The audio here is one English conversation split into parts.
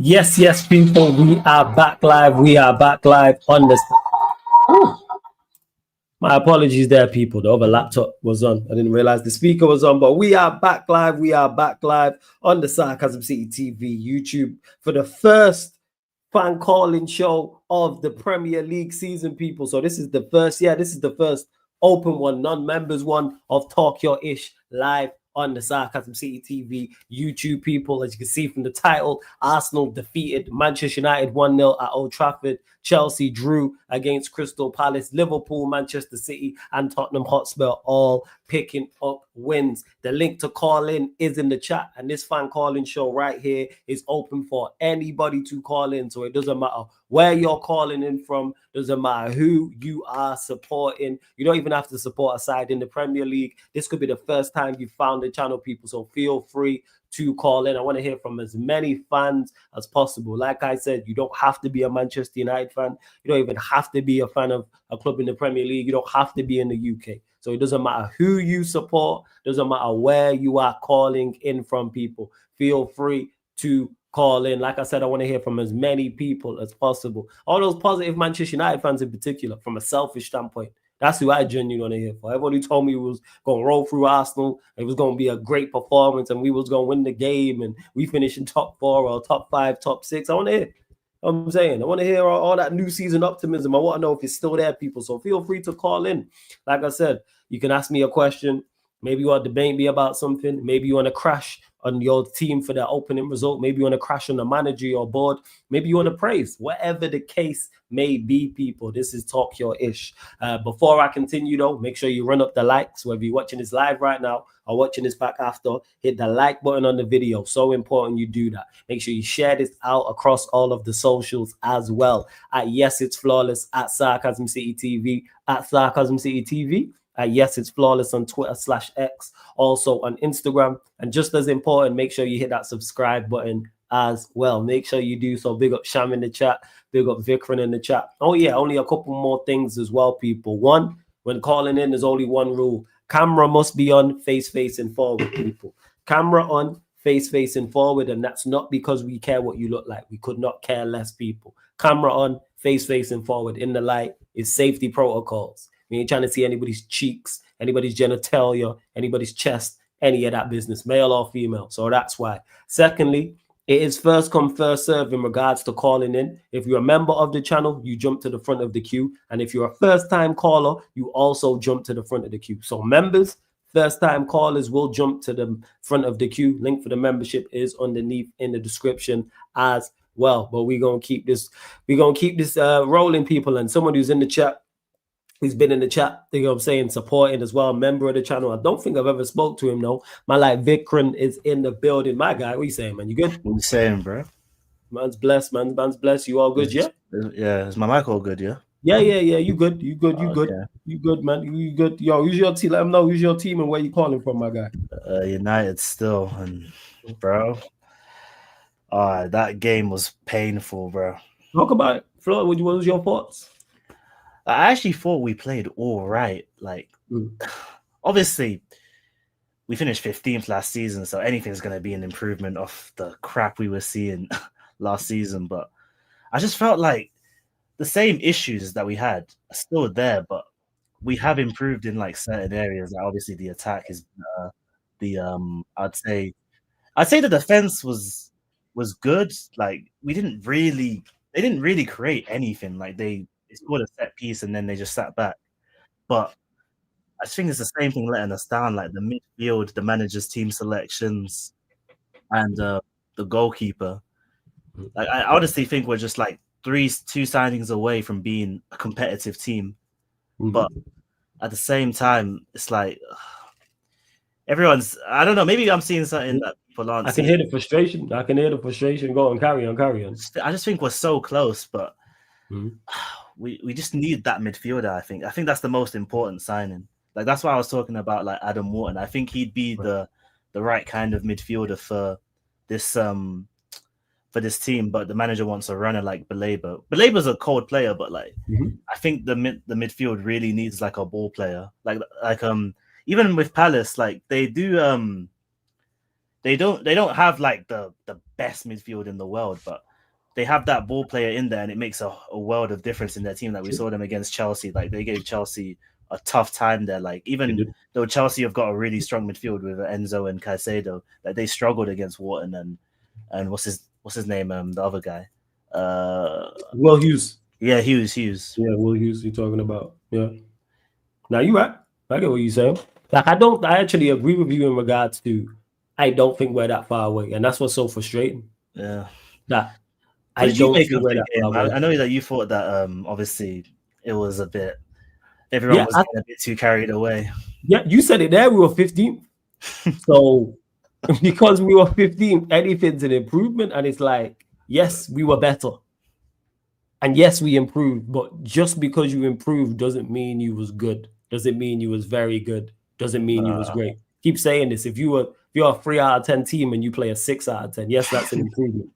Yes, people, we are back live. We are back live on this. Ooh, my apologies there, people. The other laptop was on. I didn't realize the speaker was on, but we are back live. We are back live on the Sarcasm City TV YouTube for the first fan calling show of the Premier League season, people. So this is the first open one, non-members one of Talk Your Ish live on the Sarcasm City TV YouTube, people. As you can see from the title, Arsenal defeated Manchester United 1-0 at Old Trafford. Chelsea drew against Crystal Palace. Liverpool, Manchester City, and Tottenham Hotspur all picking up wins. The link to call in is in the chat, and this fan calling show right here is open for anybody to call in. So it doesn't matter where you're calling in from, doesn't matter who you are supporting. You don't even have to support a side in the Premier League. This could be the first time you found the channel, people. So feel free to call in. I want to hear from as many fans as possible. Like I said, you don't have to be a Manchester United fan. You don't even have to be a fan of a club in the Premier League. You don't have to be in the UK. So it doesn't matter who you support. Doesn't matter where you are calling in from, people. Feel free to call in. Like I said, I want to hear from as many people as possible. All those positive Manchester United fans in particular, from a selfish standpoint. That's who I genuinely want to hear for. Everybody told me we was going to roll through Arsenal. It was going to be a great performance and we was going to win the game and we finish in top 4 or top 5, top 6. I want to hear. I'm saying I want to hear all that new season optimism. I want to know if it's still there, people. So feel free to call in. Like I said, you can ask me a question. Maybe you want to debate me about something. Maybe you want to crash on your team for their opening result. Maybe you want to crash on the manager or board. Maybe you want to praise. Whatever the case may be, people, this is Talk Your Ish. Before I continue, though, make sure you run up the likes. Whether you're watching this live right now or watching this back after, hit the like button on the video. So important you do that. Make sure you share this out across all of the socials as well. At Yes It's Flawless, at Sarcasm City TV, at Sarcasm City TV. Yes, It's Flawless on Twitter/X, also on Instagram. And just as important, make sure you hit that subscribe button as well. Make sure you do so. Big up Sham in the chat. Big up Vicron in the chat. Oh, yeah, only a couple more things as well, people. One, when calling in, there's only one rule. Camera must be on, face facing forward, people. Camera on, face facing forward. And that's not because we care what you look like. We could not care less, people. Camera on, face facing forward in the light is safety protocols. We ain't trying to see anybody's cheeks, anybody's genitalia, anybody's chest, any of that business, male or female. So that's why. Secondly, it is first come, first serve in regards to calling in. If you're a member of the channel, you jump to the front of the queue. And if you're a first-time caller, you also jump to the front of the queue. So members, first-time callers will jump to the front of the queue. Link for the membership is underneath in the description as well. But we're gonna keep this rolling, people. And someone who's in the chat, he's been in the chat, you know what I'm saying, supporting as well, member of the channel. I don't think I've ever spoke to him, though. My Vicron is in the building. My guy, what you saying, man? You good? What you saying, bro? Man's blessed, man. Man's blessed. You all good, yeah? Yeah, is my mic all good, yeah? Yeah. You good. You good, yeah. You good, man. You good. Yo, who's your team? Let them know who's your team and where you calling from, my guy. United still, and bro. That game was painful, bro. Talk about it. Flo, what was your thoughts? I actually thought we played all right. Like, obviously, we finished 15th last season, so anything's going to be an improvement off the crap we were seeing last season. But I just felt like the same issues that we had are still there, but we have improved in like certain areas. Like, obviously, the attack is I'd say the defense was good. Like, they didn't really create anything. Like, they scored a set piece and then they just sat back. But I think it's the same thing letting us down, like the midfield, the manager's team selections, and the goalkeeper. Like, I honestly think we're just like two signings away from being a competitive team. But at the same time, it's like everyone's, I don't know, maybe I'm seeing something that people aren't seeing. I can hear the frustration. Go on, carry on. I just think we're so close, but we just need that midfielder. I think that's the most important signing. Like, that's why I was talking about like Adam Wharton. I think he'd be the right kind of midfielder for this team. But the manager wants a runner like Baleba. Baleba's a cold player, but like I think the midfield really needs like a ball player. Like even with Palace, like they don't have like the best midfield in the world, but they have that ball player in there, and it makes a world of difference in their team. Like we saw them against Chelsea. Like they gave Chelsea a tough time there. Like even though Chelsea have got a really strong midfield with Enzo and Caicedo, that they struggled against Wharton and what's his name? The other guy. Will Hughes. Yeah, Hughes. Yeah, Will Hughes. You're talking about. Yeah. Now you right. I get what you're saying. Like I actually agree with you in regards to. I don't think we're that far away, and that's what's so frustrating. Yeah. That I don't think we're that far away. I know that you thought that obviously it was a bit. Everyone was getting a bit too carried away. Yeah, you said it there. We were 15th. So because we were 15th, anything's an improvement, and it's like, yes, we were better. And yes, we improved, but just because you improved doesn't mean you was good. Doesn't mean you was very good. Doesn't mean you was great. Keep saying this. If you're a 3 out of 10 team and you play a 6 out of 10, yes, that's an improvement.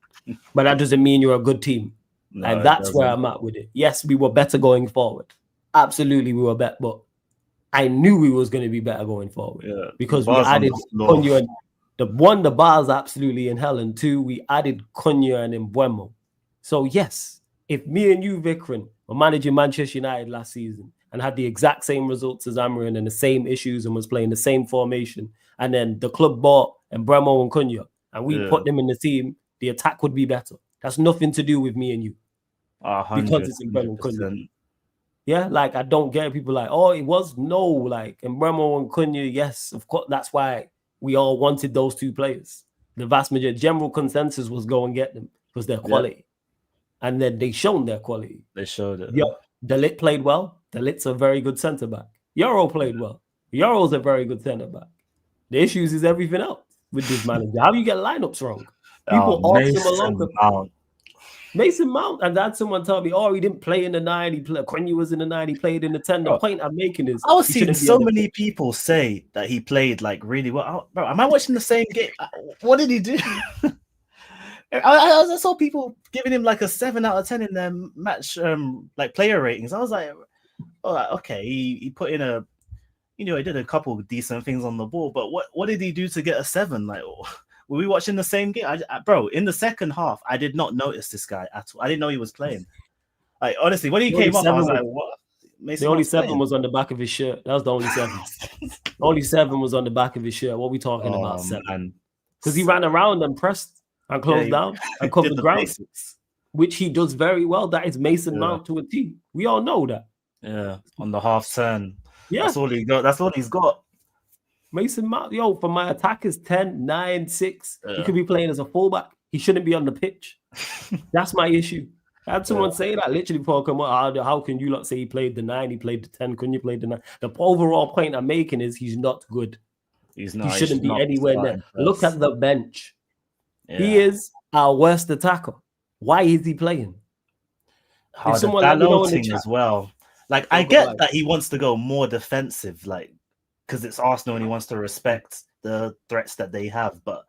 But that doesn't mean you're a good team. No, and that's where I'm at with it. Yes, we were better going forward. Absolutely, we were better. But I knew we was going to be better going forward. Yeah, because we added Cunha and the bar's absolutely in hell. And 2, we added Cunha and Mbeumo. So yes, if me and you, Vicron, were managing Manchester United last season and had the exact same results as Amarin and the same issues and was playing the same formation, and then the club bought Mbeumo and Cunha, and we put them in the team, the attack would be better. That's nothing to do with me and you. Because it's Mbeumo and Cunha. Yeah, like I don't get people like, oh, it was no, like Mbeumo and Cunha, yes, of course, that's why we all wanted those 2 players. The vast majority, general consensus was go and get them because they're quality. Yeah. And then they shown their quality. They showed it. Yeah, Delit played well. Delit's a very good centre back. Euro played well. Euro's a very good centre back. The issues is everything else with this manager. How do you get lineups wrong? People Mason Mount, and then someone told me, oh, he didn't play in the 9. Cunha was in the 9. He played in the 10. The point I'm making is, I was seeing so many people say that he played like really well. Bro, am I watching the same game? What did he do? I saw people giving him like a 7 out of 10 in their match, like player ratings. I was like, oh, okay, he put in he did a couple of decent things on the ball, but what did he do to get a 7? Like, were we watching the same game? Bro, in the second half, I did not notice this guy at all. I didn't know he was playing. Like, honestly, when he came up, I was like, what? The only 7 was on the back of his shirt. That was the only 7. The only 7 was on the back of his shirt. What are we talking about, 7? Because he ran around and pressed and closed down and covered the ground, basics. Which he does very well. That is Mason Mount to a T. We all know that. Yeah, on the half turn. Yeah. That's all he got. That's all he's got. Mason Mount, for my attackers, 10, 9, 6. He could be playing as a fullback. He shouldn't be on the pitch. That's my issue. I had someone say that literally before I come out. How can you not say he played the 9, he played the 10, couldn't you play the 9? The overall point I'm making is he's not good. He's not. He shouldn't be anywhere there. Look at the bench. Yeah. He is our worst attacker. Why is he playing? If someone let me know in the chat as well. Like, I get that he wants to go more defensive, like, because it's Arsenal and he wants to respect the threats that they have. But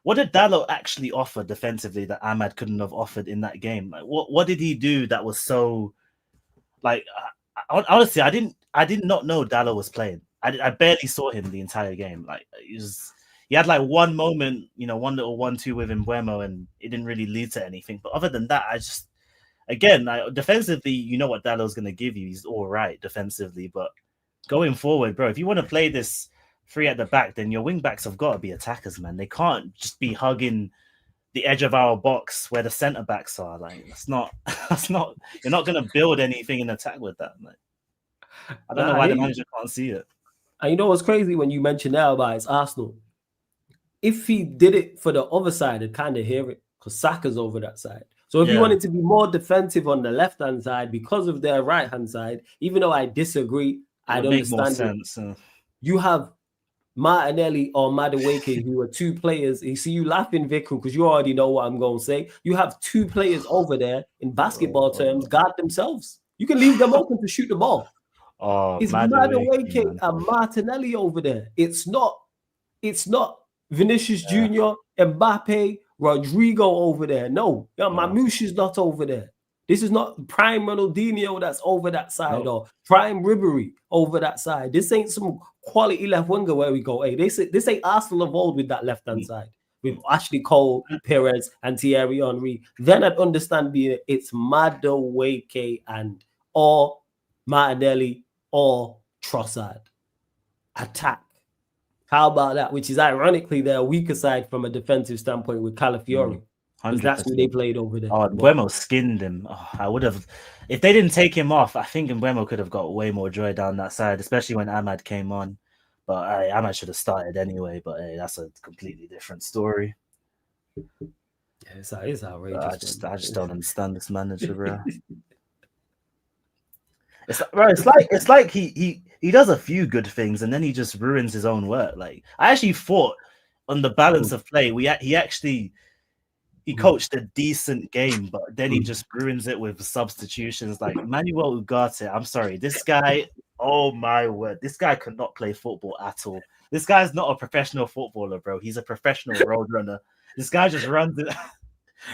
what did Dalot actually offer defensively that Ahmad couldn't have offered in that game? Like, what did he do that was so, like, honestly, I did not know Dalot was playing. I barely saw him the entire game. Like, he had like one moment, one little 1-2 with Mbeumo, and it didn't really lead to anything. But other than that, defensively, you know what Dalot's going to give you. He's all right defensively, but going forward, bro, if you want to play this 3 at the back, then your wing backs have got to be attackers, man. They can't just be hugging the edge of our box where the centre backs are. Like, that's not. You're not going to build anything in attack with that. Like, I don't know why the manager can't see it. And you know what's crazy when you mention that about it's Arsenal. If he did it for the other side, I'd kind of hear it because Saka's over that side. So if you wanted to be more defensive on the left-hand side because of their right-hand side, even though I disagree, I don't understand it. You have Martinelli or Madueke, who are 2 players. You see you laughing, Vicron, because you already know what I'm going to say. You have 2 players over there, in basketball terms, guard themselves. You can leave them open to shoot the ball. It's Madueke and Martinelli over there. It's not Vinicius Jr., Mbappe, Rodrigo over there. No, Mamouche is not over there. This is not prime Ronaldinho that's over that side or prime Ribery over that side. This ain't some quality left winger where we go, hey, this ain't Arsenal of old with that left-hand side. with Ashley Cole, Perez, and Thierry Henry, then I'd understand it's Madueke and or Martinelli or Trossard. Attack. How about that? Which is ironically their weaker side from a defensive standpoint with Calafiori. Because that's who they played over there. Oh, Mbeumo skinned him. Oh, I would have, if they didn't take him off, I think Mbeumo could have got way more joy down that side, especially when Ahmad came on. But Ahmad should have started anyway. But hey, that's a completely different story. Yeah, it's outrageous. I just don't understand this manager, bro. It's like he does a few good things and then he just ruins his own work. Like I actually thought on the balance of play, he coached a decent game, but then he just ruins it with substitutions. Like Manuel Ugarte, I'm sorry, this guy, oh my word, this guy could not play football at all. This guy's not a professional footballer, bro. He's a professional road runner. This guy just runs it.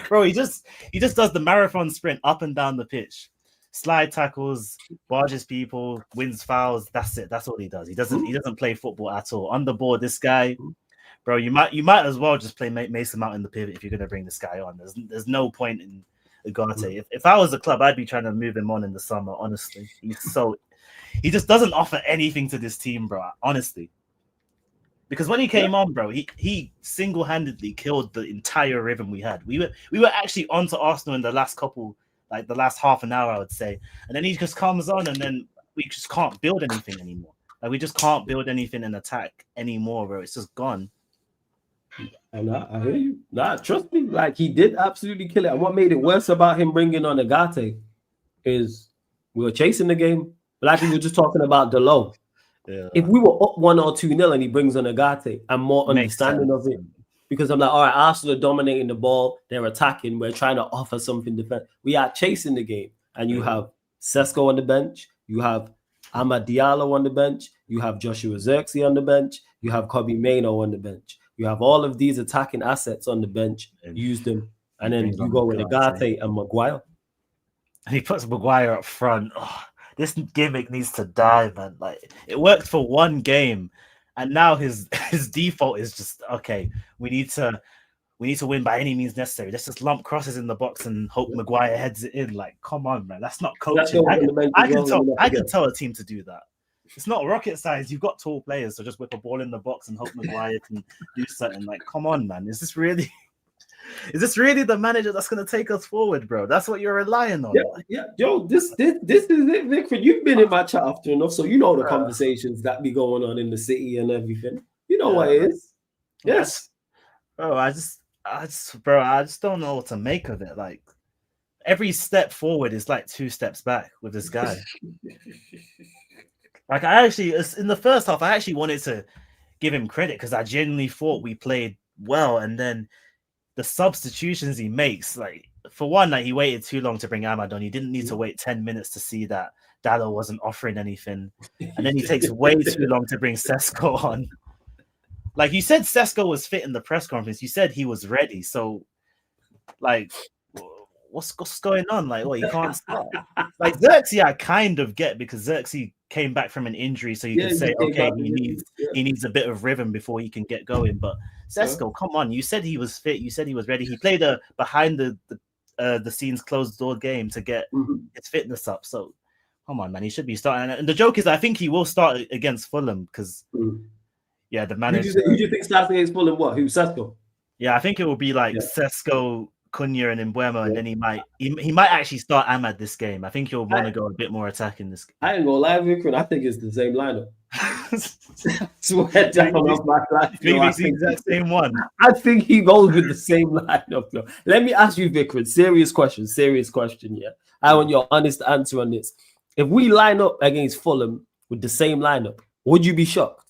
Bro, he just does the marathon sprint up and down the pitch. Slide tackles, barges people, wins fouls. That's it. That's all he does. He doesn't play football at all. On the board, this guy, bro, you might as well just play Mason Mount in the pivot if you're gonna bring this guy on. There's no point in Ugarte. If I was a club, I'd be trying to move him on in the summer. Honestly, he just doesn't offer anything to this team, bro. Honestly, because when he came on, bro, he single-handedly killed the entire rhythm we had. We were actually on to Arsenal in the last couple, like the last half an hour, I would say, and then he just comes on, and then we just can't build anything anymore. Like we just can't build anything in attack anymore, bro. It's just gone. And I hear you. Nah, trust me. Like he did absolutely kill it. And what made it worse about him bringing on Ugarte is we were chasing the game. Like we were just talking about Delo. Yeah. If we were up 1 or 2-0 and he brings on Ugarte, I'm more understanding of it. Because I'm like, all right, Arsenal are dominating the ball. They're attacking. We're trying to offer something different. We are chasing the game. And you have Sesko on the bench. You have Amad Diallo on the bench. You have Joshua Zirkzee on the bench. You have Kobe Mainoo on the bench. You have all of these attacking assets on the bench. Use them. And then you go with Ugarte and Maguire. And he puts Maguire up front. Oh, this gimmick needs to die, man. Like it worked for one game. And now his default is just, okay, we need to win by any means necessary. Let's just lump crosses in the box and hope Maguire heads it in. Like, come on, man. That's not coaching. I can tell a team to do that. It's not rocket science. You've got tall players, so just whip a ball in the box and hope Maguire can do something. Like, come on, man. Is this really the manager that's going to take us forward, bro? That's what you're relying on. Yeah. Yo, this is it, Vicron. You've been in my chat after enough, so you know the conversations that be going on in the city and everything. You know what it is. Yes. Bro, I just don't know what to make of it. Like, every step forward is like 2 steps back with this guy. Like, in the first half, I actually wanted to give him credit because I genuinely thought we played well, and then the substitutions he makes, like, for one, like, he waited too long to bring Ahmad on. He didn't need to wait 10 minutes to see that Dallo wasn't offering anything. And then he takes way too long to bring Sesko on. Like, you said Sesko was fit in the press conference. You said he was ready. So, like, what's going on? Like, he can't start. Like, Zirkzee, I kind of get, because Zirkzee came back from an injury, so you can say, okay, he needs a bit of rhythm before he can get going. But Sesko, come on, you said he was fit, you said he was ready. He played a behind the scenes closed door game to get his fitness up. So come on, man, he should be starting. And the joke is, I think he will start against Fulham because the manager. Who do you think starts against Fulham? What? Who? Sesko? Yeah, I think it will be like Sesko, Cunha, and Mbeumo, and then he might actually start Ahmad this game. I think he'll want to go a bit more attacking this game. I ain't gonna lie, Vicron. I think it's the same lineup. Swear down off my life. It's the exact same one. I think he goes with the same lineup. Though. Let me ask you, Vicron, serious question. Yeah, I want your honest answer on this. If we line up against Fulham with the same lineup, would you be shocked?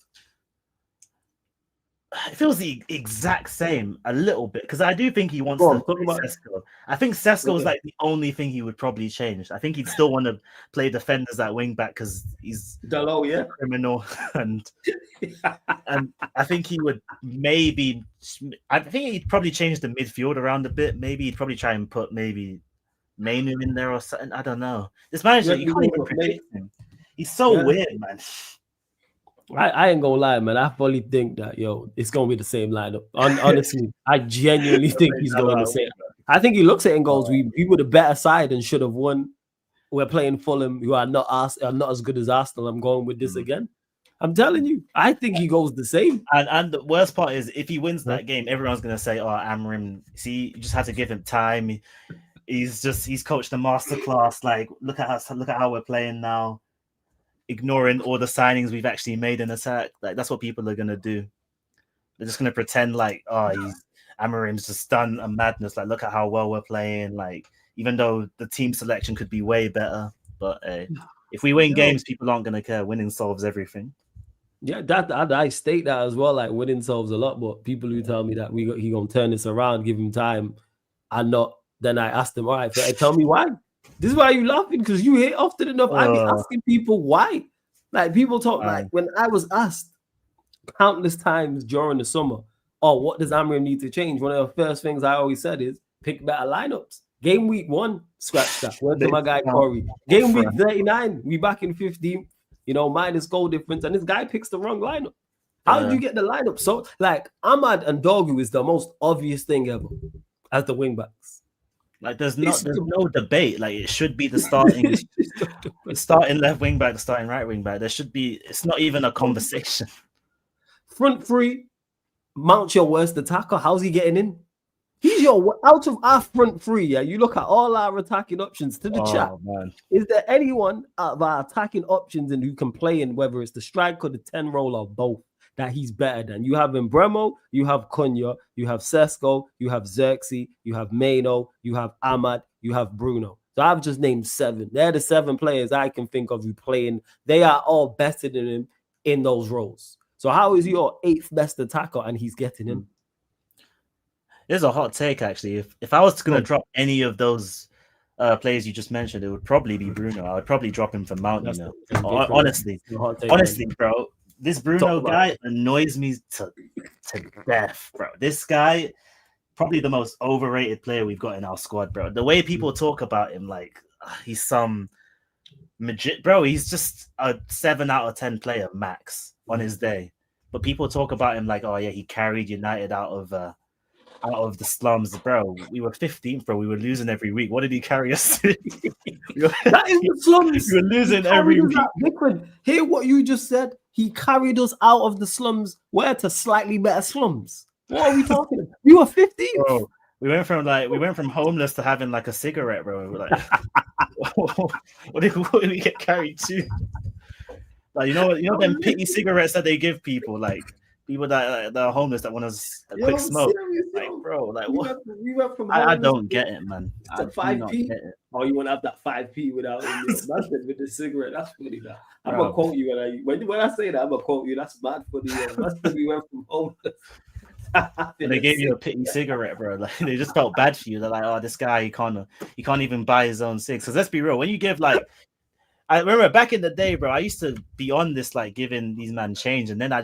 It feels the exact same a little bit because I do think he wants to play Sesko. I think Sesko is like the only thing he would probably change. I think he'd still want to play defenders at wing back because he's a criminal, and I think he would maybe. I think he'd probably change the midfield around a bit. Maybe he'd probably try and put maybe Mainoo in there or something. I don't know. This manager, you can't even predict him. He's so weird, man. I ain't gonna lie, man. I fully think that it's gonna be the same lineup. Honestly, I genuinely think he's going the same. I think he looks at it and goes, "We were the better side and should have won. We're playing Fulham, who are not as good as Arsenal. I'm going with this again." I'm telling you, I think he goes the same. And the worst part is, if he wins that game, everyone's gonna say, "Oh, Amorim, see, you just had to give him time. He's coached a masterclass. Like, look at how we're playing now, ignoring all the signings we've actually made in attack. Like, that's what people are gonna do. They're just gonna pretend like, oh, Amorim's just done a madness. Like, look at how well we're playing. Like, even though the team selection could be way better, but if we win games, people aren't gonna care. Winning solves everything." Yeah, that I state that as well. Like, winning solves a lot, but people who tell me that he gonna turn this around, give him time, and not. Then I asked them, all right, tell me why. This is why you laughing, because you hear often enough. I be asking people why. Like, people talk like when I was asked countless times during the summer, "Oh, what does Amorim need to change?" One of the first things I always said is pick better lineups. Game week 1, scratch that. Word to my guy Corey. Game week 39, we back in 15th. Minus goal difference, and this guy picks the wrong lineup. How did you get the lineup? So, like, Ahmad and Dogu is the most obvious thing ever as the wing backs. Like, there's no debate. Like, it should be the starting left wing back, the starting right wing back. There should be. It's not even a conversation. Front three, Mount your worst attacker. How's he getting in? He's out of our front three. Yeah, you look at all our attacking options to the chat. Man. Is there anyone out of our attacking options and who can play in, whether it's the strike or the 10 role or both, that he's better than? You have Mbremo, you have Cunha, you have Sesko, you have Xerxes, you have Maino, you have Ahmad, you have Bruno. So I've just named 7. They're the 7 players I can think of who playing. They are all better than him in those roles. So how is your 8th best attacker and he's getting in? There's a hot take, actually. If I was going to drop any of those players you just mentioned, it would probably be Bruno. I would probably drop him for Mount. Honestly, bro, this Bruno guy annoys me to death, bro. This guy, probably the most overrated player we've got in our squad, bro. The way people talk about him, like he's some magician, bro. He's just a 7 out of 10 player max on his day. But people talk about him like, oh yeah, he carried United out of the slums, bro. We were 15th, bro. We were losing every week. What did he carry us to? That is the slums. We were losing every week. Vicron, hear what you just said. He carried us out of the slums. Where to slightly better slums? What are we talking about? We were 15th. Bro, we went from homeless to having like a cigarette, bro. We were like, what did we get carried to? Like, you know them pity cigarettes that they give people, like people that are homeless that want a quick smoke. Like, bro, like what? We went from I don't get it, man. To 5p. Oh, you want to have that 5p without with the cigarette? That's funny. That I'm gonna quote you when I say that. I'm gonna quote you. That's bad for the. That's when we went from homeless. And they gave you a pity cigarette, bro. Like, they just felt bad for you. They're like, oh, this guy, he can't even buy his own cigs. Because let's be real, when you give like. I remember back in the day, bro, I used to be on this, like, giving these men change. And then I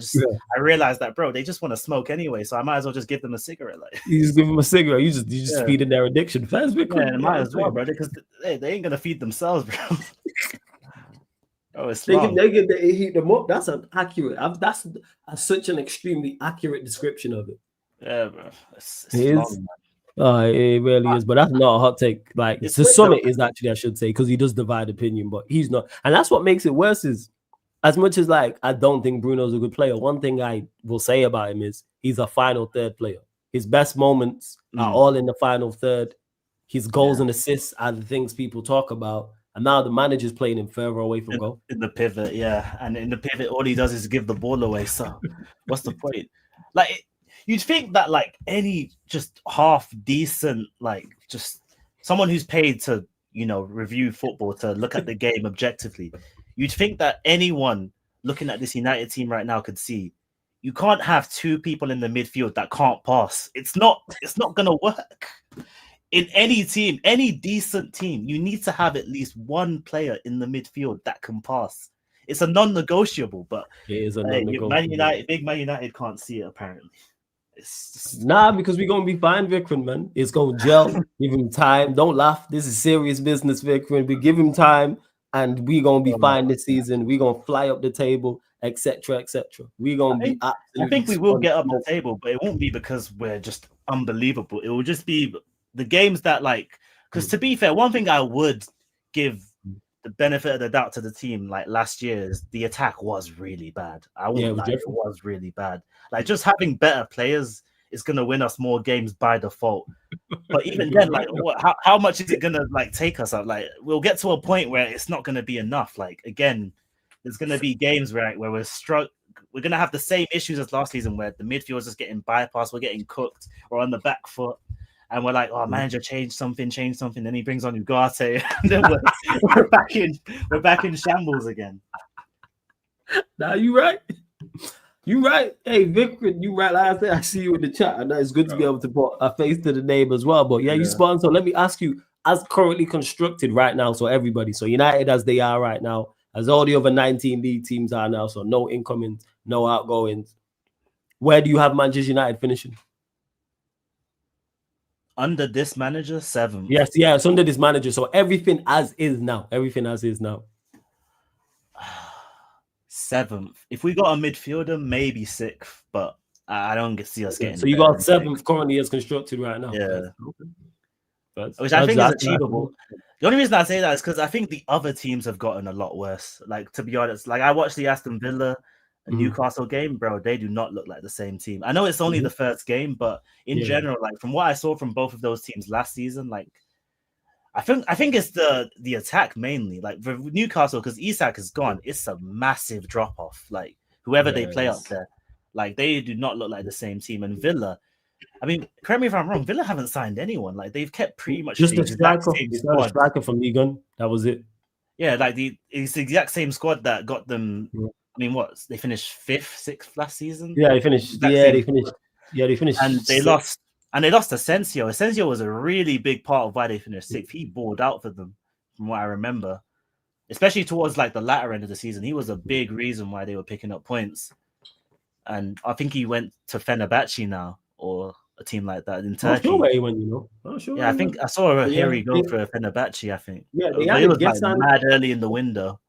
realized that, bro, they just want to smoke anyway. So I might as well just give them a cigarette. Like, you just give them a cigarette. You just feed in their addiction. Might as well, bro, because they ain't going to feed themselves, bro. Oh, they heat them up. That's an accurate. That's such an extremely accurate description of it. Yeah, bro. It's long, it really is, but that's not a hot take. Like, the summit is actually, I should say, because he does divide opinion, but he's not. And that's what makes it worse is, as much as, like, I don't think Bruno's a good player, one thing I will say about him is he's a final third player. His best moments are all in the final third. His goals and assists are the things people talk about. And now the manager's playing him further away from goal. In the pivot, yeah. And in the pivot, all he does is give the ball away. So what's the point? Like, you'd think that, like, any just half decent, like, just someone who's paid to, review football, to look at the game objectively, you'd think that anyone looking at this United team right now could see you can't have 2 people in the midfield that can't pass. It's not going to work. In any team, any decent team, you need to have at least 1 player in the midfield that can pass. It's a non-negotiable, but it is a non-negotiable. Big Man United can't see it, apparently. Because we're going to be fine, Vicron, man. It's going to gel. Give him time. Don't laugh. This is serious business, Vicron. We give him time, and we're going to be fine this season. We're going to fly up the table, etc., etc. We're gonna be absolutely. I think we will get up the table, but it won't be because we're just unbelievable. It will just be the games that like. Because to be fair, one thing I would give the benefit of the doubt to the team like last year is the attack was really bad. I won't lie, it was really bad. Like just having better players is gonna win us more games by default. But even then, like how much is it gonna like take us up? Like we'll get to a point where it's not gonna be enough. Like again, there's gonna be games where we're we're gonna have the same issues as last season where the midfield is just getting bypassed, we're getting cooked, or on the back foot. And we're like, oh, manager, change something. Then he brings on Ugarte, and then we're back in shambles again. Now you right. You right. Hey, Vicron, you right. Like I said, I see you in the chat. I know it's good to be able to put a face to the name as well. But you spot on. So let me ask you, as currently constructed right now, so everybody, so United as they are right now, as all the other 19 league teams are now, so no incomings, no outgoings. Where do you have Manchester United finishing? Under this manager, 7th. Yes, it's under this manager. So everything as is now. 7th. If we got a midfielder, maybe 6th, but I don't see us getting. So you got 7th currently as constructed right now. Yeah. Which I think is achievable. The only reason I say that is because I think the other teams have gotten a lot worse. Like, to be honest, like I watched the Aston Villa and Newcastle game, bro. They do not look like the same team. I know it's only the first game, but in general, like from what I saw from both of those teams last season, like I think it's the attack mainly. Like for Newcastle, because Isak is gone, it's a massive drop off. Like whoever they play up there, like they do not look like the same team. And Villa, I mean, correct me if I'm wrong, Villa haven't signed anyone. Like they've kept pretty much just the striker from Ligon. That was it. Yeah, like it's the exact same squad that got them. I mean, they finished 5th, 6th last season. Yeah, they finished. They finished. And they lost. And they lost Asensio. Asensio was a really big part of why they finished 6th. He balled out for them, from what I remember. Especially towards like the latter end of the season. He was a big reason why they were picking up points. And I think he went to Fenerbahce now, or a team like that in Turkey. I'm sure where he went, you know. I'm sure. Yeah, I think I saw Harry go for Fenerbahce, I think. Yeah, it was like mad early in the window.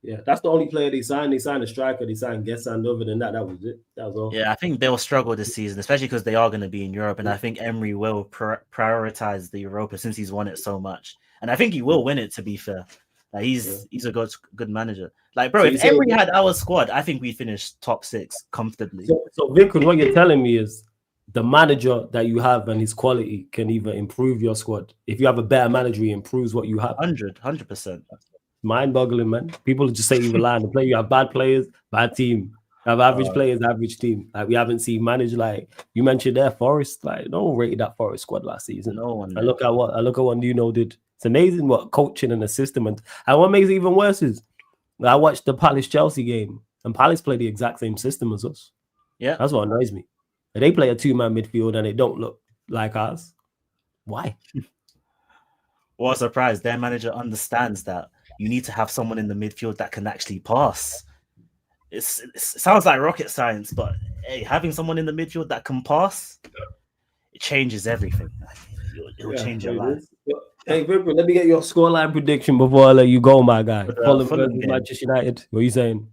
Yeah, that's the only player they signed. They signed a striker. They signed Gesand. Other than that, that was it. That was all. Yeah, I think they'll struggle this season, especially because they are going to be in Europe. And I think Emery will prioritize the Europa since he's won it so much. And I think he will win it, to be fair. Like he's a good manager. Like, bro, if Emery had our squad, I think we'd finish top 6 comfortably. So Vicron, what you're telling me is the manager that you have and his quality can even improve your squad. If you have a better manager, he improves what you have. 100%. Mind-boggling, man. People just say you rely on the player. You have bad players, bad team. You have average players, average team. Like we haven't seen managed. Like you mentioned there, Forest. Like no one rated that Forest squad last season. No one. I look at what Nuno did. It's amazing what coaching and the system and what makes it even worse is I watched the Palace Chelsea game and Palace play the exact same system as us. Yeah, that's what annoys me. They play a 2-man midfield and they don't look like us. Why? What a surprise! Their manager understands that you need to have someone in the midfield that can actually pass. It sounds like rocket science, but hey, having someone in the midfield that can pass, it changes everything. It will change your life. Hey, Victor, let me get your scoreline prediction before I let you go, my guy. Fulham versus Manchester United. What are you saying?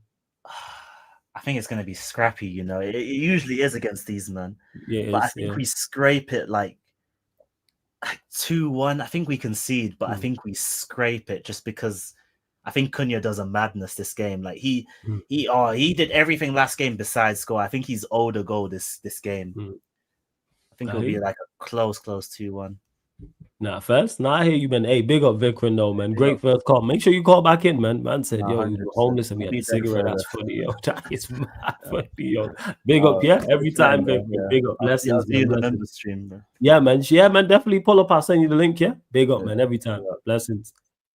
I think it's going to be scrappy, you know. It usually is against these men. Yeah, but I think we scrape it like 2-1. I think we concede, but I think we scrape it just because I think Cunha does a madness this game. Like he did everything last game besides score. I think he's owed a goal this game. I think it'll be like a close 2-1. I hear you, man. Hey, big up Vicron, though, man. Great first call. Make sure you call back in, man. Man said, yo, you were homeless and we had a cigarette. That's funny, yo. That is mad funny, yo. Big up, every time, Vicron. Big up. Blessings. Yeah, man. Yeah, man. Definitely pull up. I'll send you the link, Big up, man. Every time. Blessings.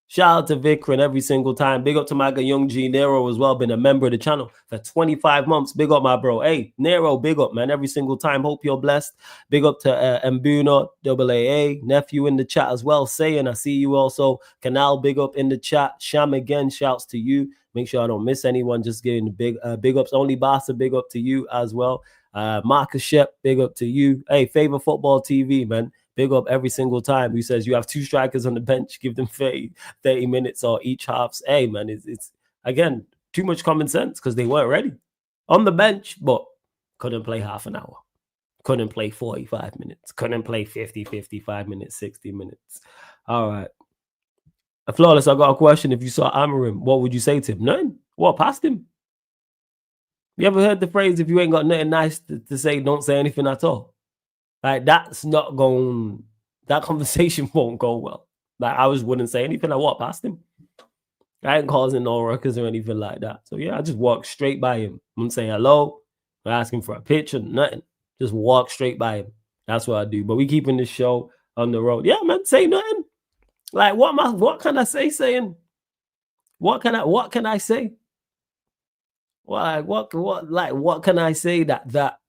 Shout out to Vicron every single time. Big up to my guy Young G Nero as well. Been a member of the channel for 25 months. Big up, my bro. Hey, Nero, big up, man. Every single time. Hope you're blessed. Big up to Mbuno, AAA, nephew in the chat as well. Saying, I see you also. Canal, big up in the chat. Sham again, shouts to you. Make sure I don't miss anyone. Just giving the big ups. Only Basta, big up to you as well. Marcus Shep, big up to you. Hey, Favorite Football TV, man. Big up every single time. Who says you have 2 strikers on the bench, give them 30 minutes or each halves. Hey, man, it's again, Too much common sense because they weren't ready. On the bench, but couldn't play half an hour. Couldn't play 45 minutes. Couldn't play 50, 55 minutes, 60 minutes. All right. Flawless, I got a question. If you saw Amarim, what would you say to him? None. What, past him? You ever heard the phrase, if you ain't got nothing nice to say, don't say anything at all? Like, that's not going, that conversation won't go well. Like, I just wouldn't say anything. I walk past him. I ain't causing no ruckus or anything like that. So, yeah, I just walk straight by him. I wouldn't say hello. I ask him for a picture, nothing. Just walk straight by him. That's what I do. But we keeping this show on the road. Yeah, man, say nothing. Like, what can I say saying? What can I say? What can I say that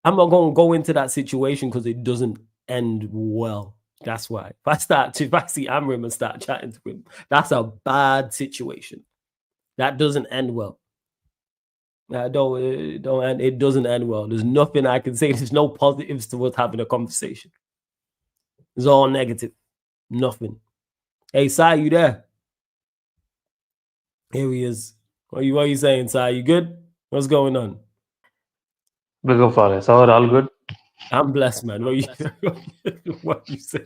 I'm not going to go into that situation because it doesn't end well. That's why. If I see Amram and start chatting to him, that's a bad situation. That doesn't end well. It doesn't end well. There's nothing I can say. There's no positives to us having a conversation. It's all negative. Nothing. Hey, Sai, you there? Here he is. What are you saying, Sai? You good? What's going on? Big of Flawless. All good? I'm blessed, man. What you saying?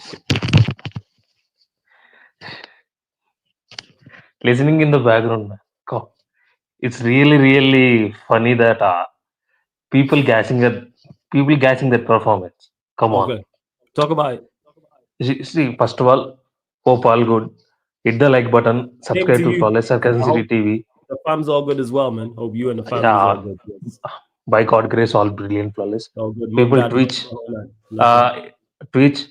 Listening in the background, man. It's really, really funny that people gassing their performance. Come on. Talk about it. See, first of all, hope all good. Hit the like button. Subscribe to Flawless Sarcasm City TV. The fam's all good as well, man. Hope you and the family all good. Yes. By God grace, all brilliant, Flawless. All good. People Twitch,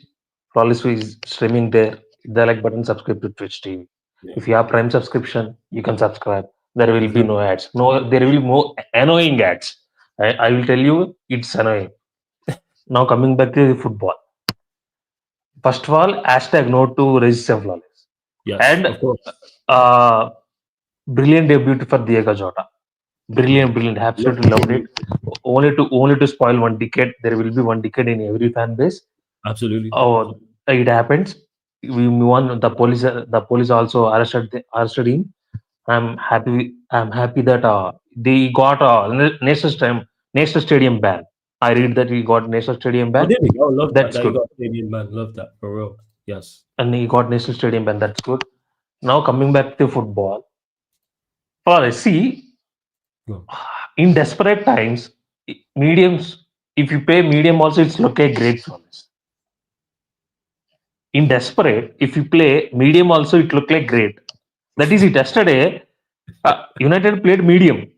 Flawless is streaming there. Hit the like button. Subscribe to Twitch TV. Yeah. If you have Prime subscription, you can subscribe. There will be no ads. There will be more annoying ads. I will tell you, it's annoying. Now coming back to the football. First of all, hashtag no to racism, Flawless. Yes, and of course. Brilliant debut for Diego Jota. Brilliant. Absolutely loved it. Only to spoil one decade. There will be one decade in every fan base. Absolutely. Oh, it happens. We won. The police also arrested him. I'm happy that they got National Stadium ban. I read that he got National Stadium ban. Oh, did he? Oh, love that's that. Good. He got Stadium ban. Love that for real. Yes. And he got National Stadium ban. That's good. Now coming back to football. See, in desperate times, mediums. If you pay medium, also it's look like great service. In desperate, if you play medium, also it look like great. That is it. Yesterday, United played medium,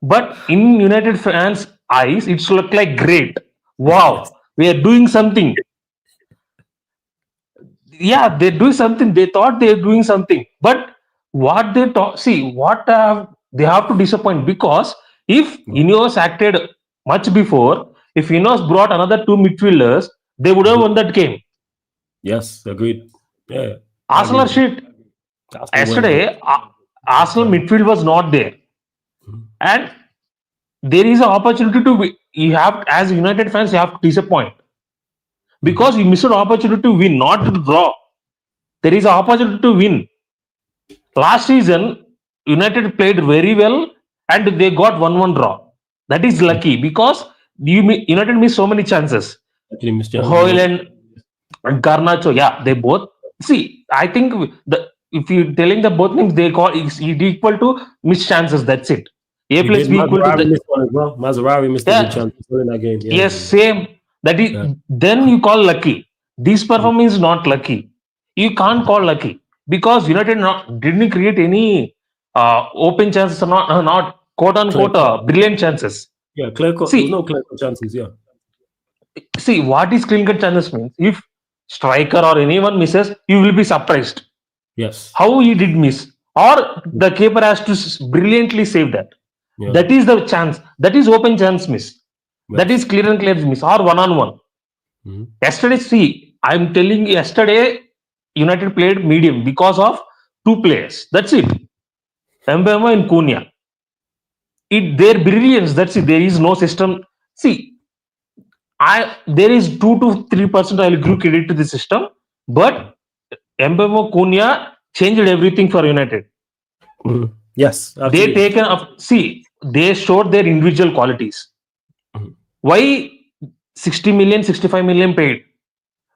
but in United fans' eyes, it's look like great. Wow, we are doing something. Yeah, they do something. They thought they are doing something, but what they they have to disappoint, because if Ineos acted much before, if Ineos brought another two midfielders, they would have won that game. Yes, agreed. Yeah. Arsenal shit. Yesterday, Arsenal midfield was not there, and there is an opportunity to you have, as United fans, you have to disappoint because you missed an opportunity to win, not to draw. There is an opportunity to win. Last season, United played very well and they got 1-1 draw. That is lucky because United missed so many chances. Hoyle and Garnacho, yeah, they both. See, I think if you're telling the both names, they call it's equal to missed chances. That's it. A plus B equal to missed one as well. Mazarawi missed a good chance in that game. Yeah. Yes, same. That is then you call lucky. This performance is not lucky. You can't call lucky because United didn't create any open chances, not quote unquote brilliant chances. Yeah, clear cut. There's no clear cut chances. Yeah. See, what is clear cut chances means? If striker or anyone misses, you will be surprised. Yes. How he did miss, or the keeper has to brilliantly save that. Yeah. That is the chance. That is open chance miss. Yes. That is clear and clear miss or one-on-one. Mm-hmm. Yesterday, see, I'm telling you, yesterday United played medium because of two players. That's it. Mbemo and Cunha. Their brilliance. That's it. There is no system. See, there is 2 to 3% I'll give credit to the system, but Mbemo Cunha changed everything for United. Mm-hmm. Yes, They absolutely. taken up. See, they showed their individual qualities. Mhm. Why 60 million, 65 million paid?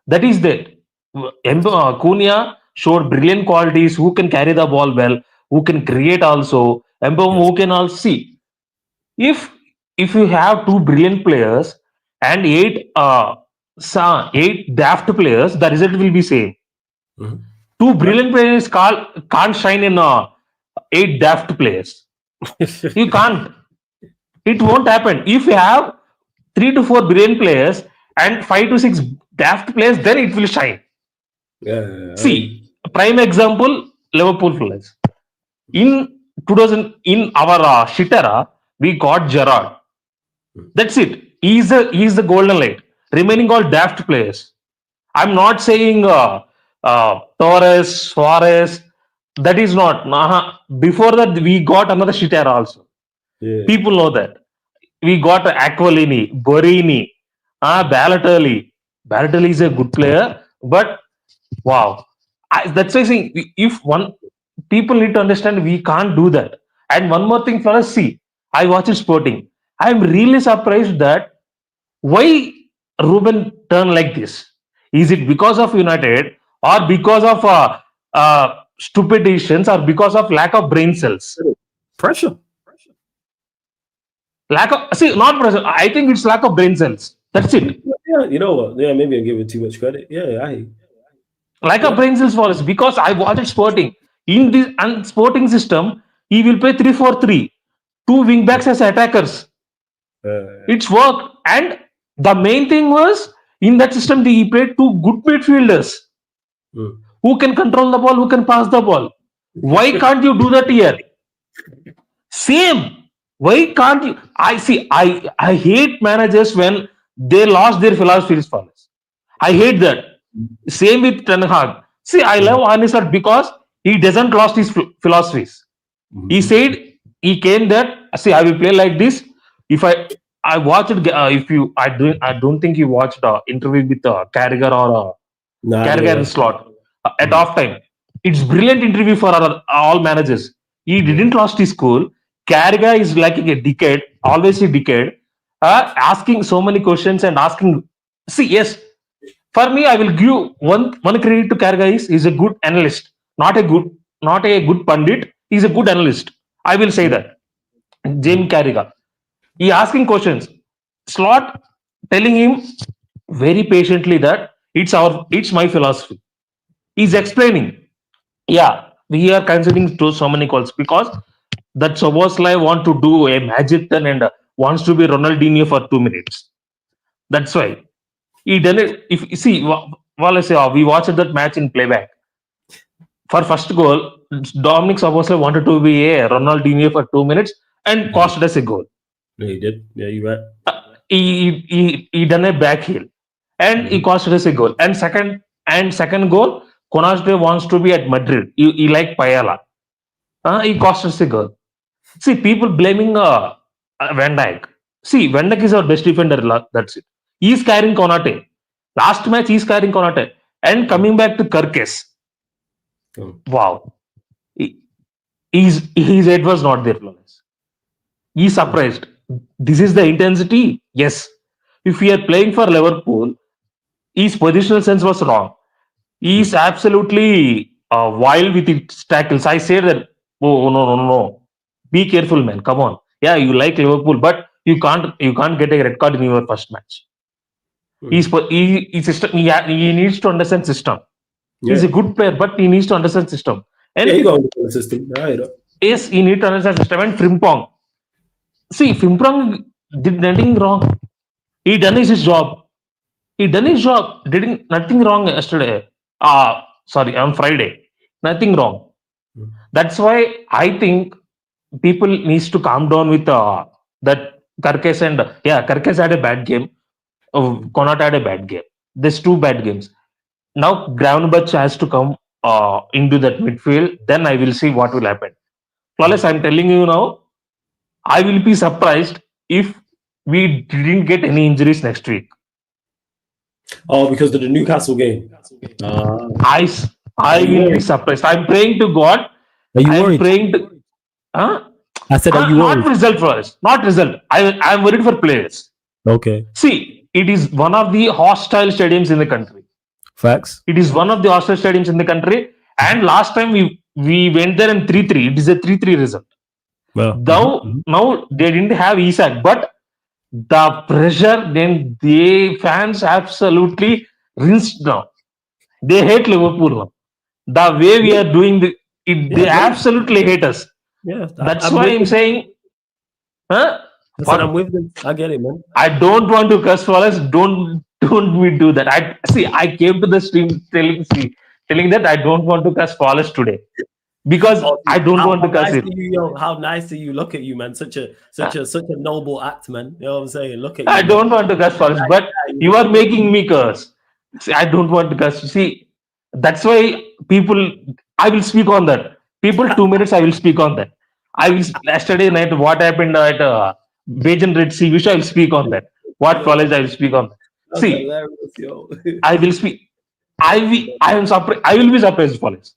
That is that. Cunha showed brilliant qualities. Who can carry the ball well? Who can create also? Mbom Yes. who can also see. If you have two brilliant players and eight daft players, the result will be same. Mhm. Two Yep. brilliant players can't shine in eight daft players. You can't. It won't happen. If you have three to four brilliant players and five to six daft players, then it will shine. Yeah. See, prime example, Liverpool players. In 2000, in our shit era, we got Gerrard. That's it. He's the golden light. Remaining all daft players. I'm not saying Torres, Suarez. That is not. Before that, we got another shit era also. Yeah. People know that. We got Aquilini, Borini, Balotelli. Balotelli is a good player, but wow, that's why I'm saying if one people need to understand we can't do that. And one more thing for us, see, I watch it Sporting. I'm really surprised that why Ruben turned like this. Is it because of United or because of stupid decisions or because of lack of brain cells? Pressure. Lack of see, not pressure. I think it's lack of brain cells. That's it. Yeah, you know what? Yeah, maybe I'm giving too much credit. Yeah, Like a yeah. brain cells for us because I watched Sporting in this and Sporting system. He will play 3-4-3, two wing backs as attackers. Uh, It's worked, and the main thing was in that system he played two good midfielders mm. who can control the ball, who can pass the ball. Why can't you do that here? Same. Why can't you? I see. I hate managers when they lost their philosophies for us. I hate that. Same with Ten Hag. See, I love Arteta because he doesn't lost his philosophies. He Mhm. said he came there. See, I will play like this. If I watched, if you, I don't think you watched interview with Carragher or Nah, I didn't Carragher and watch. Slot at Mhm. half time. It's brilliant interview for all managers. He Yeah. didn't lost his cool. Carragher is like a decade, always a decade, asking so many questions and asking. See, yes, for me, I will give one credit to Carragher is he's a good analyst, not a good pundit. He's a good analyst. I will say that. James Mhm. Carragher. He asking questions. Slot telling him very patiently that it's my philosophy. He's explaining. Yeah, we are considering to so many calls because that Soboslai want to do a magic turn and wants to be Ronaldinho for 2 minutes. That's why he done it. If you see, well, I say we watched that match in playback. For first goal, Dominic Soboslai wanted to be a Ronaldinho for 2 minutes and Mhm. cost us a goal. Yeah, he did. Yeah, you're right. He done a back heel and he Mhm. cost us a goal. And second goal, Konate wants to be at Madrid. He like Payala. He cost us a goal. See, people blaming Van Dijk. See, Van Dijk is our best defender. That's it. He's carrying Konate. Last match, he's carrying Konate. And coming back to Kirkes, Mhm. wow. He- his head was not there, flawless. He's surprised. This is the intensity. Yes. If we are playing for Liverpool, his positional sense was wrong. He's Mhm. absolutely wild with his tackles. I say that, oh no, no, no, no. Be careful, man. Come on. Yeah, you like Liverpool, but you can't get a red card in your first match. He's Mhm. po- he system, he needs to understand system. He's Yeah. a good player, but he needs to understand system. Yeah, And he got the system. I hate it. yes, he needs to understand system. And Frimpong, see, Frimpong did nothing wrong. He done his job. He done his job. Did nothing wrong yesterday. Sorry, on Friday. Nothing wrong. Mhm. That's why I think people needs to calm down with that Karkes and Karkes had a bad game. Konat had a bad game. There's two bad games. Now Gravenberch has to come into that midfield. Then I will see what will happen. Flawless, I'm telling you now, I will be surprised if we didn't get any injuries next week. Oh, because of the Newcastle game. Uh, I are I you will be worried? surprised. I'm praying to God. Are you I am worried? praying to. Huh? I said, are you Not worried? result for us. Not result. I'm worried for players. Okay. See, it is one of the hostile stadiums in the country. Facts. It is one of the hostile stadiums in the country. And last time we went there in 3-3. It is a 3-3 result. Well, Now they didn't have Isak, but the pressure, then the fans absolutely rinsed now. They hate Liverpool now. The way we are doing they absolutely hate us. Yeah, That's I'm why with I'm them. saying, huh? I said, I'm with them. I get it, man. I don't want to curse for us. Don't we do that? I came to the stream telling that I don't want to curse Wallace today because I don't want to curse nice him. to you, yo. How nice to you. Look at you, man. Such a noble act, man. You know what I'm saying? Look at you. I man. don't want to curse Wallace, but you are making me curse. See, I don't want to curse. See, that's why people. I will speak on that. People, 2 minutes. I will speak on that. I will yesterday night. What happened at Bajan Red Sea? Which I will speak on that. What college I will speak on that. That's See, hilarious, yo. I will speak. I am surprised. I will be surprised, Wallace.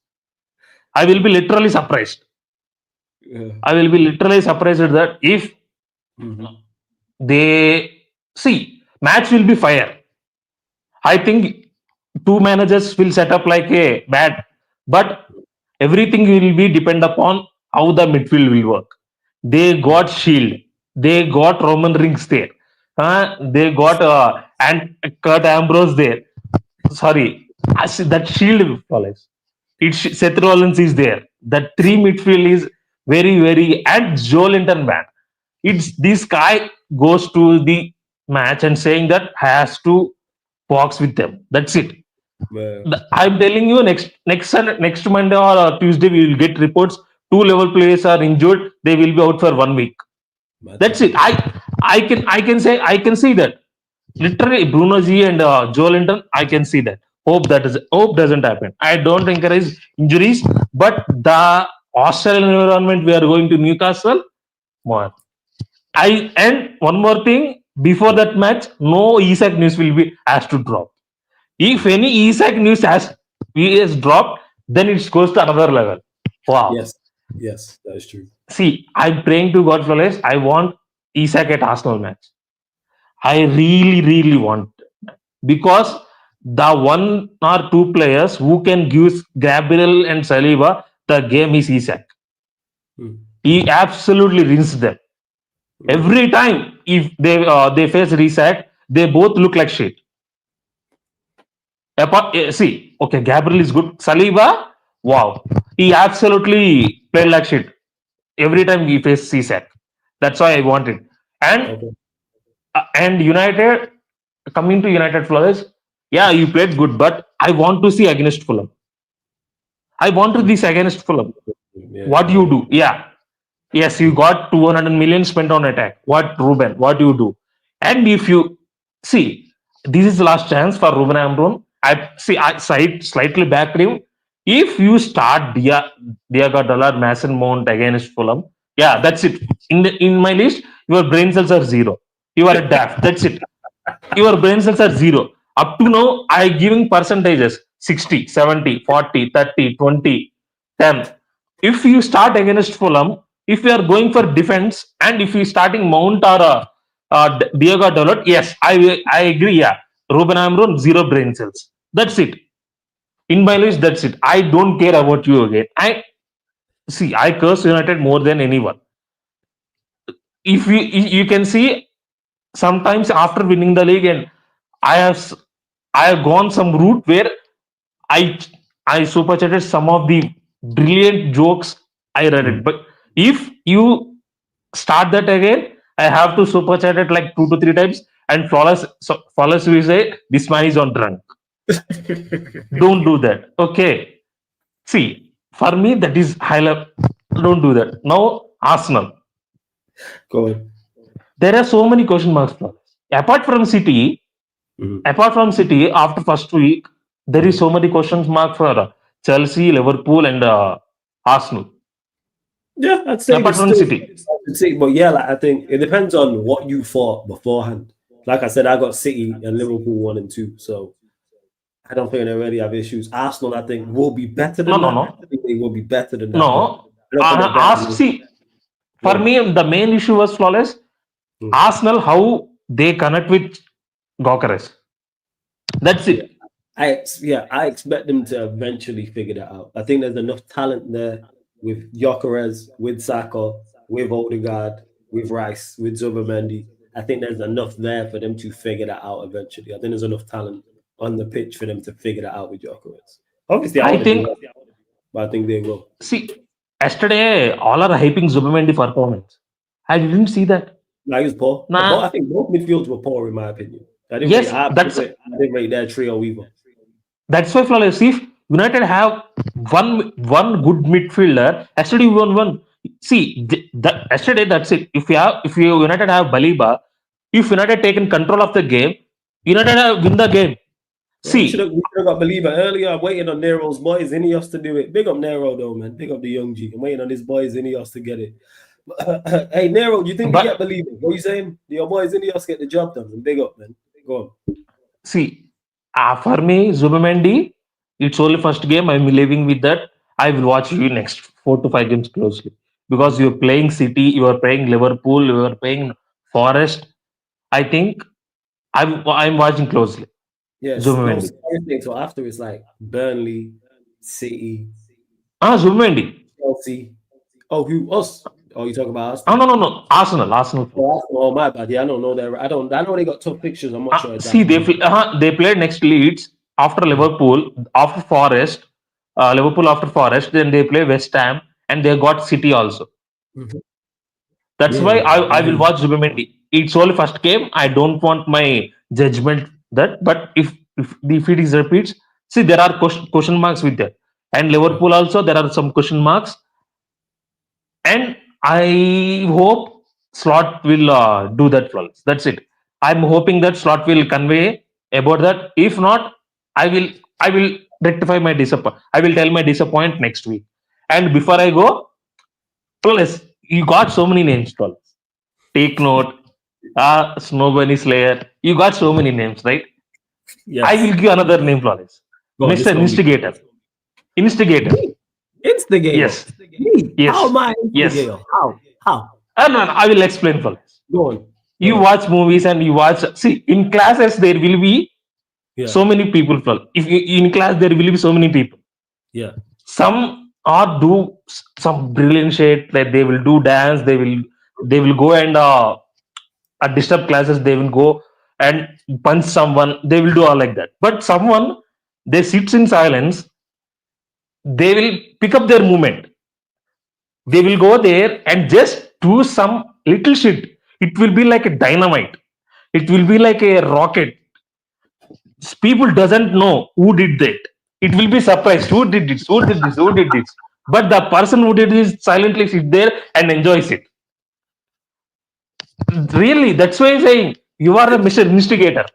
I will be literally surprised. Yeah. I will be literally surprised that if they see match will be fire. I think two managers will set up like a bat, but everything will be depend upon how the midfield will work. They got Shield, they got Roman Reigns there, they got and Kurt Ambrose there. Sorry, I see that Shield follows. Seth Rollins is there. That three midfield is very and Joe Linton man. It's this guy goes to the match and saying that has to box with them. That's it. I'm telling you, next Monday or Tuesday we will get reports. 2 level players are injured. They will be out for 1 week. That's it. I can see that. Literally, Bruno G and Joe Linton, I can see that. Hope doesn't happen. I don't encourage injuries, but the hostile environment we are going to Newcastle, more. And one more thing, before that match, no Isak news will be asked to drop. If any Isak news is dropped, then it goes to another level. Wow. Yes, that is true. See, I'm praying to God for this. I want Isak at Arsenal match. I really want, because the 1 or 2 players who can give Gabriel and Saliba the game is Isak. He absolutely rinsed them. Every time if they face reset, they both look like shit. See, okay, Gabriel is good. Saliba, wow, he absolutely played like shit every time he faced CSAC. That's why I wanted. And United, coming to United Flowers, yeah, you played good, but I want to see against Fulham. I want to see against Fulham. What you do? Yeah. Yes, you got 200 million spent on attack. What, Ruben? What you do? And if you see, this is the last chance for Ruben Ambrose. I slightly backed him. If you start Diego Dalot, Mason Mount against Fulham, yeah, that's it. In my list, your brain cells are 0. You are a daft. That's it. Your brain cells are 0. Up to now, I giving percentages 60, 70, 40, 30, 20, 10. If you start against Fulham, if you are going for defense, and if you starting Mount or Diego Dalot, yes, I agree. Yeah, Ruben Ambrose 0 brain cells. That's it. In my list, that's it. I don't care about you again. I curse United more than anyone. If you can see, sometimes after winning the league, and I have gone some route where I super chatted some of the brilliant jokes I read it. But if you start that again, I have to super chat it like 2 to 3 times, and flawless will say this man is on drunk. Don't do that. Okay. See, for me that is high level. Don't do that. Now Arsenal. Go on. There are so many question marks. Apart from City, after first week, there is so many questions mark for Chelsea, Liverpool, and Arsenal. Yeah, I'd say apart from City. But yeah, like, I think it depends on what you thought beforehand. Like I said, I got City and Liverpool 1 and 2, so I don't think they really have issues. Arsenal, I think, will be better than that. No. I think they will be better than that. No. For me, the main issue was flawless. Arsenal, how they connect with Gokares. That's it. I expect them to eventually figure that out. I think there's enough talent there with Gyökeres, with Saka, with Odegaard, with Rice, with Zubimendi. I think there's enough there for them to figure that out eventually. I think there's enough talent on the pitch for them to figure that out with Gyökeres. Obviously, I think, but I think they will. see, yesterday, all are hyping Zubimendi performance. I didn't see that. Nah, he was poor. Nah. I think both midfields were poor, in my opinion. I didn't rate their trio either. That's why, flawless. If United have one good midfielder, yesterday we won. See, yesterday that's it. If you United have Baliba, if United taken control of the game, United have win the game. See, we should have got Believer earlier. I'm waiting on Nero's boys Ineos to do it. Big up Nero though, man. Big up the young G. I'm waiting on his boys Ineos to get it. Hey Nero, do you think we get Believer? What are you saying? Your boys Ineos get the job done. And big up, man. Go on. See, for me, Zubimendi, it's only first game. I'm living with that. I will watch you next 4 to 5 games closely because you're playing City, you are playing Liverpool, you are playing Forest. I think I'm watching closely. Yes. Zubimendi. So after it's like Burnley, City. Zubimendi. Chelsea. Oh, who us? Oh, you talking about us? Oh no. Arsenal. Oh, my bad. Yeah, I don't know that. I know they got tough fixtures. I'm not sure. See, they played next Leeds after Liverpool, after Forest, Liverpool after Forest. Then they play West Ham, and they got City also. Mm-hmm. That's why I will watch Zubimendi. It's only first game. I don't want my judgment that, but if it is repeats, see there are question marks with that, and Liverpool also there are some question marks, and I hope Slot will do that flawless. That's it. I'm hoping that Slot will convey about that. If not, I will rectify my disappointment. I will tell my disappointment next week. And before I go, flawless, you got so many names, flawless. Take note. Snow Bunny Slayer. You got so many names, right? Yes. I will give another name, flawless. Mr. Instigator. Instigator. Instigator. Yes. Yes. How am I instigator? Yes. How? No, I will explain, flawless. Go on. You watch movies and you watch. See, in classes there will be so many people. If in class there will be so many people. Yeah. Some or do some brilliant shit. Like they will do dance. They will go and disturb classes. They will go and punch someone. They will do all like that. But someone, they sits in silence. They will pick up their movement. They will go there and just do some little shit. It will be like a dynamite. It will be like a rocket. People doesn't know who did that. It will be surprised. Who did this? Who did this? Who did this? But the person who did this silently sit there and enjoys it. Really, that's why I'm saying you are a Mr. Instigator.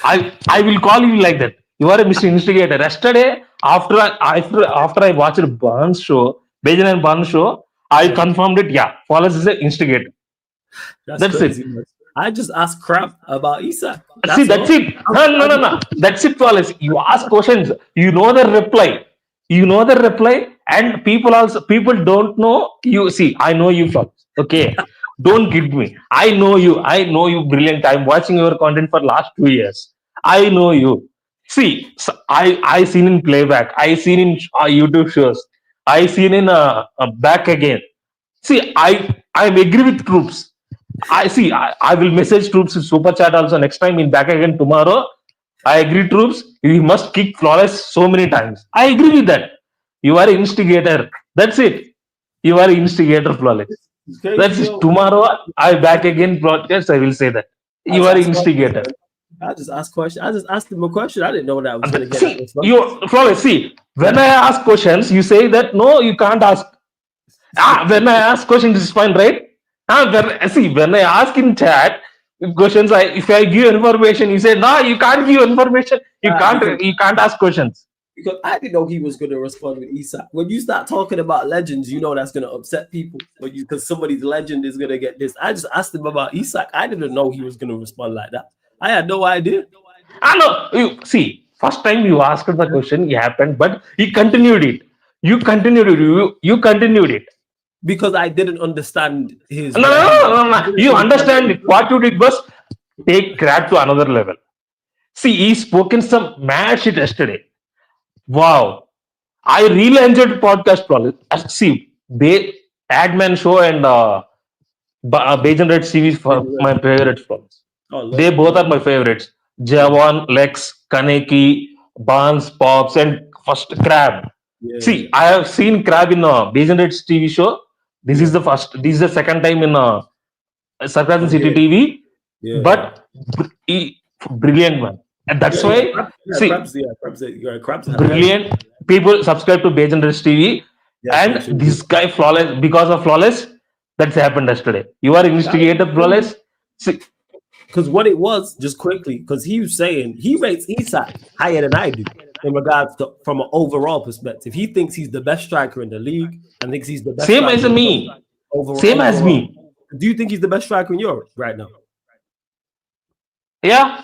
I will call you like that. You are a Mr. Instigator. Yesterday, after I watched Barnes show, Bajan and Barnes show, I confirmed it. Yeah, Wallace is an instigator. That's it. I just asked crap about Isak. That's it. No. That's it, Wallace. You ask questions. You know the reply. And people don't know. You see, I know you, Wallace. Okay. Don't kid me. I know you brilliant. I'm watching your content for last 2 years. I know you. See, so I seen in playback. I seen in YouTube shows. I seen in back again. See, I agree with troops. I will message troops in super chat also next time in back again tomorrow. I agree, troops. You must kick flawless so many times. I agree with that. You are an instigator. That's it. You are an instigator, flawless. That's it. Tomorrow I back again broadcast. I will say that you are an instigator. I just asked questions. I just asked him a question. I didn't know that I was going to get. You flawless. See, when I ask questions, you say that no, you can't ask. When I ask questions, it's fine, right? When I ask in chat questions, if I give information, you say no, you can't give information. You can't ask questions. Because I didn't know he was going to respond with Isak. When you start talking about legends, you know that's going to upset people. Because somebody's legend is going to get this. I just asked him about Isak. I didn't know he was going to respond like that. I had no idea. I know. See, first time you asked the question, it happened, but he continued it. You continued it. because I didn't understand his. No. You understand it. What you did was take Crab to another level. See, he spoken some mad shit yesterday. Wow. I really enjoyed the podcast, probably. See, Adman show and Bajan Red series for my favorites. They both are my favorites. Javan, Lex, Kaneki, Barnes, Pops, and first Crab. Yeah. See, I have seen Crab in Bajan Red TV show. This is the first. This is the second time in Sarkazan City TV. Yeah. But brilliant man. And that's why Crabs, brilliant. People subscribe to Bajan Red TV. And this guy flawless because of flawless. That's happened yesterday. You are instigator flawless. Because what it was, just quickly, because he was saying he rates Isak higher than I do in regards to from an overall perspective. He thinks he's the best striker in the league and thinks he's the best. Same as me. Same as me. Do you think he's the best striker in Europe right now? Yeah.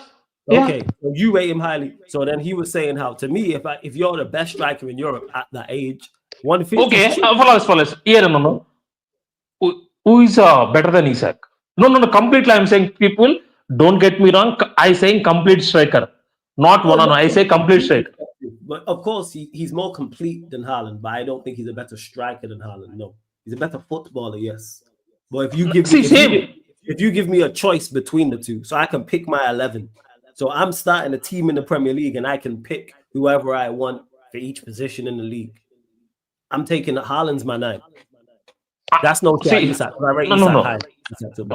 Okay, so you rate him highly. So then he was saying how to me, if you're the best striker in Europe at that age, 150. Okay, flawless. Yeah, no. Who is better than Isak? No. Completely, I'm saying people. Don't get me wrong. I saying complete striker, not one-on-one. I say complete striker. But of course, he's more complete than Haaland. But I don't think he's a better striker than Haaland. No, he's a better footballer. Yes, but if you give me a choice between the two, so I can pick my 11. So I'm starting a team in the Premier League, and I can pick whoever I want for each position in the league. I'm taking Haaland's my 9. That's no chance. No.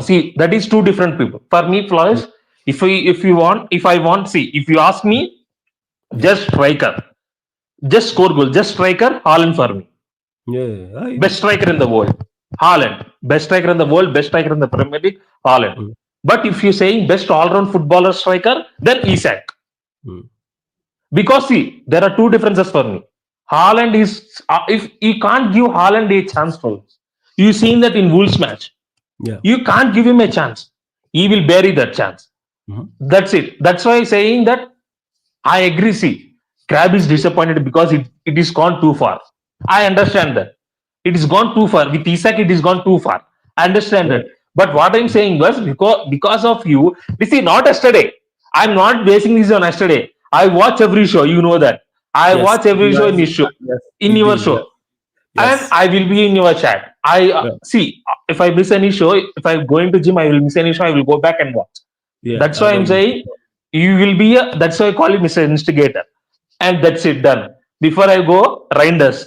See, that is two different people. For me, Flores, if you ask me, just striker, just score goal, just striker, Haaland for me. Yeah, best striker in the world, Haaland. Best striker in the world, best striker in the Premier League, Haaland. But if you're saying best all-round footballer striker, then Isak. Because see, there are two differences for me. Haaland is if you can't give Haaland a chance for us. You've seen that in Wolves match. Yeah. You can't give him a chance. He will bury that chance. That's it. That's why I'm saying that I agree. See, Crab is disappointed because it is gone too far. I understand that. It is gone too far. With Isak, it is gone too far. I understand that. But what I'm saying was because of you, you see, not yesterday. I'm not basing this on yesterday. I watch every show. You know that. I watch every show in this show. In your show. Yes. And I will be in your chat. See, if I miss any show, if I'm going to gym, I will miss any show, I will go back and watch. Yeah, that's why I'm saying you will be that's why I call you Mr. Instigator. And that's it, done. Before I go, Reinders.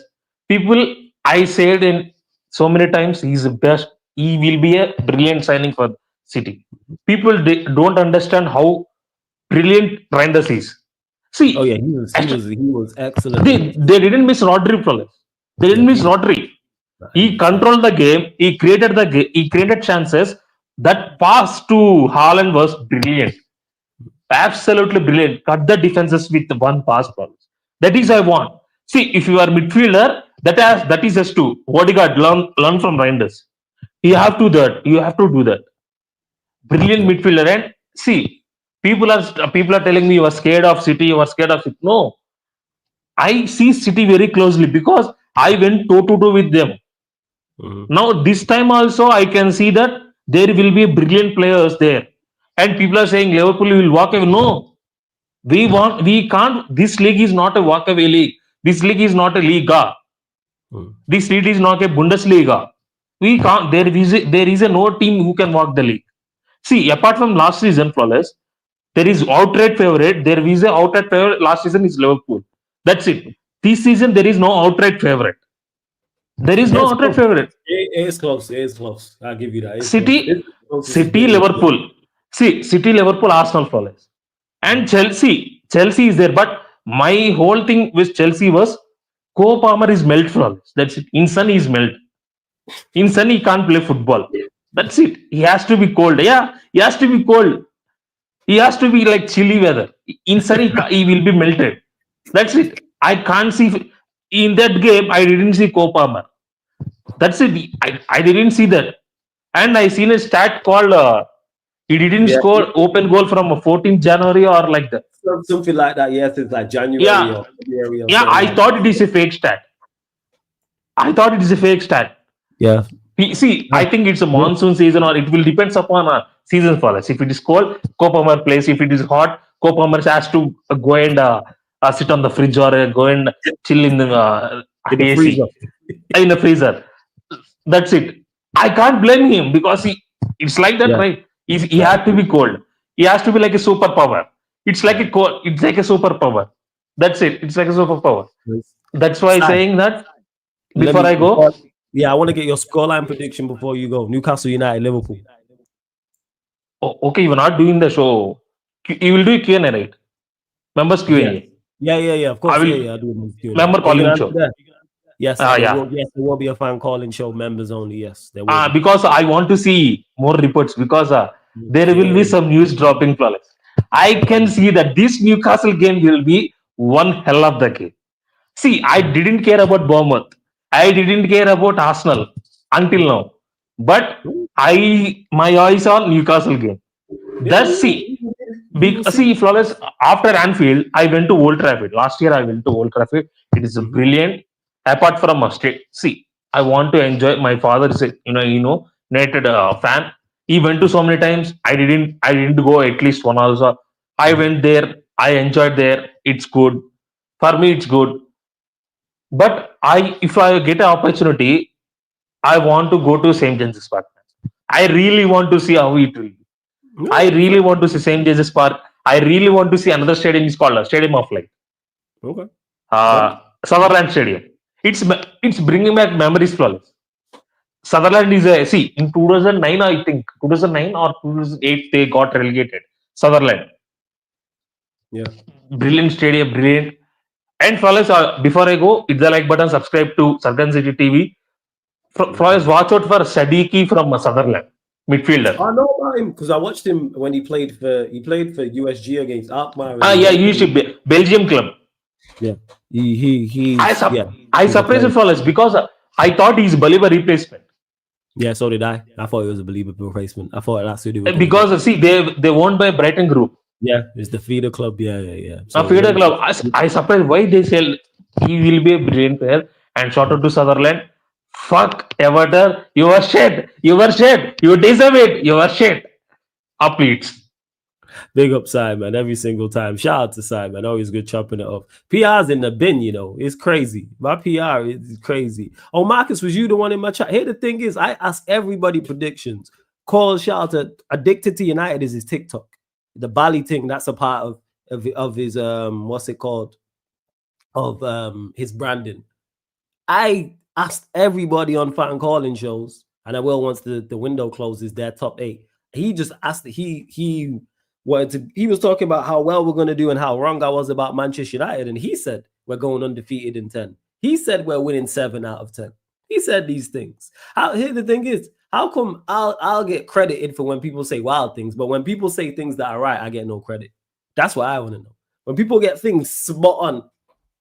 People, I said in so many times, he's the best. He will be a brilliant signing for City. People don't understand how brilliant Reinders is. See, he was excellent. They didn't miss Rodri problems. They didn't miss Rodri. He controlled the game. He created the game. He created chances. That pass to Haaland was brilliant. Absolutely brilliant. Cut the defenses with one pass. That is I want. See, if you are midfielder, that is just to Odegaard learn from Reinders. You have to do that. Brilliant midfielder. And see, people are telling me you are scared of City. No, I see City very closely because I went toe-to-toe with them. Now, this time also, I can see that there will be brilliant players there. And people are saying Liverpool will walk away. No. We can't. This league is not a walk-away league. This league is not a Liga. This league is not a Bundesliga. We can't. There is no team who can walk the league. See, apart from last season, flawless, there is outright favorite. There is a outright favorite. Last season is Liverpool. That's it. This season, there is no outright favorite. There is no outright favorite. It is close. I'll give you that. City, Liverpool. See, City, Liverpool, Arsenal, flawless. And Chelsea is there. But my whole thing with Chelsea was Cole Palmer is melt flawless. That's it. In sun, he's melt. In sun, he can't play football. That's it. He has to be cold. Yeah, he has to be cold. He has to be like chilly weather. In sun, he will be melted. That's it. I can't see. In that game, I didn't see Cole Palmer. That's it. I didn't see that. And I seen a stat called he didn't score open goal from 14th January or like that. Something like that. Yes, it's like January or February. I thought it is a fake stat. Yeah. I think it's a monsoon season, or it will depends upon season for us. If it is cold, Copamar plays. If it is hot, Copamar has to go and sit on the fridge, or go and chill in the In the freezer. AC in the freezer. That's it. I can't blame him because it's like that, Yeah. right? He had to be cold. He has to be like a superpower. It's like a cold. It's like a superpower. That's it. It's like a superpower. That's why I'm Sai, saying that. let Before me. I go, Yeah, I want to get your scoreline prediction before you go. Newcastle United, Liverpool. okay, you're not doing the show. You will do Q&A, right? Members Yeah. Q&A. Yeah. Of course. I will Yeah. I do. member Are you calling gonna show. answer that? Yes, there Yeah. will. Yes, there will be a fan calling show. Members only. Yes, there will. Be. Because I want to see more reports, because there will be some news dropping. Flawless. I can see that this Newcastle game will be one hell of the game. See, I didn't care about Bournemouth. I didn't care about Arsenal until now. But my eyes on Newcastle game. That's see, Flawless, after Anfield, I went to Old Trafford. Last year, I went to Old Trafford. It is a brilliant. Apart from a state, see, I want to enjoy. My father is a United fan. He went to so many times. I didn't go at least one also. I went there. I enjoyed there. It's good. For me, it's good. But if I get an opportunity, I want to go to St. James's Park. I really want to see how it will be. I really want to see St. James's Park. I really want to see another stadium. Is called Stadium of Light. Okay. Sutherland Stadium. It's bringing back memories. Flawless. Sutherland is in 2009, I think 2009 or 2008 they got relegated. Sutherland. Yeah. Brilliant stadium, brilliant. And Flawless, before I go, hit the like button, subscribe to Sultan City TV. Flawless, watch out for Sadiki from Sutherland, midfielder. I know about him because I watched him when he played for USG against Alkmaar. Yeah, he used to Belgium club. Yeah, he. I surprised Flawless because I thought he's Baliba replacement. Yeah, so did I. I thought it was a Believer replacement. I thought that's who they were. Because see, they won by Brighton Group. Yeah, it's the feeder club. Yeah. So, feeder club. I surprised why they sell. He will be a brilliant player. And shout out to Sutherland. Fuck Everton. You were shit. You deserve it. You were shit. Up Leeds. Big up Simon every single time. Shout out to Simon. Always good chopping it up. PR's in the bin, It's crazy. My PR is crazy. Oh, Marcus, was you the one in my chat? Here the thing is, I ask everybody predictions. Shout out to Addicted to United is his TikTok. The Bali thing, that's a part of his what's it called? Of his branding. I asked everybody on fan calling shows, and I will once the window closes, their top 8. He just asked he was talking about how well we're going to do and how wrong I was about Manchester United, and he said we're going undefeated in 10. He said we're winning 7 out of 10. He said these things. Here the thing is, how come I'll get credited for when people say wild things, but when people say things that are right, I get no credit? That's what I want to know. When people get things spot on,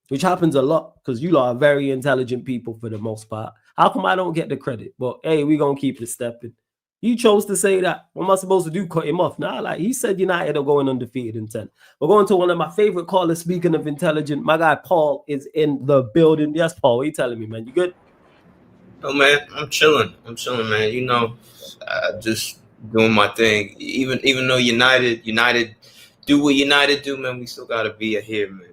which happens a lot because you lot are very intelligent people for the most part, how come I don't get the credit? But hey, we're going to keep it stepping. You chose to say that. What am I supposed to do? Cut him off? Nah, like he said United are going undefeated in 10. We're going to one of my favorite callers. Speaking of intelligent, my guy Paul is in the building. Yes, Paul, what are you telling me, man? You good? Oh, man, I'm chilling, man. Just doing my thing. Even though United do what United do, man, we still got to be here, man.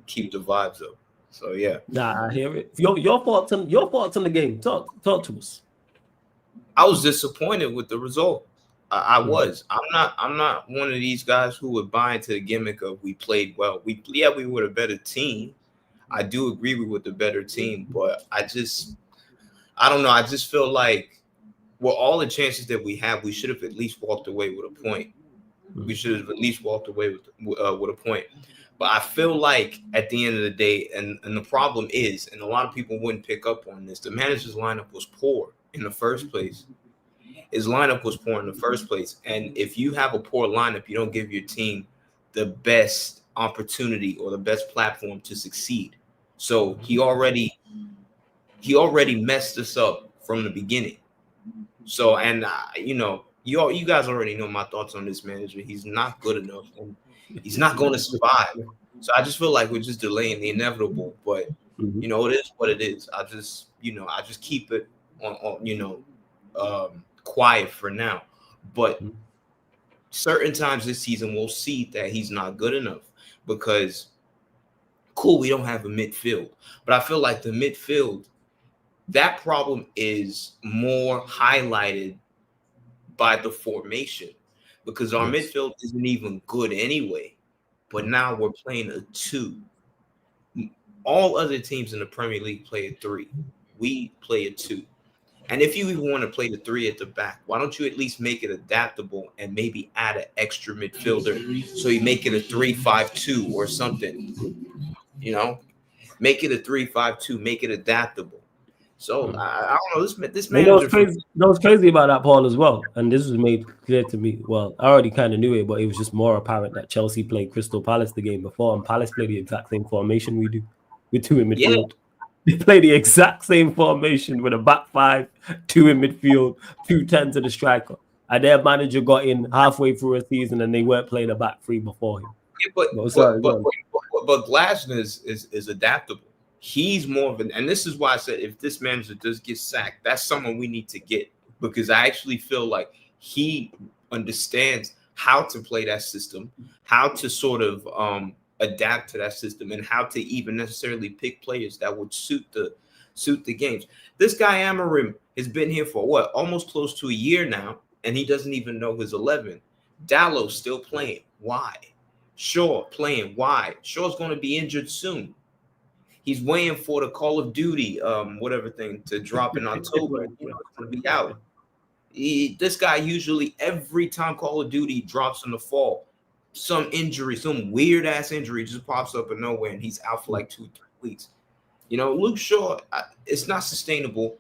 Keep the vibes up. So, yeah. Nah, I hear it. Your thoughts on the game. Talk to us. I was disappointed with the result. I was. I'm not one of these guys who would buy into the gimmick of we played well. We were a better team. I do agree we were the better team, but I don't know. I just feel like all the chances that we have, we should have at least walked away with a point. We should have at least walked away with a point. But I feel like at the end of the day, and the problem is, and a lot of people wouldn't pick up on this, the manager's lineup was poor in the first place. His lineup was poor in the first place. And if you have a poor lineup, you don't give your team the best opportunity or the best platform to succeed. So he already messed us up from the beginning. So, and you guys already know my thoughts on this manager. He's not good enough, and he's not going to survive. So I just feel like we're just delaying the inevitable. But it is what it is. I just keep it on quiet for now. But certain times this season we'll see that he's not good enough because cool, we don't have a midfield, but I feel like the midfield, that problem is more highlighted by the formation because our midfield isn't even good anyway. But now we're playing a 2. All other teams in the Premier League play a 3. We play a 2. And if you even want to play the 3 at the back, why don't you at least make it adaptable and maybe add an extra midfielder so you make it a 3-5-2 or something? Make it a 3-5-2, make it adaptable. So I don't know. This manager. What's crazy about that, Paul, as well, and this was made clear to me. Well, I already kind of knew it, but it was just more apparent that Chelsea played Crystal Palace the game before, and Palace played the exact same formation we do, with 2 in midfield. They play the exact same formation with a back 5, 2 in midfield, 2 to the striker. And their manager got in halfway through a season, and they weren't playing a back 3 before him. Yeah, but Glasner is adaptable. He's more of and this is why I said if this manager does get sacked, that's someone we need to get because I actually feel like he understands how to play that system, how to sort of adapt to that system, and how to even necessarily pick players that would suit the games. This guy Amorim has been here for almost close to a year now, and he doesn't even know his 11. Dallow's still playing. Why? Shaw playing. Why? Shaw's going to be injured soon. He's waiting for the Call of Duty, whatever thing, to drop in October. It's going to be out. This guy usually, every time Call of Duty drops in the fall, some injury, some weird-ass injury just pops up in nowhere, and he's out for like 2-3 weeks. Luke Shaw, it's not sustainable.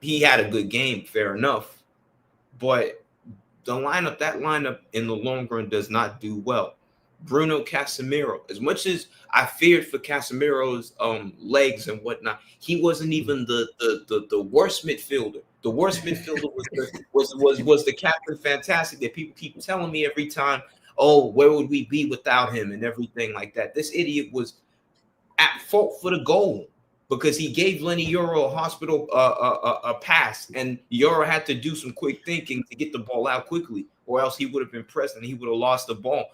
He had a good game, fair enough. But that lineup in the long run does not do well. Bruno Casemiro, as much as I feared for Casemiro's legs and whatnot, he wasn't even the worst midfielder. The worst midfielder was the Captain Fantastic that people keep telling me every time, oh, where would we be without him and everything like that. This idiot was at fault for the goal because he gave Lenny Euro a pass, and Euro had to do some quick thinking to get the ball out quickly, or else he would have been pressed and he would have lost the ball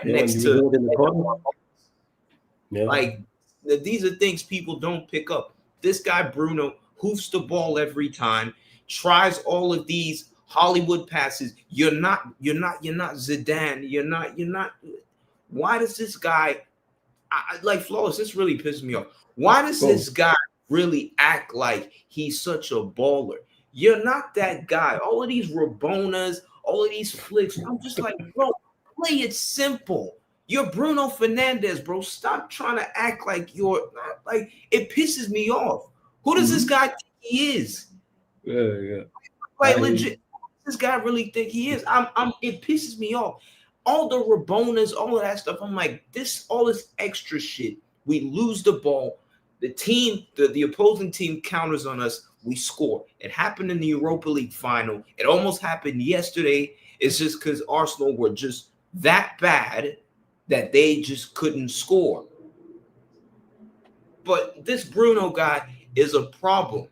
next to the corner. Like, these are things people don't pick up. This guy Bruno hoofs the ball every time, tries all of these Hollywood passes. You're not Zidane. You're not. Why does this guy like Flawless? This really pisses me off. Why does this guy really act like he's such a baller? You're not that guy. All of these Rabonas, all of these flicks. I'm just like, bro, play it simple. You're Bruno Fernandez, bro. Stop trying to act like you're like. It pisses me off. Who does this guy think he is? Yeah. Like legit, this guy really think he is? It pisses me off. All the Rabonas, all of that stuff. I'm like, all this extra shit. We lose the ball. The team, the opposing team counters on us. We score. It happened in the Europa League final. It almost happened yesterday. It's just because Arsenal were just that bad that they just couldn't score. But this Bruno guy is a problem.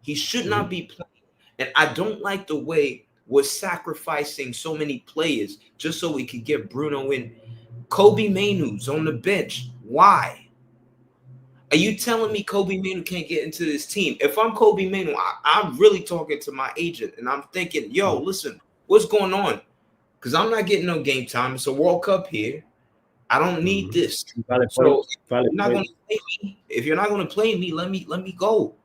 He should not be playing. And I don't like the way we're sacrificing so many players just so we could get Bruno in. Kobe Mainoo's on the bench. Why? Are you telling me Kobe Mainoo can't get into this team? If I'm Kobe Mainoo, I'm really talking to my agent, and I'm thinking, yo, listen, what's going on? Because I'm not getting no game time. It's a World Cup here. I don't need this. So if you're not going to play me, let me go.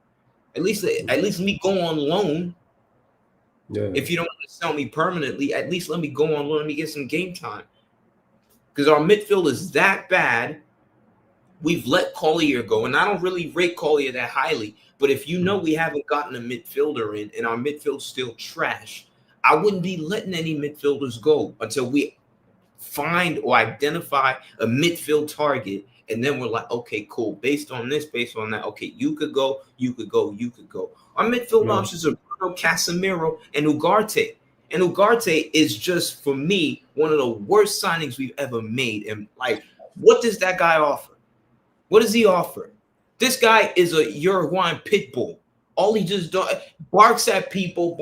At least let me go on loan. Yeah. If you don't want to sell me permanently, at least let me go on loan. Let me get some game time. Because our midfield is that bad. We've let Collier go, and I don't really rate Collier that highly. But if you know we haven't gotten a midfielder in, and our midfield's still trash, I wouldn't be letting any midfielders go until we find or identify a midfield target. And then we're like, okay, cool. Based on this, based on that, okay, you could go, you could go, you could go. Our midfield options are Bruno, Casemiro, and Ugarte. And Ugarte is just, for me, one of the worst signings we've ever made. And, like, what does that guy offer? What does he offer? This guy is a Uruguayan pit bull. All he just barks at people.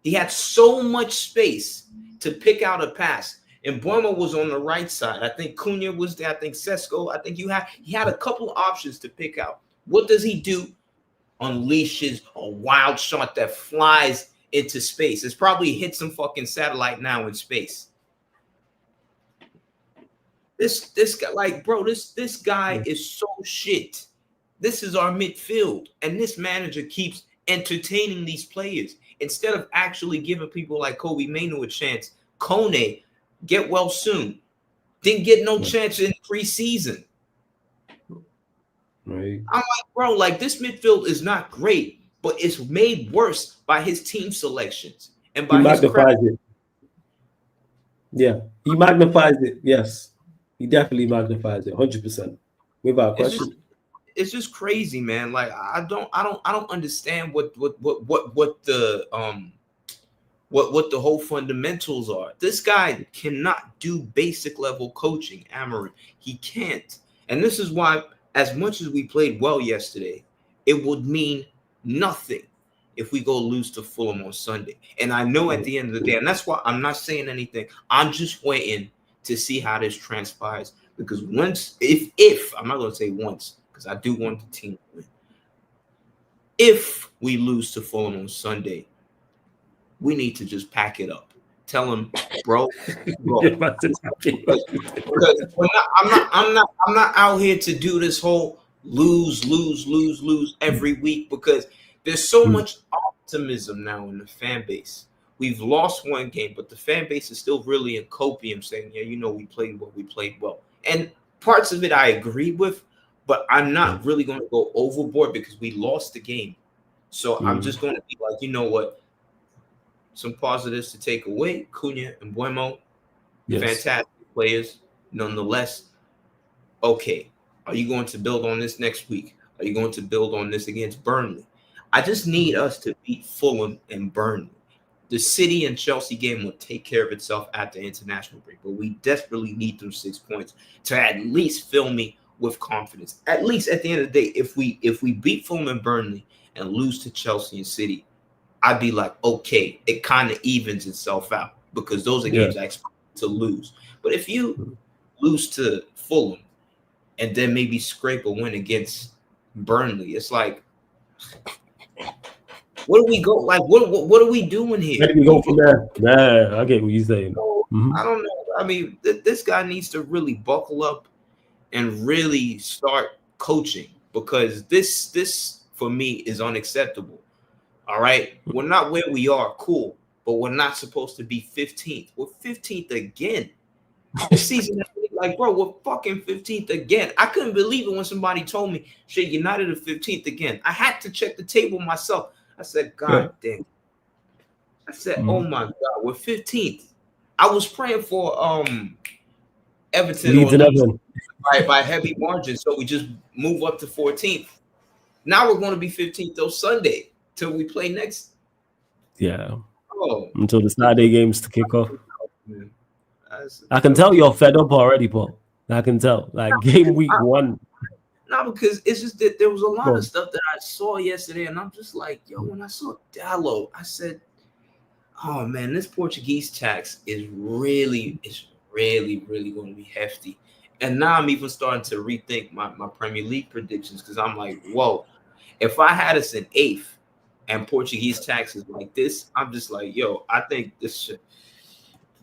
He had so much space to pick out a pass. And Bueno was on the right side. I think Cunha was there. I think Sesko. I think he had a couple of options to pick out. What does he do? Unleashes a wild shot that flies into space. It's probably hit some fucking satellite now in space. This guy, like, bro, this guy is so shit. This is our midfield, and this manager keeps entertaining these players instead of actually giving people like Kobe Mainoo a chance. Kone, get well soon. Didn't get no chance in preseason. Right. I'm like, bro, like this midfield is not great, but it's made worse by his team selections and by He his magnifies it. Yeah, he magnifies it. Yes, he definitely magnifies it, 100%, without question. It's just crazy, man. Like I don't understand what the whole fundamentals are. This guy cannot do basic level coaching, Amarin. He can't. And this is why, as much as we played well yesterday, it would mean nothing if we go lose to Fulham on Sunday. And I know at the end of the day, and that's why I'm not saying anything. I'm just waiting to see how this transpires. Because if I'm not going to say once, because I do want the team to win. If we lose to Fulham on Sunday, we need to just pack it up. Tell him, bro. Because I'm not out here to do this whole lose every week, because there's so much optimism now in the fan base. We've lost one game, but the fan base is still really in copium saying, yeah, we played well. And parts of it I agree with, but I'm not really going to go overboard because we lost the game. So I'm just going to be like, you know what? Some positives to take away. Cunha and Bueno, fantastic players. Nonetheless, okay, are you going to build on this next week? Are you going to build on this against Burnley? I just need us to beat Fulham and Burnley. The City and Chelsea game will take care of itself after international break, but we desperately need those 6 points to at least fill me with confidence. At least at the end of the day, if we beat Fulham and Burnley and lose to Chelsea and City, I'd be like, okay, it kind of evens itself out, because those are games I expect to lose. But if you lose to Fulham and then maybe scrape a win against Burnley, it's like, what do we go? Like, what are we doing here? Where do we go from there? Nah, I get what you're saying. I don't know. I mean, this guy needs to really buckle up and really start coaching, because this for me is unacceptable. All right, we're not where we are, cool, but we're not supposed to be 15th. We're 15th again. This season, like, bro, we're fucking 15th again. I couldn't believe it when somebody told me, shit, United are 15th again. I had to check the table myself. I said, God damn. I said, oh my God, we're 15th. I was praying for Everton by heavy margin, so we just move up to 14th. Now we're going to be 15th on Sunday till we play next. Yeah. Until the Saturday games to kick off. I can tell you're fed up already, Paul. I can tell. Like game week 1. No, because it's just that there was a lot of stuff that I saw yesterday, and I'm just like, yo, when I saw Dallo, I said, oh man, this Portuguese tax is really going to be hefty. And now I'm even starting to rethink my Premier League predictions, because I'm like, whoa, if I had us in 8th and Portuguese taxes like this, I'm just like, yo, I think this should,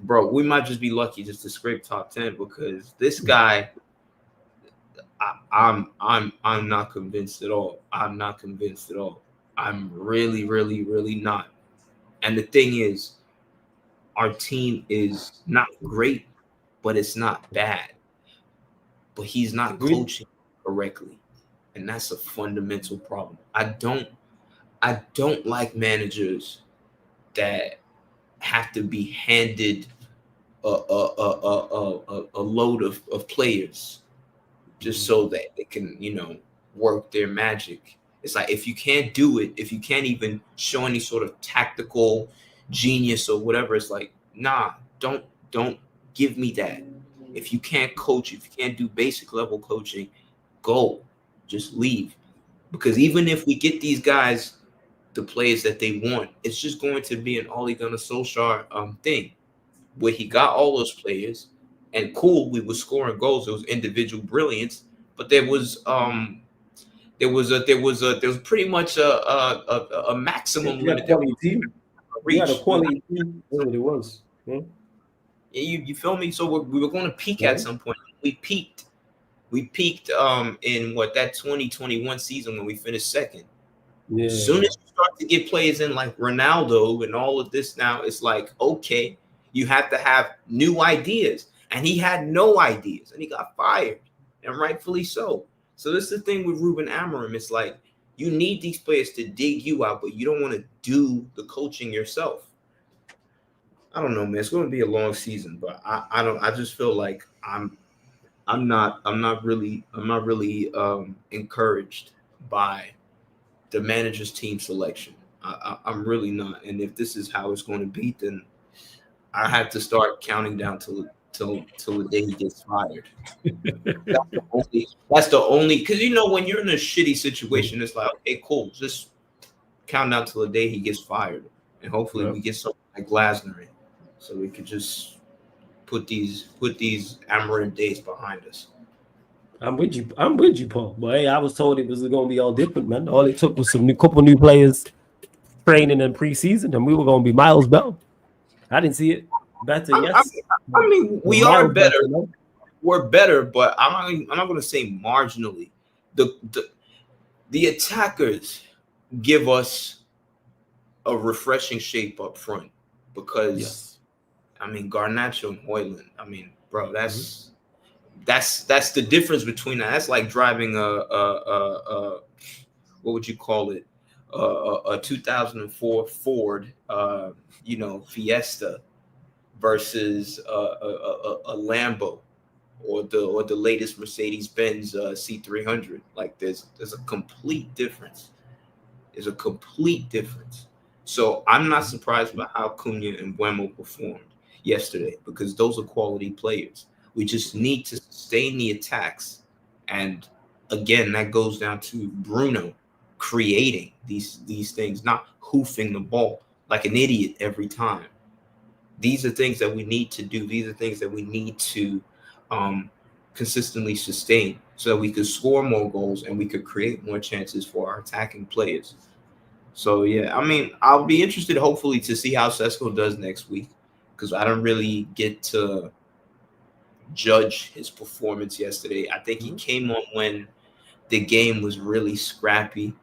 bro, we might just be lucky just to scrape top 10, because this guy, I'm not convinced at all. I'm not convinced at all. I'm really not. And the thing is, our team is not great, but it's not bad. But he's not coaching correctly, and that's a fundamental problem. I don't like managers that have to be handed a load of players just so that they can, work their magic. It's like, if you can't do it, if you can't even show any sort of tactical genius or whatever, it's like, nah, don't give me that. If you can't coach, if you can't do basic level coaching, go, just leave. Because even if we get these guys the players that they want, it's just going to be an Ole Gunnar Solskjaer thing where he got all those players, and cool, we were scoring goals. It was individual brilliance, but there was pretty much a maximum limit that we team. We had a quality team. That's what it was. Yeah. You feel me? So we were going to peak at some point. We peaked in that 2021 season when we finished second. Yeah. As soon as you start to get players in like Ronaldo and all of this now, it's like, okay, you have to have new ideas. And he had no ideas and he got fired, and rightfully so. So this is the thing with Ruben Amorim. It's like you need these players to dig you out, but you don't want to do the coaching yourself. I don't know, man. It's going to be a long season, but I just feel like I'm not really encouraged by the manager's team selection. I'm really not. And if this is how it's going to be, then I have to start counting down till the day he gets fired. That's the only, because when you're in a shitty situation, it's like, okay, cool, just count down till the day he gets fired, and hopefully we get something like Glasner in, so we could just put these Amorim days behind us. I'm with you, Paul. But hey, I was told it was going to be all different, man. All it took was couple new players training in preseason, and we were going to be Miles Bell. I didn't see it. Better, yes. I mean, we are better. We're better, but I'm not going to say marginally. The attackers give us a refreshing shape up front because, I mean, Garnacho and Højlund. I mean, bro, that's the difference between that. That's like driving a what would you call it? A 2004 Ford, Fiesta versus a Lambo or the latest Mercedes-Benz C300. Like there's a complete difference. There's a complete difference. So I'm not surprised by how Cunha and Buemo performed yesterday because those are quality players. We just need to sustain the attacks. And again, that goes down to Bruno creating these things, not hoofing the ball like an idiot every time. These are things that we need to do. These are things that we need to consistently sustain so that we could score more goals and we could create more chances for our attacking players. So, yeah, I mean, I'll be interested, hopefully, to see how Sesko does next week because I don't really get to judge his performance yesterday. I think he came on when the game was really scrappy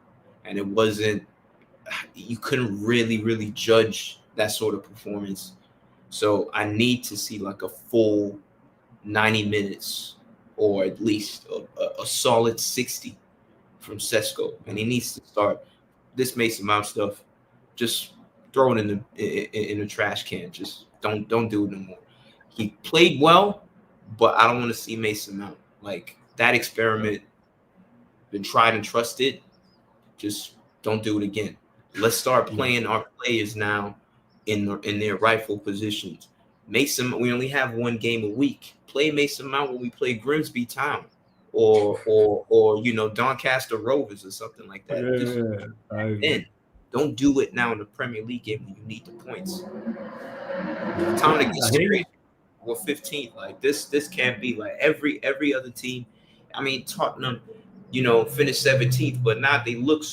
and it wasn't – you couldn't really judge that sort of performance. So I need to see like a full 90 minutes or at least a solid 60 from Sesko. And he needs to start this Mason Mount stuff. Just throw it in the trash can. Just don't do it no more. He played well, but I don't want to see Mason Mount. Like that experiment, been tried and trusted. Just don't do it again. Let's start playing our players now in their rightful positions. Mason, we only have one game a week. Play Mason Mount when we play Grimsby Town or Doncaster Rovers or something like that. Then don't do it now in the Premier League game when you need the points. Time to get serious. We're 15th. Like this can't be like every other team. I mean, Tottenham, finished 17th, but now they look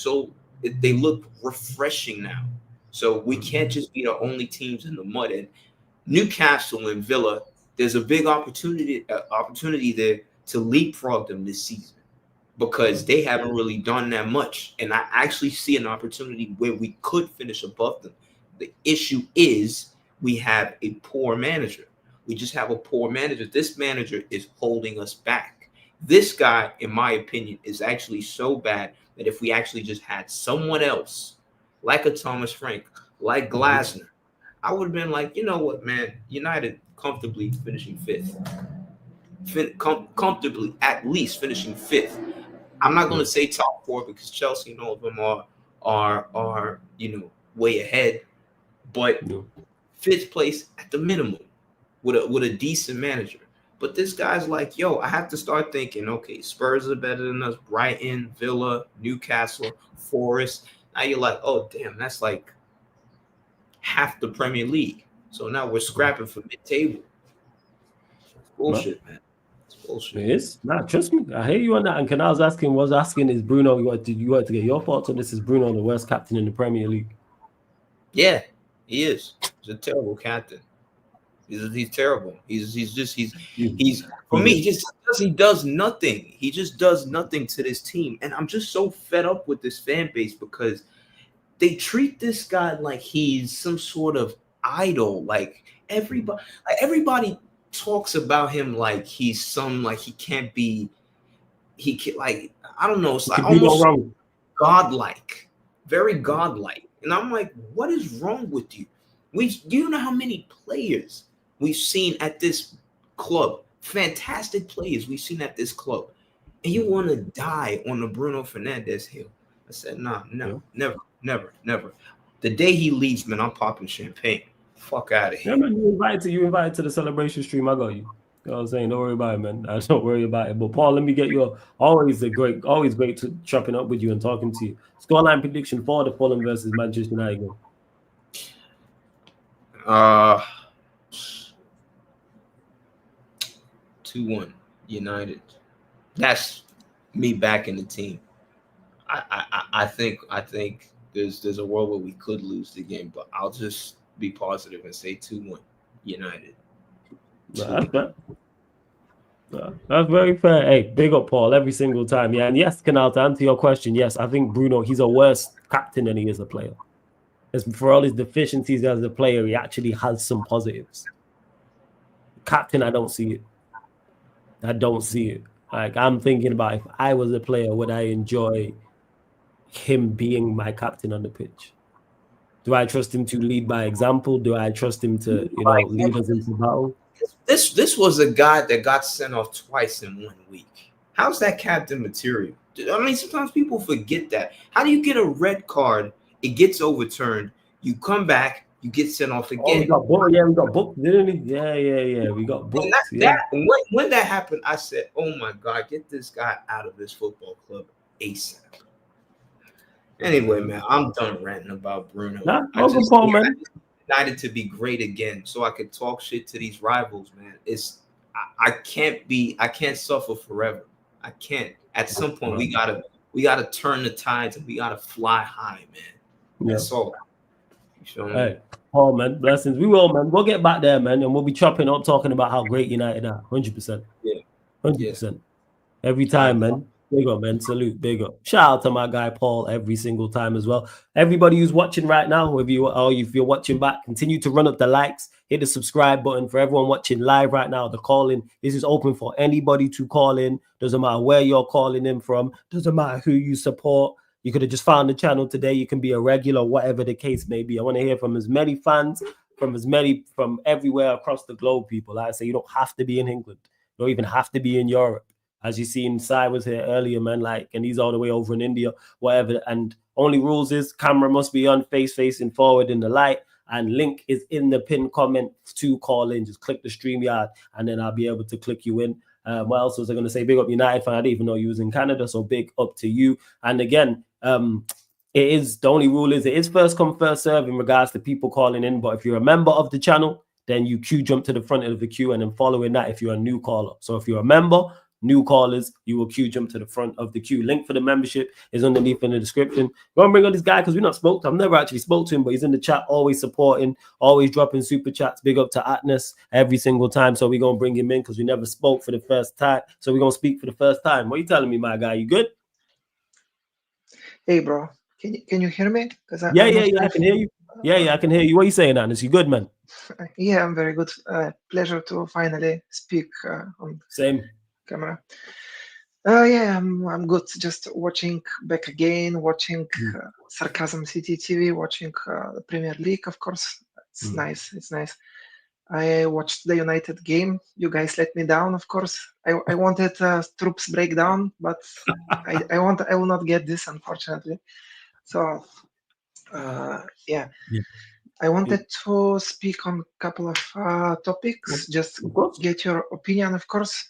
refreshing now. So we can't just be the only teams in the mud. And Newcastle and Villa, there's a big opportunity there to leapfrog them this season because they haven't really done that much. And I actually see an opportunity where we could finish above them. The issue is we have a poor manager. We just have a poor manager. This manager is holding us back. This guy, in my opinion, is actually so bad that if we actually just had someone else, like a Thomas Frank, like Glasner, I would have been like, you know what, man, United comfortably finishing fifth. Comfortably at least finishing fifth. I'm not going to say top four because Chelsea and all of them are way ahead, but fifth place at the minimum with a decent manager. But this guy's like, yo, I have to start thinking, okay, Spurs are better than us, Brighton, Villa, Newcastle, Forest. Now you're like, oh, damn, that's like half the Premier League. So now we're scrapping for mid-table. It's bullshit, man. It's bullshit. It is. Nah, trust me. I hear you on that. And Canal's asking, is Bruno, you want to get your thoughts on this? Is Bruno the worst captain in the Premier League? Yeah, he is. He's a terrible captain. He's terrible. He's for me, he does nothing. He just does nothing to this team. And I'm just so fed up with this fan base because they treat this guy like he's some sort of idol. Like everybody talks about him like he's he can't be, I don't know, it's like almost godlike, very godlike. And I'm like, what is wrong with you? Do you know how many players we've seen at this club? Fantastic players we've seen at this club. And you want to die on the Bruno Fernandez hill. I said, nah, no, never. The day he leaves, man, I'm popping champagne. Fuck out of here. Yeah, man, you invited to the celebration stream. I got you. You know what I'm saying? Don't worry about it, man. I don't worry about it. But Paul, let me get your always great to chopping up with you and talking to you. Scoreline prediction for the Fulham versus Manchester United game. 2-1 United. That's me backing the team. I think there's a world where we could lose the game, but I'll just be positive and say 2-1 United. That's very fair. Hey, big up Paul every single time. Yeah, and yes, Canal, to answer your question, yes, I think Bruno, he's a worse captain than he is a player. For all his deficiencies as a player, he actually has some positives. Captain, I don't see it. Like, I'm thinking about if I was a player, would I enjoy him being my captain on the pitch? Do I trust him to lead by example? Do I trust him to, lead us into battle? This was a guy that got sent off twice in 1 week. How's that captain material? I mean, sometimes people forget that. How do you get a red card? It gets overturned. You come back. You get sent off again. We got booked, didn't he? Yeah. We got booked. When that happened, I said, "Oh my God, get this guy out of this football club ASAP." Anyway, man, I'm done ranting about Bruno. I just United to be great again, so I could talk shit to these rivals, man. I can't suffer forever. I can't. At some point, we gotta turn the tides and we gotta fly high, man. That's all. Hey, Paul, man, blessings. We will, man. We'll get back there, man, and we'll be chopping up, talking about how great United are. 100%. Yeah. 100%. Every time, man. Big up, man. Salute. Big up. Shout out to my guy Paul every single time as well. Everybody who's watching right now, if you're watching back, continue to run up the likes, hit the subscribe button. For everyone watching live right now, the call-in, this is open for anybody to call in. Doesn't matter where you're calling in from. Doesn't matter who you support. You could have just found the channel today. You can be a regular, whatever the case may be. I want to hear from as many fans, from everywhere across the globe, people. Like I say, you don't have to be in England. You don't even have to be in Europe. As you seen, Sai was here earlier, man, and he's all the way over in India, whatever. And only rules is camera must be on, facing forward in the light, and link is in the pinned comment to call in. Just click the StreamYard, and then I'll be able to click you in. What else was I going to say? Big up United fan. I didn't even know you was in Canada, so big up to you. And again, the only rule is it is first come, first serve in regards to people calling in. But if you're a member of the channel, then you jump to the front of the queue, and then following that, if you're a new caller. So if you're a member, new callers, you will jump to the front of the queue. Link for the membership is underneath in the description. Go and bring on this guy because I've never actually spoke to him, but he's in the chat, always supporting, always dropping super chats. Big up to Atnas every single time. So we're going to bring him in because we never spoke for the first time. So we're going to speak for the first time. What are you telling me, my guy? You good? Hey, bro. Can you hear me? Yeah, I can hear you. Yeah, I can hear you. What are you saying, Atnas? You good, man? Yeah, I'm very good. Pleasure to finally speak on Same camera. I'm good. Just watching back again, watching Sarcasm City TV, watching the Premier League, of course. It's nice. It's nice. I watched the United game. You guys let me down, of course. I wanted troops breakdown, but I will not get this, unfortunately. So, I wanted to speak on a couple of topics, just get your opinion, of course.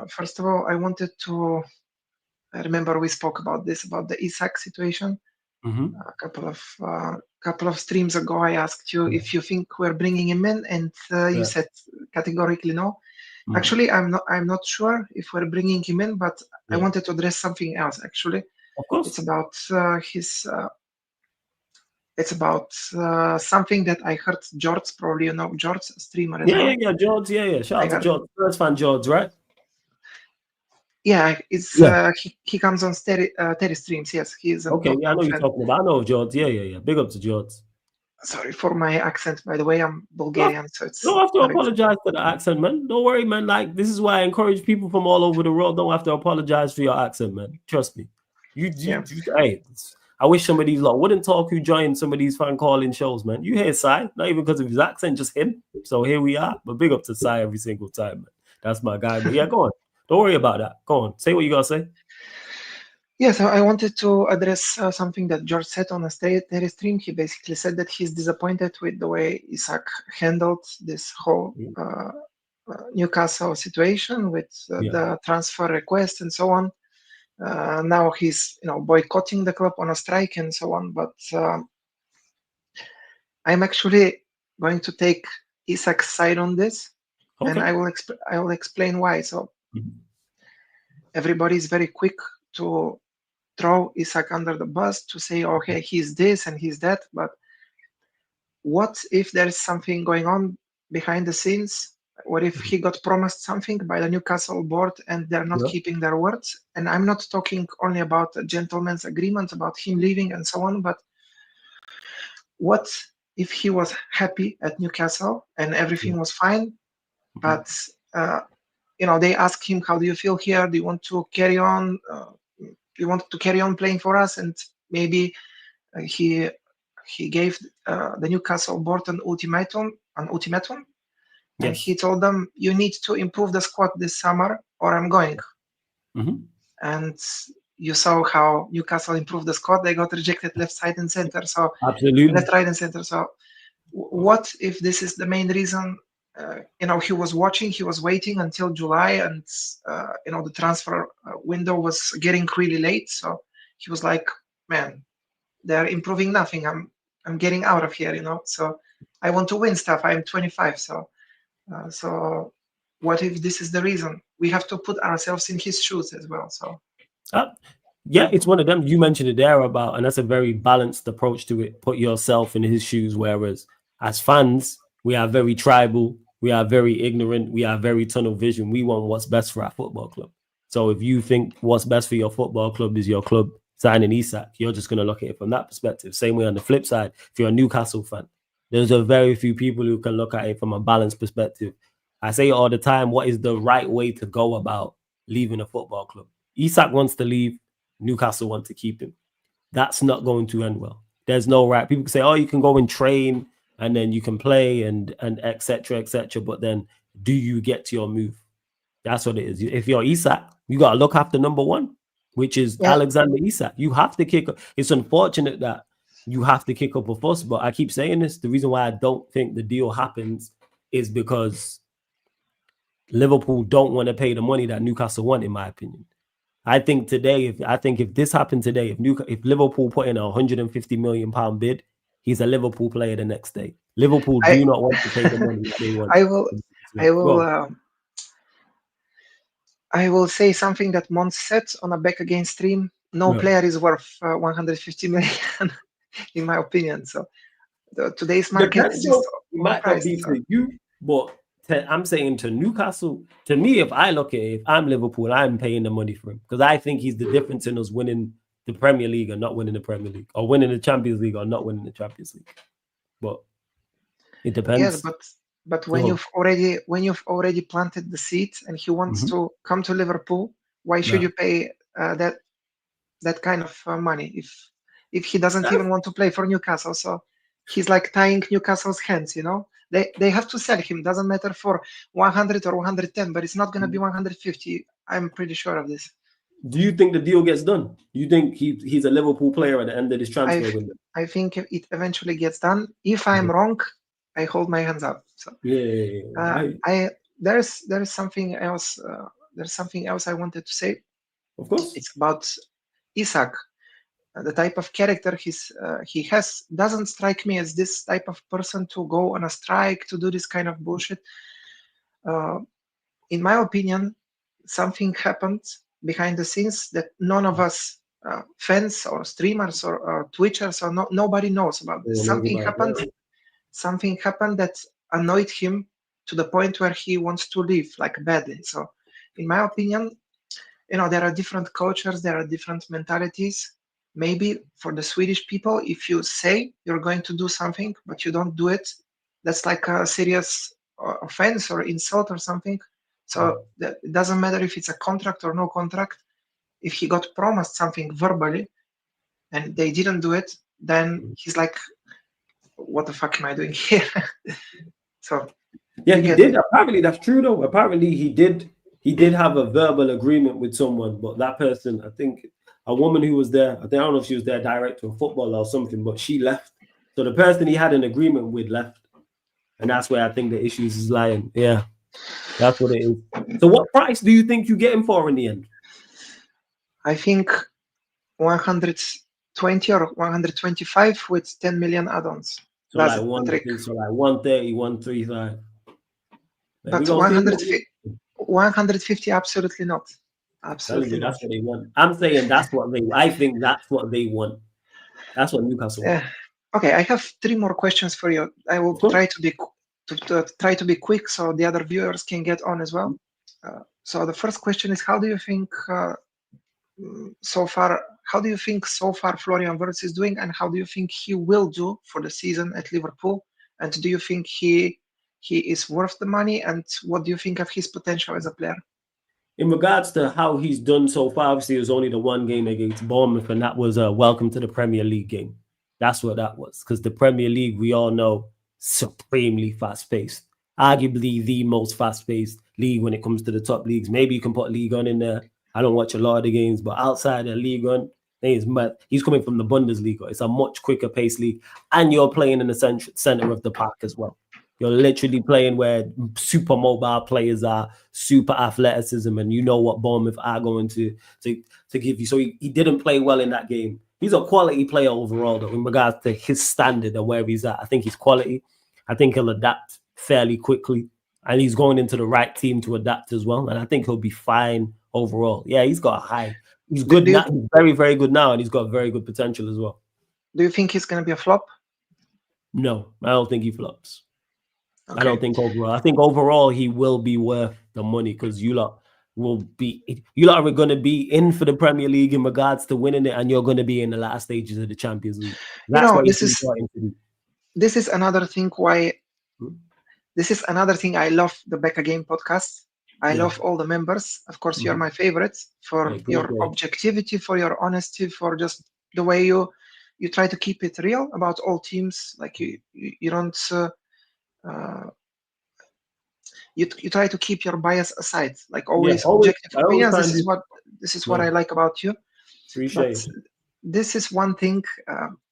First of all, I wanted to, I remember we spoke about this, about the Isak situation. A couple of streams ago, I asked you if you think we're bringing him in, and you said categorically no. Actually, I'm not sure if we're bringing him in, but I wanted to address something else. Actually, of course, it's about his. It's about something that I heard George, probably you know George, a streamer as well. Yeah, George, Shout out to George, Spurs fan George, right? Yeah, it's he comes on steady streams. Yes, he is. Okay, I know you're talking about. I know George. Yeah. Big up to George. Sorry for my accent, by the way. I'm Bulgarian, so it's. Don't have to apologize for the accent, man. Don't worry, man. Like, this is why I encourage people from all over the world. Don't have to apologize for your accent, man. Trust me. Hey, I wish some of these lot wouldn't talk who joined some of these fan calling shows, man. You hear Sai, not even because of his accent, just him. So here we are. But big up to Sai every single time, man. That's my guy. But yeah, go on. Don't worry about that. Go on. Say what you gotta say. Yeah, so I wanted to address something that George said on a steady stream. He basically said that he's disappointed with the way Isak handled this whole Newcastle situation with the transfer request and so on. Now he's boycotting the club on a strike and so on. But I'm actually going to take Isak's side on this, and I will explain why. So everybody is very quick to throw Isak under the bus, to say, okay, he's this and he's that. But what if there is something going on behind the scenes? What if he got promised something by the Newcastle board and they're not keeping their words? And I'm not talking only about a gentleman's agreement about him leaving and so on, but what if he was happy at Newcastle and everything was fine, but they ask him, how do you feel here? Do you want to carry on? You want to carry on playing for us? And maybe he gave the Newcastle board an ultimatum. And he told them, you need to improve the squad this summer or I'm going. And you saw how Newcastle improved the squad. They got rejected left, side, and center. So absolutely left, right, and center. So what if this is the main reason? He was watching, he was waiting until July, and the transfer window was getting really late. So he was like, man, they're improving nothing. I'm getting out of here, So I want to win stuff. I'm 25. So what if this is the reason? We have to put ourselves in his shoes as well. So it's one of them. You mentioned it there about, and that's a very balanced approach to it. Put yourself in his shoes. Whereas as fans, we are very tribal. We are very ignorant. We are very tunnel vision. We want what's best for our football club. So if you think what's best for your football club is your club signing Isak, you're just going to look at it from that perspective. Same way on the flip side, if you're a Newcastle fan, there's a very few people who can look at it from a balanced perspective. I say all the time, what is the right way to go about leaving a football club? Isak wants to leave. Newcastle want to keep him. That's not going to end well. There's no right. People say, oh, you can go and train and then you can play and et cetera, but then do you get to your move? That's what it is. If you're Isak, you got to look after number one, which is Alexander Isak. You have to kick up. It's unfortunate that you have to kick up a fuss, but I keep saying this. The reason why I don't think the deal happens is because Liverpool don't want to pay the money that Newcastle want, in my opinion. I think if this happened today, if Liverpool put in a £150 million bid, he's a Liverpool player the next day. Liverpool do not want to pay the money that they want. I will say something that Mons said on a Back Again stream. No player is worth 150 million, in my opinion. So today's market is just might not be for you, but I'm saying to Newcastle, to me, if I look at it, if I'm Liverpool, I'm paying the money for him because I think he's the difference in us winning the Premier League or not winning the Premier League, or winning the Champions League or not winning the Champions League. But it depends. Yes, but when you've already planted the seed and he wants to come to Liverpool, why should you pay that kind of money if he doesn't even want to play for Newcastle? So he's like tying Newcastle's hands, They have to sell him. Doesn't matter for 100 or 110, but it's not going to be 150. I'm pretty sure of this. Do you think the deal gets done? Do you think he's a Liverpool player at the end of this transfer window? I think it eventually gets done. If I'm wrong, I hold my hands up. So there's something else. There's something else I wanted to say. Of course, it's about Isak. The type of character he has doesn't strike me as this type of person to go on a strike, to do this kind of bullshit. In my opinion, something happened behind the scenes that none of us fans or streamers or Twitchers or nobody knows about this. Something happened that annoyed him to the point where he wants to leave, like badly. So, in my opinion, there are different cultures, there are different mentalities. Maybe for the Swedish people, if you say you're going to do something, but you don't do it, that's like a serious offense or insult or something. So it doesn't matter if it's a contract or no contract. If he got promised something verbally and they didn't do it, then he's like, what the fuck am I doing here? So yeah, he did. Apparently that's true though. Apparently he did have a verbal agreement with someone, but that person, I think a woman who was there, I don't know if she was their director of football or something, but she left. So the person he had an agreement with left. And that's where I think the issues is lying. Yeah, that's what it is. So what price do you think you get him for in the end? I think 120 or 125 with 10 million add-ons. So like 130, 135. But 150, absolutely not. Absolutely not. That's what they want. I'm saying I think that's what they want. That's what Newcastle want. Okay, I have 3 more questions for you. I will try to be quick so the other viewers can get on as well. So the first question is, how do you think so far Florian Wirtz is doing, and how do you think he will do for the season at Liverpool? And do you think he is worth the money? And what do you think of his potential as a player? In regards to how he's done so far, obviously it was only the one game against Bournemouth, and that was a welcome to the Premier League game. That's what that was, because the Premier League, we all know, supremely fast-paced. Arguably the most fast-paced league when it comes to the top leagues. Maybe you can put Ligue 1 in there. I don't watch a lot of the games, but outside of Ligue 1, he's coming from the Bundesliga. It's a much quicker paced league, and you're playing in the center of the park as well. You're literally playing where super mobile players are, super athleticism, and you know what Bournemouth are going to give you. So he didn't play well in that game. He's a quality player overall, though, in regards to his standard and where he's at. I think he's quality. I think he'll adapt fairly quickly, and he's going into the right team to adapt as well. And I think he'll be fine overall. Yeah, he's got a high. He's good now. He's very, very good now, and he's got very good potential as well. Do you think he's going to be a flop? No, I don't think he flops. Okay. I don't think overall. I think overall he will be worth the money, because you lot are going to be in for the Premier League in regards to winning it, and you're going to be in the last stages of the Champions League. This is another thing why. This is another thing I love the Back Again podcast. I love all the members. Of course, you're my favorites for your objectivity, for your honesty, for just the way you try to keep it real about all teams. Like you don't. You try to keep your bias aside, like always objective opinions. This is what I like about you. Appreciate it. This is one thing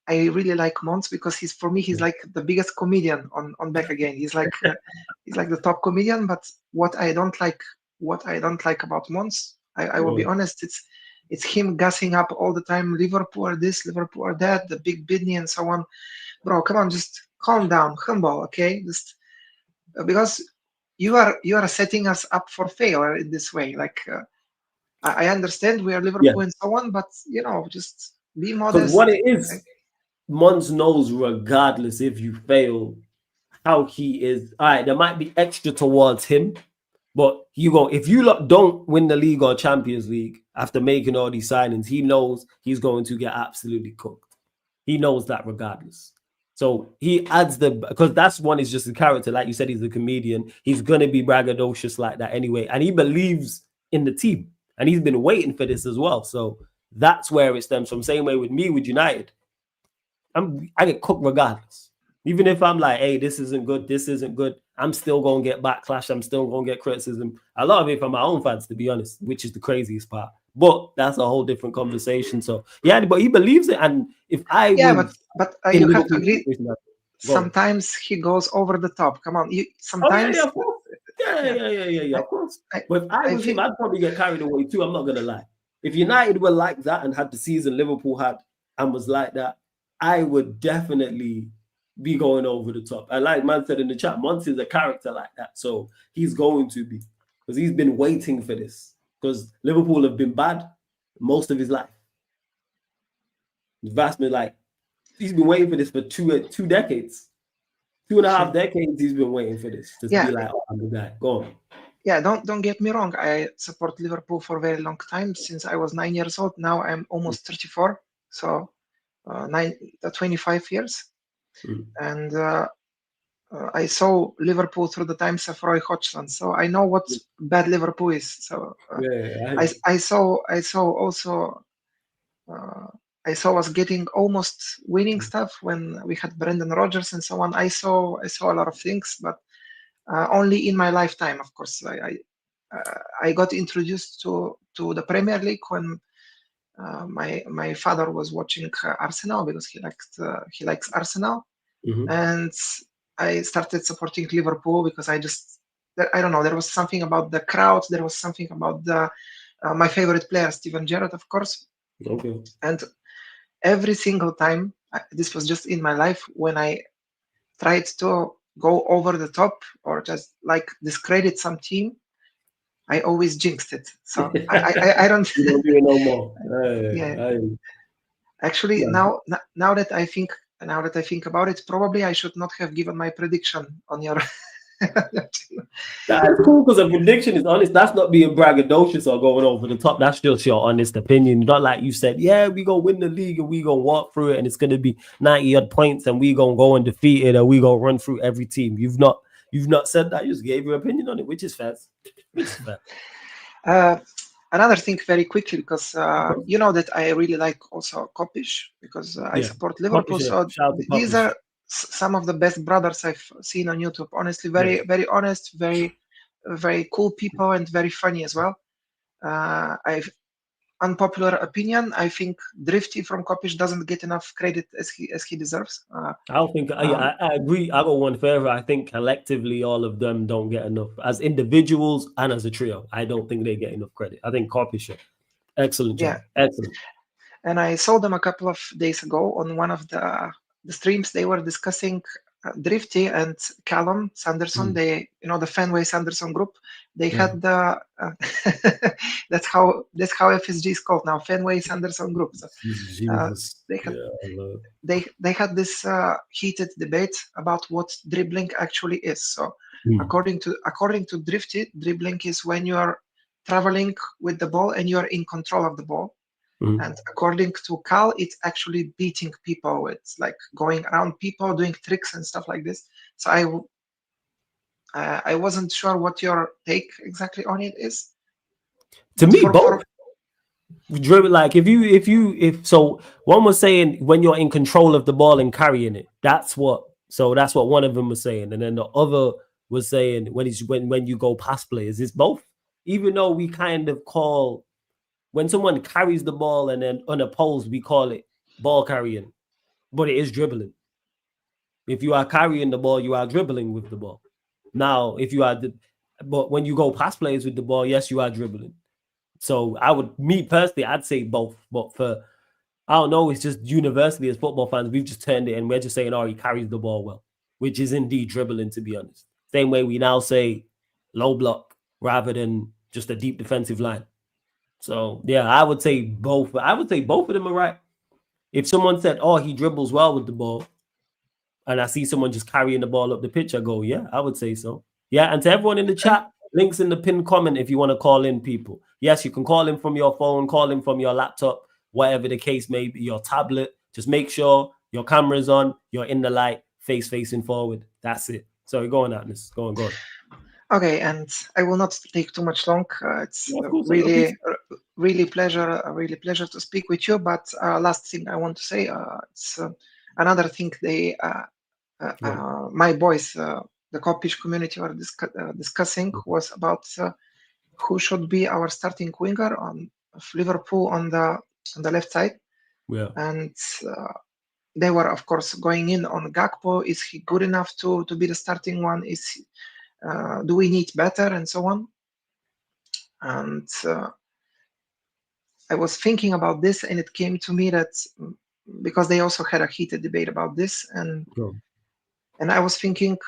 I really like Mons, because he's like the biggest comedian on Back Again. He's like the top comedian. But what I don't like about Mons, I will be honest, it's him gassing up all the time. Liverpool are this, Liverpool are that, the big Bidney and so on. Bro, come on, just calm down, humble, okay? Just because you are setting us up for failure in this way. Like I understand we are Liverpool and so on, but just be modest. Because what it is, Mons knows regardless if you fail, how he is. All right, there might be extra towards him, but if you lot don't win the league or Champions League after making all these signings, he knows he's going to get absolutely cooked. He knows that regardless. So he adds because that's one is just a character. Like you said, he's a comedian. He's going to be braggadocious like that anyway. And he believes in the team. And he's been waiting for this as well. So that's where it stems from. Same way with me, with United. I get cooked regardless. Even if I'm like, hey, this isn't good. I'm still going to get backlash. I'm still going to get criticism. A lot of it from my own fans, to be honest, which is the craziest part. But that's a whole different conversation. So yeah, but he believes it. And if I was but in you have to Liverpool, agree. Sometimes he goes over the top. Come on, sometimes. Of course. Yeah, of course. But if I was him, I'd probably get carried away too. I'm not gonna lie. If United were like that and had the season Liverpool had and was like that, I would definitely be going over the top. And like man said in the chat, Monty's a character like that, so he's going to be, because he's been waiting for this. Because Liverpool have been bad most of his life. He's been waiting for this for two decades. 2.5 decades he's been waiting for this. Just be like, oh, I'm the guy. Go on. Yeah, don't get me wrong. I support Liverpool for a very long time, since I was 9 years old. Now I'm almost 34, so 25 years. And I saw Liverpool through the times of Roy Hodgson, so I know what bad Liverpool is. So I saw also. I saw us getting almost winning stuff when we had Brendan Rodgers and so on. I saw a lot of things, but only in my lifetime, of course. I got introduced to the Premier League when my father was watching Arsenal, because he likes Arsenal, and I started supporting Liverpool because I don't know, there was something about the crowd, there was something about my favorite player, Steven Gerrard, of course. Okay. And every single time, this was just in my life, when I tried to go over the top or just like discredit some team, I always jinxed it. So I don't. You don't do it no more. Actually, now that I think about it, probably I should not have given my prediction on your. That's cool, because a prediction is honest. That's not being braggadocious or going over the top. That's just your honest opinion. Not like you said, yeah, we gonna win the league and we gonna walk through it and it's gonna be 90 odd points and we gonna go undefeated and we gonna run through every team. You've not said that. You just gave your opinion on it, which is fair. Another thing very quickly, because you know that I really like also Kopish, because I support Liverpool. Kopish, so these are some of the best brothers I've seen on YouTube. Honestly, very honest, very, very cool people, and very funny as well. I've unpopular opinion. I think Drifty from Kopish doesn't get enough credit as he deserves. I don't think I agree. I go one further. I think collectively all of them don't get enough as individuals and as a trio. I don't think they get enough credit. I think Kopish, excellent job. Excellent. And I saw them a couple of days ago on one of the streams. They were discussing Drifty and Callum Sanderson. They, the Fenway Sanderson group. They had the that's how FSG is called now, Fenway Sanderson group. So, they had this heated debate about what dribbling actually is. So according to Drifty, dribbling is when you are traveling with the ball and you are in control of the ball. And according to Cal, it's actually beating people. It's like going around people, doing tricks and stuff like this. So I wasn't sure what your take exactly on it is. To me, both. Like if so, one was saying when you're in control of the ball and carrying it. That's what one of them was saying, and then the other was saying when you go past players. It's both. Even though we kind of call. When someone carries the ball and then unopposed, we call it ball carrying, but it is dribbling. If you are carrying the ball, you are dribbling with the ball. Now, but when you go past players with the ball, yes, you are dribbling. So me personally, I'd say both. But I don't know, it's just universally as football fans, we've just turned it and we're just saying, oh, he carries the ball well, which is indeed dribbling, to be honest. Same way we now say low block rather than just a deep defensive line. So, yeah, I would say both. I would say both of them are right. If someone said, oh, he dribbles well with the ball, and I see someone just carrying the ball up the pitch, I go, yeah, I would say so. Yeah, and to everyone in the chat, links in the pinned comment if you want to call in people. Yes, you can call in from your phone, call in from your laptop, whatever the case may be, your tablet. Just make sure your camera's on, you're in the light, face facing forward. That's it. Sorry, go on, Atnas. Go on. Okay, and I will not take too much long. It's really pleasure to speak with you. But last thing I want to say, it's another thing my boys, the Kopish community were discussing was about who should be our starting winger Liverpool on the left side, and they were, of course, going in on Gakpo. Is he good enough to be the starting one? Do we need better, and so on? And I was thinking about this, and it came to me that because they also had a heated debate about this, and I was thinking,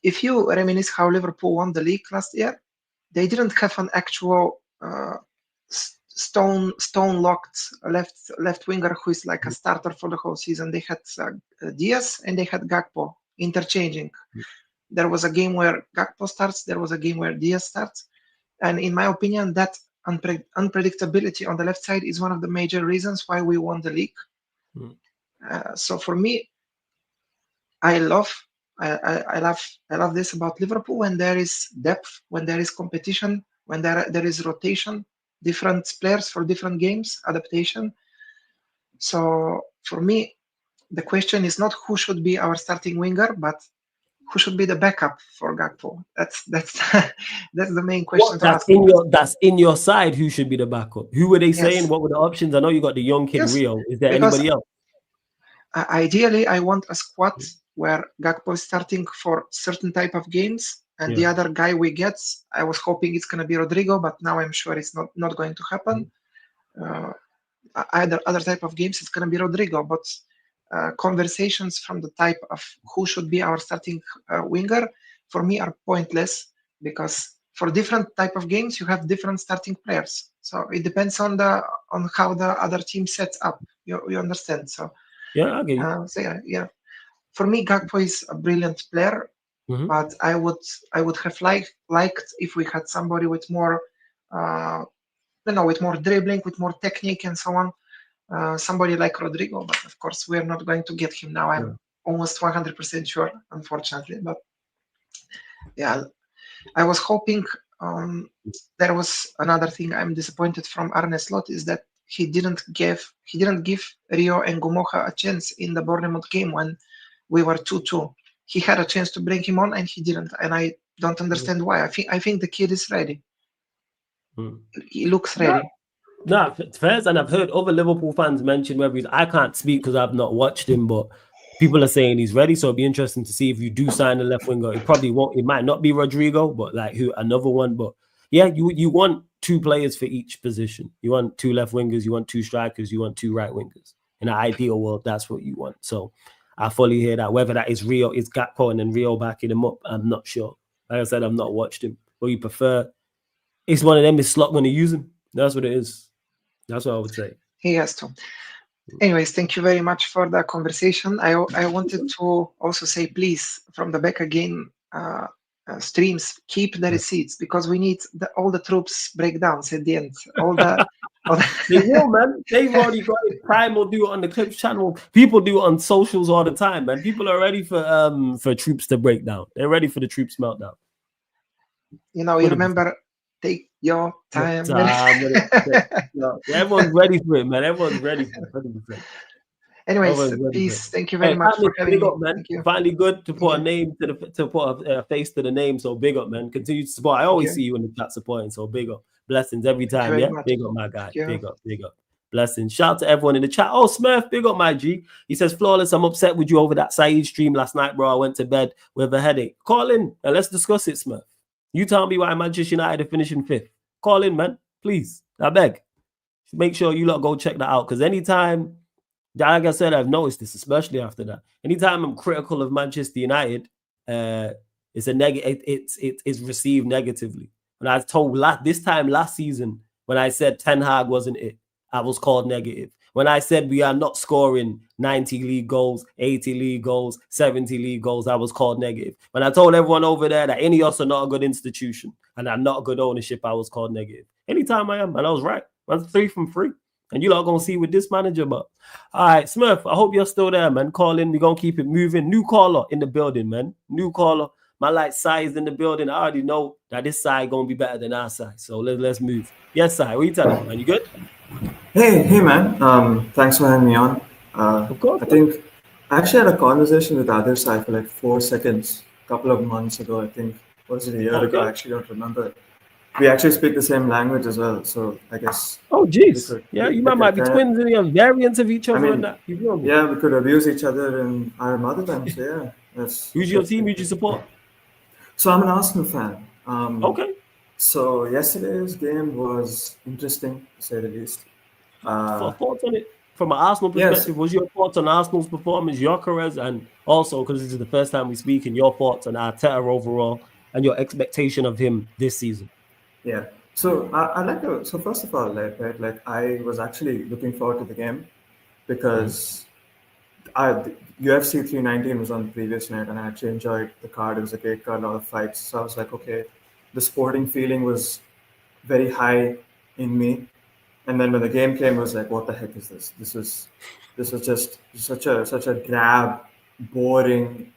if you reminisce how Liverpool won the league last year, they didn't have an actual stone locked left winger who is like a starter for the whole season. They had Diaz and they had Gakpo interchanging. There was a game where Gakpo starts, there was a game where Diaz starts, and in my opinion, that unpredictability on the left side is one of the major reasons why we won the league. So for me, I love this about Liverpool, when there is depth, when there is competition, when there is rotation, different players for different games, adaptation. So for me, the question is not who should be our starting winger, but who should be the backup for Gakpo. That's the main question to ask. That's in your side. Who should be the backup? Who were they saying? What were the options? I know you got the young kid Rio. Is there anybody else? Ideally, I want a squad where Gakpo is starting for certain type of games, and the other guy we get, I was hoping it's going to be Rodrigo, but now I'm sure it's not going to happen. Other type of games, it's going to be Rodrigo, but conversations from the type of who should be our starting winger, for me, are pointless, because for different type of games, you have different starting players. So it depends on how the other team sets up. You understand? So yeah, I get you. For me, Gakpo is a brilliant player, but I would have liked if we had somebody with more, with more dribbling, with more technique, and so on. Somebody like Rodrigo, but of course we're not going to get him now. I'm almost 100% sure, unfortunately. But yeah, I was hoping. There was another thing I'm disappointed from Arne Slot, is that he didn't give Rio and Gumoja a chance in the Bournemouth game when we were 2-2. He had a chance to bring him on and he didn't, and I don't understand why. I think the kid is ready. He looks ready. No, first, and I've heard other Liverpool fans mention whether I can't speak because I've not watched him, but people are saying he's ready. So it'll be interesting to see if you do sign a left winger. It probably won't. It might not be Rodrigo, but like another one. But yeah, you want two players for each position. You want two left wingers, you want two strikers, you want two right wingers. In an ideal world, that's what you want. So I fully hear that. Whether that is Rio, it's Gakpo and then Rio backing him up, I'm not sure. Like I said, I've not watched him. But you prefer, it's one of them, is Slot going to use him? That's what it is. That's what I would say. He has to. Anyways, thank you very much for the conversation. I wanted to also say, please, from the back again, streams, keep the receipts, because we need all the troops breakdowns at the end. They will, man. They've already got it. Prime will do it on the Clips channel. People do it on socials all the time, man. People are ready for troops to break down. They're ready for the troops meltdown. You remember, take your time. Everyone's ready for it, man. Everyone's ready for it. Anyways, peace. Thank you very much for having me. Up, man. Finally, good to put a name to put a face to the name. So big up, man. Continue to support. I always see you in the chat supporting. So big up. Blessings every time. Yeah, big up, my guy. Big up. Blessings. Shout out to everyone in the chat. Oh, Smurf, big up, my G. He says, Flawless, I'm upset with you over that Saeed stream last night, bro. I went to bed with a headache. Call in and let's discuss it, Smurf. You tell me why Manchester United are finishing 5th. Call in, man. Please. I beg. Make sure you lot go check that out. Because anytime, like I said, I've noticed this, especially after that. Anytime I'm critical of Manchester United, it's a negative. It's received negatively. When I was told this time last season, when I said Ten Hag wasn't it, I was called negative. When I said we are not scoring 90 league goals, 80 league goals, 70 league goals, I was called negative. When I told everyone over there that Ineos are not a good institution and I'm not good ownership, I was called negative. Anytime I am, and I was right. I'm 3 from 3. And you're not going to see with this manager, but all right, Smurf, I hope you're still there, man. Call in. We're going to keep it moving. New caller in the building, man. New caller. My light size in the building. I already know that this side going to be better than our side. So let's move. Yes, side. What are you telling me, man? You good? Hey, man. Thanks for having me on. Of course. I actually had a conversation with the other side for like 4 seconds a couple of months ago. I think, was it a year ago? I actually don't remember. we actually speak the same language as well. So I guess. Oh, jeez. could- Yeah, we you might be kinda- twins and you have variants of each I other mean, and that. You feel me? Yeah, we could abuse each other in our mother tongue. So yeah, Who's your team? Who'd you support? So I'm an Arsenal fan. Okay. So yesterday's game was interesting, to say the least. For thoughts on it from an Arsenal Yes. perspective, was your thoughts on Arsenal's performance, Gyökeres, and also because this is the first time we speak, and your thoughts on Arteta overall and your expectation of him this season? Yeah. So I like to. So first of all, like I was actually looking forward to the game because UFC 319 was on the previous night, and I actually enjoyed the card. It was a great card, a lot of fights. So I was like, okay, the sporting feeling was very high in me. And then when the game came, I was like, what the heck is this? This was just such a drab, boring,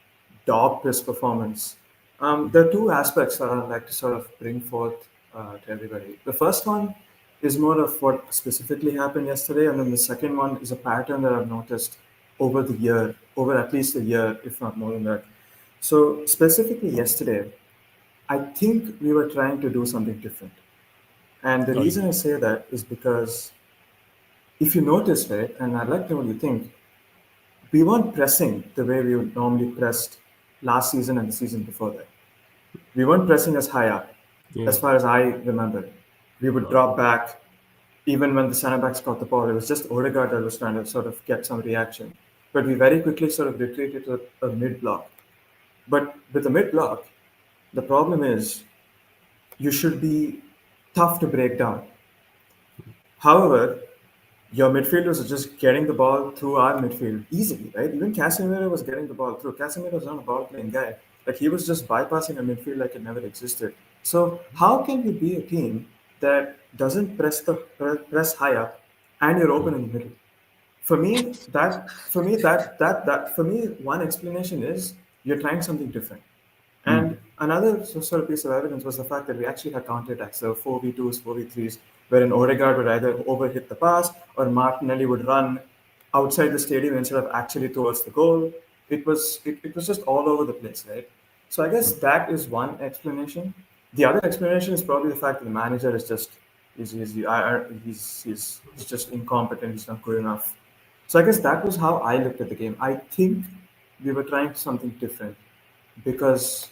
dog piss performance. There are two aspects that I'd like to sort of bring forth to everybody. The first one is more of what specifically happened yesterday, and then the second one is a pattern that I've noticed over the year, over at least a year, if not more than that. So specifically yesterday, I think we were trying to do something different. And the reason I say that is because if you notice, right, and I'd like to know what you think, we weren't pressing the way we would normally pressed last season and the season before that. We weren't pressing as high up, as far as I remember. We would drop back. Even when the center backs got the ball, it was just Odegaard that was trying to sort of get some reaction. But we very quickly sort of retreated to a mid block. But with the mid block, the problem is you should be tough to break down. However, your midfielders are just getting the ball through our midfield easily, right? Even Casemiro was getting the ball through. Casemiro was not a ball playing guy. Like he was just bypassing a midfield like it never existed. So how can you be a team that doesn't press high up and you're open in the middle? For me, one explanation is you're trying something different. And another sort of piece of evidence was the fact that we actually had counterattacks. So 4v2s, 4v3s, wherein Odegaard would either overhit the pass or Martinelli would run outside the stadium instead of actually towards the goal. It was just all over the place, right? So I guess that is one explanation. The other explanation is probably the fact that the manager is just he's just incompetent. He's not good enough. So I guess that was how I looked at the game. I think we were trying something different because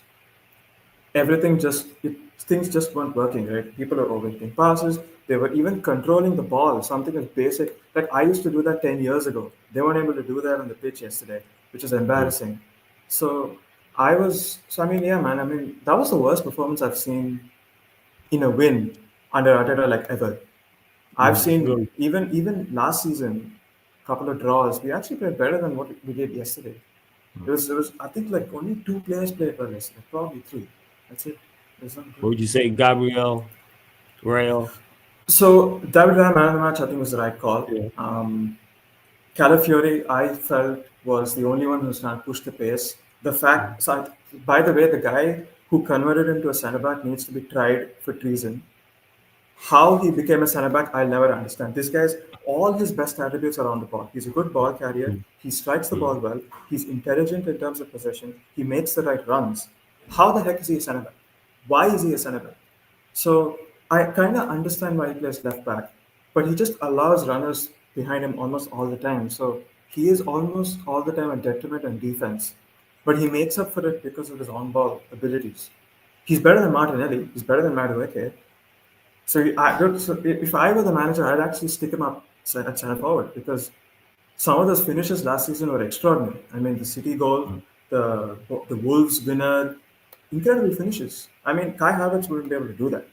things just weren't working, right? People are overhitting passes. They were even controlling the ball, something as basic. Like I used to do that 10 years ago. They weren't able to do that on the pitch yesterday, which is embarrassing. Yeah, man. I mean, that was the worst performance I've seen in a win under Arteta like ever. I've seen even last season, a couple of draws. We actually played better than what we did yesterday. There was I think like only 2 players played well yesterday, probably 3. That's it. What would you say, Gabriel, Rail? So David Raya man of the match, I think was the right call. Yeah. Calafiori, I felt was the only one who's trying to push the pace. By the way, the guy who converted him to a centre back needs to be tried for treason. How he became a centre back, I'll never understand. This guy's all his best attributes are on the ball. He's a good ball carrier. He strikes the ball well. He's intelligent in terms of possession. He makes the right runs. How the heck is he a centre back? Why is he a centre back? So I kind of understand why he plays left back, but he just allows runners behind him almost all the time. So he is almost all the time a detriment on defense, but he makes up for it because of his on-ball abilities. He's better than Martinelli. He's better than Madueke. So if I were the manager, I'd actually stick him up at centre forward because some of those finishes last season were extraordinary. I mean, the City goal, the Wolves winner, incredible finishes. I mean, Kai Havertz wouldn't be able to do that.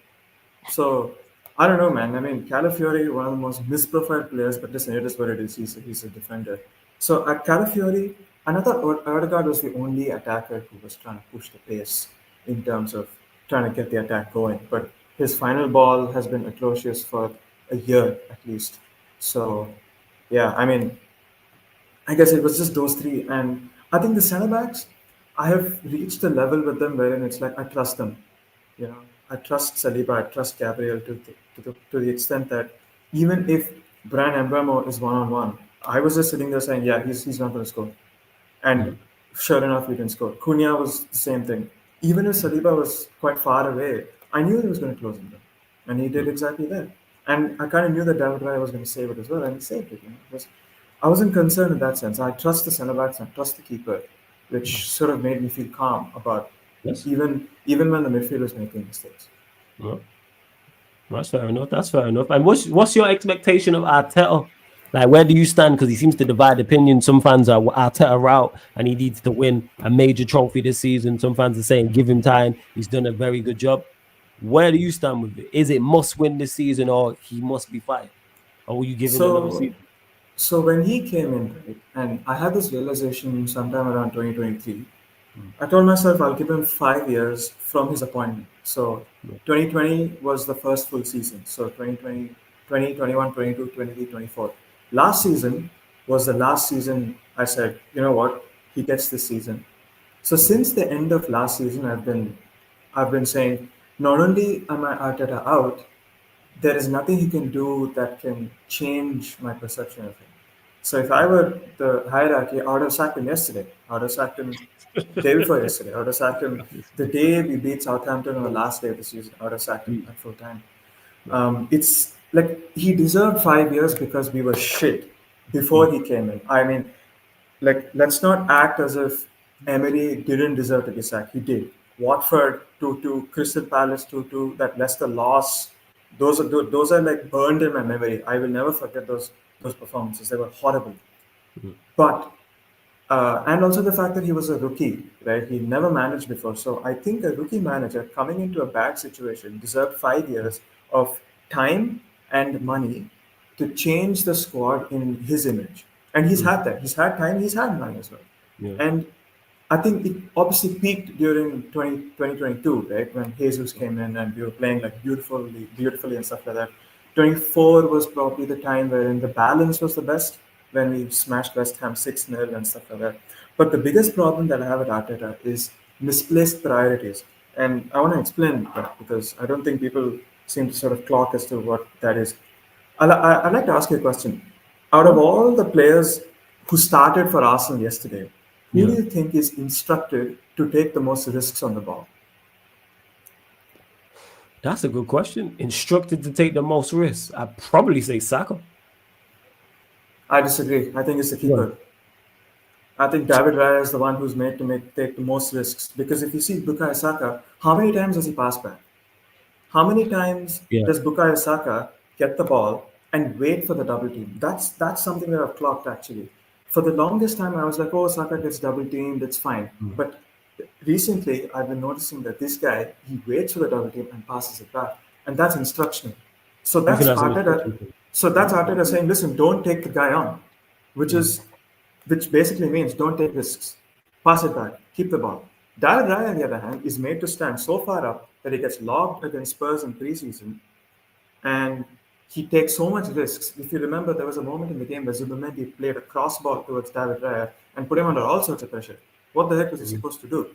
So I don't know, man. I mean, Calafiori, one of the most misprofiled players, but listen, it is what it is. He's a defender. So at Calafiori, I thought Odegaard was the only attacker who was trying to push the pace in terms of trying to get the attack going. But his final ball has been atrocious for a year at least. So, yeah, I mean, I guess it was just those three. And I think the centre backs, I have reached a level with them wherein it's like I trust them. You know, I trust Saliba, I trust Gabriel to the extent that even if Brian Mbeumo is one-on-one, I was just sitting there saying, yeah, he's not going to score. And sure enough, he didn't score. Cunha was the same thing. Even if Saliba was quite far away, I knew he was going to close him down, and he did exactly that. And I kind of knew that David Raya was going to save it as well, and he saved it. I wasn't concerned in that sense. I trust the centre backs and trust the keeper, which sort of made me feel calm about even when the midfield was making mistakes. Yeah. That's fair enough. That's fair enough. And what's your expectation of Arteta? Like, where do you stand? Because he seems to divide opinion. Some fans are Arteta out and he needs to win a major trophy this season. Some fans are saying give him time. He's done a very good job. Where do you stand with it? Is it must win this season or he must be fired? Or will you give him another season? So when he came in, right, and I had this realization sometime around 2023, I told myself I'll give him 5 years from his appointment. So 2020 was the first full season. So 2020, 21, 22, 23, 24. Last season was the last season I said, you know what, he gets this season. So since the end of last season, I've been saying, not only am I Arteta out, there is nothing he can do that can change my perception of him. So if I were the hierarchy, I would have sacked him yesterday. I would have sacked him day before yesterday. I would have sacked him the day we beat Southampton on the last day of the season. I would have sacked him at full time. It's like he deserved 5 years because we were shit before he came in. I mean, like, let's not act as if Emery didn't deserve to be sacked. He did. Watford 2-2, Crystal Palace 2-2, that Leicester loss. Those are like burned in my memory. I will never forget those performances. They were horrible. But and also the fact that he was a rookie, right? He never managed before. So I think a rookie manager coming into a bad situation deserved 5 years of time and money to change the squad in his image. And he's had that. He's had time. He's had money as well. Yeah. And I think it obviously peaked during 2022, right? When Jesus came in and we were playing like beautifully and stuff like that. 24 was probably the time wherein the balance was the best, when we smashed West Ham 6-0 and stuff like that. But the biggest problem that I have at Arteta is misplaced priorities. And I want to explain that because I don't think people seem to sort of clock as to what that is. I'd like to ask you a question. Out of all the players who started for Arsenal yesterday, who do you think is instructed to take the most risks on the ball? That's a good question. Instructed to take the most risks? I'd probably say Saka. I disagree. I think it's the keeper. I think David Raya is the one who's made to take the most risks. Because if you see Bukayo Saka, how many times does he pass back? How many times does Bukayo Saka get the ball and wait for the double team? That's something that I've clocked actually. For the longest time, I was like, oh, Saka gets double teamed, it's fine. But recently, I've been noticing that this guy, he waits for the double team and passes it back. And that's instructional. So that's Arteta. So that's Arteta saying, listen, don't take the guy on, which basically means don't take risks. Pass it back, keep the ball. David Raya, on the other hand, is made to stand so far up that he gets logged against Spurs in preseason, and he takes so much risks. If you remember, there was a moment in the game where Zubimendi played a cross ball towards David Raya and put him under all sorts of pressure. What the heck was he supposed to do?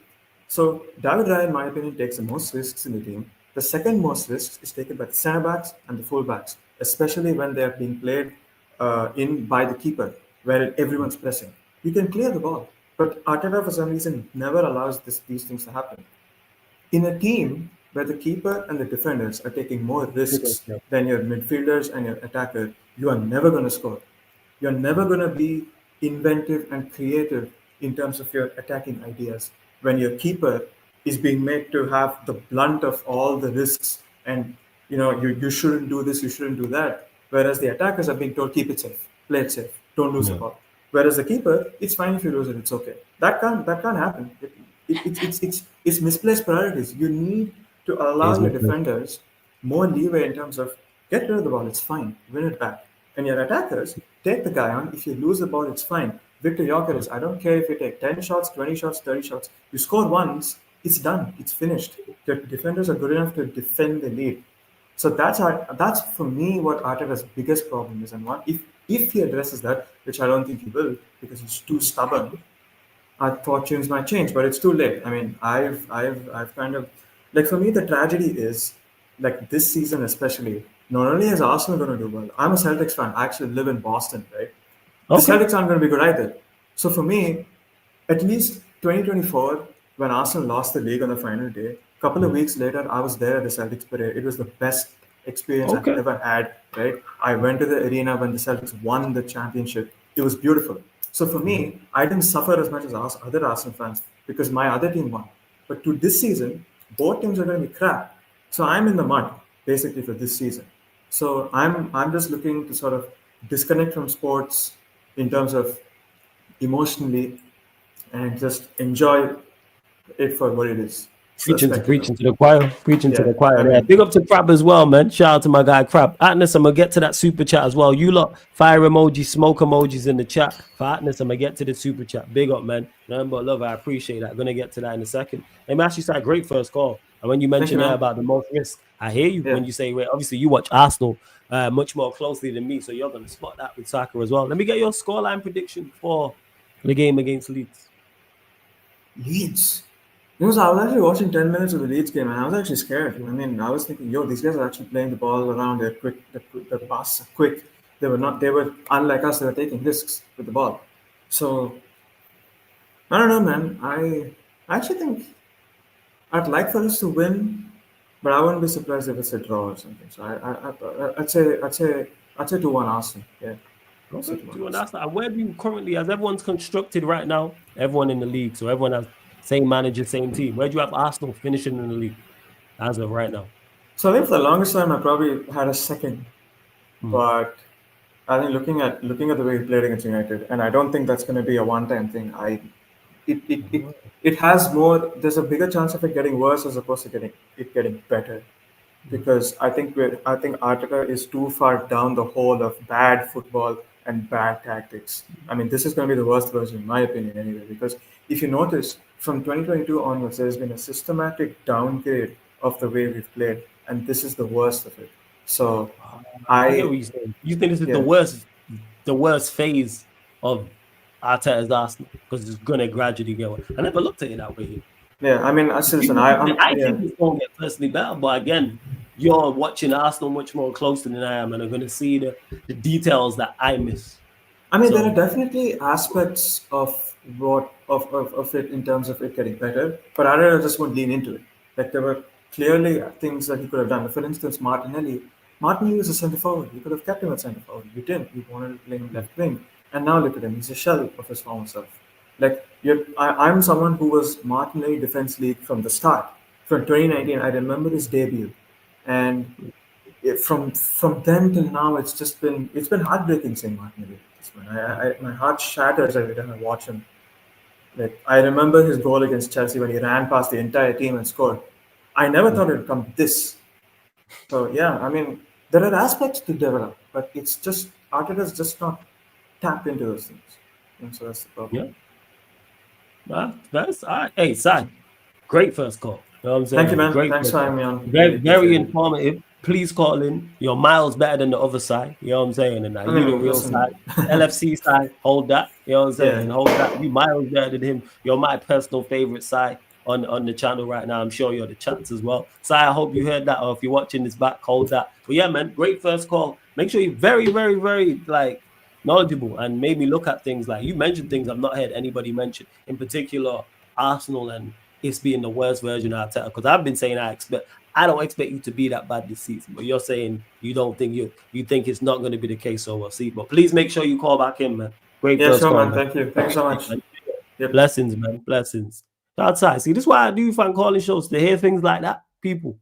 So David Raya, in my opinion, takes the most risks in the team. The second most risks is taken by the centre backs and the full backs, especially when they are being played in by the keeper, where everyone's pressing. You can clear the ball, but Arteta, for some reason, never allows these things to happen. In a team where the keeper and the defenders are taking more risks than your midfielders and your attacker, you are never going to score. You're never going to be inventive and creative in terms of your attacking ideas when your keeper is being made to have the blunt of all the risks, and you shouldn't do this, you shouldn't do that. Whereas the attackers are being told, keep it safe, play it safe, don't lose the ball. Whereas the keeper, it's fine if you lose it, it's okay. That can't happen. It's misplaced priorities. You need to allow your defenders more leeway in terms of get rid of the ball, it's fine, win it back. And your attackers, take the guy on. If you lose the ball, it's fine. Victor Gyökeres, I don't care if you take 10 shots, 20 shots, 30 shots. You score once, it's done. It's finished. The defenders are good enough to defend the lead. So that's for me what Arteta's biggest problem is. And if he addresses that, which I don't think he will, because he's too stubborn, our fortunes might change. But it's too late. I mean, I've kind of, like, for me, the tragedy is, like, this season especially, not only is Arsenal going to do well, I'm a Celtics fan. I actually live in Boston, right? The Celtics aren't going to be good either. So for me, at least 2024, when Arsenal lost the league on the final day, A couple of weeks later, I was there at the Celtics parade. It was the best experience I've ever had, right? I went to the arena when the Celtics won the championship. It was beautiful. So for me, I didn't suffer as much as other Arsenal fans because my other team won. But to this season, both teams are going to be crap. So I'm in the mud basically for this season. So I'm just looking to sort of disconnect from sports in terms of emotionally and just enjoy it for what it is. Preaching to the choir. Preaching to the choir. I mean, Big up to Crab as well, man. Shout out to my guy Crab. Atnas, I'm gonna get to that super chat as well. You lot, fire emojis, smoke emojis in the chat. For Atnas, I'm gonna get to the super chat. Big up, man. Nothing but love. I appreciate that. Gonna get to that in a second. Let me actually say a great first call. And when you mentioned there about the most risk, I hear you when you say, wait, obviously you watch Arsenal much more closely than me, so you're gonna spot that with Saka as well. Let me get your scoreline prediction for the game against Leeds. Leeds. Because I was actually watching 10 minutes of the Leeds game and I was actually scared. I mean, I was thinking, yo, these guys are actually playing the ball around. They're quick. The passes are quick. They were unlike us. They were taking risks with the ball. So I don't know, man. I actually think I'd like for us to win, but I wouldn't be surprised if it's a draw or something. So I'd say 2-1 Arsenal. Yeah. Also, 2-1 Arsenal. And where do you currently, as everyone's constructed right now, everyone in the league, so everyone has same manager, same team. Where do you have Arsenal finishing in the league as of right now? So I think for the longest time I probably had a second, but I think looking at the way we played against United, and I don't think that's going to be a one-time thing. It has more. There's a bigger chance of it getting worse as opposed to getting better, because I think Arteta is too far down the hole of bad football and bad tactics. I mean, this is going to be the worst version, in my opinion, anyway. Because if you notice, from 2022 onwards, there's been a systematic downgrade of the way we've played, and this is the worst of it. So, I get what you're saying. You think this is the worst phase of Arteta's Arsenal because it's going to gradually get worse. I never looked at it that way. Yeah, I mean, I think it's going to get personally better, but again, you're watching Arsenal much more closely than I am, and I'm going to see the details that I miss. I mean, there are definitely aspects of it in terms of it getting better, but Arteta just won't lean into it. Like, there were clearly things that he could have done. For instance, Martinelli was a centre forward. You could have kept him at centre forward. You didn't. You wanted to play him left wing, and now look at him. He's a shell of his former self. Like, I'm someone who was Martinelli Defense League from the start. From 2019, I remember his debut, and from then till now, it's been heartbreaking seeing Martinelli. My heart shatters every time I watch him. Like, I remember his goal against Chelsea when he ran past the entire team and scored. I never thought it would come this. So yeah, I mean, there are aspects to develop, but it's just Arteta's just not tapped into those things, and so that's the problem. Yeah. Well, that's all right. Hey, Si, great first call. You know what I'm saying? Thank you, man. Great Thanks for having me on. Very informative. Please call in. You're miles better than the other side. You know what I'm saying? And you the real side. LFC side, hold that. You know what I'm saying? Yeah. Hold that. You miles better than him. You're my personal favorite side on the channel right now. I'm sure you're the chats as well. So I hope you heard that, or if you're watching this back, hold that. But yeah, man, great first call. Make sure you're very, very, very knowledgeable and made me look at things. Like, you mentioned things I've not heard anybody mention, in particular Arsenal and it's being the worst version of Arteta. Because I've been saying I don't expect you to be that bad this season, but you're saying you don't think you think it's not going to be the case, so we'll see. But please make sure you call back in, man. Great first call, man. Thank you so much. Yep. Blessings, man. Blessings. Outside. See, this is why I do find calling shows, to hear things like that. People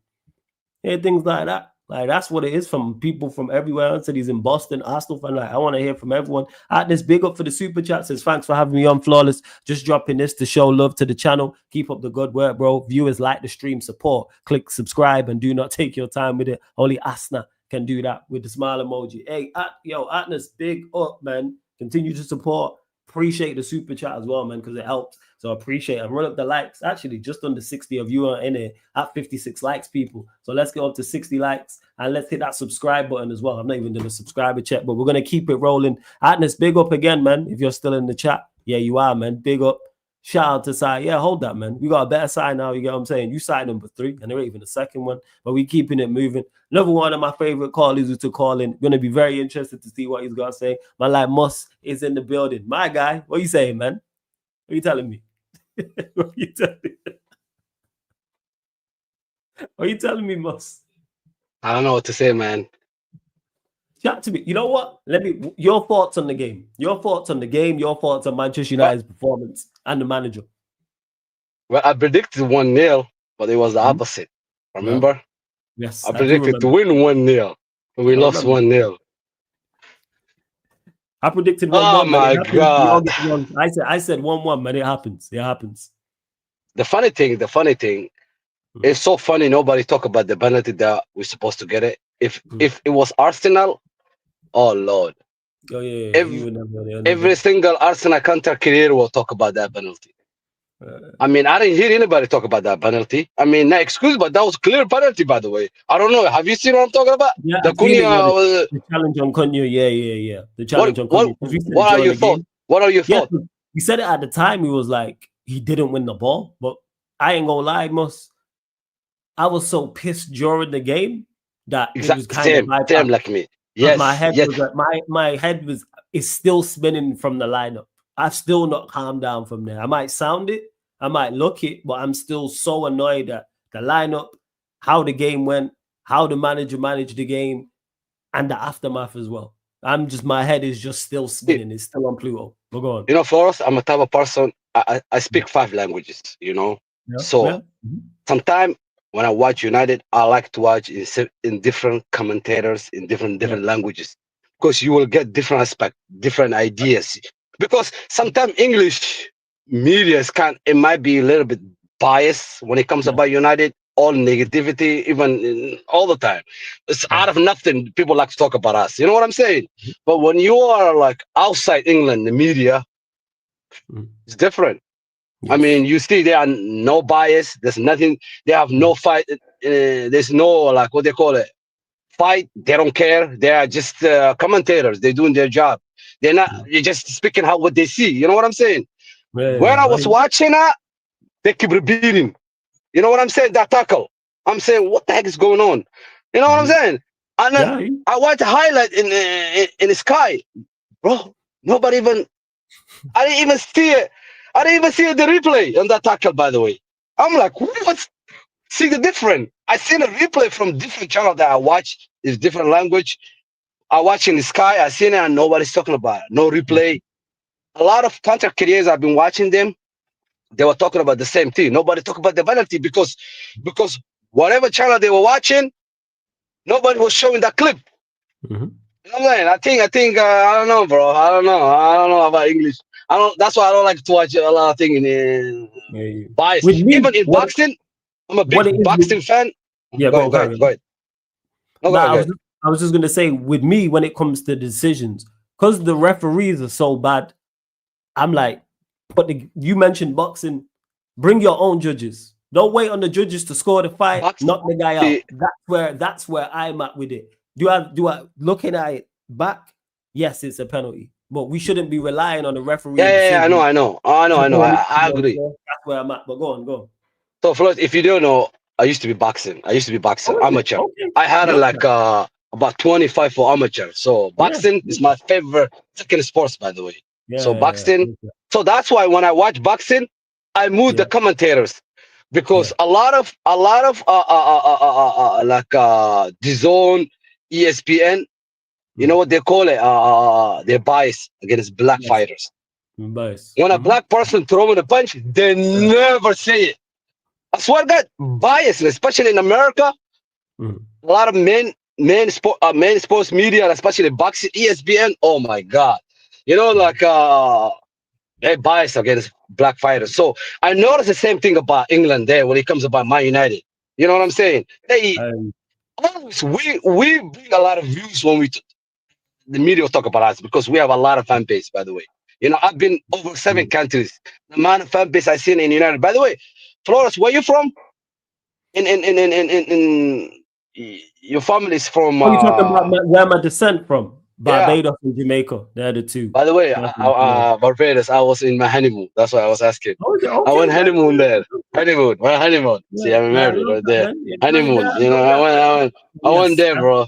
hear things like that. Like, that's what it is from people from everywhere. I said he's in Boston, Arsenal fan. Like, I want to hear from everyone. Atnas, big up for the super chat. Says, thanks for having me on, Flawless. Just dropping this to show love to the channel. Keep up the good work, bro. Viewers, like the stream, support, click subscribe, and do not take your time with it. Only Asna can do that with the smile emoji. Hey, Atnas, big up, man. Continue to support. Appreciate the super chat as well, man, because it helps. So appreciate it. And run up the likes. Actually, just under 60 of you are in it at 56 likes, people. So let's get up to 60 likes and let's hit that subscribe button as well. I'm not even doing a subscriber check, but we're going to keep it rolling. Atnas, big up again, man. If you're still in the chat, yeah, you are, man. Big up. Shout out to Sai. Yeah, hold that, man. We got a better side now. You get what I'm saying? You side number 3, and there ain't even a second one, but we keeping it moving. Another one of my favorite callers is to call in. Going to be very interested to see what he's got to say. My like Moss is in the building. My guy, what you saying, man? What are you telling me? What are you telling me? What are you telling me, Moss? I don't know what to say, man. Chat to me. You know what? Your thoughts on the game. Your thoughts on the game. Your thoughts on Manchester United's performance and the manager. Well, I predicted 1-0, but it was the opposite. Remember? Yes, I predicted to win 1-0, but we lost 1-0. I predicted 1-1. Oh my God! I said 1-1, man. It happens. It happens. The funny thing, it's so funny. Nobody talk about the penalty that we're supposed to get it. If it was Arsenal, oh Lord! Oh yeah. Every single Arsenal counter career will talk about that penalty. I mean, I didn't hear anybody talk about that penalty. I mean, no excuse, but that was clear penalty, by the way. I don't know. Have you seen what I'm talking about? Yeah, the Cunha, the challenge on Cunha. Yeah. The challenge on Cunha. What are your thoughts? What are your thoughts? We said it at the time. He was like, he didn't win the ball, but I ain't gonna lie, I was so pissed during the game that it was kind of same like me. Yes, my head was my head is still spinning from the lineup. I've still not calmed down from there. I might sound it, I might look it, but I'm still so annoyed at the lineup, how the game went, how the manager managed the game, and the aftermath as well. My head is just still spinning. It's still on Pluto. But go on. You know, for us, I'm a type of person. I speak 5 languages. You know, sometimes when I watch United, I like to watch in different commentators in different languages, because you will get different aspects, different ideas. Because sometimes English media it might be a little bit biased when it comes about United. All negativity, even all the time. It's out of nothing. People like to talk about us. You know what I'm saying? But when you are like outside England, the media, it's different. Yes. I mean, you see, there are no bias. There's nothing. They have no fight. There's no, like, what they call it, fight. They don't care. They are just commentators. They're doing their job. They're not. They're just speaking how what they see. You know what I'm saying? When I was watching that, they keep repeating. You know what I'm saying? That tackle. I'm saying, what the heck is going on? You know what I'm saying? And then I watched a highlight in the sky, bro. Nobody even. I didn't even see it. I didn't even see the replay on that tackle. By the way, I'm like, what? See the difference? I seen a replay from different channel that I watch. It's different language. I watch in the sky. I seen it, and nobody's talking about it. No replay. A lot of content creators, I've been watching them. They were talking about the same thing. Nobody talked about the penalty because whatever channel they were watching, nobody was showing that clip. You know what I'm saying? I think I don't know, bro. I don't know about English. That's why I don't like to watch a lot of things in bias. Even in boxing, I'm a big boxing fan. Yeah, go ahead. I was just gonna say, with me, when it comes to decisions, because the referees are so bad, I'm like, you mentioned boxing, bring your own judges. Don't wait on the judges to score the fight, knock the guy out. That's where I'm at with it. Do I looking at it back? Yes, it's a penalty, but we shouldn't be relying on the referee. Yeah, I know. I agree. That's where I'm at. But go on. So, Floyd, if you don't know, I used to be boxing. Amateur. Okay. I had about 25 for amateur. So boxing is my favorite second sports, by the way. So boxing. So that's why when I watch boxing, I move the commentators, because a lot of like DAZN, ESPN, you know what they call it? They're biased against black fighters. Bias. When a black person throwing a punch, they never say it. I swear to God, bias, especially in America. A lot of men sports media, especially boxing, ESPN. Oh my God. You know, like they're biased against black fighters. So I noticed the same thing about England there when it comes about Man United. You know what I'm saying? They always we bring a lot of views when the media will talk about us, because we have a lot of fan base, by the way. You know, I've been over 7 countries. The amount of fan base I've seen in United. By the way, Flores, where you from? In your family's from. What are you talking about? Where my descent from? Barbados and Jamaica. They're the two. By the way, Barbados, I was in my honeymoon. That's why I was asking. Okay, I went honeymoon there. Honeymoon. Yeah, see, I'm married right there. Honeymoon. You know, I went there, bro.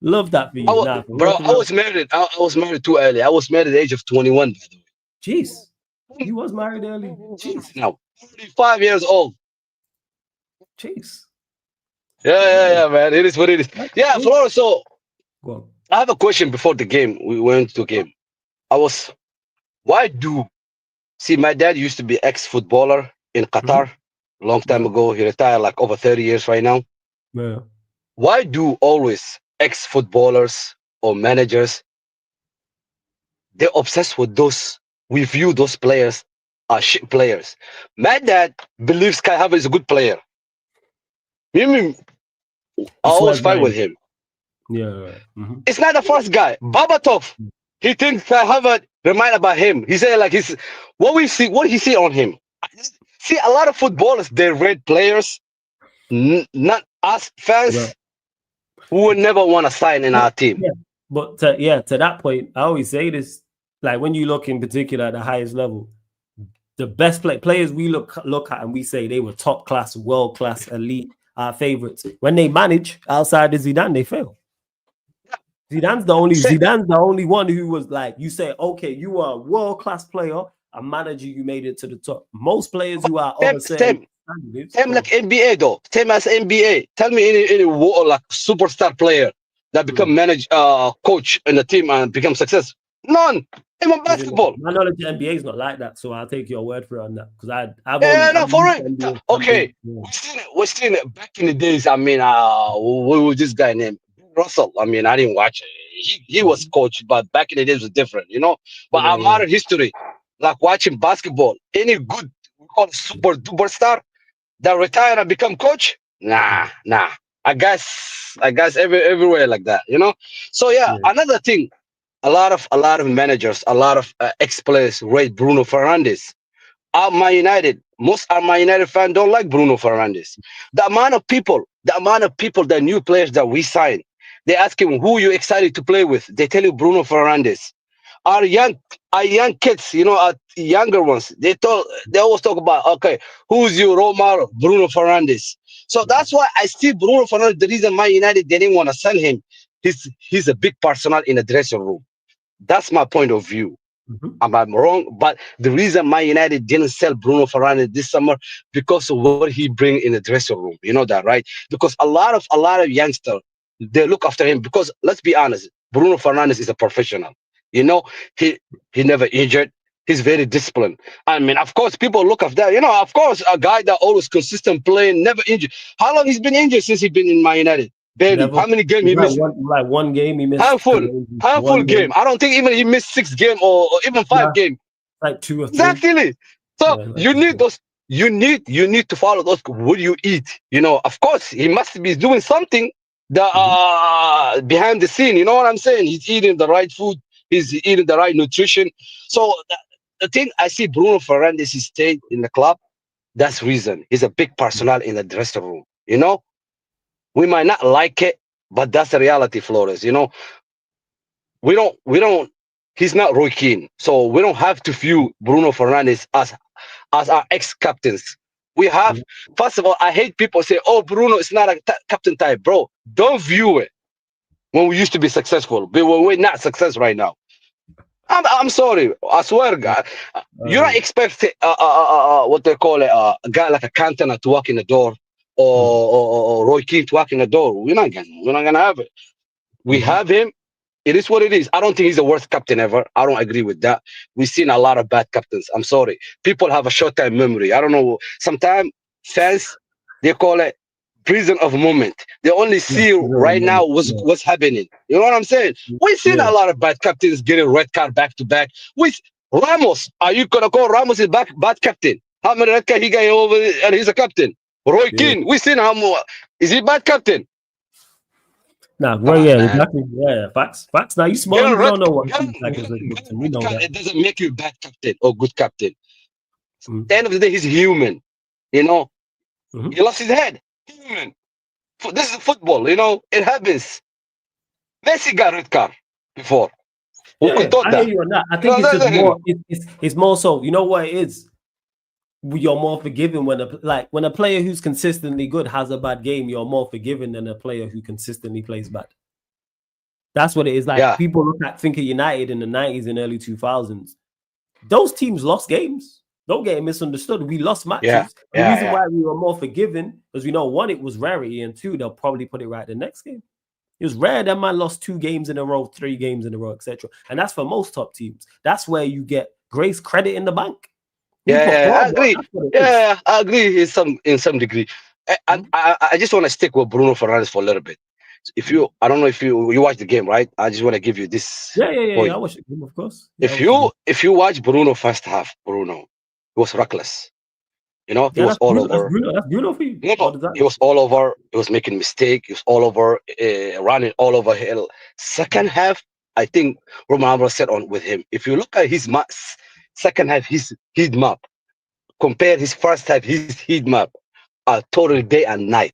Love that for you. I was married. I was married too early. I was married at the age of 21, by the way. Jeez. You was married early. Jeez. Now, 45 years old. Jeez. Yeah, man. It is what it is. Yeah, Flora. So Go on. I have a question before the game. We went to the game. Why do see my dad used to be ex-footballer in Qatar long time ago. He retired like over 30 years right now. Yeah. Why do always ex-footballers or managers they're obsessed with those? We view those players as shit players. My dad believes Kai Havertz is a good player. I always fight with him. Yeah. It's not the first guy. Babatov, he thinks Kai Havertz remind about him. He said like he's what he see on him. See, a lot of footballers, they rate players, not us fans who would never want to sign in our team. Yeah. But to that point, I always say this, like when you look in particular at the highest level, the best players we look at and we say they were top class, world class, elite, our favorites. When they manage outside of Zidane, they fail. Zidane's the only one who was like, you say, okay, you are a world class player, a manager, you made it to the top. Most players who are same like NBA though, same as NBA. Tell me any like superstar player that become coach in the team and become success. None. Even basketball. My knowledge of NBA is not like that, so I'll take your word for it on that. Because Okay. We've seen it back in the days. I mean, what was this guy named Russell? I mean, I didn't watch it. He was coached, but back in the days was different, you know. But our modern history, like watching basketball, any good we call super duper star that retire and become coach? Nah. I guess everywhere like that, you know. So another thing. A lot of managers, a lot of ex-players rate Bruno Fernandez. Most of Man United fans don't like Bruno Fernandez. The amount of people, the new players that we sign, they ask him who you excited to play with. They tell you Bruno Fernandez. Our young kids, you know, our younger ones, they always talk about, okay, who's your role model? Bruno Fernandez. So that's why I see Bruno Fernandez. The reason Man United didn't want to sell him, he's a big personnel in the dressing room. That's my point of view. I'm wrong, but the reason Man United didn't sell Bruno Fernandes this summer because of what he bring in the dressing room. You know that, right? Because a lot of youngsters, they look after him because let's be honest, Bruno Fernandes is a professional. You know, he never injured. He's very disciplined. I mean, of course, people look after, you know, of course, a guy that always consistent playing, never injured. How long he's been injured since he's been in Man United? Barely. How many games he missed? One game he missed. Handful game. I don't think even he missed 6 games or even 5 games. Like 2 or 3. Exactly. So you need those. You need to follow those. What do you eat? You know, of course, he must be doing something that behind the scene. You know what I'm saying? He's eating the right food. He's eating the right nutrition. So the thing I see Bruno Fernandes, he stayed in the club. That's reason. He's a big personnel in the dressing room. You know. We might not like it, but that's the reality, Flores. You know, we don't. He's not Roy Keane, so we don't have to view Bruno Fernandes as our ex-captains. We have. First of all, I hate people say, "Oh, Bruno is not a captain type, bro." Don't view it when we used to be successful, but we're not success right now. I'm sorry. I swear, God, you don't expect what they call it, a guy like a Cantona to walk in the door. Or Roy Keane to walk in the door. We're not gonna have it. We have him. It is what it is. I don't think he's the worst captain ever. I don't agree with that. We've seen a lot of bad captains. I'm sorry. People have a short-term memory. I don't know. Sometimes fans, they call it prison of moment. They only see right now what's happening. You know what I'm saying? We've seen a lot of bad captains getting red card back to back. With Ramos, are you gonna call Ramos a bad captain? How many red card he got over and he's a captain? Roy Keane, we seen how more. Is he bad captain? Nah, exactly. Yeah, facts. Now you smart. You don't know what like is a good captain. We know that. It doesn't make you a bad captain or good captain. At the end of the day, he's human. You know, he lost his head. Human. This is football. You know, it happens. Messi got red card before. I hear you on that. I think it's just more. It's more so. You know what it is. You're more forgiving when a player who's consistently good has a bad game. You're more forgiving than a player who consistently plays bad. That's what it is. Like people think of United in the 90s and early 2000s. Those teams lost games. Don't get it misunderstood. We lost matches. Yeah, The yeah, reason yeah. why we were more forgiving because we know, one, it was rarity, and two, they'll probably put it right the next game. It was rare that man lost 2 games in a row, 3 games in a row, etc. And that's for most top teams. That's where you get grace credit in the bank. Yeah, I agree. Yeah, I agree in some degree. I just want to stick with Bruno Fernandez for a little bit. If you, I don't know if you watch the game, right? I just want to give you this. Yeah. I watched the game, of course. Yeah, if you watch Bruno first half, Bruno, he was reckless. You know, he was all over. That's Bruno for you. He was all over. He was making mistake. He was all over, running all over hill. Second half, I think Roman Abrams said on with him. If you look at his second half, his heat map, compare his first half, his heat map, totally day and night.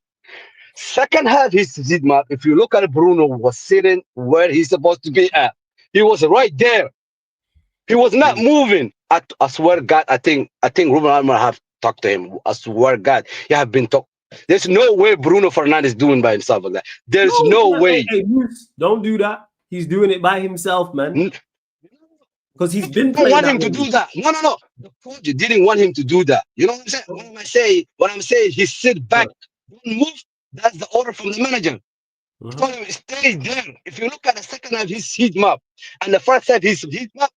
Second half, his heat map. If you look at it, Bruno was sitting where he's supposed to be at. He was right there. He was not moving. I swear, God, I think Roman Abrams have talked to him. I swear, God, he have been talked. There's no way Bruno Fernandez doing by himself like that. There's no way. Hey, don't do that. He's doing it by himself, man. Because he's been playing. Want him to do that? No. The coach didn't want him to do that. You know what I'm saying? What I'm saying, he sit back, don't move. That's the order from the manager. Told him stay there. If you look at the second half, his heat map, and the first half, his heat map,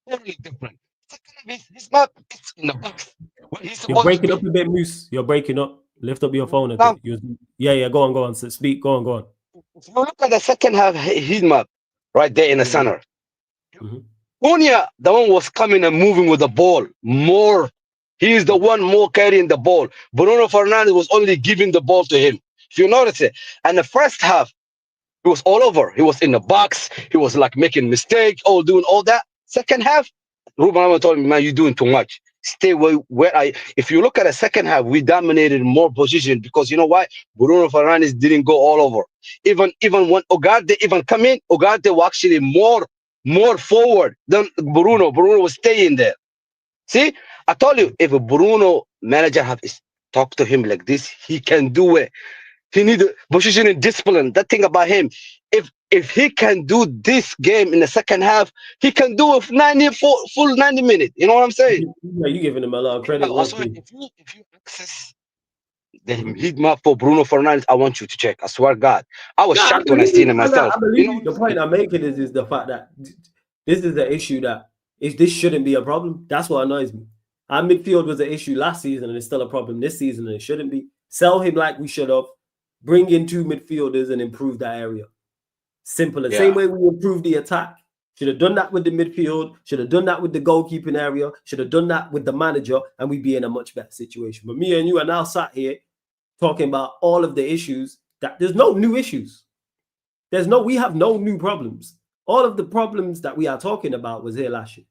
totally different. Second half, his map, it's in the box. You're breaking up a bit, Moose. You're breaking up. Lift up your phone a bit. Yeah. Go on. So speak. Go on. If you look at the second half heat map, right there in the center. Cunha, the one was coming and moving with the ball more. He is the one more carrying the ball. Bruno Fernandez was only giving the ball to him. If you notice it. And the first half, he was all over. He was in the box. He was like making mistakes, doing all that. Second half, Ruben told me, man, you're doing too much. Stay where if you look at the second half, we dominated more position because you know why? Bruno Fernandez didn't go all over. Even when Ugarte even come in, Ugarte was actually more forward than Bruno. Bruno was staying there. See, I told you, if a Bruno manager have talked to him like this, he can do it. He need position and discipline. That thing about him. If he can do this game in the second half, he can do it full 90 minutes. You know what I'm saying? Yeah, you giving him a lot of credit. If you access the heat map for Bruno Fernandez, I want you to check. I swear God. I was shocked when I seen it myself. I believe you. The point I'm making is the fact that this is the issue that this shouldn't be a problem. That's what annoys me. Our midfield was an issue last season and it's still a problem this season and it shouldn't be. Sell him like we should have. Bring in 2 midfielders and improve that area. Simple. The same way we improved the attack. Should have done that with the midfield. Should have done that with the goalkeeping area. Should have done that with the manager, and we'd be in a much better situation. But me and you are now sat here talking about all of the issues. That there's no new issues. We have no new problems. All of the problems that we are talking about was here last year.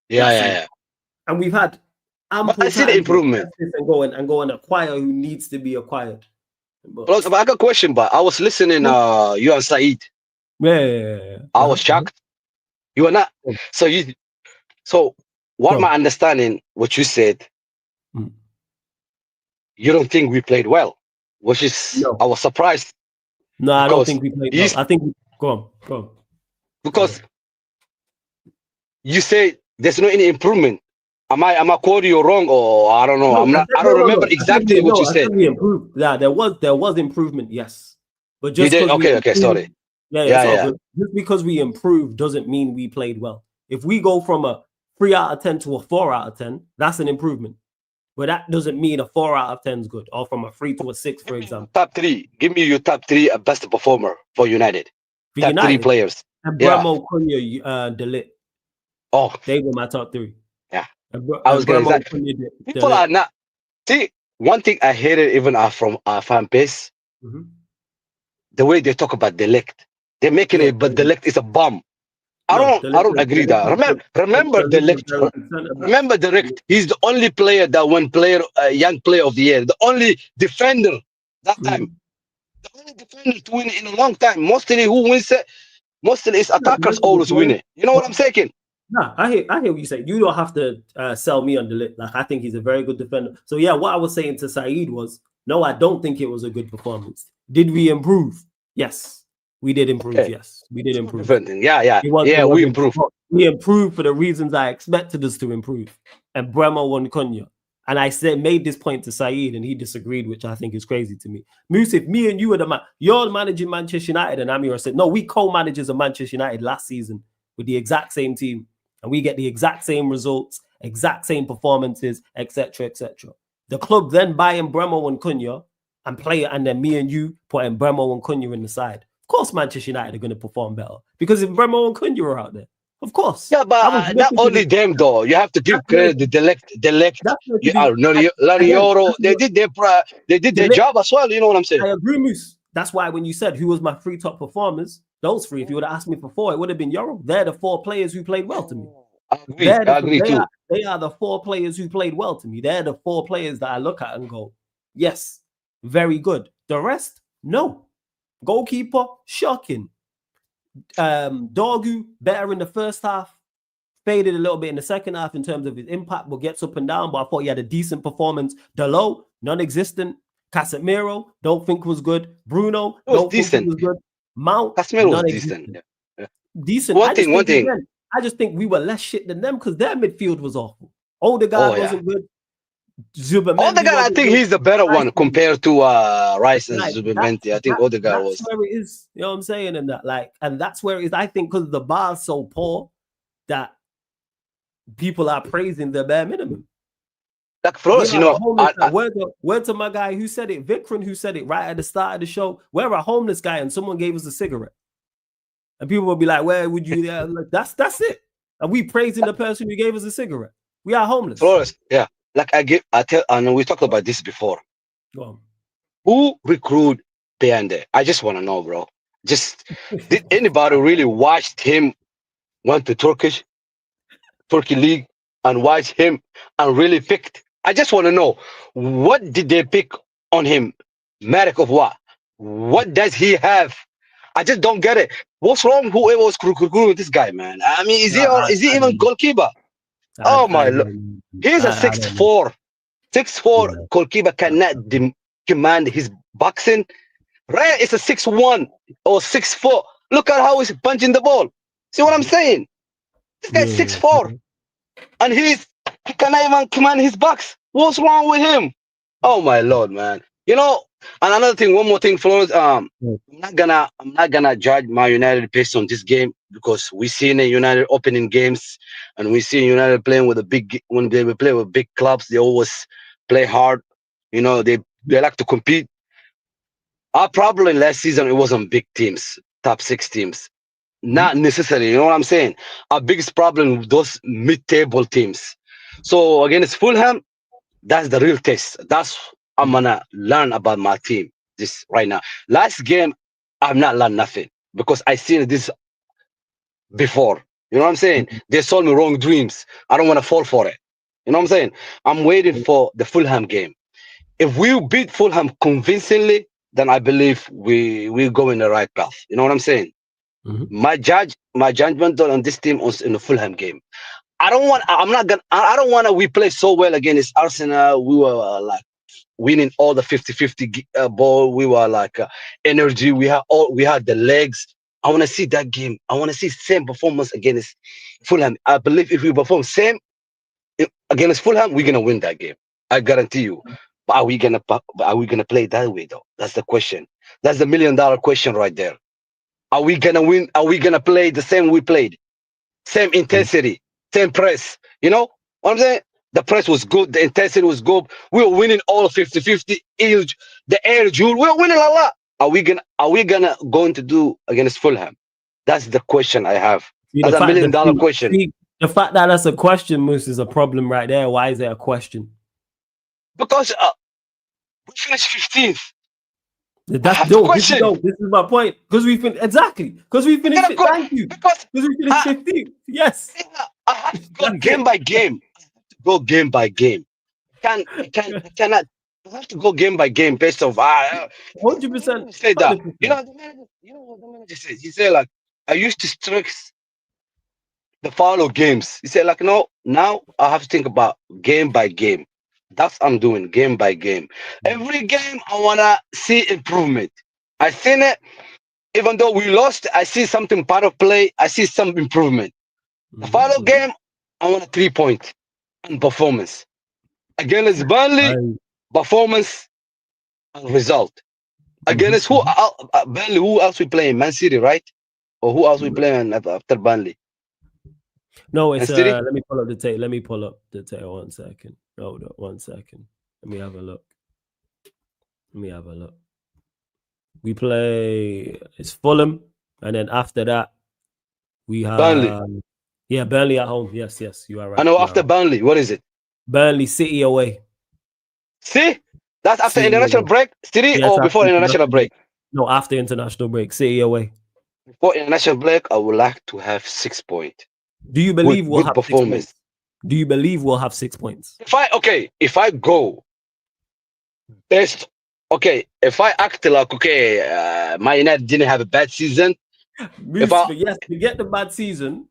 Yeah. And we've had ample I see the improvement. And go and acquire who needs to be acquired. But I got a question, but I was listening you and Saeed. Yeah. I was shocked. You were not. So what my understanding, what you said, you don't think we played well, which is I was surprised. No, I don't think we played well. I think go on. Because you say there's no any improvement. Am I quoting you wrong, or I don't know? I don't remember exactly what you said. We improved. Yeah, there was improvement, yes. But just sorry. Yeah. Just because we improved doesn't mean we played well. If we go from a 3 out of 10 to a 4 out of 10, that's an improvement. But that doesn't mean a 4 out of 10 is good, or from a 3 to a 6, for example. Top 3. Give me your top 3 best performer for United. Top 3 players. Bremo, Cunha, De Ligt. Oh, they were my top 3. Yeah. I was going to say, people are not. See, one thing I hated even from our fan base, the way they talk about De Ligt. They're making it, but De Ligt is a bomb. I don't agree that. Remember De Ligt. Remember De Ligt. He's the only player that won young player of the year. The only defender that time. The only defender to win it in a long time. Mostly who wins it? Mostly it's attackers always win it. You know what I'm saying? No, I hear what you say. You don't have to sell me on De Ligt. Like, I think he's a very good defender. So yeah, what I was saying to Saeed was, no, I don't think it was a good performance. Did we improve? Yes. We did improve, Okay. yes. We did improve. Yeah. We improved. We improved for the reasons I expected us to improve. And Bremo won Cunha. And I made this point to Saeed, and he disagreed, which I think is crazy to me. Moose, if me and you are the man, you're managing Manchester United, and Amir said, no, we co-managers of Manchester United last season with the exact same team, and we get the exact same results, exact same performances, etc., etc. The club then buying Bremo and Cunha and play it, and then me and you putting Bremo and Cunha in the side. Of course, Manchester United are going to perform better because if Bremo and Cunha are out there, of course. Yeah, but not only them though. You have to give credit to Larioro. They did their job as well. You know what I'm saying? I agree, Moose. That's why when you said who was my 3 top performers, those 3, if you would have asked me for 4, it would have been Euro. They're the 4 players who played well to me. I agree too. They are the 4 players who played well to me. They're the 4 players that I look at and go, yes, very good. The rest, no. Goalkeeper, shocking. Dorgu, better in the first half. Faded a little bit in the second half in terms of his impact, but gets up and down. But I thought he had a decent performance. Delo, non-existent. Casemiro, don't think was good. Bruno, don't think was good. Mount, Casemiro was decent. Yeah. Decent. One thing. I just think we were less shit than them because their midfield was awful. Odegaard wasn't good. Odegaard, I think he's the better one compared to Rice and Zubimendi. I think Odegaard was. That's where it is. You know what I'm saying? And that's where it is. I think because the bar's so poor that people are praising the bare minimum. Like for us, word to my guy who said it, Vicron, who said it right at the start of the show. We're a homeless guy, and someone gave us a cigarette, and people will be like, "Where would you?" That's it. And we praising the person who gave us a cigarette. We are homeless. Flores, yeah. Like I know we talked about this before. Go on. Who recruited Beyande? I just want to know, bro. Did anybody really watched him went to Turkey League and watch him and really picked? I just want to know, what did they pick on him? Merit of what? What does he have? I just don't get it. What's wrong? Whoever was recruiting this guy, man. I mean, is he even goalkeeper? Oh my lord, he's a 6'4", 6'4" goalkeeper cannot command his boxing. Ray is a 6'1" or 6'4". Look at how he's punching the ball. See what I'm saying? This guy's 6'4", and he cannot even command his box. What's wrong with him? Oh my lord, man. You know, and another thing, one more thing, Florence. I'm not gonna judge my United based on this game because we seen United opening games and we see United playing with when they play with big clubs, they always play hard. You know, they like to compete. Our problem last season, it wasn't big teams, top 6 teams. Not necessarily, you know what I'm saying? Our biggest problem, those mid-table teams. So against Fulham, that's the real test. That's I'm gonna learn about my team this right now. Last game, I've not learned nothing because I seen this before. You know what I'm saying? They sold me wrong dreams. I don't want to fall for it. You know what I'm saying? I'm waiting for the Fulham game. If we beat Fulham convincingly, then I believe we go in the right path. You know what I'm saying? My judgment on this team in the Fulham game. I don't want to. We play so well against Arsenal. We were like winning all the 50-50 ball. We were like energy. We had the legs. I want to see that game. I want to see same performance against Fulham. I believe if we perform same against Fulham, we're gonna win that game. I guarantee you. But are we gonna play that way though? That's the question. That's the $1 million question right there. Are we gonna win? Are we gonna play the same we played? Same intensity, same press. You know what I'm saying? The press was good. The intensity was good. We were winning all 50-50. The air duel. We were winning a lot. Are we gonna going to do against Fulham? That's the question I have. That's a $1 million question. The fact that that's a question, Moose, is a problem right there. Why is it a question? Because we finished 15th. That's dope. This is my point. Because we finished Thank you. Because we finished 15th. Yes. I have to go game by game. I have to go game by game based off 100%. Say that. You know what the manager says? He said like I used to stress the follow games. He said like no, now I have to think about game by game. That's what I'm doing game by game. Every game I wanna see improvement. I seen it. even though we lost, I see something part of play. I see some improvement. The final game, I want a 3-point and performance. Against Burnley, performance and result. Against who? Burnley. Who else we playing? Man City, right? Or who else we playing after Burnley? No, it's let me pull up the tape. Let me pull up the tape 1 second. Hold up 1 second. Let me have a look. We play it's Fulham, and then after that we have Burnley. Yeah, Burnley at home. Yes, you are right. I know after Burnley, what is it? Burnley, City away. See? That's after City international away. break? City or before international break? No, after international break. City away. Before international break, I would like to have 6 points. Do you believe we'll have performance? 6 points? Do you believe we'll have 6 points? If I go best, if I act like Man United didn't have a bad season. Yes, we get the bad season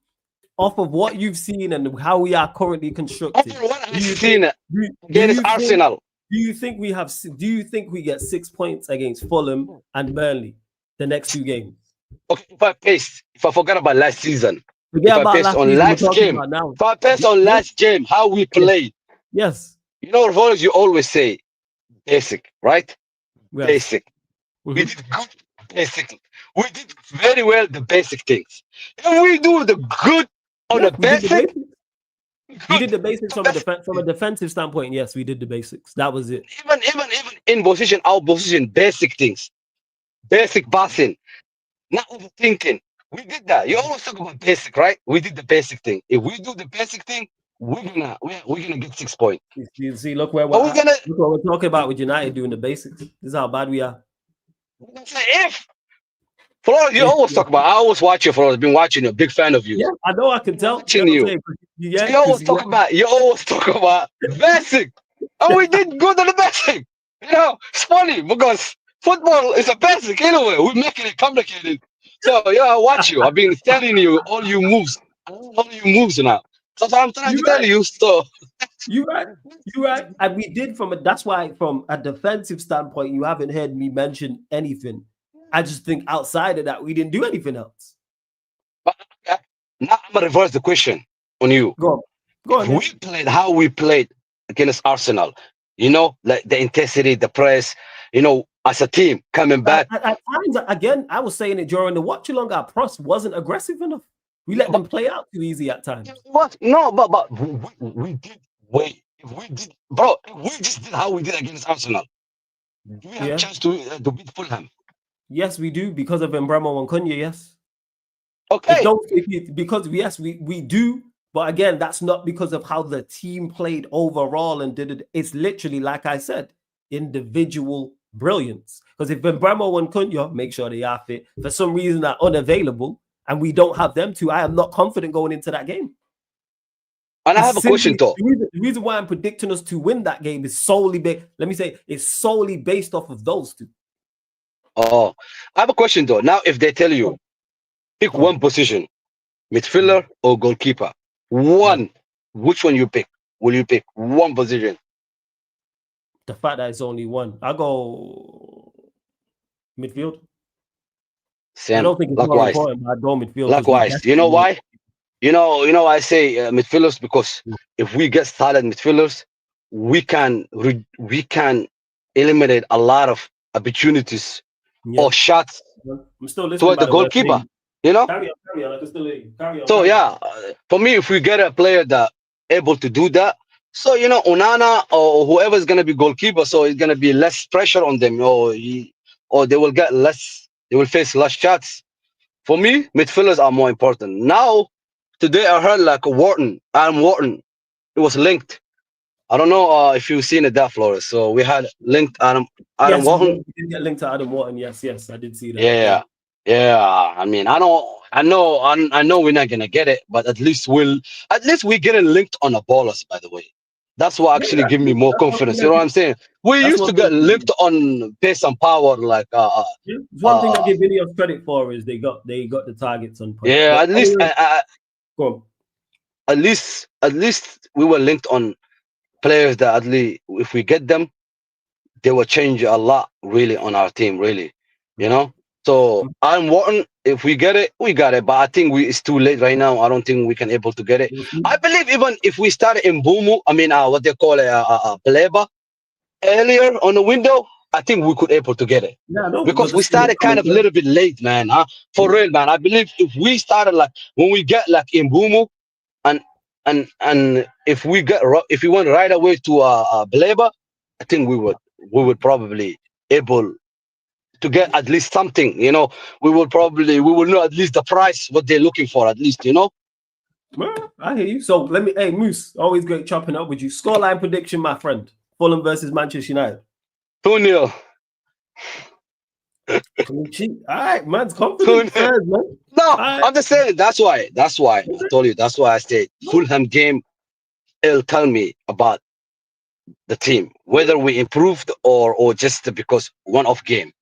off of what you've seen and how we are currently constructed. What I've seen against Arsenal. Do you think we get 6 points against Fulham and Burnley the next 2 games? Okay, if I forgot about last season, if I based on last game, how we played. Yes. You know, you always say basic, right? Yes. Basic. We did good basic. We did very well the basic things. If we do the good on the basic, we did the basics from a defensive standpoint. Yes, we did the basics. That was it. Even in position, our position, basic things, basic passing, not overthinking. We did that. You always talk about basic, right? We did the basic thing. If we do the basic thing, we're gonna get 6 points. You see, look where we're look what we're talking about with United doing the basics. This is how bad we are. If Flores, you always talk about. I always watch you, Flores. Been watching you. Big fan of you. Yeah, I know. I can tell. You always talk about. You always talk about basic, and we did good on the basic. You know, it's funny because football is a basic anyway. We're making it complicated. So yeah, I watch you. I've been telling you all your moves. Now. That's what I'm trying to tell you. So you're right. And we did that's why from a defensive standpoint, you haven't heard me mention anything. I just think outside of that, we didn't do anything else. But now I'm gonna reverse the question on you. Go on. We played how we played against Arsenal. You know, like the intensity, the press. You know, as a team coming back. At times, again, I was saying it during the watch along. Our press wasn't aggressive enough. We let them play out too easy at times. What? No, but we did wait. If we just did how we did against Arsenal. Do we have a chance to beat Fulham? Yes, we do because of Mbeumo and Cunha. Yes. Okay. We do. But again, that's not because of how the team played overall and did it. It's literally, like I said, individual brilliance. Because if Mbeumo and Cunha, make sure they are fit, for some reason are unavailable, and we don't have them to, I am not confident going into that game. And I have a question, though. The reason why I'm predicting us to win that game is solely based off of those two. Oh, I have a question, though. Now, if they tell you, pick one position, midfielder or goalkeeper, which one you pick? Will you pick one position? The fact that it's only one, I go midfield. Same. I don't think it's likewise. More important, but I go midfield. Likewise. You know why? You know, I say midfielders because if we get solid midfielders, we can eliminate a lot of opportunities or shots I'm still listening toward the goalkeeper. You know? Carry on. I can still hear you. Carry on. So yeah, for me, if we get a player that able to do that, so you know, Onana or whoever is gonna be goalkeeper, so it's gonna be less pressure on them, or they will get less. They will face less shots. For me, midfielders are more important. Now, today I heard like Adam Wharton, it was linked. I don't know if you've seen it, that Flores. So we had linked Adam Wharton. We did get linked to Adam Wharton. Yes, I did see that. Yeah. I mean, I know we're not gonna get it, but at least we getting linked on the ballers. By the way, that's what actually give me more confidence. You know what I'm saying? We used to get linked on pace and power, like one thing I give Ineos credit for is they got the targets on point. Yeah, but at least we were linked on players that at least if we get them, they will change a lot really on our team, really. You know? So I'm wanting, if we get it, we got it. But I think it's too late right now. I don't think we can able to get it. I believe even if we started in Bumu, I mean, what they call it, Pleba, earlier on the window, I think we could able to get it. Yeah, no, Because we started kind of a little bit late, man. Huh? For real, man. I believe if we started like when we get like in Bumu, and if we went right away to Pleba, I think we would probably able to get at least something, you know. We will know at least the price what they're looking for, at least, you know. Well, I hear you. So hey Moose, always great chopping up with you. Scoreline prediction, my friend. Fulham versus Manchester United. 2-0. All right, man's confident. Third, man. No, right. I'm just saying. That's why I told you. That's why I said Fulham game. It'll tell me about the team, whether we improved or just because one off game.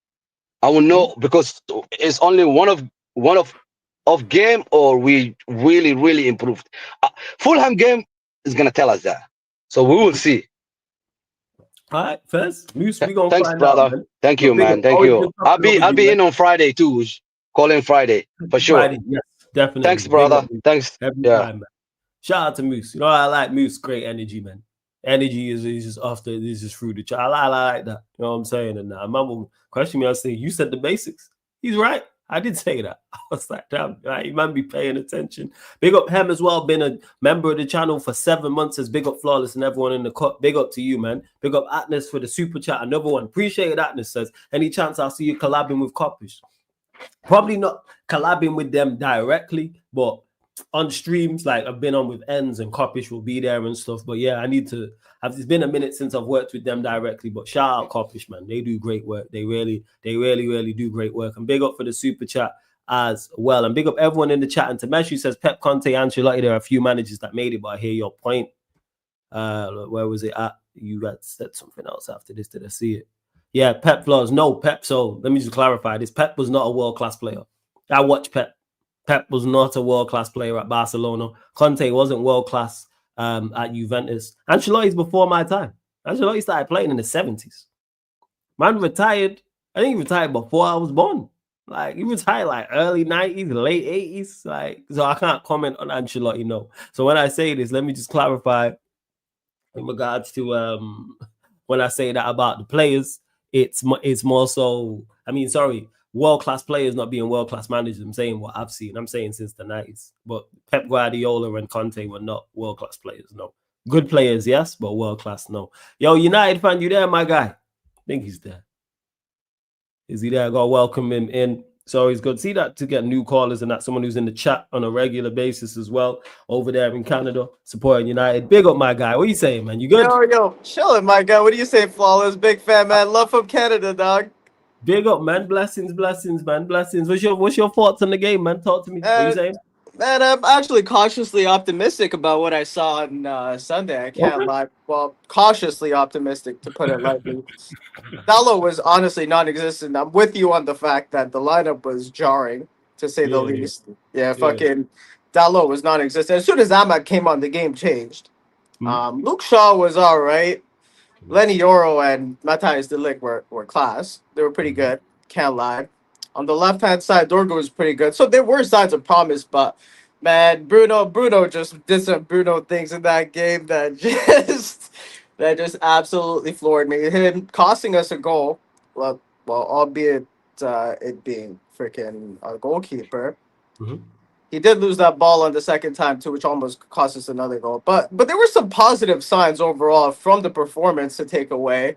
I will know because it's only one of game, or we really improved. Fulham game is gonna tell us that, so we will see. All right, first Moose, we gonna Thanks, find brother. out, man. Thank you, man. Thank you. I'll be in on Friday too. Call in Friday for sure. Friday, yes, definitely. Thanks, brother. Thanks. Every Yeah. time, man. Shout out to Moose. You know, I like Moose. Great energy, man. Energy is just after this is through the chat. I like that. You know what I'm saying? And I remember questioning me. I was saying, you said the basics. He's right. I did say that. I was like, damn, right, you might be paying attention. Big up Hem as well. Been a member of the channel for 7 months. As big up Flawless and everyone in the cut. Big up to you, man. Big up Atnas for the super chat. Another one. Appreciate it, Atnas says. Any chance I'll see you collabing with Coppish? Probably not collabing with them directly, but on streams, like I've been on with Ends and Coppish will be there and stuff. But yeah, I need to it's been a minute since I've worked with them directly. But shout out Coppish, man. They do great work. They really do great work. And big up for the super chat as well. And big up everyone in the chat. And Tameshi says Pep, Conte, Ancelotti, there are a few managers that made it, but I hear your point. Where was it at? You guys said something else after this. Did I see it? Yeah, Pep flaws. No, Pep. So let me just clarify this. Pep was not a world-class player. I watched Pep. Pep was not a world-class player at Barcelona. Conte wasn't world-class at Juventus. Ancelotti's before my time. Ancelotti started playing in the 70s. Man retired. I think he retired before I was born. Like, he retired like early 90s, late 80s. Like, so I can't comment on Ancelotti, no. So when I say this, let me just clarify in regards to when I say that about the players, it's more so, world-class players not being world-class managers. I'm saying what I've seen. I'm saying since the 90s. But Pep Guardiola and Conte were not world-class players, no. Good players, yes, but world-class, no. Yo, United fan, you there, my guy? I think he's there. Is he there? I gotta welcome him in. So it's good. See that to get new callers and that someone who's in the chat on a regular basis as well over there in Canada, supporting United. Big up, my guy. What are you saying, man? You good? Yo, chilling, my guy. What do you say, Flawless? Big fan, man. Love from Canada, dog. Big up, man. Blessings, man. Blessings. What's your thoughts on the game, man? Talk to me. What are you saying? Man, I'm actually cautiously optimistic about what I saw on Sunday. I can't lie. Well, cautiously optimistic, to put it lightly. Dalot was honestly non-existent. I'm with you on the fact that the lineup was jarring, to say the least. Yeah, fucking Dalot was non-existent. As soon as Ahmad came on, the game changed. Luke Shaw was all right. Lenny Yoro and Matthias de Ligt were class. They were pretty good. Can't lie. On the left-hand side, Dorgo was pretty good. So there were signs of promise, but, man, Bruno just did some Bruno things in that game that just absolutely floored me. Him costing us a goal, well, albeit it being freaking a goalkeeper. He did lose that ball on the second time, too, which almost cost us another goal. But there were some positive signs overall from the performance to take away.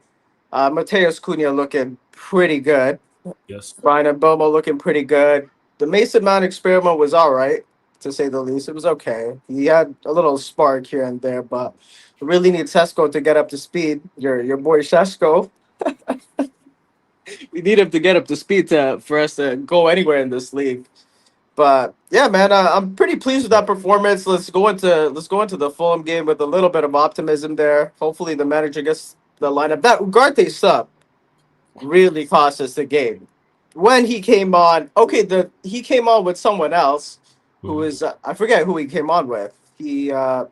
Mateus Cunha looking pretty good. Yes. Brian Mbomo looking pretty good. The Mason Mount experiment was all right, to say the least. It was okay. He had a little spark here and there, but we really need Sesko to get up to speed. Your boy Sesko. We need him to get up to speed for us to go anywhere in this league. But yeah, man, I'm pretty pleased with that performance. Let's go into the Fulham game with a little bit of optimism there. Hopefully, the manager gets the lineup. That Ugarte sub really cost us the game. When he came on, he came on with someone else who was I forget who he came on with. I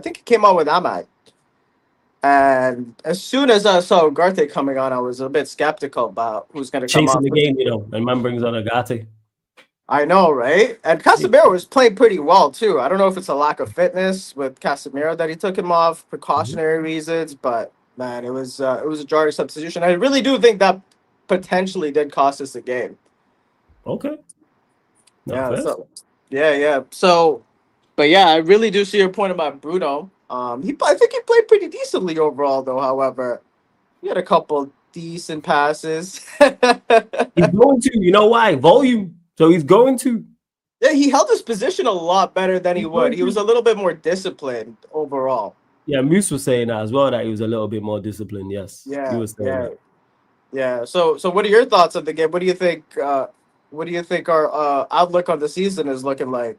think he came on with Ahmad. And as soon as I saw Ugarte coming on, I was a bit skeptical about who's going to come Chasing off. the game, and man brings on Agate. I know, right? And Casemiro was playing pretty well too. I don't know if it's a lack of fitness with Casemiro that he took him off, precautionary reasons, but man, it was a jarring substitution. I really do think that potentially did cost us the game. Okay. Yeah. So, yeah. So, but yeah, I really do see your point about Bruno. I think he played pretty decently overall, though. However, he had a couple decent passes. He's going to. You know why? Volume. So he's going to. Yeah, he held his position a lot better than he would. He was a little bit more disciplined overall. Yeah, Moose was saying that as well, that he was a little bit more disciplined. Yes. Yeah. He was saying that. Yeah. So what are your thoughts of the game? What do you think? What do you think our outlook on the season is looking like?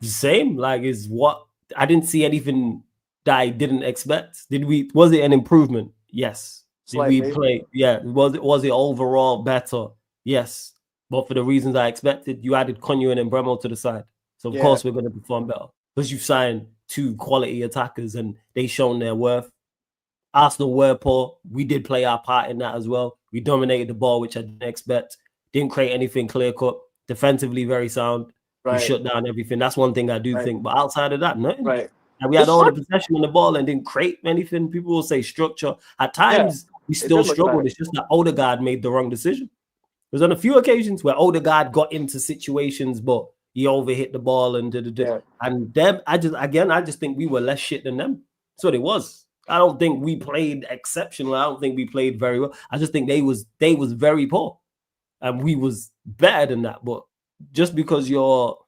The same. Like, is what I didn't see anything that I didn't expect. Was it an improvement? Yes. Slightly. Did we play? Yeah. Was it overall better? Yes. But for the reasons I expected, you added Konyo and Bremo to the side. So, of course, we're going to perform better. Because you've signed 2 quality attackers and they've shown their worth. Arsenal were poor. We did play our part in that as well. We dominated the ball, which I didn't expect. Didn't create anything clear-cut. Defensively, very sound. Right. We shut down everything. That's one thing I do think. But outside of that, nothing. Right. And we had all the possession on the ball and didn't create anything. People will say structure. At times, we still struggled. It's just that Odegaard made the wrong decision. There's on a few occasions where Odegaard got into situations, but he overhit the ball and and them. I just think we were less shit than them. That's what it was. I don't think we played exceptional. I don't think we played very well. I just think they was very poor, and we was better than that. But just because you're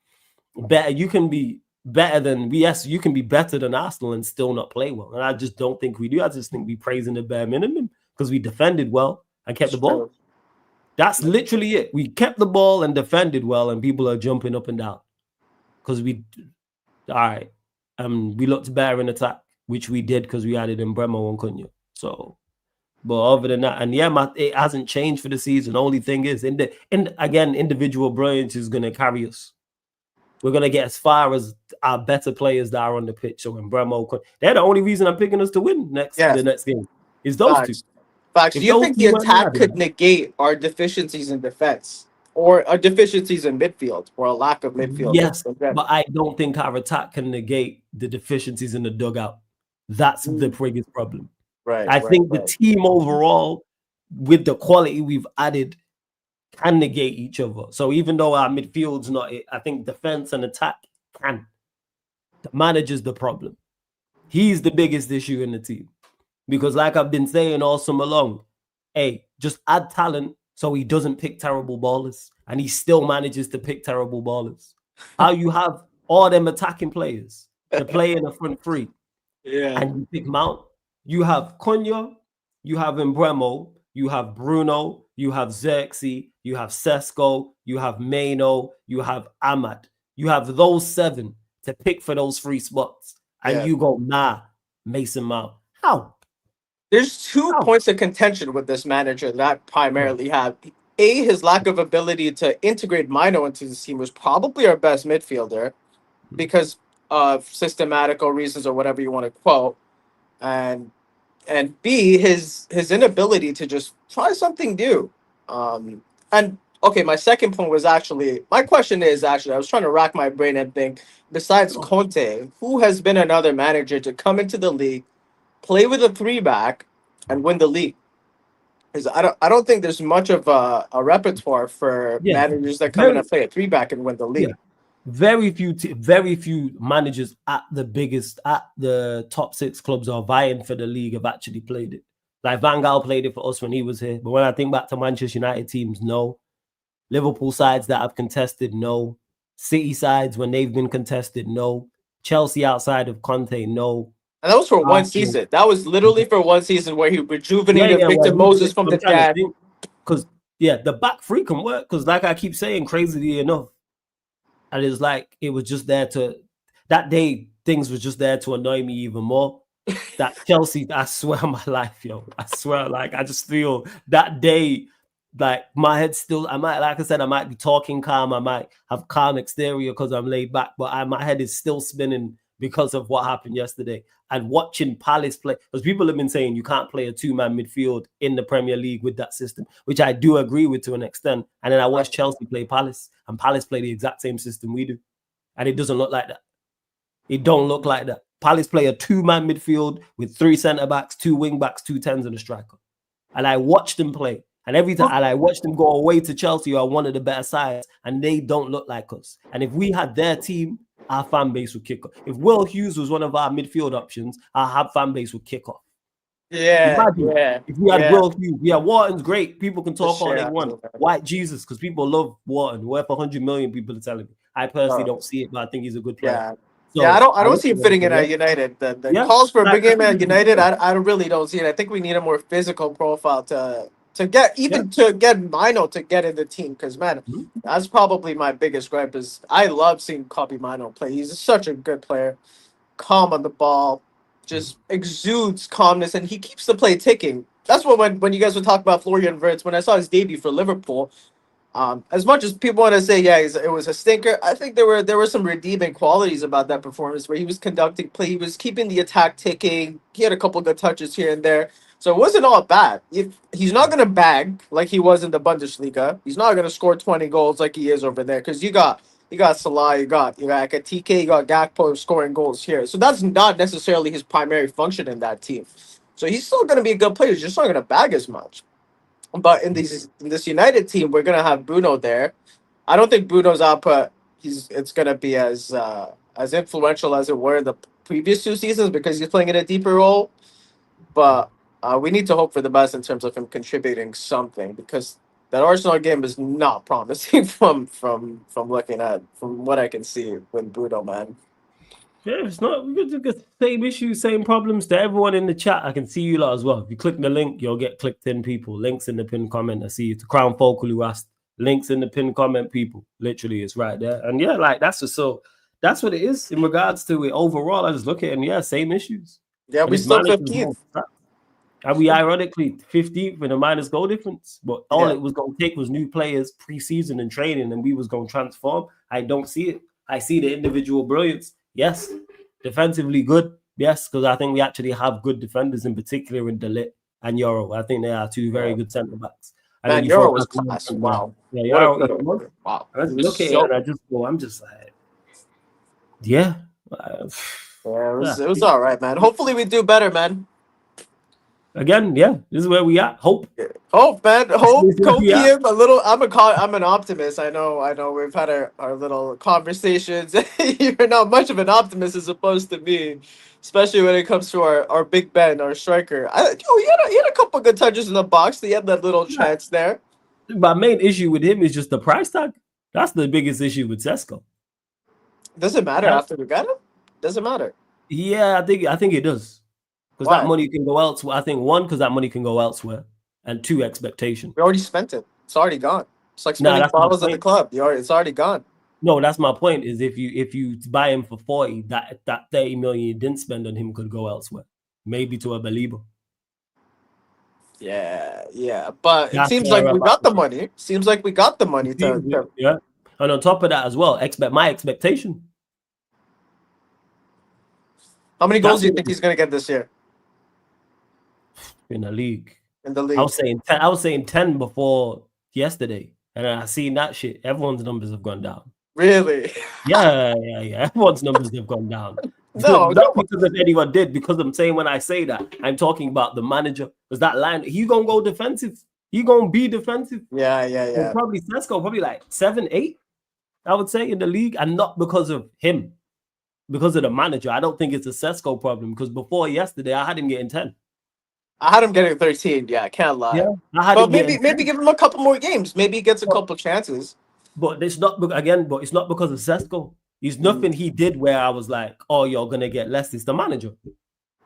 better, you can be better than you can be better than Arsenal and still not play well. And I just don't think we do. I just think we praising the bare minimum because we defended well and kept the ball. That's literally it. We kept the ball and defended well, and people are jumping up and down because we looked better in attack, which we did because we added Bremo and Cunha. So, but other than that, and it hasn't changed for the season. The only thing is, individual brilliance is going to carry us. We're going to get as far as our better players that are on the pitch. So, Bremo, they're the only reason I'm picking us to win the next game. Is those two. Facts. Do you think the attack could negate our deficiencies in defense or our deficiencies in midfield or a lack of midfield? Yes, but I don't think our attack can negate the deficiencies in the dugout. That's the biggest problem. Right. I think the team overall, with the quality we've added, can negate each other. So even though our midfield's not it, I think defense and attack can. The manager's the problem. He's the biggest issue in the team. Because like I've been saying all summer long, just add talent so he doesn't pick terrible ballers. And he still manages to pick terrible ballers. How you have all them attacking players to play in the front three. Yeah. And you pick Mount. You have Cunha, you have Mbeumo, you have Bruno, you have Xerxes, you have Sesko, you have Maino, you have Ahmad. You have those 7 to pick for those 3 spots. And you go, Mason Mount. How? There's 2 points of contention with this manager that I primarily have. His lack of ability to integrate Maino into the team was probably our best midfielder because of systematical reasons or whatever you want to quote. And B, his inability to just try something new. My second point was my question is I was trying to rack my brain and think, besides Conte, who has been another manager to come into the league, play with a 3-back, and win the league? Because I don't think there's much of a repertoire for managers that come in and play a 3-back and win the league. Yeah. Very few managers at the top 6 clubs are vying for the league have actually played it. Like Van Gaal played it for us when he was here. But when I think back to Manchester United teams, no. Liverpool sides that have contested, no. City sides when they've been contested, no. Chelsea outside of Conte, no. And that was for one season. That was literally for one season where he rejuvenated Victor Moses from the dead. Because, the back 3 can work. Because like I keep saying, crazily enough, and it's like it was just there that day, things was just there to annoy me even more. That Chelsea, I swear on my life, I swear, like, I just feel that day, like, my head still, I might be talking calm, I might have calm exterior because I'm laid back, but my head is still spinning because of what happened yesterday. And watching Palace play, because people have been saying you can't play a two-man midfield in the Premier League with that system, which I do agree with to an extent. And then I watched Chelsea play Palace, and Palace play the exact same system we do. And it doesn't look like that. It don't look like that. Palace play a two-man midfield with 3 centre-backs, 2 wing-backs, 2 10s, and a striker. And I watched them play. And every time I watched them go away to Chelsea, who are one of the better sides, and they don't look like us. And if we had their team, our fan base would kick off. If Will Hughes was one of our midfield options, our fan base would kick off. Imagine if we had Will Hughes. Yeah, Wharton's great. People can talk all they want. White Jesus, because people love Wharton. Worth 100 million, people are telling me. I personally don't see it, but I think he's a good player. So, I don't see him fitting in at United. The calls for bringing him at United, I really don't see it. I think we need a more physical profile to get Mino to get in the team, because man, that's probably my biggest gripe. Is I love seeing Kobbie Mino play. He's such a good player, calm on the ball, just exudes calmness, and he keeps the play ticking. That's what when you guys were talking about Florian Wirtz, when I saw his debut for Liverpool. As much as people want to say, it was a stinker, I think there were some redeeming qualities about that performance where he was conducting play, he was keeping the attack ticking, he had a couple good touches here and there, so it wasn't all bad. If he's not going to bag like he was in the Bundesliga, he's not going to score 20 goals like he is over there, because you got Salah, you got TK, you got Gakpo scoring goals here, so that's not necessarily his primary function in that team. So he's still going to be a good player, he's just not going to bag as much. But in this United team, we're gonna have Bruno there. I don't think Bruno's output it's gonna be as influential as it were in the previous 2 seasons, because he's playing in a deeper role. But we need to hope for the best in terms of him contributing something, because that Arsenal game is not promising from what I can see with Bruno, man. Yeah, it's not. We've got the same issues, same problems to everyone in the chat. I can see you lot as well. If you click the link, you'll get clicked in, people. Links in the pinned comment. I see you. To Crown Focal who asked. Links in the pinned comment, people. Literally, it's right there. And yeah, like that's what it is in regards to it. Overall, I just look at it and yeah, same issues. Yeah, we still 15th. And we ironically 15th with a minus goal difference. But all it was going to take was new players pre-season and training, and we was going to transform. I don't see it. I see the individual brilliance. Yes, defensively good. Yes, because I think we actually have good defenders, in particular in De Ligt and Euro. I think they are 2 very good centre backs. And Euro was class. Wow. Yeah, Euro. Wow. I look at it and I just go. I'm just like, yeah. It was all right, man. Hopefully we do better, man. Again, yeah, this is where we are. Hope, man. Hope. Copium, a little. I'm an optimist. I know. We've had our little conversations. You're not much of an optimist as opposed to me, especially when it comes to our Big Ben, our striker. He had a couple good touches in the box. He had that little chance there. My main issue with him is just the price tag. That's the biggest issue with Sesko. Does it matter after we got him? Doesn't matter. Yeah, I think it does. Because that money can go elsewhere. I think 1, because that money can go elsewhere, and 2, expectation. We already spent it. It's already gone. It's like spending bottles at the club. It's already gone. No, that's my point. Is if you buy him for 40, that 30 million you didn't spend on him could go elsewhere, maybe to a believer. Yeah. But it seems like we got the money. Seems like we got the money to. Yeah. And on top of that as well, my expectation. How many goals do you think he's going to get this year? In the league. I was saying 10 before yesterday, and I seen that shit. Everyone's numbers have gone down. Really? Yeah. Everyone's numbers have gone down. Not because of anyone did, because I'm saying when I say that, I'm talking about the manager. Because that line, he's gonna go defensive. He's gonna be defensive. Yeah. So probably Sesko, probably like 7, 8, I would say, in the league, and not because of him, because of the manager. I don't think it's a Sesko problem, because before yesterday, I had him getting 10. I had him getting 13. Yeah, I can't lie. Yeah, but maybe give him a couple more games. Maybe he gets a couple chances. But it's not because of Sesko. It's nothing he did where I was like, oh, you're gonna get less. It's the manager.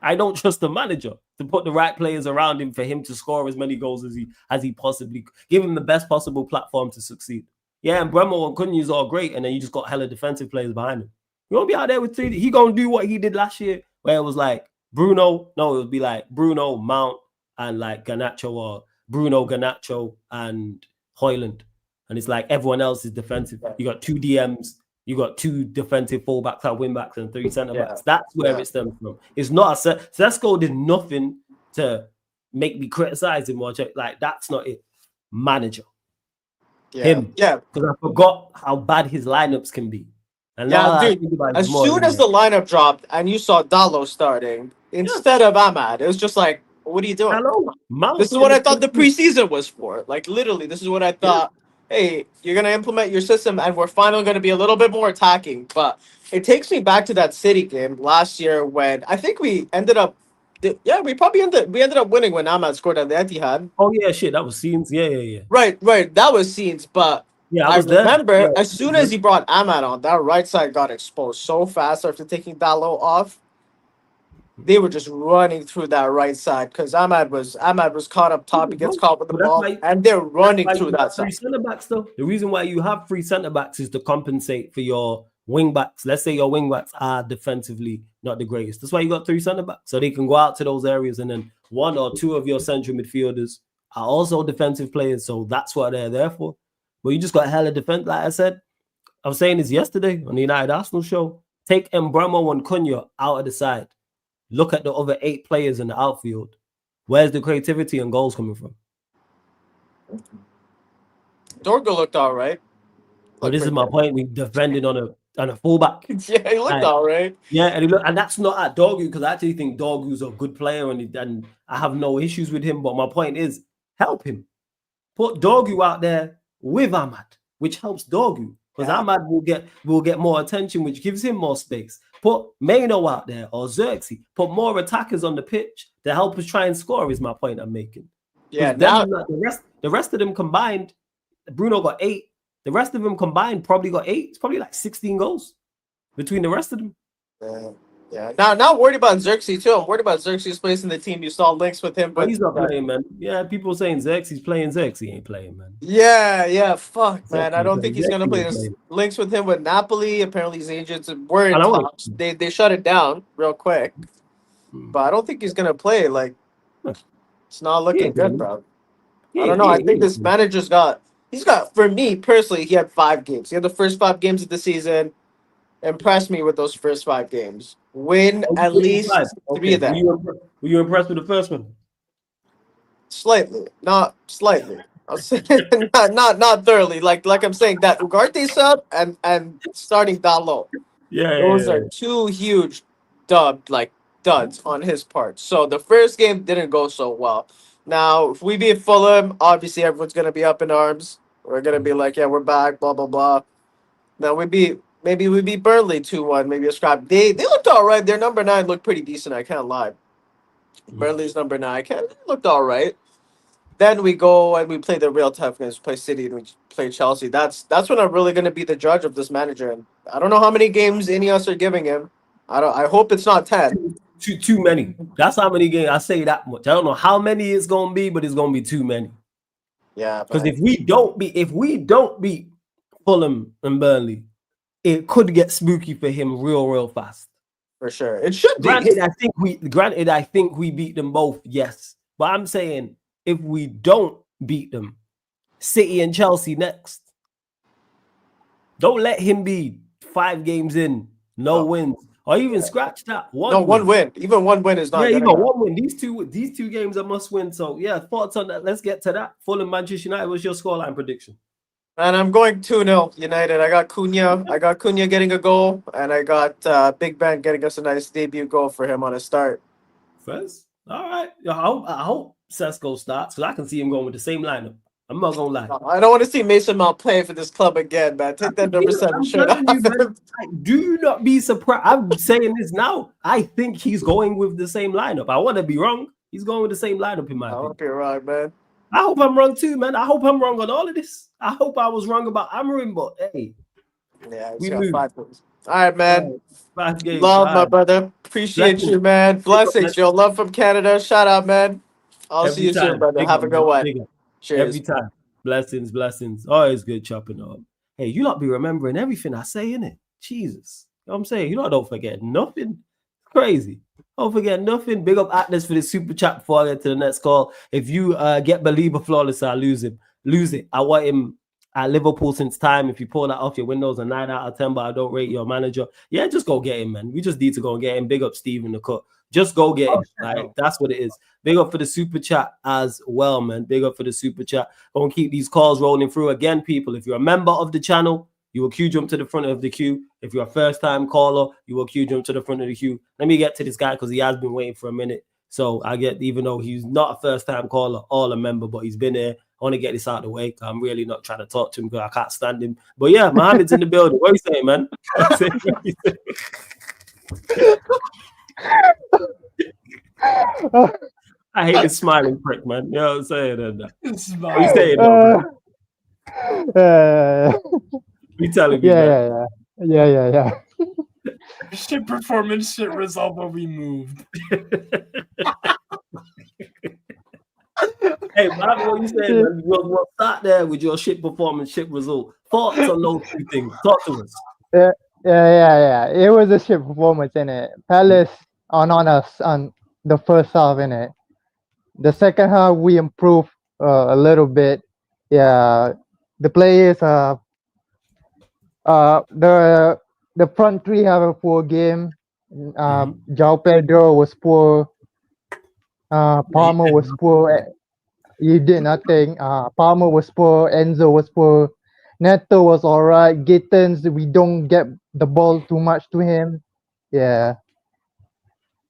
I don't trust the manager to put the right players around him for him to score as many goals as he possibly could. Give him the best possible platform to succeed. Yeah, and Bremo and Cunha's all great, and then you just got hella defensive players behind him. You won't be out there with 3. He gonna do what he did last year, where it was like Bruno. No, it would be like Bruno, Mount, and like Garnacho, or Bruno, Garnacho, and Højlund. And it's like everyone else is defensive. You got 2 DMs, You got 2 defensive fullbacks and wing-backs and 3 centre-backs. That's where it stems from. It's not a Sesko did nothing to make me criticize him or check. Like, that's not it. Manager. Him. Yeah. Because I forgot how bad his lineups can be. And dude, as soon as the lineup dropped and you saw Dallo starting instead of Ahmad, it was just like, what are you doing? This is what I thought the preseason was for. Like, literally, this is what I thought. Hey, you're going to implement your system and we're finally going to be a little bit more attacking. But it takes me back to that City game last year when I think we ended up we ended up winning when Ahmad scored at the Etihad. Oh, yeah, shit. That was scenes. Yeah. Right. That was scenes. But I remember as soon as he brought Ahmad on, that right side got exposed so fast after taking Dallo off. They were just running through that right side because Ahmad was caught up top. He gets caught with the ball, and they're running through that side. Centre-backs, though. The reason why you have 3 centre-backs is to compensate for your wing-backs. Let's say your wing-backs are defensively not the greatest. That's why you got 3 centre-backs, so they can go out to those areas, and then 1 or 2 of your central midfielders are also defensive players, so that's what they're there for. But you just got hella defense. Like I said, I was saying this yesterday on the United Arsenal show. Take Mbeumo and Cunha out of the side. Look at the other 8 players in the outfield. Where's the creativity and goals coming from? Dorgo looked all right. But this is my point. We defended on a fullback. Yeah, he looked all right. Yeah, and that's not at Dorgu because I actually think Dorgu's a good player and I have no issues with him. But my point is, help him. Put Dorgu out there with Ahmad, which helps Dorgu because Ahmad will get more attention, which gives him more space. Put Maino out there or Xerxes. Put more attackers on the pitch to help us try and score. Is my point I'm making. Yeah. Now the rest of them combined, Bruno got 8. The rest of them combined probably got 8. It's probably like 16 goals between the rest of them. Yeah. Now worried about Xerxes too. I'm worried about Xerxes place in the team. You saw links with him, but he's not playing, man. Yeah, people saying Xerxes playing. Xerxes ain't playing, man. Yeah. Fuck, man. I don't think he's gonna play. Links with him with Napoli. Apparently, his agents were in talks. They shut it down real quick, but I don't think he's gonna play. Like, it's not looking good, bro. I don't know. I think this manager's got. He's got. For me personally, he had 5 games. He had the first 5 games of the season. Impressed me with those first 5 games. Win at least 3 of them. Were you impressed with the first one? Slightly, not slightly. I'll say not thoroughly. Like I'm saying, that Ugarte sub and starting Dallo. Those are 2 huge duds on his part. So the first game didn't go so well. Now, if we beat Fulham, obviously everyone's gonna be up in arms. We're gonna be like, yeah, we're back, blah blah blah. Now maybe we beat Burnley 2-1, maybe a scrap. They looked all right. Their number 9 looked pretty decent, I can't lie. Burnley's number 9 looked all right. Then we go and we play the real tough games. We play City and we play Chelsea. That's when I'm really going to be the judge of this manager. And I don't know how many games any of us are giving him. I hope it's not 10. Too many. That's how many games. I say that much. I don't know how many it's going to be, but it's going to be too many. Yeah. Because if we don't beat Fulham and Burnley, it could get spooky for him real fast. For sure. It should be. Granted, I think we beat them both, yes. But I'm saying if we don't beat them, City and Chelsea next. Don't let him be 5 games in, no wins. Or even scratch that. One win. Even 1 win is not. Yeah, even 1 win. These two games are must win. So yeah, thoughts on that. Let's get to that. Fulham, Manchester United. What's your scoreline prediction? And I'm going 2-0 United. I got Cunha getting a goal, and I got Big Ben getting us a nice debut goal for him on a start. First? All right. I hope Sesko starts because I can see him going with the same lineup. I'm not going to lie. I don't want to see Mason Mount play for this club again, man. Take that number 7 shirt off. Do not be surprised. I'm saying this now. I think he's going with the same lineup. I want to be wrong. He's going with the same lineup in my opinion. I hope you're right, man. I hope I'm wrong too, man. I hope I'm wrong on all of this. I hope I was wrong about Amarim, but hey. Yeah, we got 5 points. All right, man. 5 games. Love, my brother. Appreciate you, man. Blessings, yo. Love from Canada. Shout out, man. I'll see you soon, brother. Have a good one. Cheers. Every time. Blessings. Always good chopping up. Hey, you not be remembering everything I say, innit? Jesus. You know what I'm saying? You don't forget nothing. Crazy. Don't forget nothing. Big up Atnas for the super chat before I get to the next call. If you get Believer flawless, I lose it. I want him at Liverpool since time. If you pull that off your windows, a 9 out of 10, but I don't rate your manager. Yeah, just go get him, man. We just need to go and get him. Big up Steve in the cut. Just go get him. Like, that's what it is. Big up for the super chat as well, man. Big up for the super chat. Go and keep these calls rolling through. Again, people, if you're a member of the channel, you will queue jump to the front of the queue. If you're a first-time caller, you will queue jump to the front of the queue. Let me get to this guy because he has been waiting for a minute. So I get, even though he's not a first-time caller or a member, but he's been here. I want to get this out of the way. I'm really not trying to talk to him because I can't stand him. But yeah, Mohammed's in the building. What are you saying, man? I hate this smiling prick, man. You know what I'm saying? What are you saying, you telling me, Yeah. Shit performance, shit result, but we moved. Hey, Bobby, what you saying, man? We'll start there with your shit performance, shit result. Thoughts on those two things? Talk to us. Yeah. It was a shit performance, innit? Palace on us on the first half, innit? The second half, we improved a little bit. Yeah, the players the front three have a poor game. João Pedro was poor. Palmer was poor. He did nothing. Palmer was poor. Enzo was poor. Neto was alright. Gittins, we don't get the ball too much to him. Yeah.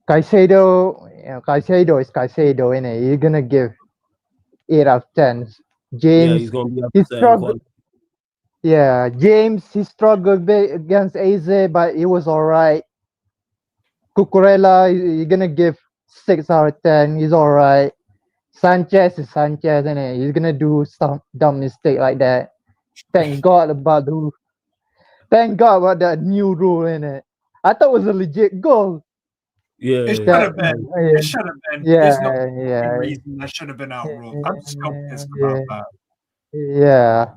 Caicedo is Caicedo, innit? You're gonna give 8 out of 10. James, yeah, he's gonna be he struggled. Yeah, James, he struggled a bit against AZ, but he was alright. Cucurella, you're gonna give 6 out of 10. He's alright. Sanchez is Sanchez, innit? He's gonna do some dumb mistake like that. Thank God about the new rule, innit? I thought it was a legit goal. Yeah, it should have been. It should have been. Yeah, There's no reason that should have been outruled. I'm so pissed about that. Yeah.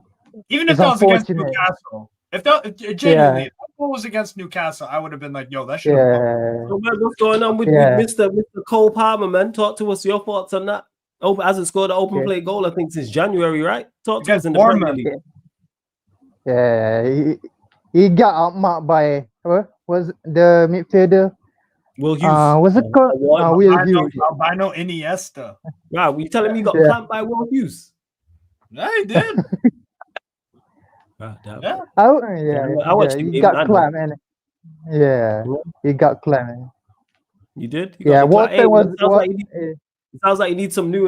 Even if that was against Newcastle. If that genuinely, if that was against Newcastle, I would have been like, yo, that should have been. So, man, what's going on with Mr. Cole Palmer, man? Talk to us, your thoughts on that. Hasn't scored an open play goal, I think, since January, right? Talk to us in the Premier League. Yeah, he got outmarked by was the midfielder Will Hughes. Was it called Will Hughes? Albino Iniesta. Wow, were you telling me he got clamped by Will Hughes? Yeah, he did. I watched him. He got clamped, and he got clamped. You did? Walton was. It sounds like you need some new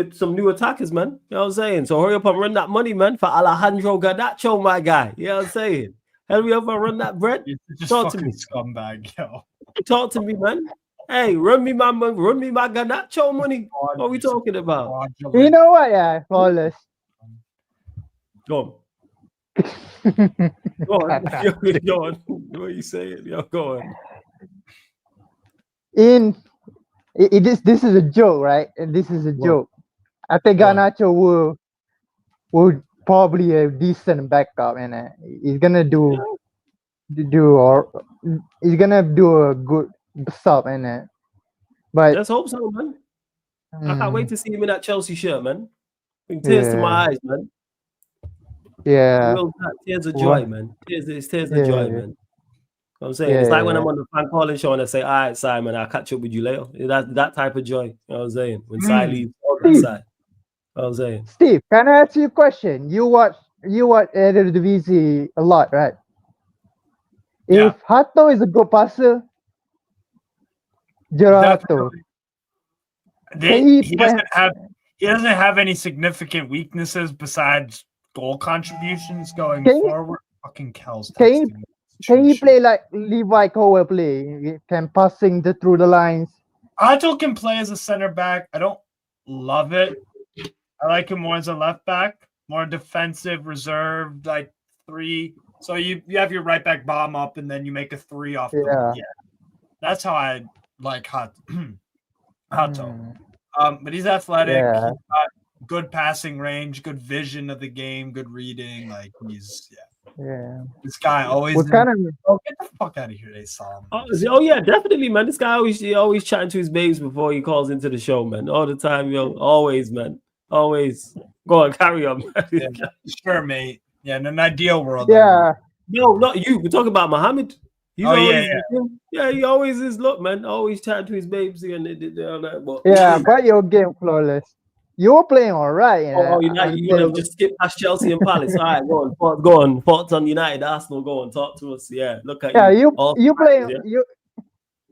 attackers, man. You know what I'm saying? So hurry up and run that money, man, for Alejandro Garnacho, my guy. You know what I'm saying? Hurry up and run that bread. Talk to me, scumbag, yo. Talk to me, man. Hey, run me my Garnacho money. What are we talking about? You know what? Yeah, flawless. Go on. Go on. Go on. What are you saying? Yo, go on. This is a joke, right? And this is a joke. I think Garnacho will probably a decent backup, and he's gonna do a good sub, and but let's hope so, man. I can't wait to see him in that Chelsea shirt, man. Bring tears to my eyes, man. Yeah, tears of joy, man. Tears of joy, man. You know what I'm saying? It's like when I'm on the Frank Collins show and I say, all right, Simon, I'll catch up with you later. That type of joy. You know what I'm saying? When Si leaves, Steve, you know what I'm saying? Steve, can I ask you a question? You watch Eredivisie a lot, right? Yeah. If Hato is a good passer, Gerardo, he doesn't have any significant weaknesses besides goal contributions going forward. Fucking Kel's Can you play like Levi Cowell play? Can passing through the lines? Hato can play as a center back. I don't love it. I like him more as a left back, more defensive, reserved, like 3. So you have your right back bomb up, and then you make a 3 off. Yeah, that's how I like Hato. But he's athletic. He's got good passing range, good vision of the game, good reading. Like this guy always get the fuck out of here. They saw him. Oh yeah, definitely, man. This guy always chatting to his babes before he calls into the show, man. All the time, yo. Always, man. Always. Go on, carry on, man. Sure, mate. Yeah, in an ideal world. Yeah. No, not you. We're talking about Muhammad. He's Oh, always, yeah. he always is. Look, man, always chatting to his babes and all that. But Yeah, but your game flawless. You were playing all right. you want to just skip past Chelsea and Palace? All right, go on. Thoughts on United, Arsenal? Go on, talk to us. Yeah, look at you.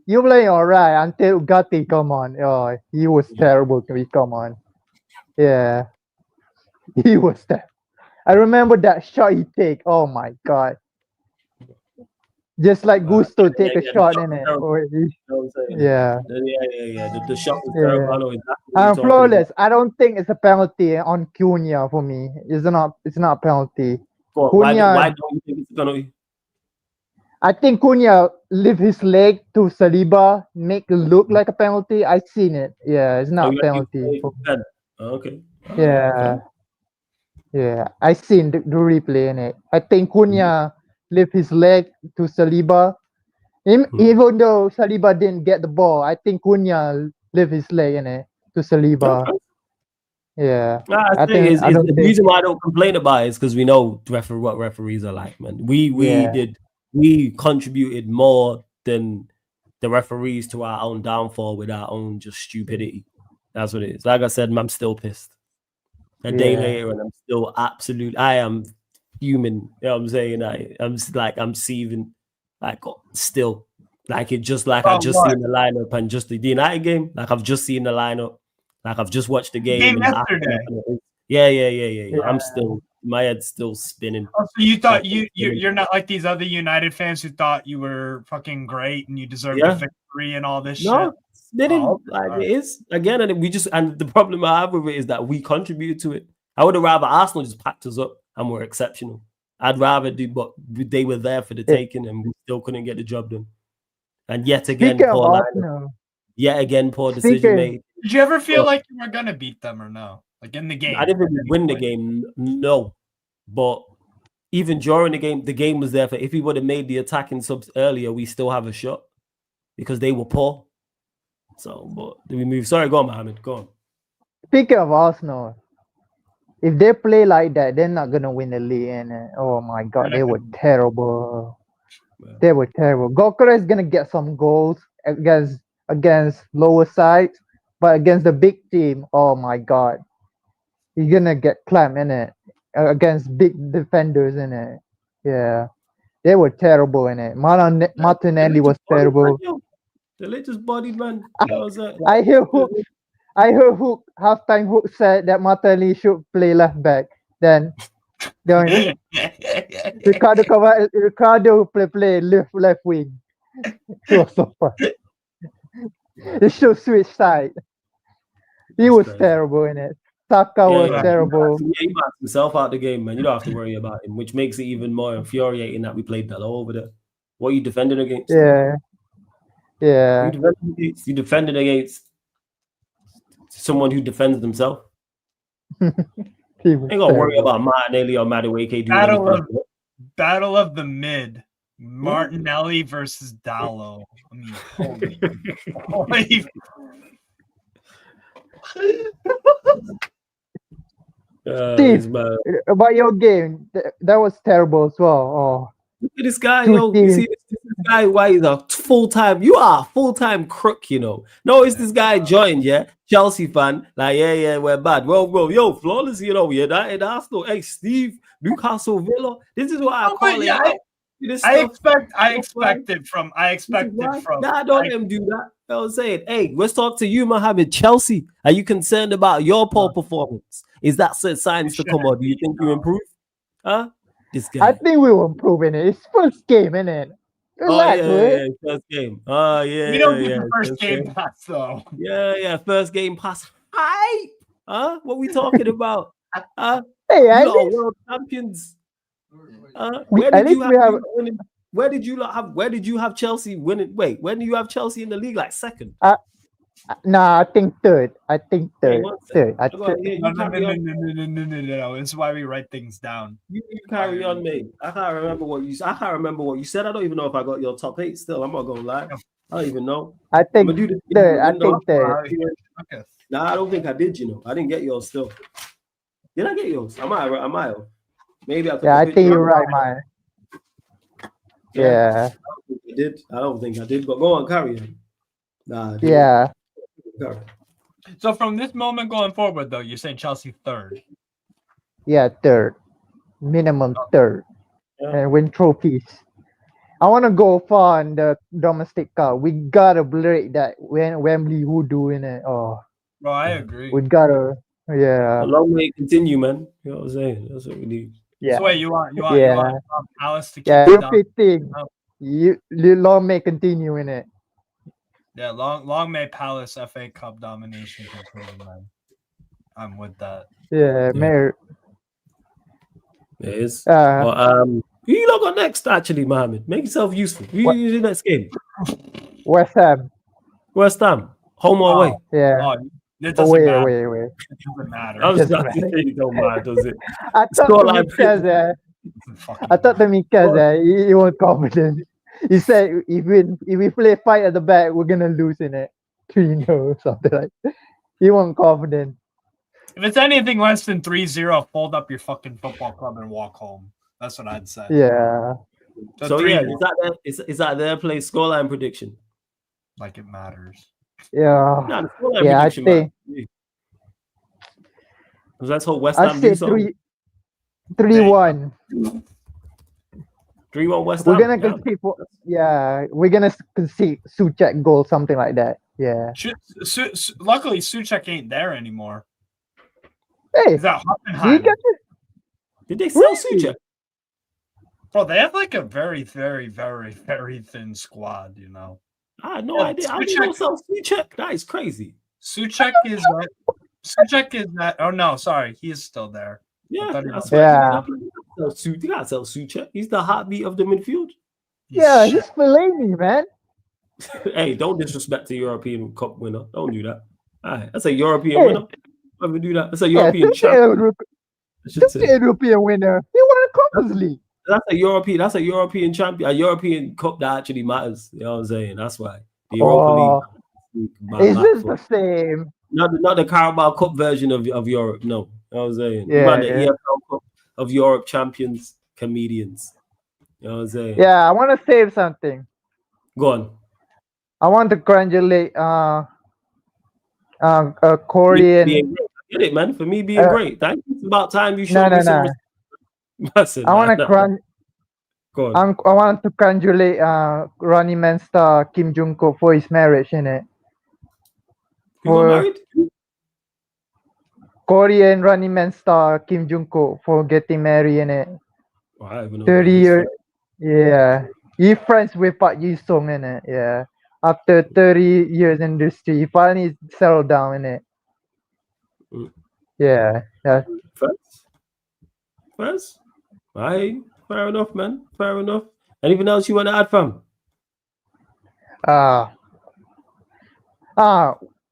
You playing all right until Gatti come on. Oh, he was terrible to me. Come on. Yeah, he was terrible. I remember that shot he take. Oh my god. Just like Gusto take a shot in it. Yeah. The shot was terrible. I know exactly I'm flawless. I don't think it's a penalty on Cunha for me. It's not a penalty. Why don't you think it's a penalty? I think Cunha lift his leg to Saliba, make it look like a penalty. I seen it. Yeah, it's not a penalty. Okay. Yeah. Yeah, I seen the replay in it. I think Cunha lift his leg to Saliba. Even though Saliba didn't get the ball, I think Cunha lift his leg in it to Saliba. Okay. Yeah. The reason why I don't complain about it is because we know what referees are like, man. We contributed more than the referees to our own downfall with our own just stupidity. That's what it is. Like I said, I'm still pissed. A day later, and I'm still I am human. You know what I'm saying? I'm seething, like still, like it just like I just seen the lineup and just the United game. Like I've just seen the lineup. Like I've just watched the game. Yesterday. Yeah. I'm still, my head's still spinning. Oh, so you thought you're not like these other United fans who thought you were fucking great and you deserved a victory and all this shit. They didn't. It is again, and the problem I have with it is that we contributed to it. I would have rather Arsenal just packed us up and were exceptional. I'd rather do, but they were there for the taking, and we still couldn't get the job done. And yet again, poor decision made. Did you ever feel like you were gonna beat them or no? Like in the game, I didn't really win the game, no. But even during the game was there for. If we would have made the attacking subs earlier, we still have a shot because they were poor. So, but we move. Sorry, go on, Mohammed. Go on. Speaking of Arsenal, if they play like that, they're not gonna win the league. And oh my god, they were terrible. They were terrible. Gokra is gonna get some goals against lower sides, but against the big team, oh my god, he's gonna get clamped in it against big defenders in it. Yeah, they were terrible in it. Martinelli was terrible. The latest body man. I hear Hook halftime Hook said that Martinelli should play left back. Then Ricardo play left wing. It was so fun. They should switch side. He was terrible in it. Saka was terrible. He marked himself out the game, man. You don't have to worry about him, which makes it even more infuriating that we played Bella over there. What are you defending against? Yeah. You defended against someone who defends themselves. Ain't gonna worry about Martinelli or Madueke. Battle of the mid. Martinelli versus Dallo. I mean, holy. Steve, about your game, that was terrible as well. Oh. Look at this guy, yo. You see this guy, why he's a full-time, you are a full-time crook, you know. No, it's this guy joined, Chelsea fan. Like, we're bad. Well, bro, yo, flawless, you know, United, Arsenal, hey, Steve, Newcastle, Villa. This is what I call it. I expected from. Nah, don't let him do that. I was saying, hey, let's talk to you, Mohammed. Chelsea, are you concerned about your poor performance? Is that signs to come, or do you think you improve? Huh? This guy. I think we were improving it. It's first game, isn't it? First game. Oh, yeah. You don't get the first game pass, though. Yeah. First game pass. Hi. Huh? What we talking about? Hey, world champions. Where did you have Chelsea winning? Wait, when do you have Chelsea in the league? Like second? I think third. Third. No. This is why we write things down. You carry on, mate. I can't remember what you said. I don't even know if I got your top 8 still. I'm not gonna lie. I don't even know. I think third. Nah, I don't think I did, you know. I didn't get yours still. Did I get yours? I might have. Maybe I took Yeah, a I picture think of you're it. right, man. Yeah. I did. I don't think I did. But go on, carry on. Nah, I didn't. Yeah. Carry. So from this moment going forward, though, you're saying Chelsea third. Yeah, third. Minimum third. Yeah. And win trophies. I want to go far in the domestic cup. We gotta break that Wembley voodoo in it. Oh, Bro, I agree. we gotta. Yeah. A long way to continue, man. You know what I'm saying? That's what we need. Yeah. So wait, you want Yeah. Palace to keep Yeah. it You're down? fitting. You long may continue in it. Yeah, long may Palace FA Cup domination continue, man. I'm with that. Yeah, Mayor. It is. Who you lot got next, actually, Mohammed? Make yourself useful. Who you do next game? West Ham. West Ham. Home or away? Yeah. Oh, it doesn't matter. Wait. It doesn't matter. I was doesn't about to matter. say it don't matter, does it? I thought to Mikaze. I thought to Mikaze, he was confident. He said, if we play fight at the back, we're gonna lose in it. 3-0 something like that. He wasn't confident. If it's anything less than 3-0, fold up your fucking football club and walk home. That's what I'd say. Yeah. So yeah, is that their play scoreline prediction? Like it matters. Yeah. Nah, the scoreline Yeah, I prediction, think. man. Let's hope West I Ham say do something. 3-1. 3-1 West We're Ham. gonna concede. We're gonna concede Suchek goal, something like that. Yeah. Luckily, Suchek ain't there anymore. Hey, Is that Hoffenheim? Did they sell Suchek? Bro, they have like a very, very, very, very thin squad, you know. I had no idea. How do you sell Suchek? That is crazy. Suchek is that. Oh no, sorry, he is still there. Yeah, that's yeah. You gotta sell Suchek. He's the heartbeat of the midfield. Yeah, he's Fellaini, man. Hey, don't disrespect the European Cup winner. Don't do that. All right, that's a European winner. Never do that. That's a European champion. That's the European winner. He won a Conference League. That's a European champion, a European cup that actually matters. You know what I'm saying? That's why. The Europa League. Is this the same? Not the Carabao Cup version of Europe. No. You know what I'm saying? Yeah, the EFL Cup of Europe champions, comedians. You know what I'm saying? Yeah, I want to save something. Go on. I want to congratulate Korean. Get it, man. For me being great. Thank you. It's about time you showed me some respect. I want to congratulate Running Man star Kim Jong-kook for his marriage, innit? You got married? Korean Running Man star Kim Jong-kook for getting married, innit? Wow, 30 years. Yeah. He friends with Park Ji-sung, innit? Yeah. After 30 years in industry, he finally settled down, innit? Yeah. First? Aye, fair enough, man. Fair enough. Anything else you want to add, fam?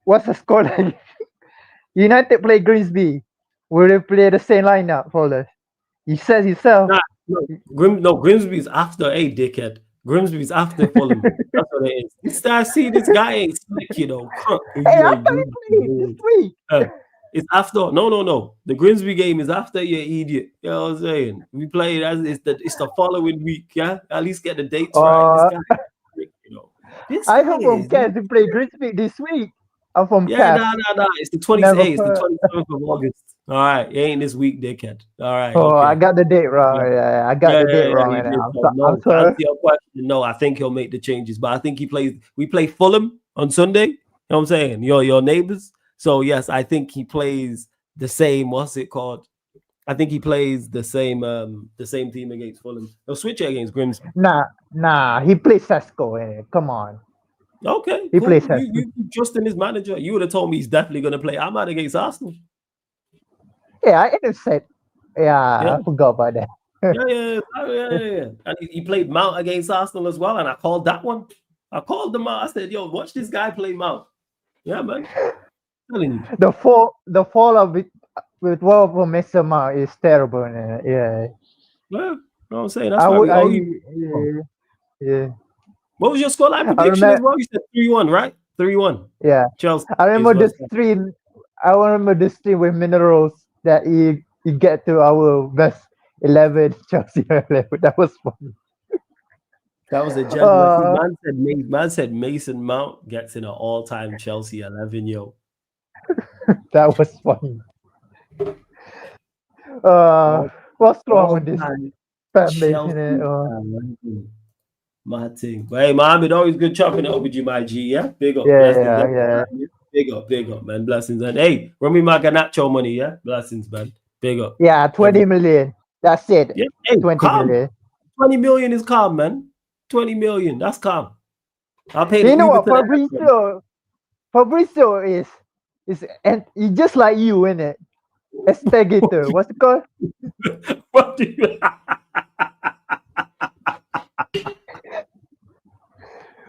What's the score like? United play Grimsby. Will they play the same lineup for us? He says himself. Grimsby's after dickhead. Grimsby's after Fulham. That's what it is. I see this guy ain't slick, you know. Hey, I thought he played this week. It's after no. The Grimsby game is after, you idiot. You know what I'm saying? We play it as it's the following week, yeah. At least get the dates right. This guy, you know. I hope from Cass to play Grimsby this week. I'm from Cass. Nah. It's the 28th, it's the 27th of August. All right, it ain't this week, dickhead. All right. Oh, okay. I got the date wrong. Yeah, I got the date wrong. I'm sorry. To answer your question, no, I think he'll make the changes, but I think we play Fulham on Sunday. You know what I'm saying? Your neighbors. So yes, I think he plays the same. What's it called? I think he plays the same team against Fulham. He'll switch it against Grimsby. Nah. He plays Sesko. Come on. Okay. He plays Sesko. You trust in his manager. You would have told me he's definitely going to play Ahmad against Arsenal. Yeah, I just said. Yeah, I forgot about that. Yeah. And he played Mount against Arsenal as well, and I called that one. I called them out. I said, "Yo, watch this guy play Mount." Yeah, man. The fall of it with one from Mr. Ma is terrible. Yeah. Well, you know what I'm saying? That's why yeah. What was your scoreline prediction as well? You said 3-1, right? 3-1. Yeah. Chelsea. I remember the stream. I remember the stream with Minerals that he get to our best 11, Chelsea 11. That was funny. That was a gentleman. Man said Mason Mount gets in an all-time Chelsea 11, yo. That was funny. What's wrong with this fan base? My thing. But hey, Mohammed, always good chopping it up with you, my G. Yeah, big up. Yeah. Big up, man. Blessings. And hey, run me my Ganacho money, yeah? Blessings, man. Big up. Yeah, 20 million. That's it. Yeah, hey, 20 million. 20 million is calm, man. 20 million. That's calm. I'll pay the You know Uber what? Fabrizio is and he's just like you, innit? Instigator. What's it called? What do you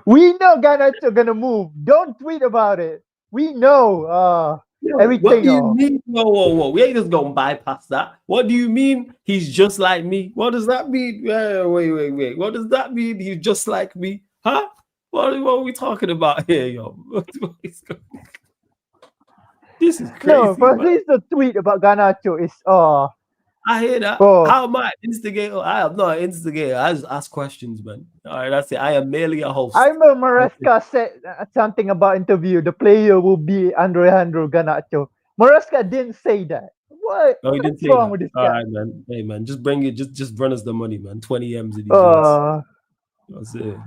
We know Garnacho gonna move. Don't tweet about it. We know everything. What do you mean? Whoa. We ain't just gonna bypass that. What do you mean? He's just like me. What does that mean? Wait. What does that mean? He's just like me? Huh? What are we talking about here, yo? This is crazy. No, but this the tweet about Garnacho is I hear that. How am I an instigator? I am not an instigator. I just ask questions, man. All right, that's it. I am merely a host. I remember Maresca said something about interview. The player will be Alejandro Garnacho. Maresca didn't say that. What? No, he didn't say wrong that. with this All guy? right, man. Hey, man, just bring it. Just run us the money, man. 20 M's in these days. That's it.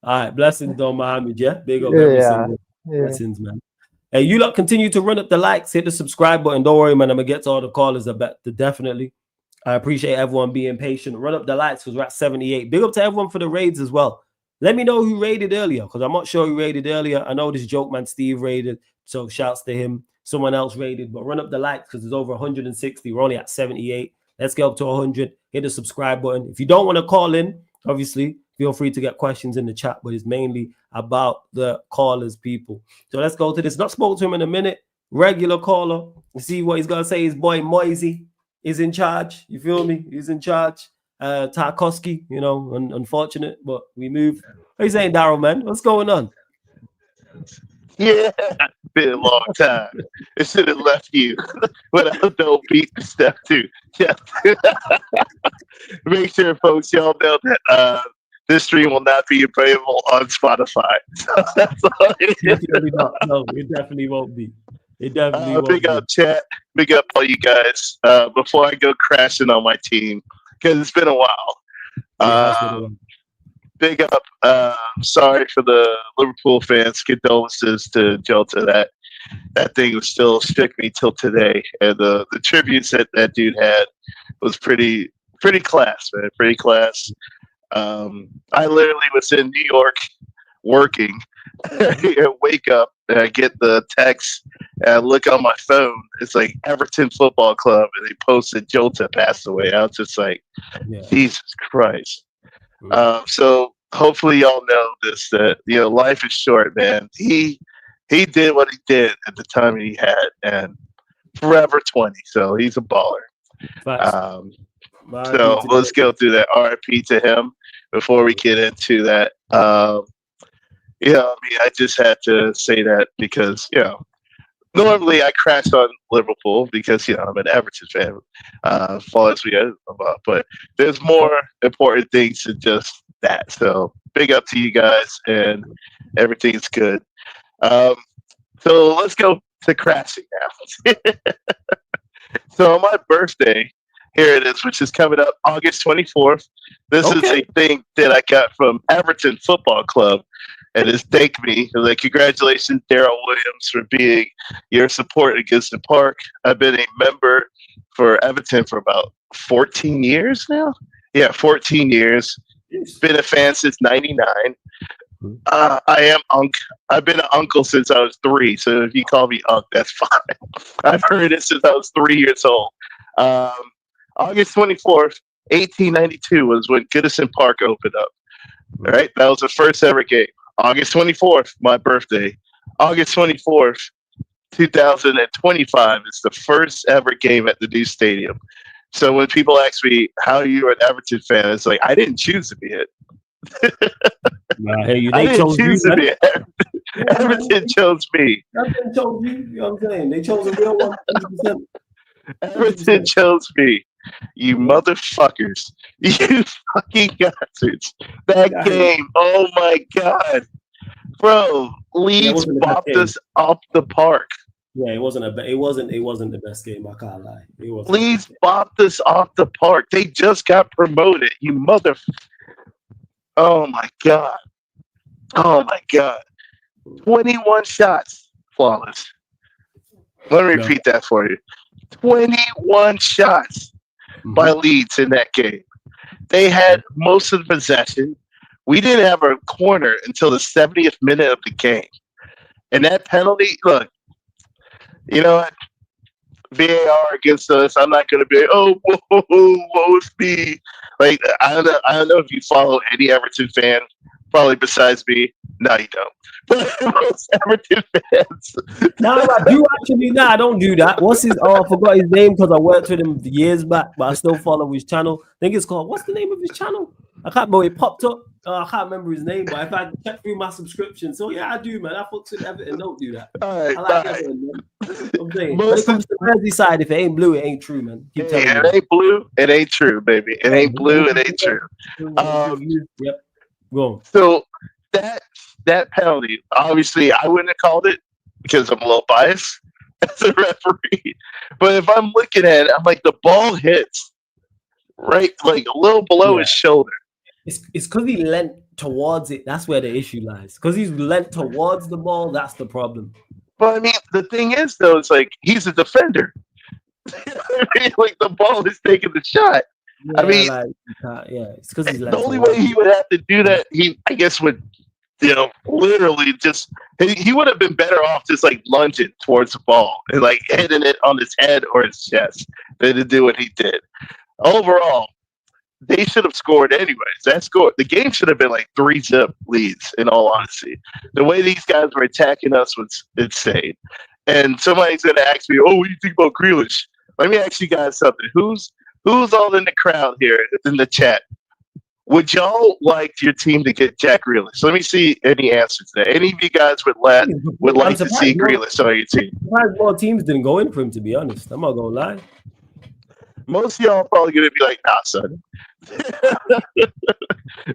All right, blessings, Don Mohammed. Yeah, big up every single blessings, man. Hey, you lot continue to run up the likes, hit the subscribe button. Don't worry, man. I'm gonna get to all the callers. Definitely. I appreciate everyone being patient. Run up the likes because we're at 78. Big up to everyone for the raids as well. Let me know who raided earlier because I'm not sure who raided earlier. I know this joke man Steve raided, so shouts to him. Someone else raided, but run up the likes because there's over 160. We're only at 78. Let's get up to 100. Hit the subscribe button. If you don't want to call in, obviously, feel free to get questions in the chat, but it's mainly about the callers, people. So let's go to this. Not spoke to him in a minute. Regular caller. See what he's gonna say. His boy Moisey is in charge. You feel me? He's in charge. Tarkovsky, you know, unfortunate, but we move. What are you saying, Daryl, man? What's going on? Yeah, been a long time. It should have left you without no beat and stuff too. Yeah. Make sure, folks, y'all know that this stream will not be available on Spotify. So that's all it is. Definitely not. No, it definitely won't be. It definitely won't big up chat. Big up all you guys. Before I go crashing on my team, because it's been a while. Big up. Sorry for the Liverpool fans. Condolences to Jota. That thing was still shook me till today. And the tributes that dude had was pretty class, man. Pretty class. I literally was in New York working and wake up and I get the text and I look on my phone. It's like Everton Football Club and they posted Jota passed away. I was just like, Jesus Christ. So hopefully y'all know this, that, you know, life is short, man. He did what he did at the time he had and forever 20. So he's a baller. So let's go through that RIP to him before we get into that. I just had to say that because, normally I crash on Liverpool because, I'm an Everton fan, fall as we get about, but there's more important things than just that. So big up to you guys and everything's good. So let's go to crashing now. So on my birthday, here it is, which is coming up August 24th. This is a thing that I got from Everton Football Club. And it's thank me. Like, congratulations, Daryl Williams, for being your support at Gisborne Park. I've been a member for Everton for about 14 years now. Yeah, 14 years. Been a fan since 99. I am Unc. I've been an uncle since I was 3. So if you call me Unc, that's fine. I've heard it since I was 3 years old. August 24th, 1892 was when Goodison Park opened up. All right, that was the first ever game. August 24th, my birthday. August 24th, 2025 is the first ever game at the new stadium. So when people ask me how you're an Everton fan, it's like, I didn't choose to be it. They chose you. Everton chose me. Everton chose you. You know what I'm saying? They chose a real one. 100%. Everton chose me. You motherfuckers. You fucking bastards. That game, oh my God. Bro, Leeds bopped us off the park. Yeah, it wasn't the best game, I can't lie. It wasn't. Leeds bopped us off the park. They just got promoted. You mother. Oh my God. Oh my God. 21 shots. Flawless. Let me repeat that for you. 21 shots by Leeds in that game. They had most of the possession. We didn't have a corner until the 70th minute of the game. And that penalty, look, you know what? VAR against us. I'm not going to be, woe is me. Like, I don't know if you follow any Everton fan, probably besides me. No, you don't. But most Everton fans. I don't do that. What's his? Oh, I forgot his name because I worked with him years back, but I still follow his channel. I think it's called. What's the name of his channel? I can't remember. It popped up. I can't remember his name, but if I check through my subscription, so yeah, I do, man. I fucks with Everton. Don't do that. All right, I like Everton, man. I'm saying, when it comes to Merseyside, if it ain't blue, it ain't true, man. Keep telling me. It ain't blue, it ain't true, baby. It ain't blue, it ain't true. Yep. Go on. So that penalty, obviously, I wouldn't have called it because I'm a little biased as a referee. But if I'm looking at it, I'm like, the ball hits right, like a little below his shoulder. It's because he leant towards it. That's where the issue lies. Because he's leant towards the ball. That's the problem. But I mean, the thing is, though, it's like he's a defender. I mean, like the ball is taking the shot. Yeah, I mean, it's because he's the only way he would have to do that, I guess, would literally just he would have been better off just like lunging towards the ball and like hitting it on his head or his chest than to do what he did. Overall, they should have scored anyways. The game should have been like 3-0 leads, in all honesty. The way these guys were attacking us was insane. And somebody's going to ask me, what do you think about Grealish? Let me ask you guys something. Who's all in the crowd here in the chat? Would y'all like your team to get Jack Grealish? Let me see any answers there. Any of you guys would like to see Grealish on your team? More teams didn't go in for him, to be honest. I'm not going to lie. Most of y'all are probably going to be like, nah, son.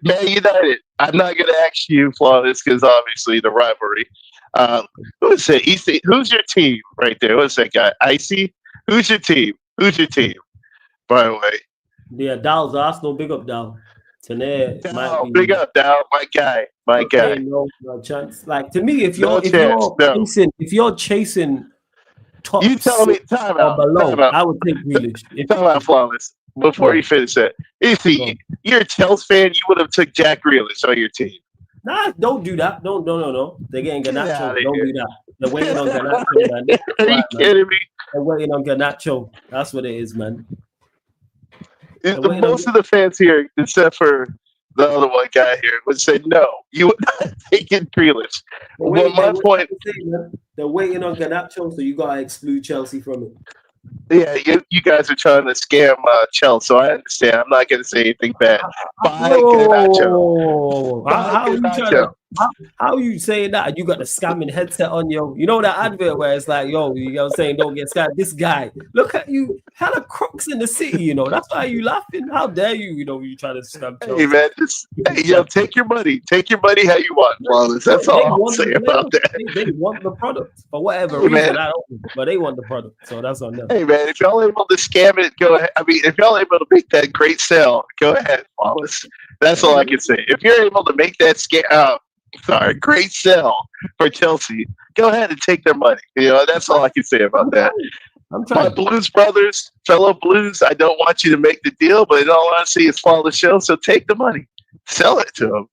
Man United. I'm not going to ask you, Flawless, because obviously the rivalry. Who's it? Who's your team right there? What's that guy? Icy? Who's your team? By the way. Yeah, Dow's Arsenal. Big up, Dow. Big up, Dow. My guy. No chance. Like, to me, if you're chasing top, you tell me time out. I would take Grealish. Time out, Flawless. Before you finish that, you're a Chelsea fan, you would have took Jack Grealish on your team. Nah, don't do that. No. They're getting Garnacho. Don't do that. They're waiting on Garnacho, man. Are you kidding me? They're waiting on Garnacho. That's what it is, man. Most of the fans here, except for the other one guy here, would say no. You would not take in Grealish. Well, my point. They're waiting on Garnacho, so you gotta exclude Chelsea from it. Yeah, you guys are trying to scam Chelsea, so I understand. I'm not going to say anything bad. Bye, Garnacho. How are you saying that? You got the scamming headset on, yo. You know that advert where it's like, yo, you know what I'm saying, don't get scammed. This guy, look at you, hella crooks in the city, you know. That's why you laughing. How dare you, you know, you trying to scam Chelsea. Hey, man, take your money. Take your money how you want, Wallace. That's all I'm saying about that. They want the product for whatever reason, I don't know, but they want the product, so that's on them. Hey, man, if y'all able to scam it, go ahead. I mean, if y'all able to make that great sell, go ahead, Wallace. That's all I can say. If you're able to make that great sell for Chelsea, go ahead and take their money. You know, that's all I can say about that. My Blues brothers, fellow Blues, I don't want you to make the deal, but in all honesty, it's follow the show, so take the money. Sell it to them.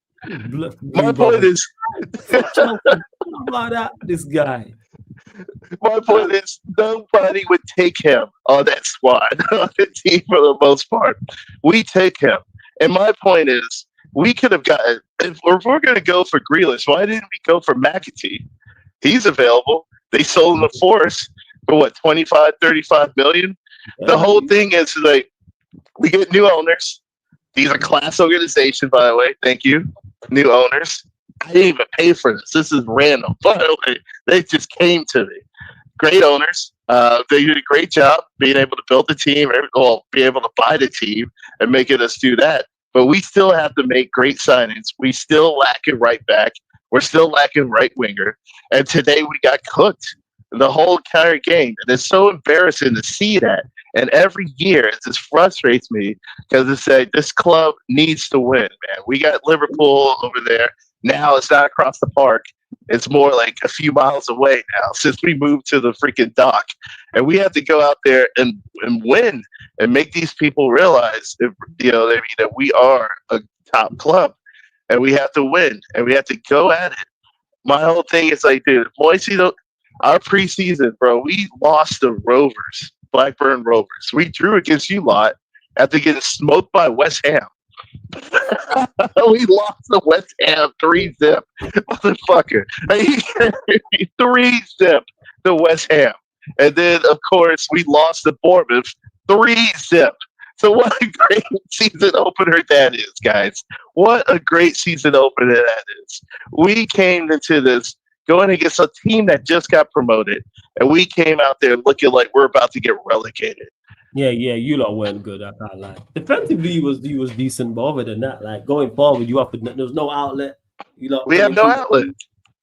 My point is... about that, this guy. My point is, nobody would take him on that squad, on the team for the most part. We take him. And my point is, we could have gotten, if we're going to go for Grealish, why didn't we go for McAtee? He's available. They sold him to Forest for what, 25, 35 million? The whole thing is like, we get new owners. These are class organizations, by the way. Thank you. New owners. I didn't even pay for this. This is random. By the way, they just came to me. great owners. They did a great job being able to build the team, be able to buy the team and making us do that. But we still have to make great signings. We still lack a right back. We're still lacking right winger. And today we got cooked the whole entire game. And it's so embarrassing to see that. And every year it just frustrates me because it's like this club needs to win, man. We got Liverpool over there. Now it's not across the park. It's more like a few miles away now since we moved to the freaking dock. And we have to go out there and win and make these people realize that we are a top club and we have to win and we have to go at it. My whole thing is like, dude, Moisey, our preseason, bro, we lost the Rovers, Blackburn Rovers. We drew against you lot after getting smoked by West Ham. We lost to West Ham 3-0, motherfucker. 3-0 to West Ham, and then of course we lost to Bournemouth 3-0. So what a great season opener that is, guys! What a great season opener that is. We came into this going against a team that just got promoted, and we came out there looking like we're about to get relegated. Yeah, you lot weren't good. I can't lie. Defensively, he was decent, but other than that, like going forward, there was no outlet. We have no outlet.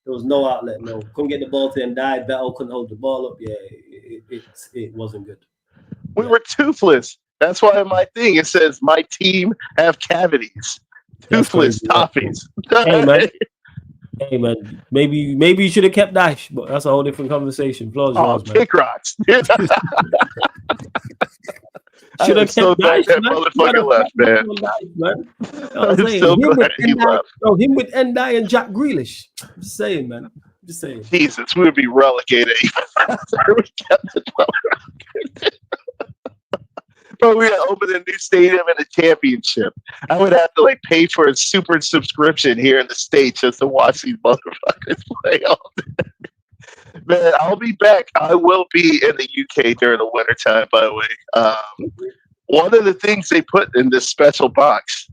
There was no outlet. No, couldn't get the ball to him. Vettel couldn't hold the ball up. Yeah, it wasn't good. We were toothless. That's why my thing it says my team have cavities. Toothless toffees. Hey man, maybe you should have kept Dash, but that's a whole different conversation. Kick rocks. Should have kept Dash, that motherfucker left, man. I'm so glad he left. Him with Endai and Jack Grealish. I'm just saying, man. Just saying. Jesus, we would be relegated. Bro, we had opened a new stadium and a championship. I would have to pay for a super subscription here in the States just to watch these motherfuckers play all day. Man, I'll be back. I will be in the UK during the wintertime, by the way. One of the things they put in this special box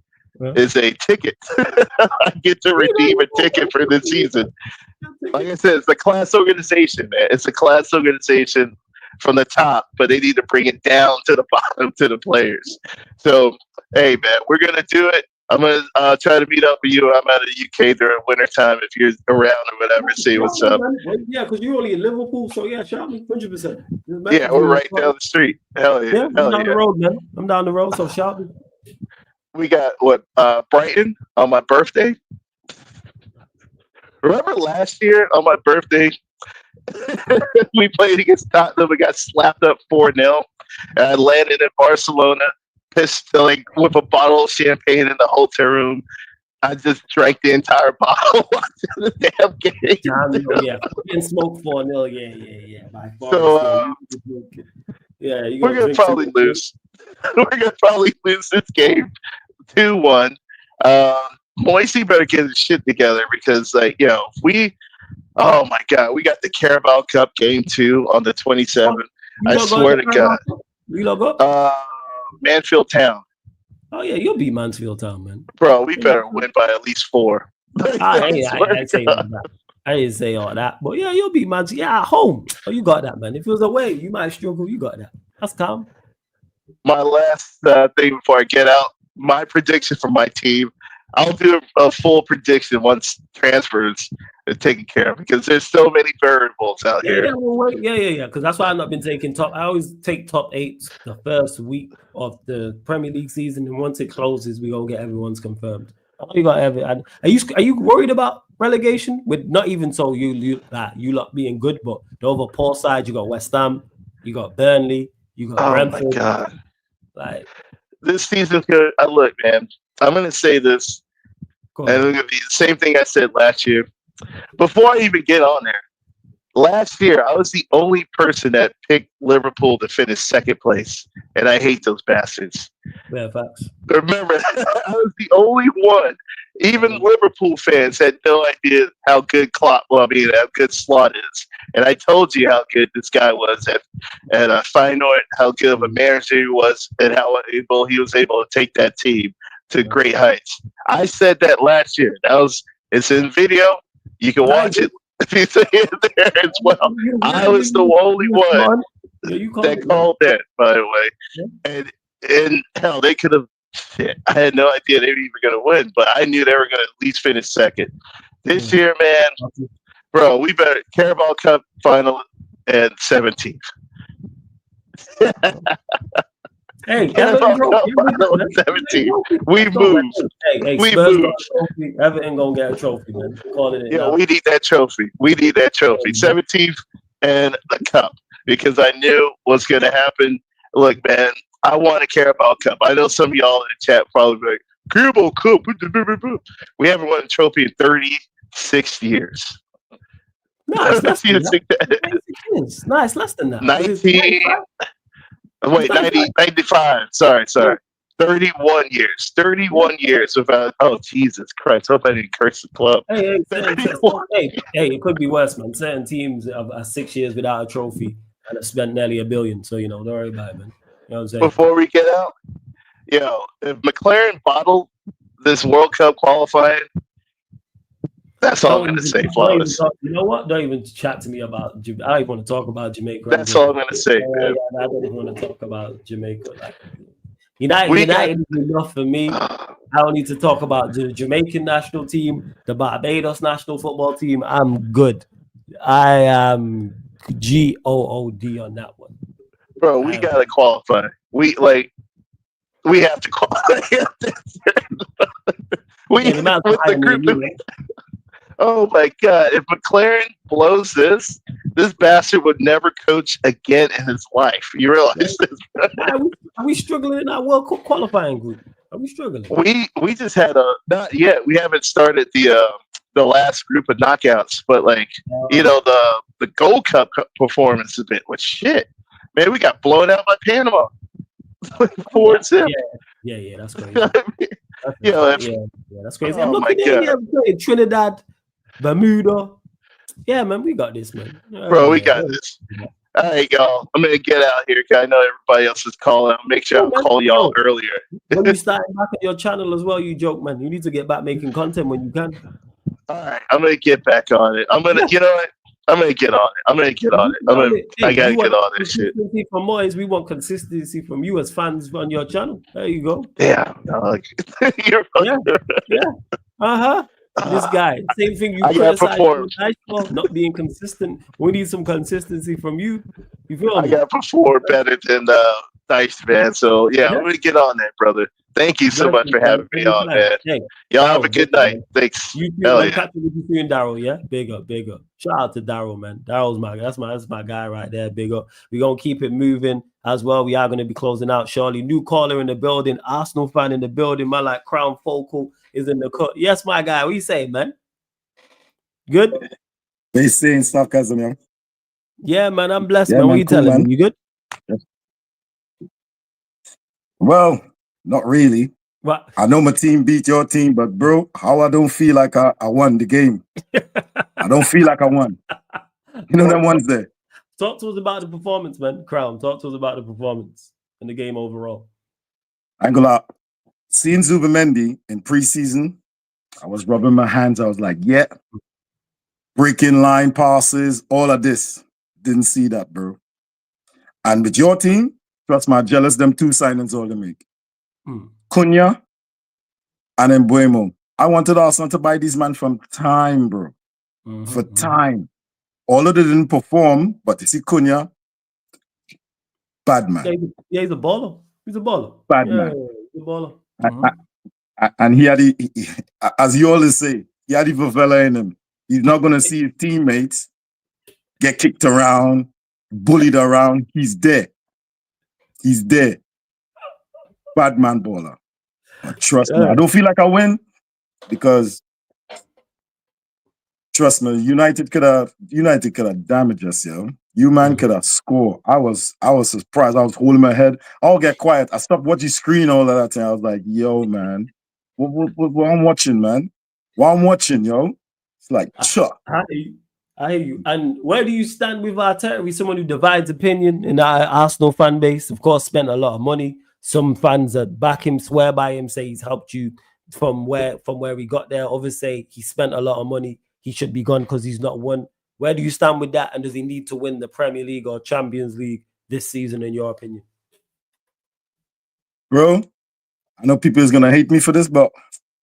is a ticket. I get to redeem a ticket for this season. Like I said, it's a class organization, man. It's a class organization from the top, but they need to bring it down to the bottom to the players. So, hey, man, we're going to do it. I'm going to try to meet up with you. I'm out of the UK during wintertime if you're around or whatever. See what's up. Yeah, because you're only in Liverpool, so yeah, shout me 100%. Yeah, we're right down the street. Hell yeah. I'm down the road, man. I'm down the road, so shout me. We got, Brighton on my birthday? Remember last year on my birthday, we played against Tottenham and got slapped up 4-0. And I landed in Barcelona, pissed with a bottle of champagne in the hotel room. I just drank the entire bottle watching the damn game. Yeah, fucking smoke 4-0. Yeah. By far, so, we're gonna probably lose. We're gonna probably lose this game 2-1. Moisey better get his shit together because, oh my God, we got the Carabao Cup game 2 on the 27th. I swear to God. You logo? Mansfield Town. Oh yeah, you'll beat Mansfield Town, man. Bro, we better win by at least 4. I didn't say all that. I didn't say all that, but yeah, you'll beat Mansfield. Yeah, at home. Oh, you got that, man. If it was away, you might struggle. You got that. That's calm. My last thing before I get out, my prediction for my team. I'll do a full prediction once transfers are taken care of because there's so many variables out here. Yeah. Because that's why I've not been taking top. I always take top 8 the first week of the Premier League season, and once it closes, we gonna get everyone's confirmed. You got everything. Are you worried about relegation? With not even so you lot being good, but the other poor side, you got West Ham, you got Burnley, you got Brentford. Oh my God! This season's good. Look, man. I'm going to say this, and it's going to be the same thing I said last year. Before I even get on there, last year I was the only person that picked Liverpool to finish second place, and I hate those bastards. Yeah, facts. Remember, I was the only one. Even Liverpool fans had no idea how good how good Slot is. And I told you how good this guy was at Feyenoord, how good of a manager he was, and how he was able to take that team to great heights. I said that last year. It's in video. You can watch it. He's in there as well. I was the only one that called that, by the way. And hell, they could have. Shit, I had no idea they were even going to win, but I knew they were going to at least finish second. This year, man, bro, we better Carabao Cup final and 17th. Hey, Carabao Cup final and 17th. We moved. Hey, we Spurs moved. got a trophy. Everton gonna get a trophy, man. Calling it. Yeah, now. we need that trophy. We need that trophy. 17th and the cup, because I knew what's going to happen. Look, man, I want a Carabao Cup. I know some of y'all in the chat probably be like, Carabao Cup. We haven't won a trophy in 36 years. No, it's less than that. No, it's less than that. 19. Wait, 95. Sorry. 31 years. 31 years without. Oh, Jesus Christ. Hope I didn't curse the club. Hey, it could be worse, man. Certain teams are 6 years without a trophy and have spent nearly $1 billion. So, don't worry about it, man. You know what I'm saying? Before we get out, if McLaren bottled this World Cup qualifying, that's all I'm going to say, Flawless. You know what? Don't even chat to me about I don't even want to talk about Jamaica. That's all I'm going to say, man. I don't even want to talk about Jamaica. United is enough for me. I don't need to talk about the Jamaican national team, the Barbados national football team. I'm good. I am GOOD on that one. Bro, we got to qualify. We have to qualify. The group. Oh my God! If McLaren blows this bastard would never coach again in his life. You realize this? Are we struggling in our World Cup qualifying group? Are we struggling? We just had not yet. We haven't started the last group of knockouts, but the Gold Cup performance a bit was shit. Man, we got blown out by Panama. 4-0. Yeah, that's crazy. That's crazy. Oh my God. Trinidad, Bermuda. Yeah, man, we got this, man. Bro, we got this. All right, y'all. I'm gonna get out here because I know everybody else is calling. I'll make sure I'll call y'all earlier. When you start back at your channel as well, you joke, man. You need to get back making content when you can. All right, I'm gonna get back on it. I'm gonna, I'm gonna get on it. I gotta get on this shit. From Moyes, we want consistency from you as fans on your channel. There you go. Yeah, dog. This guy, same thing you criticize for not being consistent. We need some consistency from you. You feel me? I got to perform better than Dice, man. So I'm gonna get on that, brother. Thank you so much for having me on, man. Hey, y'all have a good night. Thanks. You too, catch you with you and Daryl, yeah? Big up. Shout out to Daryl, man. Daryl's that's my guy right there. Big up. We're gonna keep it moving as well. We are gonna be closing out shortly. New caller in the building, Arsenal fan in the building, man. Like Crown Focal is in the cut. Yes, my guy. What you say, man? Good? They saying stuff, man. Yeah, man. I'm blessed, man. What you telling me? You good? Well, not really. What? I know my team beat your team, but bro, how I don't feel like I won the game. I don't feel like I won. You know that one's there. Talk to us about the performance, man. Crown, talk to us about the performance and the game overall. I'm gonna seeing Zubimendi in preseason. I was rubbing my hands. I was like, yeah, breaking line passes, all of this. Didn't see that, bro. And with your team, trust me, jealous them two signings all they make. Cunha and then Buemo. I wanted Arsenal to buy these men from time, bro. For time. All of them didn't perform, but you see Cunha, bad man. Yeah, he's a baller. Bad man. He's a baller. And he had, as you always say, he had the favela in him. He's not going to see his teammates get kicked around, bullied around. He's there. Bad man baller. But trust me, I don't feel like I win because trust me, United could have damaged us, yo. You man could have scored. I was surprised. I was holding my head. I'll get quiet. I stopped watching screen all of that time. I was like, yo, man, what I'm watching, man? What I'm watching, yo. It's like, chuck. I hear you. And where do you stand with Arteta? He's someone who divides opinion in our Arsenal fan base. Of course, spent a lot of money. Some fans that back him, swear by him, say he's helped you from where he got there. Others say he spent a lot of money. he should be gone because he's not won. Where do you stand with that? And does he need to win the Premier League or Champions League this season, in your opinion? Bro, I know people is going to hate me for this, but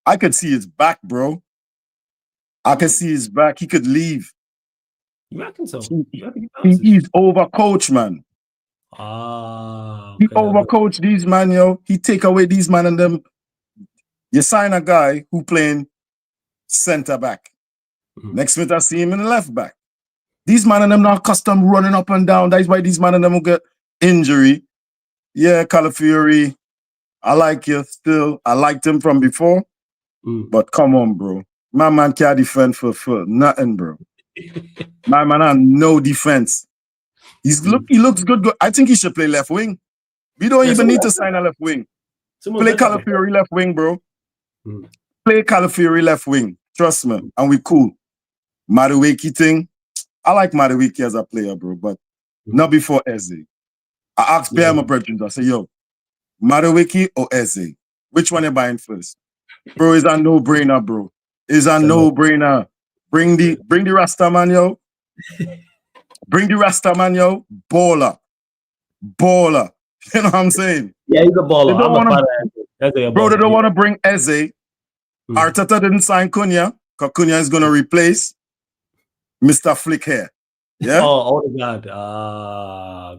I could see his back, bro. I can see his back. He could leave. You reckon so? He's overcoached, man. Okay. He overcoached these man, yo. He take away these man and them. You sign a guy who playing center back. Next minute I see him in the left back. These man and them not accustomed running up and down. That's why these man and them will get injury. Yeah, Calafiori, I like you still. I liked him from before. But come on, bro. My man can't defend for nothing, bro. My man has no defense. He looks good. I think he should play left wing. We don't even need to sign a left wing. Play Calafiori left wing, bro. Play Calafiori left wing. Trust me. And we cool. Madueke thing. I like Madueke as a player, bro, but not before Eze. I asked my brethren, I say, yo, Madueke or Eze? Which one you buying first? Bro, it's a no-brainer, bro. It's a no-brainer. Bring the Rasta man, yo. Bring the Rasta man, yo. Baller. You know what I'm saying? Yeah, he's a baller. Bro, they don't want to bring Eze. Arteta didn't sign Cunha, because Cunha is going to replace Mr. Flick here. Yeah? Oh God.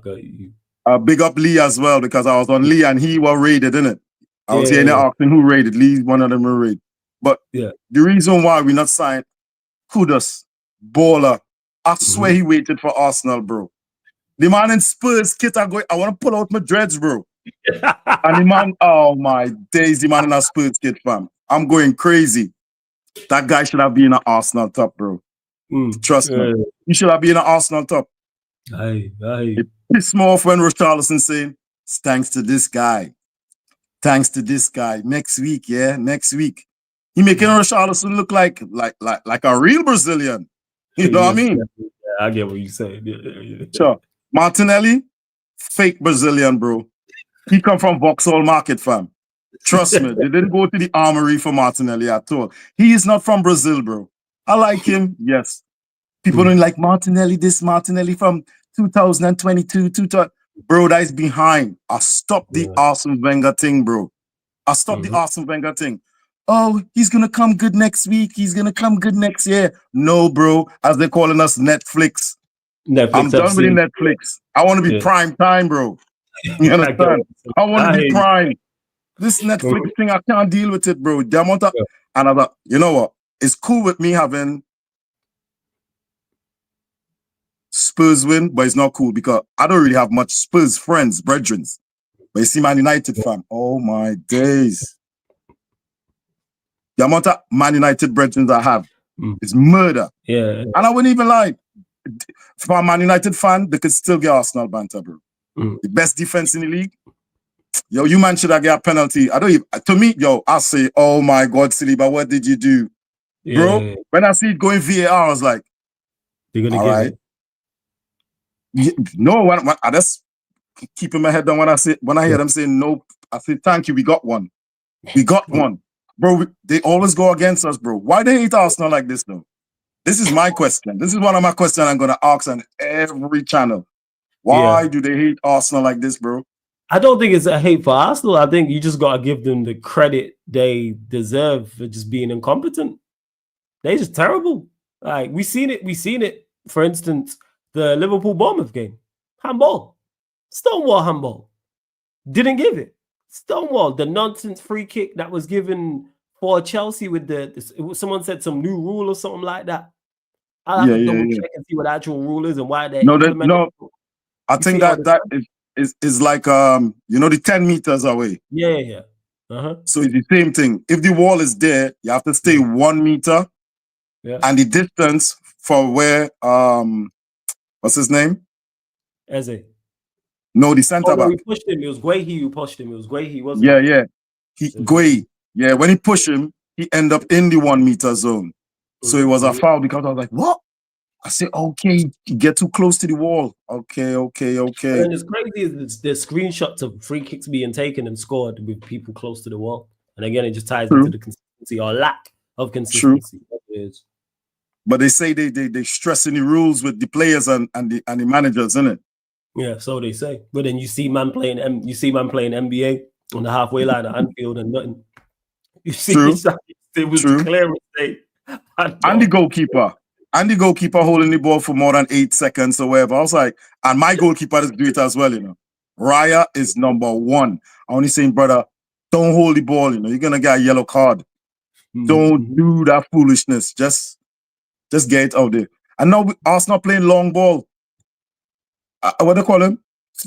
Got you. Big up Lee as well, because I was on Lee and he was raided, innit? I was hearing asking who raided. Lee, one of them were raided. But the reason why we not signed Kudos, baller, I swear he waited for Arsenal, bro. The man in Spurs kit, I want to pull out my dreads, bro. And the man, oh my days, the man in a Spurs kit, fam. I'm going crazy. That guy should have been an Arsenal top, bro. Trust me. He should have been an Arsenal top. It pissed me off when Richarlison saying, it's thanks to this guy. Thanks to this guy. Next week. He making Richarlison look like a real Brazilian. You know what I mean? Yeah, I get what you're saying. Sure. Martinelli, fake Brazilian, bro. He come from Vauxhall Market, fam. Trust me, they didn't go to the armory for Martinelli at all. He is not from Brazil, bro. I like him, yes. People don't like Martinelli, this Martinelli from 2022, bro, that is behind. I stopped the Arsene Wenger thing, bro. I stopped the Arsene Wenger thing. Oh, he's going to come good next week. He's going to come good next year. No, bro, as they're calling us Netflix. I'm done with Netflix. I want to be prime time, bro. You understand? I want to be prime. This Netflix thing, I can't deal with it, bro. The amount of, and I thought, you know what? It's cool with me having Spurs win, but it's not cool because I don't really have much Spurs friends, brethren. But you see Man United fan, oh my days. The amount of Man United brethren I have is murder. Yeah. And I wouldn't even lie. For a Man United fan, they could still get Arsenal banter, bro. The best defense in the league. Yo, you man should have got a penalty. I don't even, to me, yo, I say, oh my God, Saliba, what did you do? Bro, when I see it going VAR, I was like, they're gonna all get right. No, I just keeping my head down when I hear them saying no, I say, thank you, we got one. We got one. Bro, they always go against us, bro. Why they hate Arsenal like this, though? This is my question. This is one of my questions I'm going to ask on every channel. Why do they hate Arsenal like this, bro? I don't think it's a hate for Arsenal. I think you just got to give them the credit they deserve for just being incompetent. They're just terrible. Like, we seen it. For instance, the Liverpool-Bournemouth game. Handball. Stonewall handball. Didn't give it. Stonewall. The nonsense free kick that was given for Chelsea with someone said some new rule or something like that. I'll have to double check and see what the actual rule is and why they No. I think that is like the 10 meters away. Yeah. So it's the same thing. If the wall is there, you have to stay 1 meter. Yeah. And the distance for where what's his name? Eze. No, the center back. He pushed him. It was Guehi who pushed him. It was Guehi, wasn't it? Yeah. Guehi. Yeah, when he pushed him, he ended up in the 1 meter zone. So it was a foul because I was like, what? I said, okay, you get too close to the wall. Okay. And it's crazy is the screenshots of free kicks being taken and scored with people close to the wall. And again, it just ties into the consistency or lack of consistency. But they say they stressing the rules with the players and the managers, isn't it? Yeah, so they say. But then you see man playing NBA on the halfway line at Anfield and nothing. You see, it was a clear mistake. And the goalkeeper holding the ball for more than 8 seconds or whatever. I was like, and my goalkeeper does do it as well, you know. Raya is number 1. I only saying, brother, don't hold the ball, you know. You're gonna get a yellow card. Don't do that foolishness. Just get it out there. And now Arsenal playing long ball. What do they call him?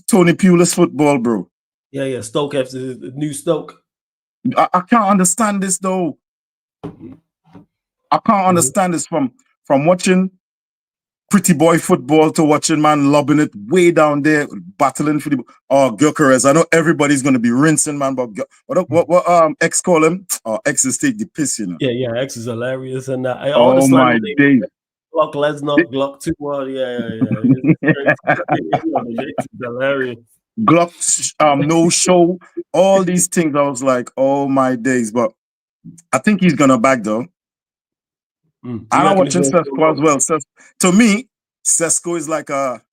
Tony Pulis football, bro. Yeah. Stoke FC, the new Stoke. I can't understand this though. I can't understand this from watching pretty boy football to watching man lobbing it way down there, battling for the Gyökeres. I know everybody's gonna be rinsing, man, but what X call him? X is take the piss, you know. Yeah, X is hilarious and oh my days. Glock Lesnar, Glock 2 It's hilarious. Glock no show, all these things. I was like, oh my days, but I think he's gonna back though. I'm watching Sesko as well. To me, Sesko is like that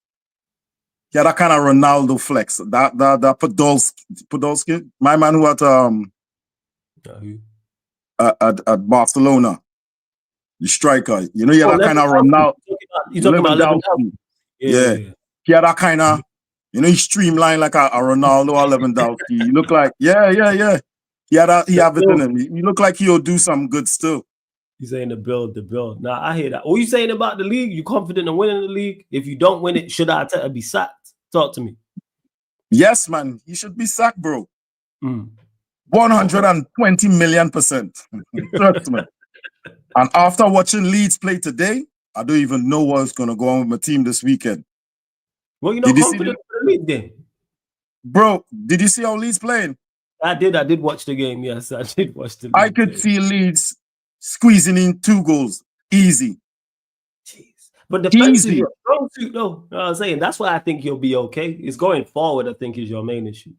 kind of Ronaldo flex. That Podolski, my man who at Barcelona, the striker. You know, that kind of Ronaldo. You talking about Lewandowski? Yeah. He had that kind of, you know, he streamlined like a Ronaldo or Lewandowski. You look like, yeah. He have it in him. You look like he'll do some good still. He's saying the build. Now I hear that. What are you saying about the league? You confident in winning the league? If you don't win it, should Arteta be sacked? Talk to me. Yes, man. He should be sacked, bro. 120 million%. Trust me. And after watching Leeds play today, I don't even know what's going to go on with my team this weekend. Well, you're not confident in the league then? Bro, did you see how Leeds playing? I did watch the game, yes. I did watch the league. I could see Leeds squeezing in 2 goals. Easy. Jeez. But defense is your strong suit, though. You know what I'm saying? That's why I think you'll be okay. It's going forward, I think, is your main issue.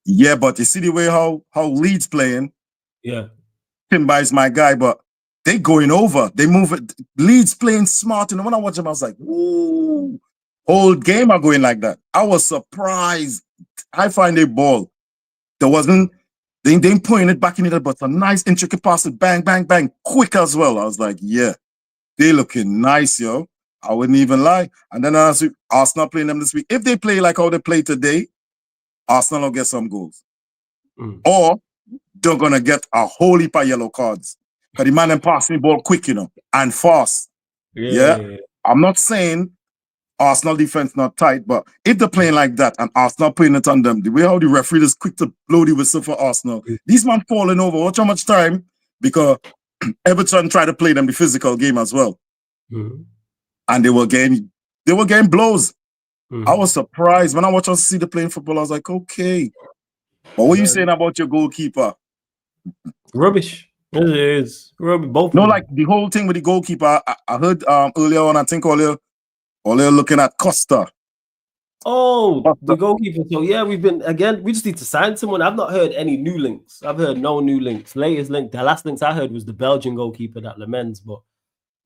Yeah, but you see the way how Leeds playing? Yeah. Timber is my guy, but they going over. They move it. Leeds playing smart. And when I watch them, I was like, ooh. Whole game are going like that. I was surprised. I find a ball. There wasn't, they ain't putting it back in it, but a nice intricate pass, bang, bang, bang, quick as well. I was like, yeah, they looking nice, yo. I wouldn't even lie. And then Arsenal playing them this week. If they play like how they play today, Arsenal will get some goals. Or they're going to get a whole heap of yellow cards. Because the man them passing the ball quick, you know, and fast. Yeah. I'm not saying Arsenal defense not tight, but if they're playing like that and Arsenal putting it on them, the way how the referee is quick to blow the whistle for Arsenal, these man falling over. Watch how much time, because Everton tried to play them the physical game as well. And they were getting blows. I was surprised. When I watched us see the playing football, I was like, okay. But what are you saying about your goalkeeper? Rubbish. It is. Rubbish. Both. No, like the whole thing with the goalkeeper, I heard earlier on, I think earlier looking at Costa. Oh, the goalkeeper. So yeah, we just need to sign someone. I've not heard any new links. I've heard no new links. Latest link, the last links I heard was the Belgian goalkeeper that laments, but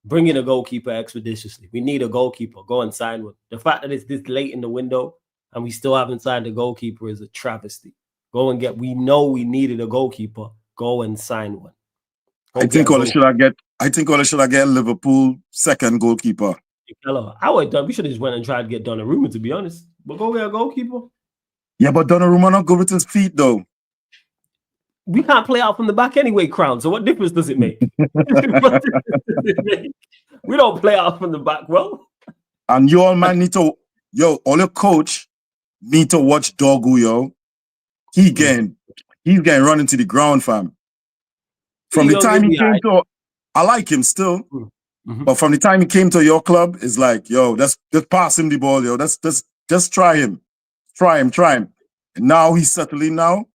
bring in a goalkeeper expeditiously. We need a goalkeeper. Go and sign one. The fact that it's this late in the window and we still haven't signed a goalkeeper is a travesty. We know we needed a goalkeeper. Go and sign one. I think all should I get Liverpool second goalkeeper. We should have just went and tried to get Donnarumma, to be honest. But go get a goalkeeper. Yeah, but Donnarumma not good with his feet, though. We can't play out from the back anyway, Crown. So what difference does it make? We don't play out from the back well. And you all man need to, all your coach need to watch Dogu, yo. He's getting run into the ground, fam. From the time he came to, I like him still. But from the time he came to your club, it's like, yo, just pass him the ball, yo. Just try him. Try him. And now he's settling now.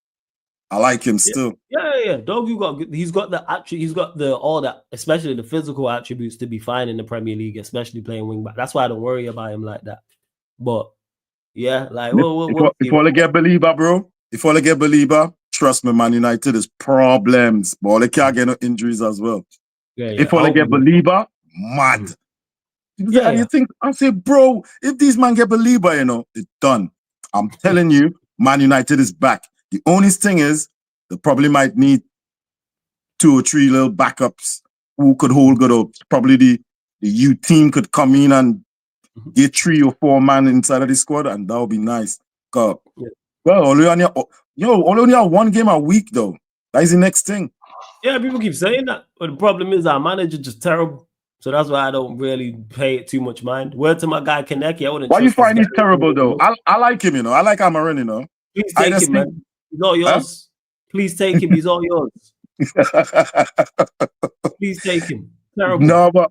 I like him still. Yeah. Dogu he's got all that, especially the physical attributes to be fine in the Premier League, especially playing wing back. That's why I don't worry about him like that. But yeah, like if all they get Belieber, bro. If all they get Belieber, trust me, Man United is problems. But all they can't get no injuries as well. If all they get Belieber, mad. Yeah, you think I say, bro, if these man get believer, it's done. I'm telling you, Man United is back. The only thing is, they probably might need 2 or 3 little backups who could hold good up. Probably the U team could come in and get 3 or 4 man inside of the squad, and that would be nice. Well, only on one game a week though. That is the next thing. Yeah, people keep saying that, but the problem is our manager just terrible. So that's why I don't really pay it too much mind. Word to my guy Kaneki, I wouldn't. Why you find he's terrible though? I like him, I like Amarin, Please take him, man. He's all yours. Please take him. He's all yours. Please take him. Terrible. No, but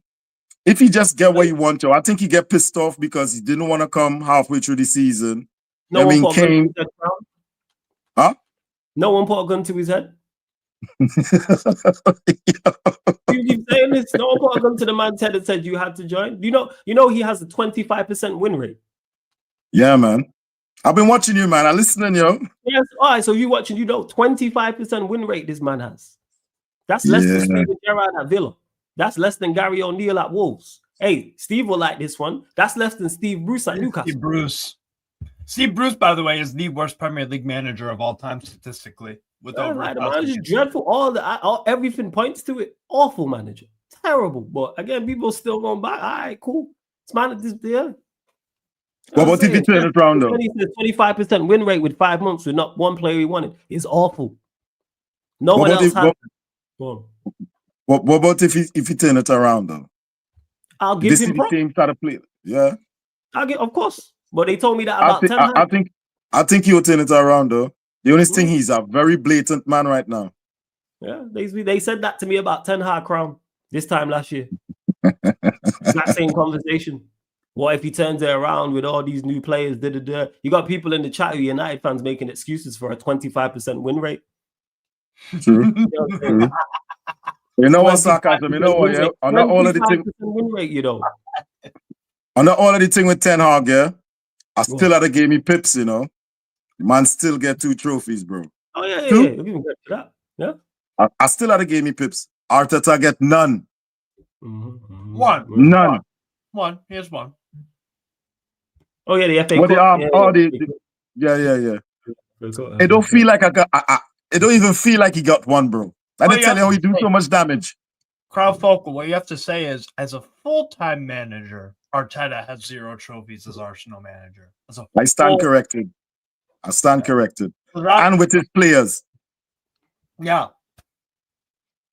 if he just get what he want to, I think he get pissed off because he didn't want to come halfway through the season. No one put a gun to his head. Huh? No one put a gun to his head. You keep saying this. No one put a gun to the man's head and said you had to join. You know he has a 25% win rate. Yeah, man. I've been watching you, man. I'm listening, yo. Yes, all right. So you watching, 25% win rate this man has. That's less than Steven Gerrard at Villa. That's less than Gary O'Neill at Wolves. Hey, Steve will like this one. That's less than Steve Bruce at Newcastle. Steve Bruce, by the way, is the worst Premier League manager of all time statistically. With the manager's dreadful. Everything points to it. Awful manager. Terrible. But again, people still going back. All right, cool. It's manager's there. What about if you turn it around though? 25% win rate with 5 months with not one player he wanted. It's awful. No one else has. What about if you turn it around though? I'll give him the team start to play. Yeah. Of course. But they told me that about 10 times. I think he'll turn it around though. The only thing, he's a very blatant man right now. Yeah, they said that to me about 10 Hard Crown this time last year. That same conversation. What if he turns it around with all these new players? You got people in the chat who United fans making excuses for a 25% win rate. True. You know what, sarcasm? You know what? Yeah, on all of the thing. Win rate, On all of the thing with Ten Hag, yeah, I still had a game he pips, Man still get 2 trophies, bro. Oh, yeah. You can get to that. Yeah. I still had a game he pips. Arteta get none. One. None. One. Here's one. Oh, yeah, the FA Cup. Yeah. It don't feel like it don't even feel like he got one, bro. I didn't tell you how he do so much damage. Crowd focal, what you have to say is, as a full-time manager, Arteta has 0 trophies as Arsenal manager. I stand corrected. And with his players. Yeah.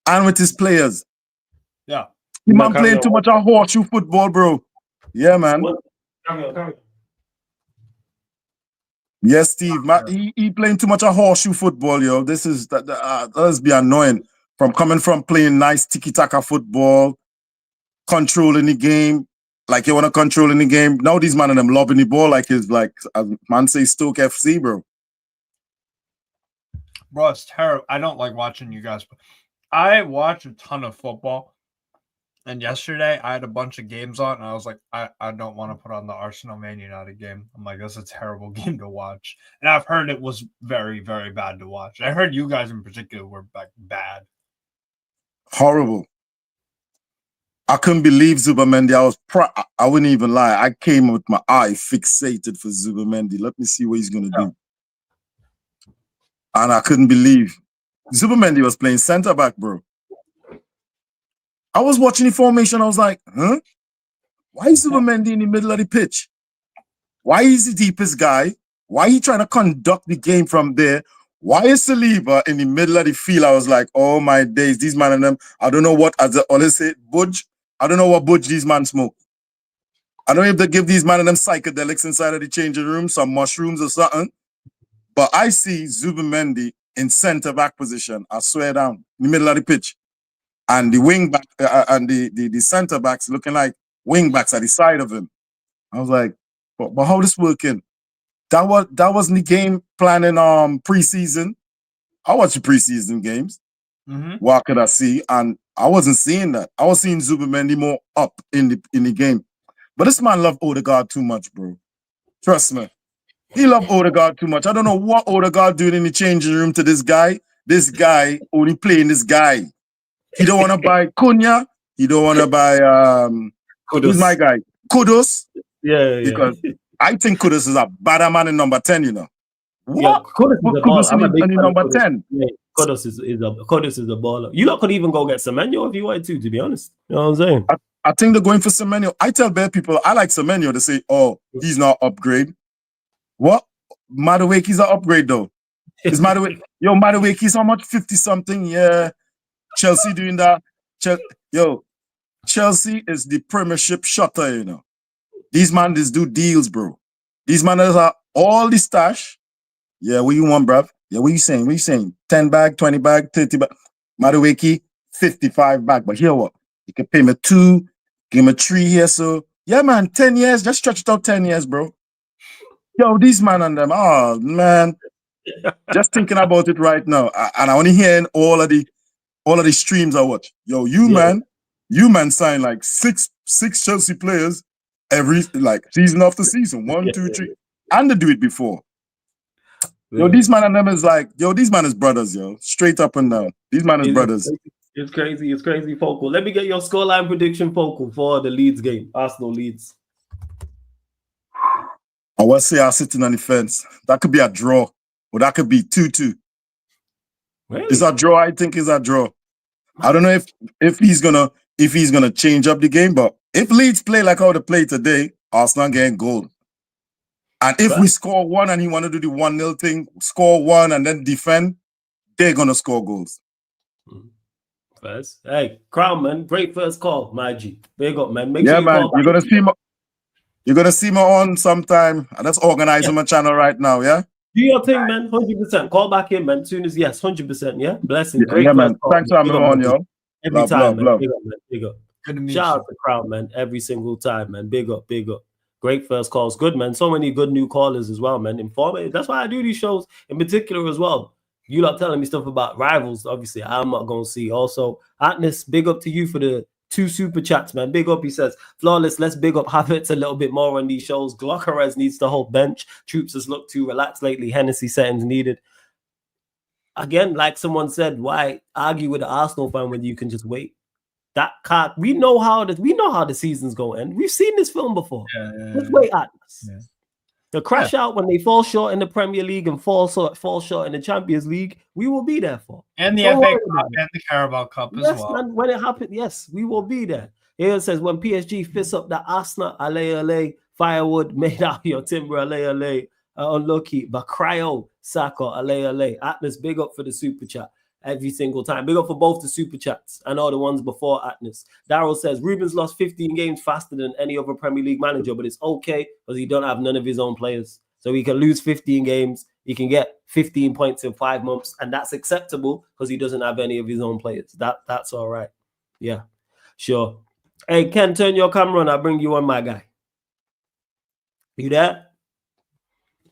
And with his players. Yeah. He man playing too much of horseshoe football, bro. Yeah, man. Yes, Steve. He playing too much of horseshoe football, yo. This is that be annoying. Coming from playing nice tiki-taka football, controlling the game, like you want to control in the game. Now these man and them lobbing the ball like as man say Stoke FC, bro. Bro, it's terrible. I don't like watching you guys. I watch a ton of football. And yesterday I had a bunch of games on, and I was like, I don't want to put on the Arsenal Man United game. I'm like, that's a terrible game to watch. And I've heard it was very, very bad to watch. I heard you guys in particular were like bad. Horrible. I couldn't believe Zubimendi. I wouldn't even lie. I came with my eye fixated for Zubimendi. Let me see what he's gonna do. And I couldn't believe Zubimendi was playing center back, bro. I was watching the formation. I was like, huh? Why is Zubimendi in the middle of the pitch? Why is the deepest guy? Why are you trying to conduct the game from there? Why is Saliba in the middle of the field? I was like, oh my days, these man and them. I don't know what, as I always say, budge. I don't know what budge these man smoke. I don't know if they give these man and them psychedelics inside of the changing room, some mushrooms or something. But I see Zubimendi in center back position. I swear down, in the middle of the pitch. And the wing back and the center backs looking like wing backs at the side of him. I was like, but how this working? That wasn't the game plan in preseason. I watched the preseason games. What could I see? And I wasn't seeing that. I was seeing Zubimendi more up in the game. But this man loved Odegaard too much, bro. Trust me. He loved Odegaard too much. I don't know what Odegaard doing in the changing room to this guy. This guy only playing this guy. He don't want to buy Cunha. He don't want to buy who's my guy? Kudus. Yeah. Because I think Kudus is a better man in number 10, you know. What? Yeah, Kudus is a baller. I'm a big fan of number Kudus. 10. Yeah, Kudus is a baller. You lot could even go get Semenyo if you wanted to be honest. You know what I'm saying? I think they're going for Semenyo. I tell bad people I like Semenyo. They say, oh, he's not upgrade. What? Madueke's an upgrade though. Is Madueke's how much? 50 something? Yeah. Chelsea doing that. Chelsea is the Premiership shutter, you know. These man just do deals, bro. These man are all the stash. Yeah, what you want, bruv? Yeah, what you saying? What you saying? 10 bag, 20 bag, 30 bag. Madueke, 55 bag. But here what? You can pay me 2, give me 3 here. So yeah, man, 10 years. Just stretch it out 10 years, bro. Yo, these man and them. Oh man. Just thinking about it right now. And I only hearing all of the streams I watch. Yo, you man sign like six Chelsea players every like season after season. 1, 2, 3. And they do it before. Yo, these man and them is like, yo, these man is brothers, yo. Straight up and down. These man is brothers. It's crazy, Focal. Let me get your scoreline prediction, Focal, for the Leeds game. Arsenal Leeds. I want to say I'm sitting on the fence. That could be a draw. Or that could be 2-2. Really? It's a draw, I think it's a draw. I don't know if he's gonna change up the game, but if Leeds play like how they play today, Arsenal getting gold. And if we score 1 and he want to do the 1-0 thing, score 1 and then defend, they're gonna score goals. First, hey, Crown man, great first call, my G. Big up, man. Make Yeah, sure you man, call you're gonna see me on sometime. That's organizing my channel right now, yeah. Do your thing, man. 100%. Call back in, man. Soon as 100%. Yeah, blessing. Yeah, yeah man. Thanks for having me on, yo. Every love, time, love, man. love. Big up, man. Big up. Good to meet Shout you. out to Crown, man. Every single time, man. Big up, big up. Great first calls. Good, man. So many good new callers as well, man. Informative. That's why I do these shows in particular as well. You lot telling me stuff about rivals. Obviously, I'm not going to see. Also, Atnas, big up to you for the 2 super chats, man. Big up, he says. Flawless, let's big up Havertz a little bit more on these shows. Glockerez needs to hold bench. Troops has looked too relaxed lately. Hennessy settings needed. Again, like someone said, why argue with an Arsenal fan when you can just wait? That can't. We know how the season's going to end. We've seen this film before. Just wait, Atlas. Yeah. The crash out when they fall short in the Premier League and fall short in the Champions League, we will be there for. And the FA Cup and the Carabao Cup as well. Man, when it happens, yes, we will be there. Here it says, when PSG fists up the Arsenal, alley, firewood made out of your timber, alley, unlucky, but cryo, Saka, alley. Atlas, big up for the super chat every single time. Big up for both the super chats and all the ones before Atnas. Daryl says, Ruben's lost 15 games faster than any other Premier League manager, but it's okay because he don't have none of his own players. So he can lose 15 games. He can get 15 points in 5 months, and that's acceptable because he doesn't have any of his own players. That's all right. Yeah, sure. Hey, Ken, turn your camera on. I'll bring you on, my guy. You there?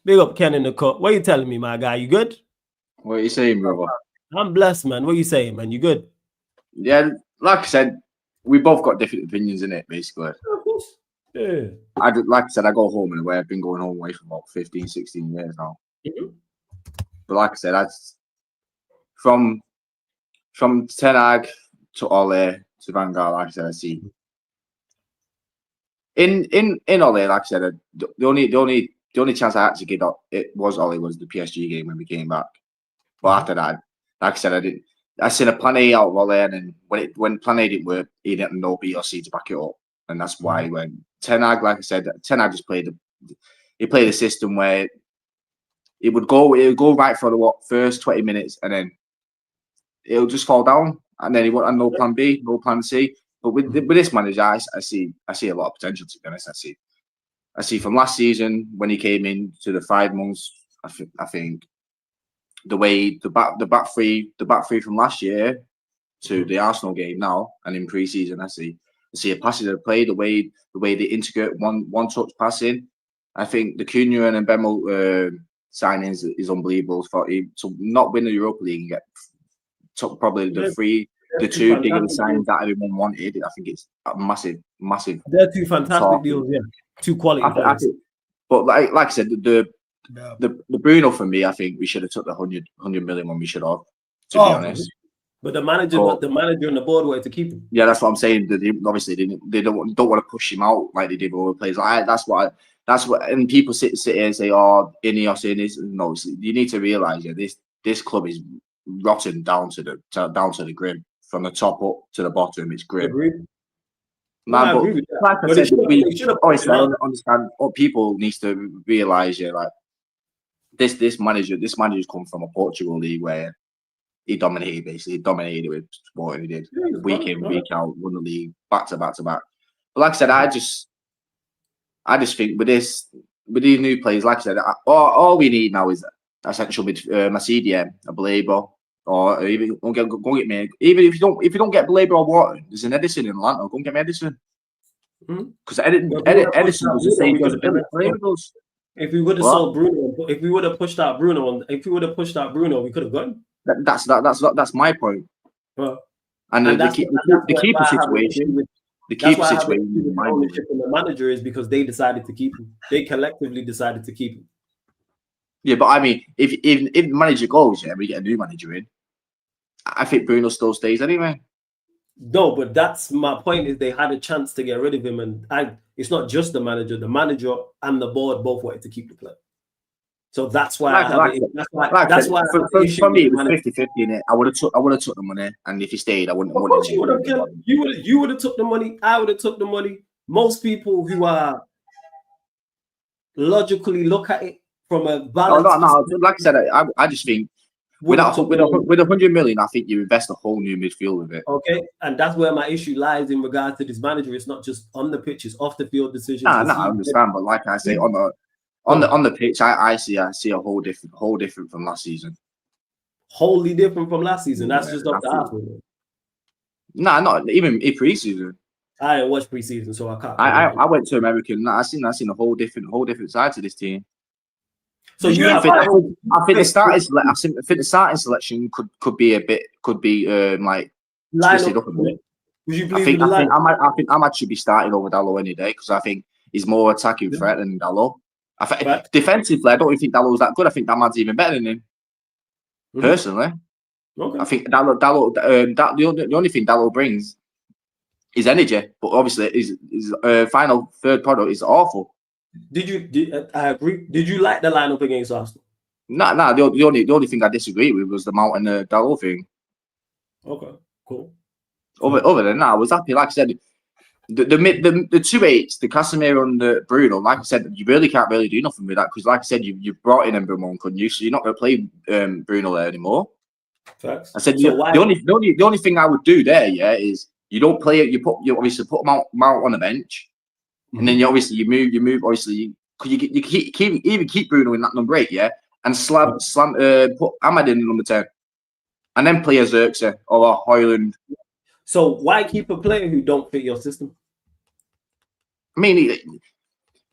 Big up Ken in the cut. What are you telling me, my guy? You good? What are you saying, brother? I'm blessed, man. What are you saying, man? You good? Yeah, like I said, we both got different opinions in it, basically. Of course. Yeah. Like I said, I go home and away. I've been going home away for about 15, 16 years now. Mm-hmm. But like I said, from Ten Hag to Ole to Van Gaal, like I said, I see. In Ole, like I said, the only chance I actually gave up was the PSG game when we came back. But after that, like I said, I seen a plan A out of Ole, and then when plan A didn't work, he didn't know B or C to back it up, and that's why he went. Ten Hag, like I said, Ten Hag just played a system where it would go right for the first 20 minutes, and then it'll just fall down, and then he won't have no plan B, no plan C. But with this manager, I see a lot of potential. To be honest, I see from last season when he came in to the 5 months. I think the way the back three from last year to the Arsenal game now and in pre-season, I see a passage of play, the way they integrate one touch passing. I think the Cunha and Mbemo signings is unbelievable. For him to not win the Europa League and get probably the two biggest signings that everyone wanted. I think it's a massive. They're 2 fantastic deals, yeah. 2 quality players. But like I said, the Bruno for me, I think we should have took the 100 million when we should have. To be honest, But the manager and the board wanted to keep him. Yeah, that's what I'm saying. Obviously, they don't want to push him out like they did with other players. That's what. And people sit here and say, "Oh, Ineos in this." No, you need to realize, this club is rotten down to the grim, from the top up to the bottom. It's grim. Agreed. Man, I agree with that. like I But said, we obviously out. understand what people needs to realize. Yeah, like this manager's come from a Portugal league where he dominated it with Sporting. He did week in, week out, won the league back to back to back. But like I said, I just think with these new players, like I said, all we need now is essential with Macedia, a Baleba, or even go get me. Even if you don't get Baleba or Wharton, there's an Edison in Atlanta. Go and get me Edison. Because Edison was the same as Baleba. If we would have sold Bruno, if we would have pushed out Bruno, we could have gone. That's my point. Well, and the keeper situation. The keeper situation. The ownership and the manager is because they decided to keep him. They collectively decided to keep him. Yeah, but I mean, if the manager goes, we get a new manager in. I think Bruno still stays anyway. No, but that's my point. Is they had a chance to get rid of him, and it's not just the manager. The manager and the board both wanted to keep the player. So that's why for me it was 50-50 in it. I would have took the money, and if he stayed, I wouldn't. Of course you would have. You would have took the money. I would have took the money. Most people who are logically look at it from a balance. No. Like I said, I just think with 100 million, I think you invest a whole new midfield with it. Okay, and that's where my issue lies in regards to this manager. It's not just on the pitch; it's off the field decisions. I understand, but like I say, on the pitch, I see a whole different from last season. Wholly different from last season. That's just up to Arsenal. Nah, not even in preseason. I didn't watch preseason, so I can't. I went to America. I seen a whole different side to this team. So I think the starting selection could be like twisted up a bit. Would you believe I think Ahmad should be starting over Dalot any day because I think he's more attacking threat than Dalot. I think defensively, I don't even think Dalot's that good. I think Ahmad's even better than him. Personally, I think Dalot. The only thing Dalot brings is energy, but obviously his final third product is awful. I agree. Did you like the lineup against Arsenal? Nah. The only thing I disagree with was the Mount and the Dalot thing. Okay, cool. Other than that, I was happy. Like I said, the 2-8s, the Casemiro and the Bruno. Like I said, you really can't do nothing with that because, like I said, you brought in Mbeumo, couldn't you? So you're not going to play Bruno there anymore. Facts. I said the only thing I would do there, is you don't play it. You obviously put Mount on the bench. And then you move. Obviously, you keep Bruno in that number 8, and put Ahmad in number 10, and then play a Xerxes or a Højlund. So why keep a player who don't fit your system? I mean,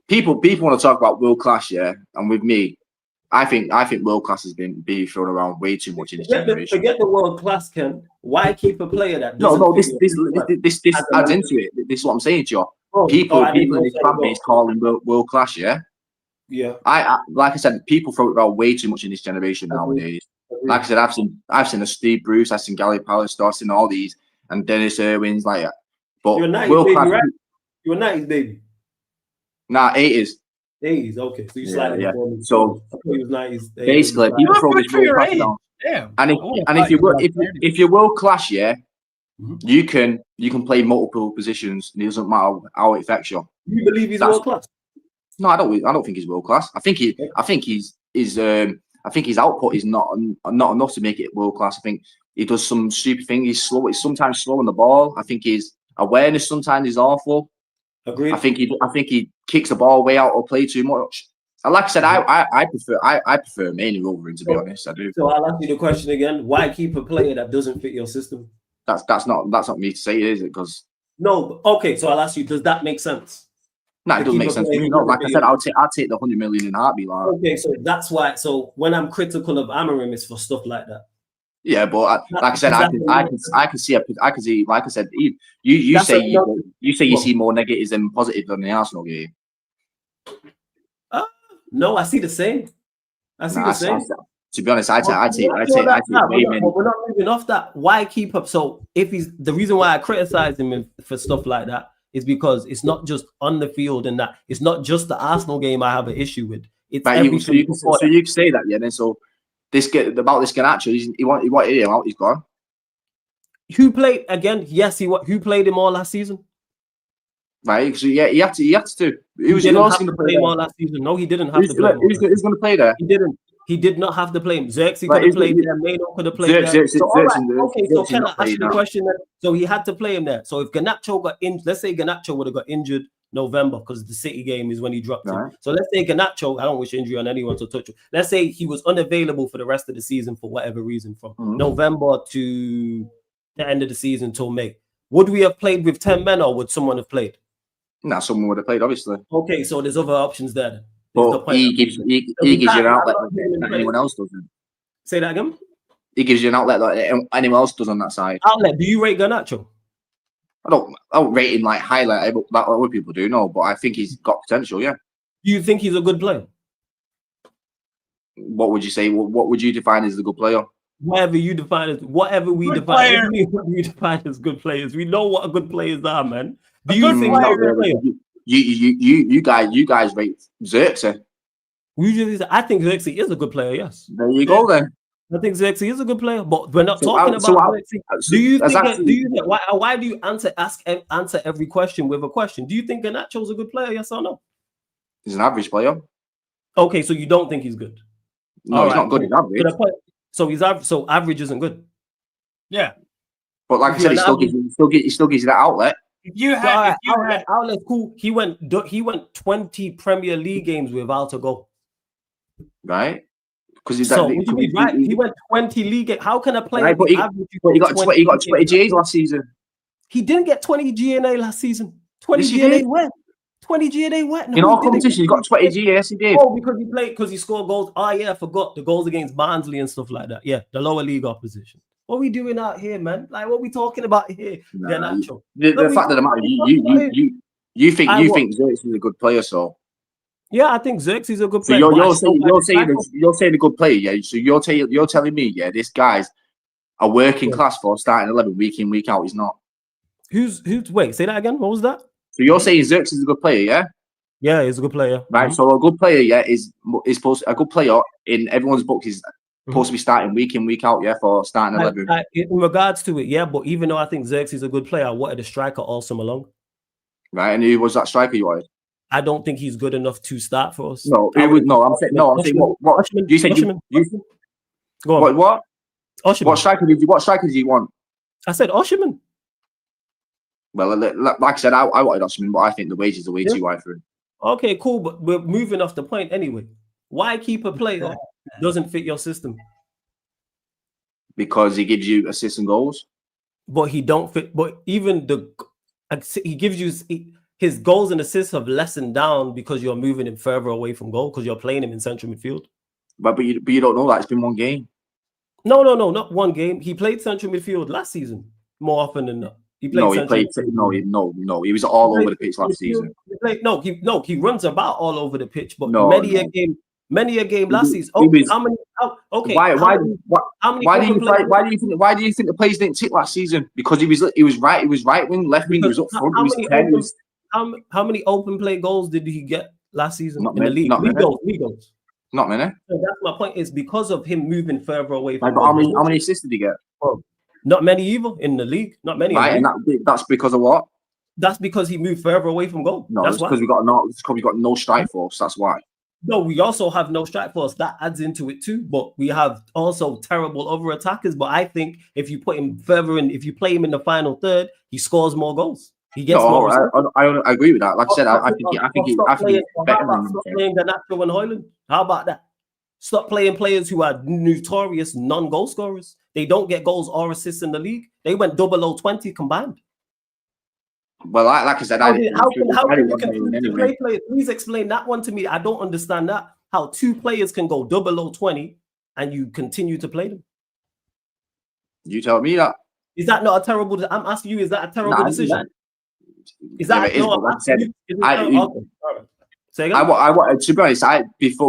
people want to talk about world class, and with me, I think world class has been being thrown around way too much in this generation. Forget the world class, Ken. Why keep a player that? This adds into it. This is what I'm saying to you. People in this fan base calling world class, Yeah. I like I said, people throw it around way too much in this generation nowadays. Like I said, I've seen a Steve Bruce, I've seen Gary Pallister, I've seen all these, and Dennis Irwin's like that. But you're 90s baby, right? You're 90s baby. Nah, 80s. 80s, okay. So you slightly before me. So he was 90s. Basically, people throw this world class down. Damn. And if you're world class, you can play multiple positions. And it doesn't matter how it affects you. You believe he's world class? No, I don't think he's world class. I think his output is not enough to make it world class. I think he does some stupid thing. He's slow. He's sometimes slow on the ball. I think his awareness sometimes is awful. Agreed. I think he kicks the ball way out or play too much. And like I said, I prefer mainly Wolverine, to be honest. I do. So I'll ask you the question again: why keep a player that doesn't fit your system? That's not me to say, is it? Because no. Okay, so I'll ask you: does that make sense? No, it doesn't make sense to me. No, like I said, I'll take the 100 million in a heartbeat. Like. Okay, so that's why. So when I'm critical of Amorim, it's for stuff like that. Yeah, but like I said, I can see. Like I said, you say you see more negatives than positives on the Arsenal game. No, I see the same. I see the same. To be honest, I'd say we're way not, but we're not moving off that. Why keep up? So if he's the reason why I criticize him for stuff like that is because it's not just on the field and that it's not just the Arsenal game I have an issue with. It's everything. So you can say that, yeah. Then so this Garnacho, he wanted him out. He's gone. Who played again? Yes, who played him all last season? Right, so yeah, he had to. He didn't have to play him all last season. No, he didn't have to play him. Who's going to play there? He didn't. He did not have to play him. Xerxes could have played there. Mano could have played there. Okay, so can I ask you a question then? So he had to play him there. So if Garnacho got injured, let's say Garnacho would have got injured November because the City game is when he dropped him. So let's say Garnacho, I don't wish injury on anyone to touch him. Let's say he was unavailable for the rest of the season for whatever reason from November to the end of the season till May. Would we have played with 10 men or would someone have played? No, someone would have played, obviously. Okay, so there's other options there. But he gives you an outlet that anyone else doesn't. Say that again? He gives you an outlet that anyone else does on that side. Outlet? Do you rate Garnacho? I don't rate him like highlight like other people do, no. But I think he's got potential, yeah. Do you think he's a good player? What would you say? What would you define as a good player? Whatever you define as, whatever we define, what you define as good players. We know what good players are, man. Do you think he's a good player? You guys rate Xerxes. I think Xerxes is a good player. Yes. There you go then. I think Xerxes is a good player, but we're not talking about Xerxes. Do you think? Why do you answer every question with a question? Do you think Garnacho's a good player? Yes or no? He's an average player. Okay, so you don't think he's good? No, he's not good. He's average. So he's average. So average isn't good. Yeah. But like I said, he still gives you that outlet. Outlet cool. He went 20 Premier League games without a goal. Right? Because he went 20 league games. How can a player? Right, but he got 20 GAs last season. He didn't get 20 GNA last season. 20 GNA went. 20 GNA went. No, in all competitions, he got 20 GS. He did. Oh, because he scored goals. Oh yeah, I forgot the goals against Barnsley and stuff like that. Yeah, the lower league opposition. What are we doing out here, man? Like, what are we talking about here? The fact of the matter, you think Xerxes is a good player, so yeah, I think Xerxes is a good player. So you're saying a good player, yeah. So you're telling me, yeah, this guy's a working class for starting 11 week in, week out. He's not. Who's? Wait, say that again. What was that? So you're saying Xerxes is a good player, yeah? Yeah, he's a good player. Right. So a good player, yeah, is supposed a good player in everyone's book is supposed to be starting week in, week out, yeah, for starting 11. In regards to it, yeah, but even though I think Xerxes is a good player, I wanted a striker all summer long. Right, and who was that striker you wanted? I don't think he's good enough to start for us. I'm saying what you said. Go on. What? Osherman. What striker did you want? I said Osherman. Well, like I said, I wanted Osherman, but I think the wages are way too high for him. Okay, cool, but we're moving off the point anyway. Why keep a player doesn't fit your system? Because he gives you assists and goals. But he don't fit. But even he gives you his goals and assists have lessened down because you're moving him further away from goal because you're playing him in central midfield. But you don't know that it's been one game. No, not one game. He played central midfield last season more often than not. He was all over the pitch last season. He runs about all over the pitch, but many a game last season. Why do you think the players didn't tick last season? Because he was right wing, left wing, he was up front. How many open play goals did he get last season in the league? League goals. Not many. So that's my point. Is because of him moving further away from. How many assists did he get? Not many either in the league. Not many. Right, and that's because of what? That's because he moved further away from goal. No, that's because we got no strike force. That's why. No, we also have no strike force. That adds into it too. But we have also terrible other attackers. But I think if you put him further in, if you play him in the final third, he scores more goals. He gets more. I agree with that. Like I said, I think he's better than Stop playing Garnacho and Højlund. How about that? Stop playing players who are notorious non-goal scorers. They don't get goals or assists in the league. They went 00-20 combined. Well, like I said, please explain that one to me. I don't understand that. How two players can go 00-20 and you continue to play them. You tell me that. Is that not a terrible? I'm asking you. Is that a terrible decision? Is that? It is, no, I'm asking you. Say again? To be honest,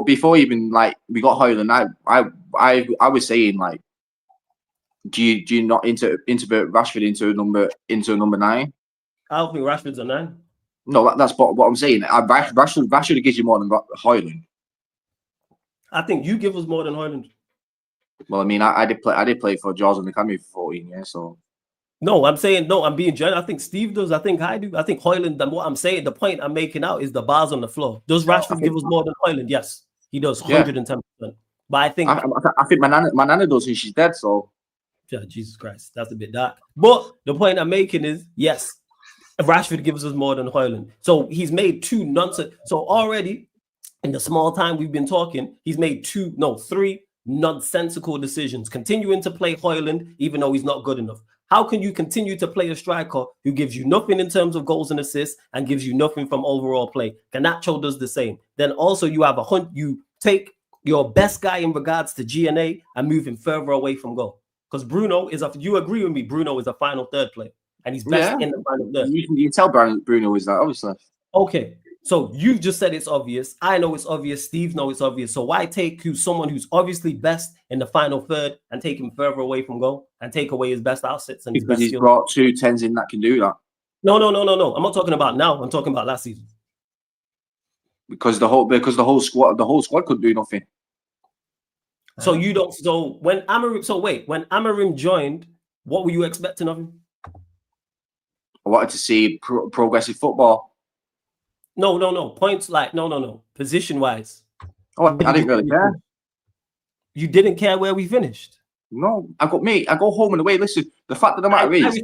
before even like we got Højlund, I was saying like, do you not interbert Rashford into a number 9? I don't think Rashford's a 9. No, that's what I'm saying. Rashford gives you more than Højlund. I think you give us more than Højlund. Well, I mean, I did play for Jaws on the Academy for 14 years, so. No, I'm saying no. I'm being general. I think Steve does. I think I do. I think Højlund. What I'm saying, the point I'm making out is the bars on the floor. Does Rashford give us more than Højlund? Yes, he does. 110%. But I think my nana does, and she's dead. So. Yeah, Jesus Christ, that's a bit dark. But the point I'm making is, yes, Rashford gives us more than Højlund. So he's made 2 nonsense. So already, in the small time we've been talking, he's made 3 nonsensical decisions. Continuing to play Højlund, even though he's not good enough. How can you continue to play a striker who gives you nothing in terms of goals and assists and gives you nothing from overall play? Garnacho does the same. Then also you take your best guy in regards to GNA and move him further away from goal. Because Bruno you agree with me, Bruno is a final third player. And he's best in the final third. You can tell Bruno is that, obviously. Okay. So you've just said it's obvious. I know it's obvious. Steve knows it's obvious. So why take someone who's obviously best in the final third and take him further away from goal and take away his best assets and his best he's skills? Brought 2 10s in that can do that. No. I'm not talking about now. I'm talking about last season. Because the whole squad could do nothing. So you don't. So when Amorim joined, what were you expecting of him? I wanted to see progressive football. No. Points like no. Position wise. Oh, I didn't really care. You didn't care where we finished. No, I go home and away. Listen, the fact of the matter is,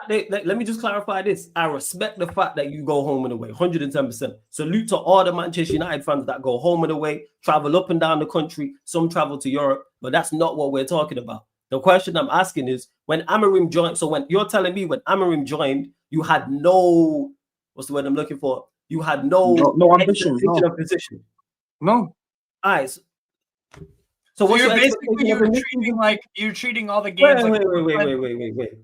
let me just clarify this. I respect the fact that you go home and away, 110%. Salute to all the Manchester United fans that go home and away, travel up and down the country. Some travel to Europe, but that's not what we're talking about. The question I'm asking is, when Amorim joined, so when you're telling me when Amorim joined, you had no, what's the word I'm looking for? You had no ambition, no position. No. All right. So you're basically you're treating all the games.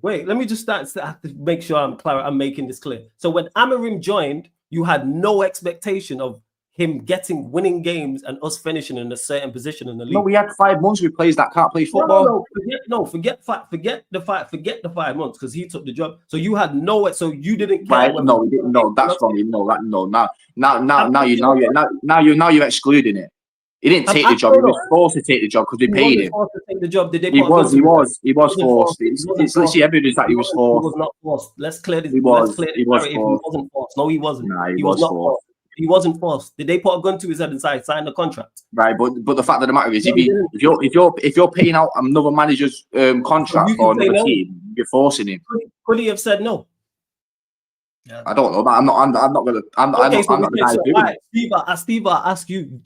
Wait. Let me just start. I have to make sure I'm making this clear. So when Amorim joined, you had no expectation of him winning games and us finishing in a certain position in the league. No, we had 5 months with players that can't play football. Forget the 5 months because he took the job. So you had so you didn't care. Right? No, that's wrong. Now you're excluding it. He didn't take the job. He was forced to take the job because we paid him. Forced to take the job. He was forced. It's literally evidence that he was forced. He was not forced. Let's clear this. He was forced. He wasn't forced. No, he wasn't. Nah, he was not forced. He wasn't forced. Did they put a gun to his head and sign the contract? Right, but the fact of the matter is, if you're paying out another manager's contract for another team, you're forcing him. Could he have said no? Yeah. I don't know. I'm not gonna. Steve, I ask you,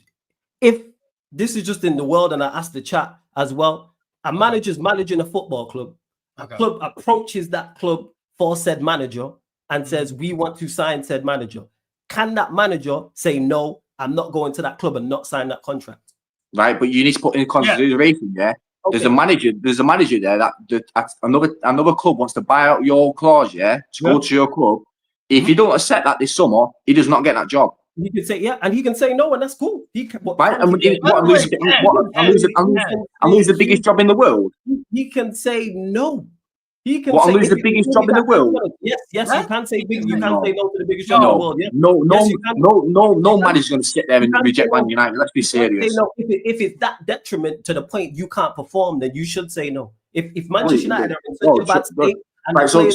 if this is just in the world, and I ask the chat as well. A manager's managing a football club. A club approaches that club for said manager and says, "We want to sign said manager." Can that manager say, "No, I'm not going to that club and not sign that contract"? Right, but you need to put in consideration. Yeah, okay. There's a manager there that another club wants to buy out your clause. Yeah, to go to your club. If you don't accept that this summer, he does not get that job. He can say and he can say no, and that's cool. I'm losing the biggest job in the world. He can say no. He can. I'm losing the biggest job in the world. Yes, you can say big. You can say no to the biggest job in the world. Yeah? No man is going to sit there and reject Man United. Let's be serious. No. If it's that detriment to the point you can't perform, then you should say no. If Manchester United are in such a bad state. Right, so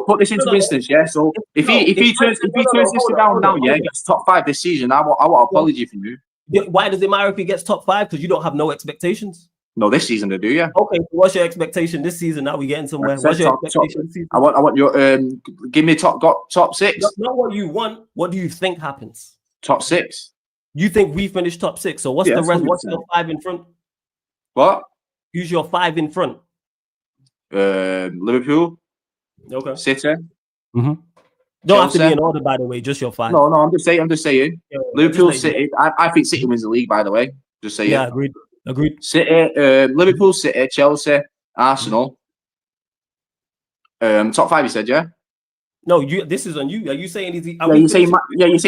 put this into instance, yeah. So if he turns this down now, yeah, gets top 5 this season, I want an apology from you. Why does it matter if he gets top 5? Because you don't have no expectations. No, this season they do, yeah. Okay, so what's your expectation this season? Now we getting somewhere. What's your expectation this season? I want your give me top 6. Not what you want. What do you think happens? Top 6. You think we finish top 6? So what's the rest? 100%. What's your 5 in front? What? Who's your 5 in front? Liverpool. Okay. City. Mm-hmm. Don't have to be in order, by the way. Just your 5. No. I'm just saying. Yeah, Liverpool, City. I think City wins the league. By the way, just saying. Yeah, agreed. City, Liverpool, City, Chelsea, Arsenal. Top 5. You said, yeah. No, this is on you. Are you saying? You're saying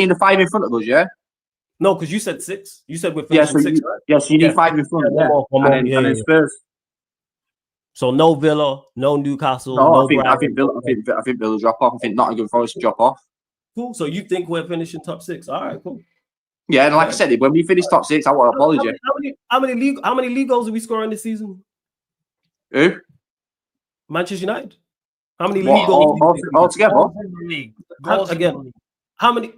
the 5 in front of us, yeah. No, because you said 6. You said we're Yeah, finishing 6, right? Yeah, so you need 5 in front. One more, and then Spurs. So no Villa, no Newcastle, No, no I think Brighton. I think Villa drop off. I think Nottingham Forest drop off. Cool. So you think we're finishing top 6? All right, cool. Yeah, and like I said, when we finish top 6, I want to apologize. How many league goals did we score in this season? Who? Manchester United. How many league goals? All together? How many?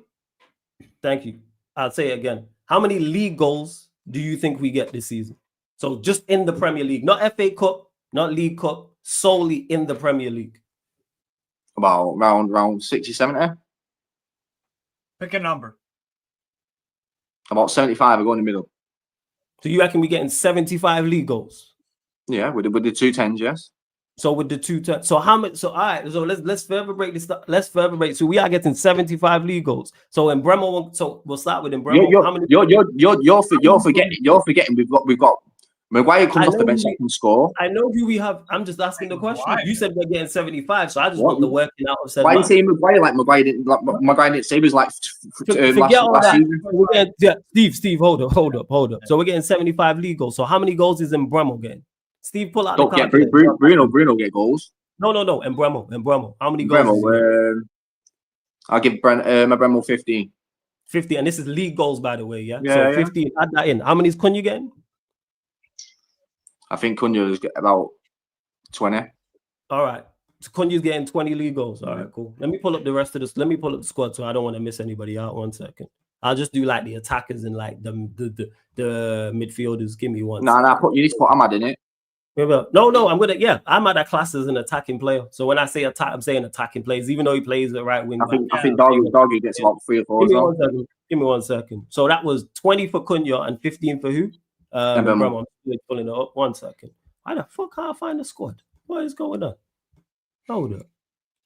Thank you. I'll say it again. How many league goals do you think we get this season? So just in the Premier League, not FA Cup, not League Cup, solely in the Premier League. About round 60, 70. Pick a number. About 75. I go in the middle. So you reckon we getting 75 league goals? Yeah, with the 2 10s, yes. So with the 2 10s, so how much? So all right, so let's further break this. Let's further break. So we are getting 75 league goals. So in Bremo, so we'll start with Bremo. How many? You're forgetting. We've got Maguire comes off the bench and can score. I know who we have. I'm just asking the question. You said we're getting 75, so I just want the working out of 75. Why are you saying Maguire? Like Maguire didn't say he was like last season. Steve, hold up. So we're getting 75 league goals. So how many goals is in Bremo getting? Steve, pull out the calculator. Bruno get goals. No. And Bremo. How many goals? I'll give Bremo 15. 50, and this is league goals, by the way. Yeah. Yeah, so 15. Add that in. How many is Cunha getting? I think Cunha's about 20. All right. So Cunha's getting 20 league goals. All right, cool. Let me pull up the rest of this. Let me pull up the squad so I don't want to miss anybody out. 1 second. I'll just do like the attackers and like the midfielders. Give me one. You need to put Ahmad in it. No, Ahmad at class as an attacking player. So when I say attack, I'm saying attacking players, even though he plays the right wing. I think Doggy gets about 3 or 4 as well. Give me 1 second. So that was 20 for Cunha and 15 for who? I'm pulling it up. 1 second. Why the fuck can't I find the squad? What is going on? Hold up.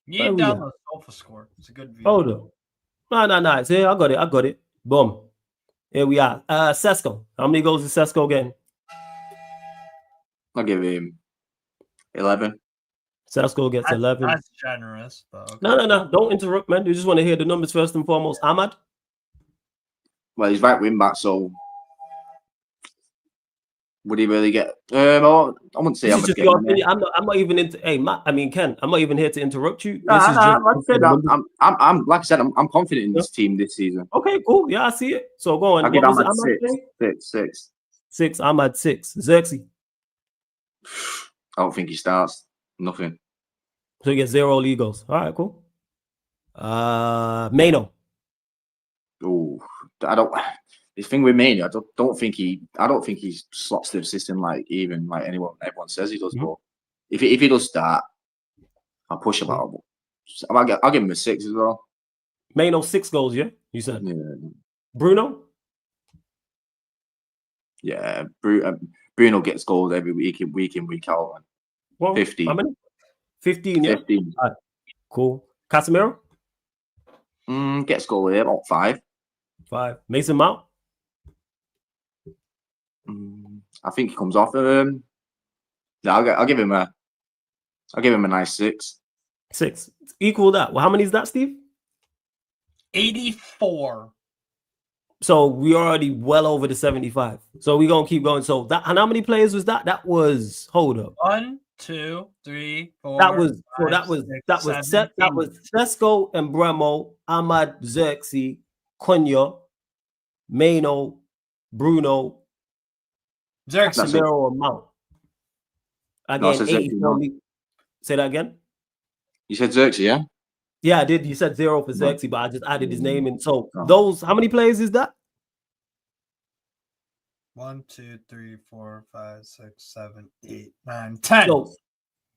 You need to download Sofa Score. It's a good view. Hold up. No. See, I got it. Boom. Here we are. Sesko. How many goals is Sesko getting? I'll give him 11. Sesko gets 11. That's generous. But okay. No. Don't interrupt, man. You just want to hear the numbers first and foremost. Ahmad? Well, he's right wing back, so would he really get? I wouldn't say I'm not even into. Hey, Matt. I mean, Ken. I'm not even here to interrupt you. I'm like I said, I'm confident in this team this season. Okay, cool. Yeah, I see it. So go on. I'll give Ahmad 6. 6. Ahmad 6. Xerxes. I don't think he starts. Nothing. So he gets 0 league goals. All right, cool. Mano. Oh, I don't. The thing with Mano, I don't think he slots the system like everyone says he does. But if he does start, I'll push him out. I'll give him a 6 as well. Mano 6 goals, yeah. You said. Yeah. Bruno. Yeah, Bruno gets goals every week in, week out. Well, 15. How many? 15. Yeah. 15. Right. Cool. Casemiro. Gets goal here about 5. 5. Mason Mount. I think he comes off. I'll give him a nice 6. 6. Equal that. Well, how many is that, Steve? 84. So we already well over the 75. So we're gonna keep going. So that, and how many players was that? That was 1, 2, 3, 4. That was 5, that was 6, that was 7, that was Sesko and Bremo, Ahmad, Xerxes, Cunha, Mano, Bruno, Xerxes, Casemiro, and Mount. Again, 84. Say that again. You said Xerxes, yeah? Yeah, I did. You said 0 for Xerxes, but I just added his name in. So those, how many players is that? 1, 2, 3, 4, 5, 6, 7, 8, 9, 10.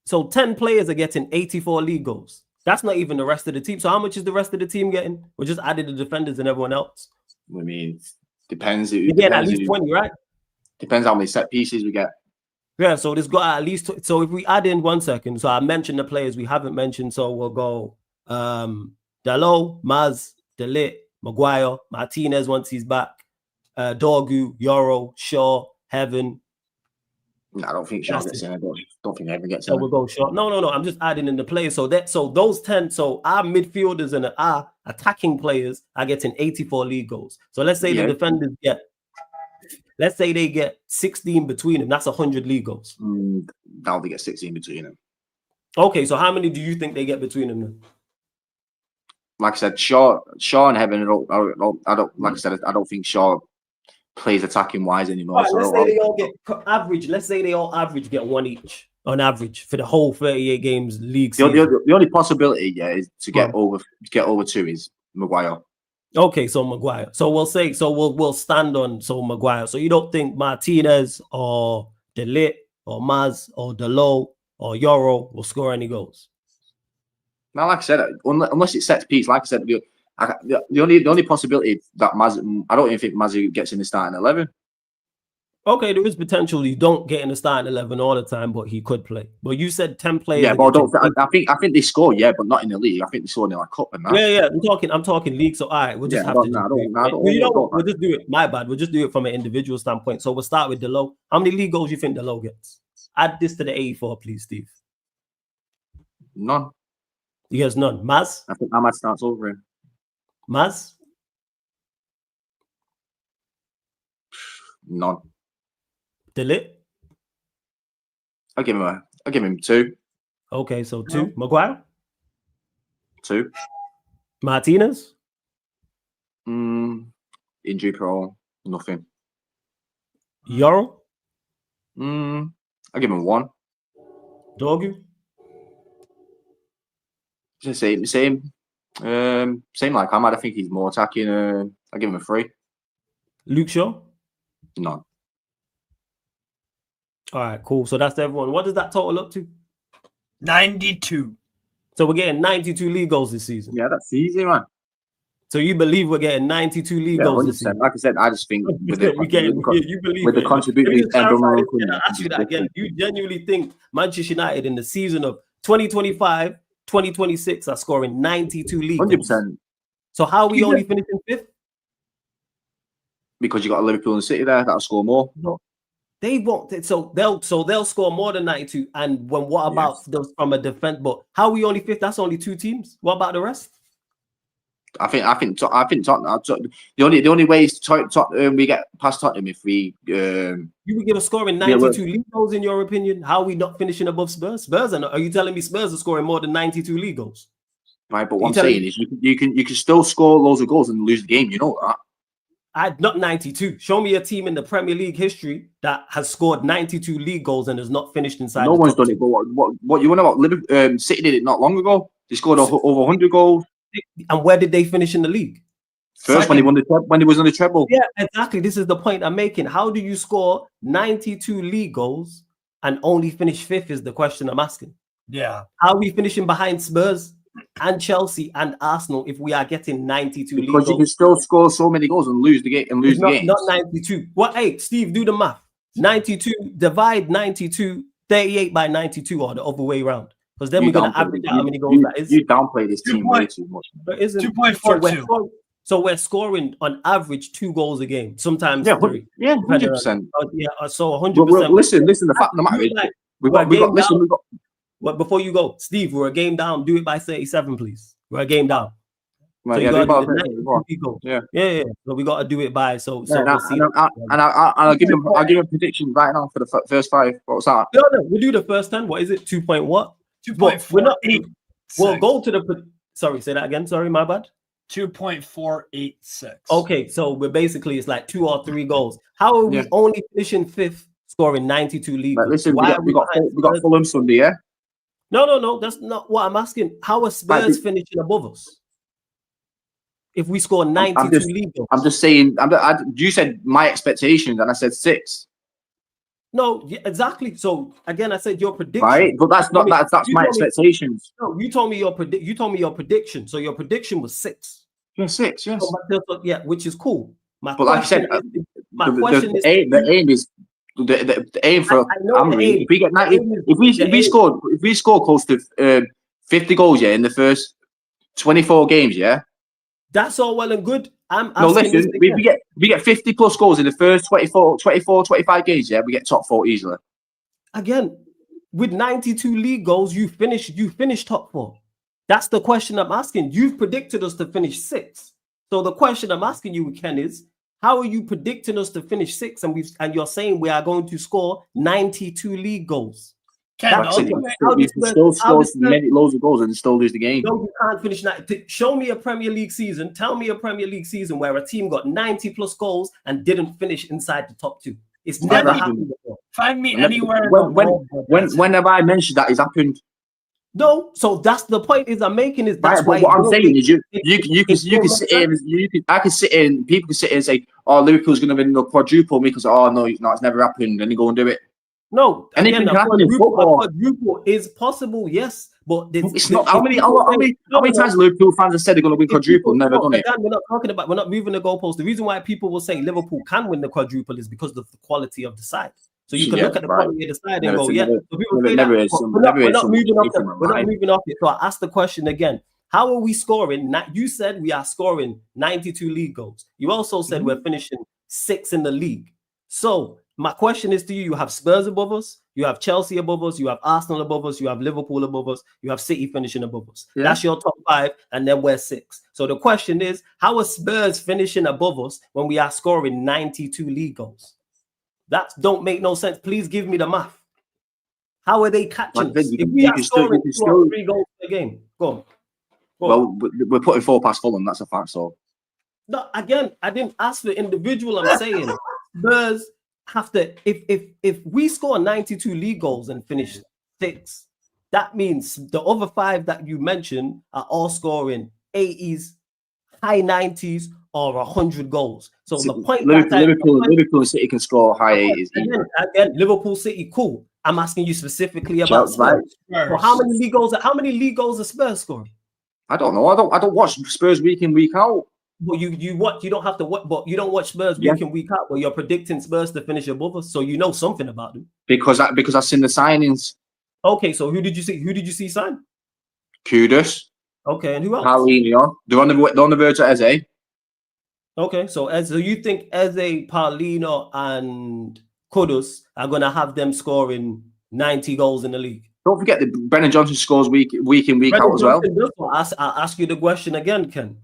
So 10 players are getting 84 league goals. That's not even the rest of the team. So how much is the rest of the team getting? We just added the defenders and everyone else. I mean, depends. You get at least 20, right? Depends how many set pieces we get. Yeah, so this got at least. So if we add in 1 second, so I mentioned the players we haven't mentioned. So we'll go Dalot, Maz, Delit, Maguire, Martinez once he's back, Dorgu, Yoro, Shaw, Heaven, No, I don't think Shaw gets in. I don't think he ever gets So in. we'll go short. No. I'm just adding in the players. So those 10. So our midfielders and our attacking players are getting 84 league goals. So let's say the defenders get. Let's say they get 16 between them. That's 100 league goals. Now they get 16 between them. Okay, so how many do you think they get between them then? Like I said, Shaw and Heaven. I don't. Like I said, I don't think Shaw plays attacking wise anymore. Right, let's say they all get average. Let's say they all average get one each on average for the whole 38 games league season. The only possibility, is to get over 2 is Maguire. Okay, so Maguire. So we'll stand on Maguire. So you don't think Martinez or De Ligt or Maz or Delo or Yoro will score any goals? Now, like I said, unless it's set piece, like I said, the only possibility that Maz, I don't even think Maz gets in the starting 11. Okay, there is potential you don't get in the starting 11 all the time, but he could play. But you said 10 players. Yeah, but I think they score, but not in the league. I think they scored in like cup and that. Yeah. I'm talking league. So all right, we'll just we'll just do it. My bad. We'll just do it from an individual standpoint. So we'll start with Delo. How many league goals you think Delo gets? Add this to the 84, please, Steve. None. He has none. Maz? I think Ahmad starts over him. Maz? None. De Ligt? I'll give him 2. Okay, so 2. Maguire? 2. Martinez? Injury prone, nothing. Yoro? I'll give him 1. Dorgu? Same like Ahmad. I think he's more attacking. I'll give him a 3. Luke Shaw? None. All right, cool. So that's everyone. What does that total up to? 92. So we're getting 92 league goals this season. Yeah, that's easy, man. So you believe we're getting 92 league goals this season? Like I said, I just think with the contributing I'll ask you that again. You genuinely think Manchester United in the season of 2025, 2026 are scoring 92 league 100%. goals? So how are we only finishing 5th? Because you got Liverpool and City there that'll score more. No, they won't. So they'll score more than 92. And what about those from a defense? But how are we only 5th? That's only 2 teams. What about the rest? I think Tottenham. The only way is we get past Tottenham if we. You would give a scoring 92 league goals in your opinion. How are we not finishing above Spurs? Are you telling me Spurs are scoring more than 92 league goals? Right, but what I'm saying is you can still score loads of goals and lose the game. You know that. Not 92. Show me a team in the Premier League history that has scored 92 league goals and has not finished inside. No one's done it. But what you want about Liverpool? City did it not long ago. They scored over 100 goals. And where did they finish in the league? First, when he was on the treble. Yeah, exactly. This is the point I'm making. How do you score 92 league goals and only finish 5th is the question I'm asking. Yeah. How are we finishing behind Spurs and Chelsea and Arsenal if we are getting 92 league goals? Because you can still score so many goals and lose the game Not 92. What? Hey, Steve, do the math. 92 divide 92, 38 by 92 or the other way around. Because then we're going to average out how many goals that is. You downplay this team way too much. But isn't 2.42. So we're scoring on average 2 goals a game, sometimes 3. Yeah, 100%. So 100%. Listen. The fact of the matter is, we got. Before you go, Steve, we're a game down. Do it by 37, please. We're a game down. Right, so yeah, yeah. So we got to do it by. So we'll see. I'll give you a prediction right now for the first 5. What's that? No, we'll do the first 10. What is it? 2 point what? 2.48. We'll go to the. Sorry, say that again. Sorry, my bad. 2.486. Okay, so we're basically it's like 2 or 3 goals. How are we only finishing 5th, scoring 92 league goals? Listen, we got Fulham Sunday, yeah. No, that's not what I'm asking. How are Spurs finishing above us? If we score 92 league goals. I'm just saying. You said my expectations, and I said 6. No, exactly. So again, I said your prediction. Right, but that's my expectations. No, you told me your prediction. So your prediction was 6. Yeah, 6. Yes. So, which is cool. But like I said, the aim is the aim for Amory. If we get 90, if we score close to 50 goals, in the first 24 games, that's all well and good. Listen, we get 50 plus goals in the first 24, 25 games, we get top 4 easily. again, with 92 league goals, you finish top 4. That's the question I'm asking. You've predicted us to finish 6. So the question I'm asking you, Ken, is how are you predicting us to finish 6? And you're saying we are going to score 92 league goals. Ken, you still score loads of goals and still lose the game. No, you can't finish 90. Show me a Premier League season. Tell me a Premier League season where a team got 90 plus goals and didn't finish inside the top 2. It's never happened before. Find me anywhere. When have I mentioned that it's happened? No, so that's the point is I'm making is that's right, why what I'm saying is you can sit here and I can sit here and people can sit here and say, oh, Liverpool's going to win the quadruple because no, it's never happened, and you go and do it. No, anything can happen in football. Quadruple is possible, yes, but it's not. How many times Liverpool fans have said they're going to win quadruple? Never done it. We're not moving the goalpost. The reason why people will say Liverpool can win the quadruple is because of the quality of the side. So you can look at the quality of the side and go, yeah. So people say that. We're not moving off it. So I asked the question again. How are we scoring? You said we are scoring 92 league goals. You also said we're finishing 6 in the league. So my question is to you: you have Spurs above us, you have Chelsea above us, you have Arsenal above us, you have Liverpool above us, you have City finishing above us. Yeah. That's your top 5, and then we're 6. So the question is, how are Spurs finishing above us when we are scoring 92 league goals? That don't make no sense. Please give me the math. How are they catching us? If we are scoring 2 or 3 goals a game, go on. Well, we're putting 4 past Fulham. That's a fact. So, no, again, I didn't ask for individual. I'm saying Spurs have to. If we score 92 league goals and finish 6, that means the other 5 that you mentioned are all scoring 80s, high 90s, or 100 goals. So the point Liverpool and City can score high 80s. Again, Liverpool, City, cool. I'm asking you specifically about Spurs. So how many league goals are Spurs scoring? I don't know. I don't watch Spurs week in, week out. But you don't have to watch, but you don't watch Spurs week in, week out. But you're predicting Spurs to finish above us, so you know something about them. Because I've seen the signings. Okay, so who did you see? Who did you see sign? Kudus. Okay, and who else? Paulinho. They're on the verge of Eze. Okay, so you think Eze, Paulinho, and Kudus are gonna have them scoring 90 goals in the league? Don't forget that Brennan Johnson scores week in, week out as well. I'll ask you the question again, Ken.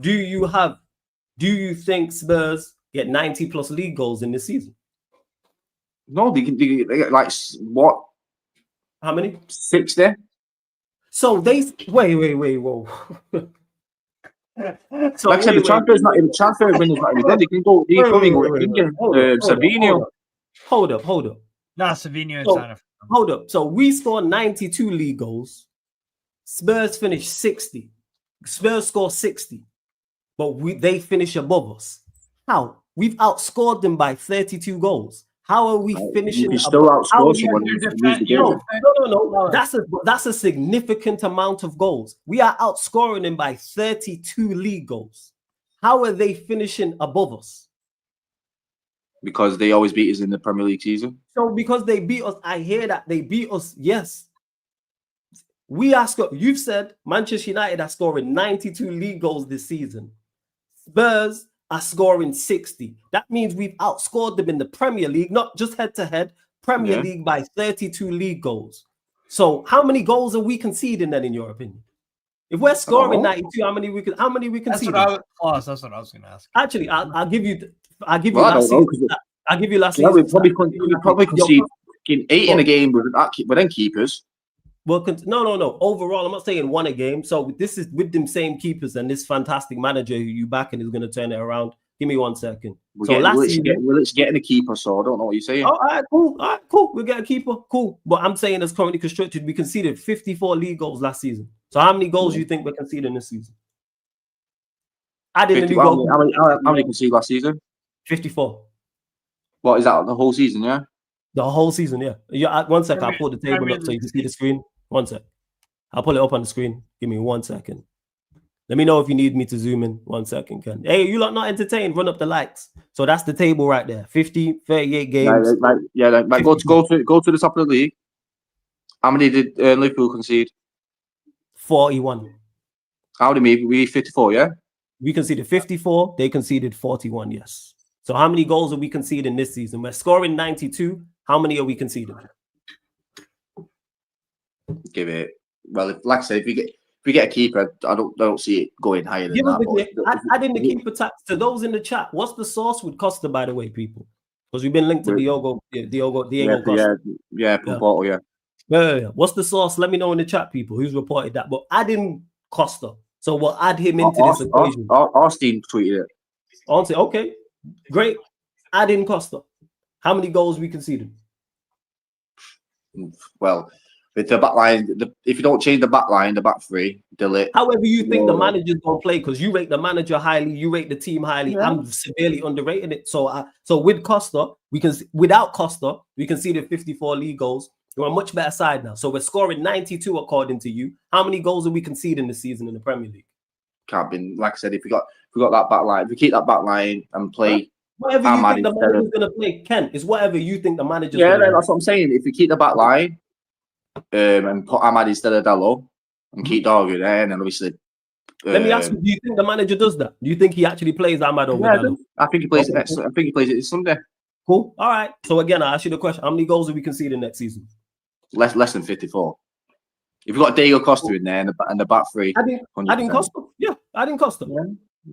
Do you think Spurs get 90 plus league goals in this season? No, they get like what? How many? 60. So they whoa. So like I said, the transfer windows not even done. They can go. They can go. Savinho. Hold up. Nah, Savinho inside of. Hold up. So we score 92 league goals. Spurs finish 60. Spurs score 60. But they finish above us. How? We've outscored them by 32 goals. How are we finishing? You still outscore someone. No. That's a significant amount of goals. We are outscoring them by 32 league goals. How are they finishing above us? Because they always beat us in the Premier League season. So because they beat us, I hear that they beat us. Yes. We are you've said Manchester United are scoring 92 league goals this season. Spurs are scoring 60. That means we've outscored them in the Premier League, not just head-to-head, Premier League by 32 league goals. So how many goals are we conceding then, in your opinion? If we're scoring 92, how many we conceding? That's what I was going to ask. Actually, I'll give you last season. I'll give you last season. We probably concede 8 in a game within keepers. Well, no. Overall, I'm not saying one a game. So this is with them same keepers and this fantastic manager who you back and is going to turn it around. Give me 1 second. It's getting a keeper, so I don't know what you're saying. All right, cool. We'll get a keeper, cool. But I'm saying as currently constructed, we conceded 54 league goals last season. So how many goals do you think we're conceding this season? How many conceded last season? 54. What is that? The whole season, yeah? The whole season, yeah. 1 second, I'll pull the table up so you can see the screen. 1 sec. I'll pull it up on the screen. Give me 1 second. Let me know if you need me to zoom in. 1 second, Ken. Hey, you lot not entertained? Run up the lights. So that's the table right there. 50, 38 games. Right. Go to the top of the league. How many did Liverpool concede? 41. How many? We 54, yeah? We conceded 54. They conceded 41, yes. So how many goals are we conceding this season? We're scoring 92. How many are we conceding? give it. Well, like I said, if we get a keeper, I don't see it going higher than that. Adding the keeper tax to those in the chat. What's the source with Costa, by the way, people? Because we've been linked to Diego Costa. Portal, Yeah. What's the source? Let me know in the chat, people, who's reported that. But adding Costa, so we'll add him into this equation. Austin tweeted it. Austin, okay, great. Add in Costa. How many goals we conceded? Well, with the back line, if you don't change the back line, the back three, delete. However you think the manager's gonna play, because you rate the manager highly, you rate the team highly. Yeah. I'm severely underrating it. So with Costa, without Costa, we conceded 54 league goals. We're a much better side now. So we're scoring 92 according to you. How many goals are we conceding this season in the Premier League? Can't be, like I said, if we got that back line, if we keep that back line and play whatever you think the manager's gonna play, Ken, it's whatever you think the manager's gonna play. That's what I'm saying. If we keep the back line and put Ahmad instead of Dallo and keep Dargo there, and then obviously let me ask you, do you think the manager does that? Do you think he actually plays Ahmad over Dallo? I think he plays it next. I think he plays it this Sunday. Cool. All right. So again, I ask you the question: how many goals are we conceding next season? Less than 54. If you've got Diego Costa in there and the back three, I didn't Costa. Yeah, I didn't Costa. Yeah.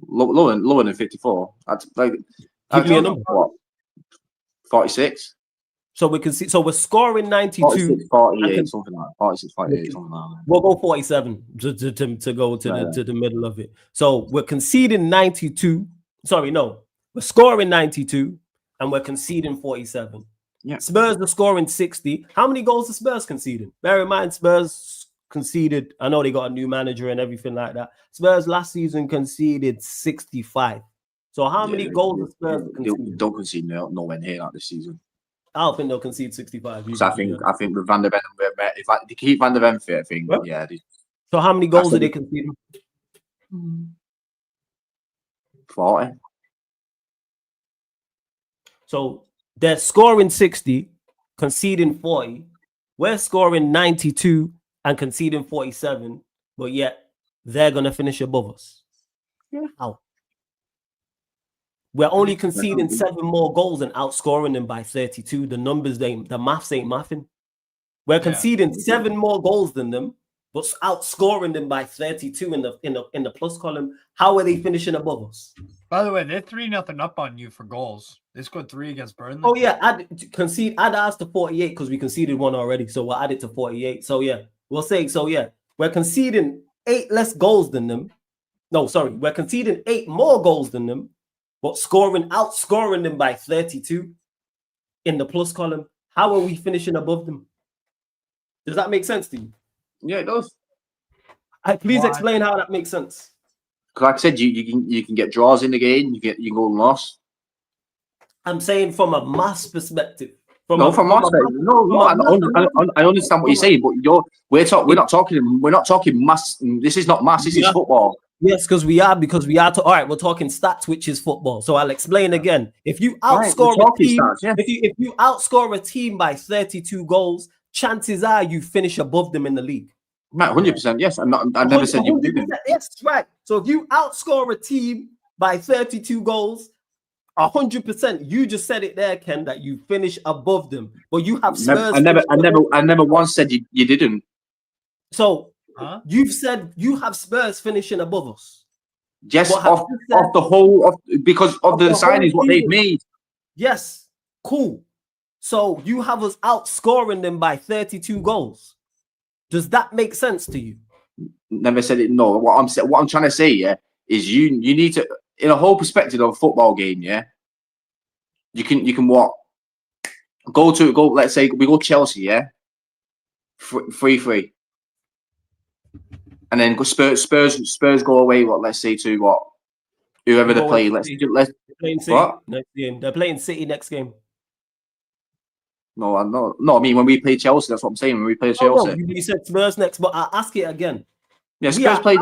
Lower than 54. That's like give me a number. What? 46. So we can see. So we're scoring 92. 46, 48, something like that. 46, 48, something like that. We'll go 47 to go to the middle of it. So we're conceding 92. Sorry, no, we're scoring 92 and we're conceding 47. Yeah. Spurs are scoring 60. How many goals are Spurs conceding? Bear in mind, Spurs conceded. I know they got a new manager and everything like that. Spurs last season conceded 65. So how many goals are Spurs conceding? Don't concede nowhere near that this season. I don't think they'll concede 65. Because I think with Van der Ven, if they keep Van der Ven fit, I think So how many goals are they conceding? 40. So they're scoring 60, conceding 40. We're scoring 92 and conceding 47, but yet they're gonna finish above us. Yeah. How? We're only conceding 7 more goals and outscoring them by 32. The numbers, the maths ain't mathing. We're conceding 7 more goals than them, but outscoring them by 32 in the plus column. How are they finishing above us? By the way, they're 3-0 up on you for goals. They scored 3 against Burnley. Oh yeah, add us to 48 because we conceded 1 already. So we'll add it to 48. So yeah, we'll say we're conceding 8 less goals than them. No, sorry, we're conceding 8 more goals than them, but outscoring them by 32 in the plus column. How are we finishing above them? Does that make sense to you? Yeah, it does. Please explain how that makes sense. Like I said, you can get draws in the game. You can go and loss. I'm saying from a mass perspective. I understand what you're saying, but we're not talking mass. This is not mass. This is football. Yes, because we are. All right, we're talking stats, which is football. So I'll explain again. If you outscore a team, if you outscore a team by 32 goals, chances are you finish above them in the league. Right, 100%. Yes, I never said you didn't. Yes, right. So if you outscore a team by 32 goals, 100%. You just said it there, Ken, that you finish above them, but you have Spurs. I never once said you didn't. So you've said you have Spurs finishing above us. Yes, off the whole because of the signings what they've made. Yes, cool. So you have us outscoring them by 32 goals. Does that make sense to you? Never said it. No. What I'm trying to say, is you need to, in a whole perspective of a football game, you can what go. Let's say we go Chelsea, 3-3, and then go Spurs go away. Let's say to whoever they play. Let's what next game? They're playing City next game. No. I mean, when we play Chelsea, that's what I'm saying. When we play Chelsea, you said Spurs next, but I'll ask it again. Yeah, Spurs played.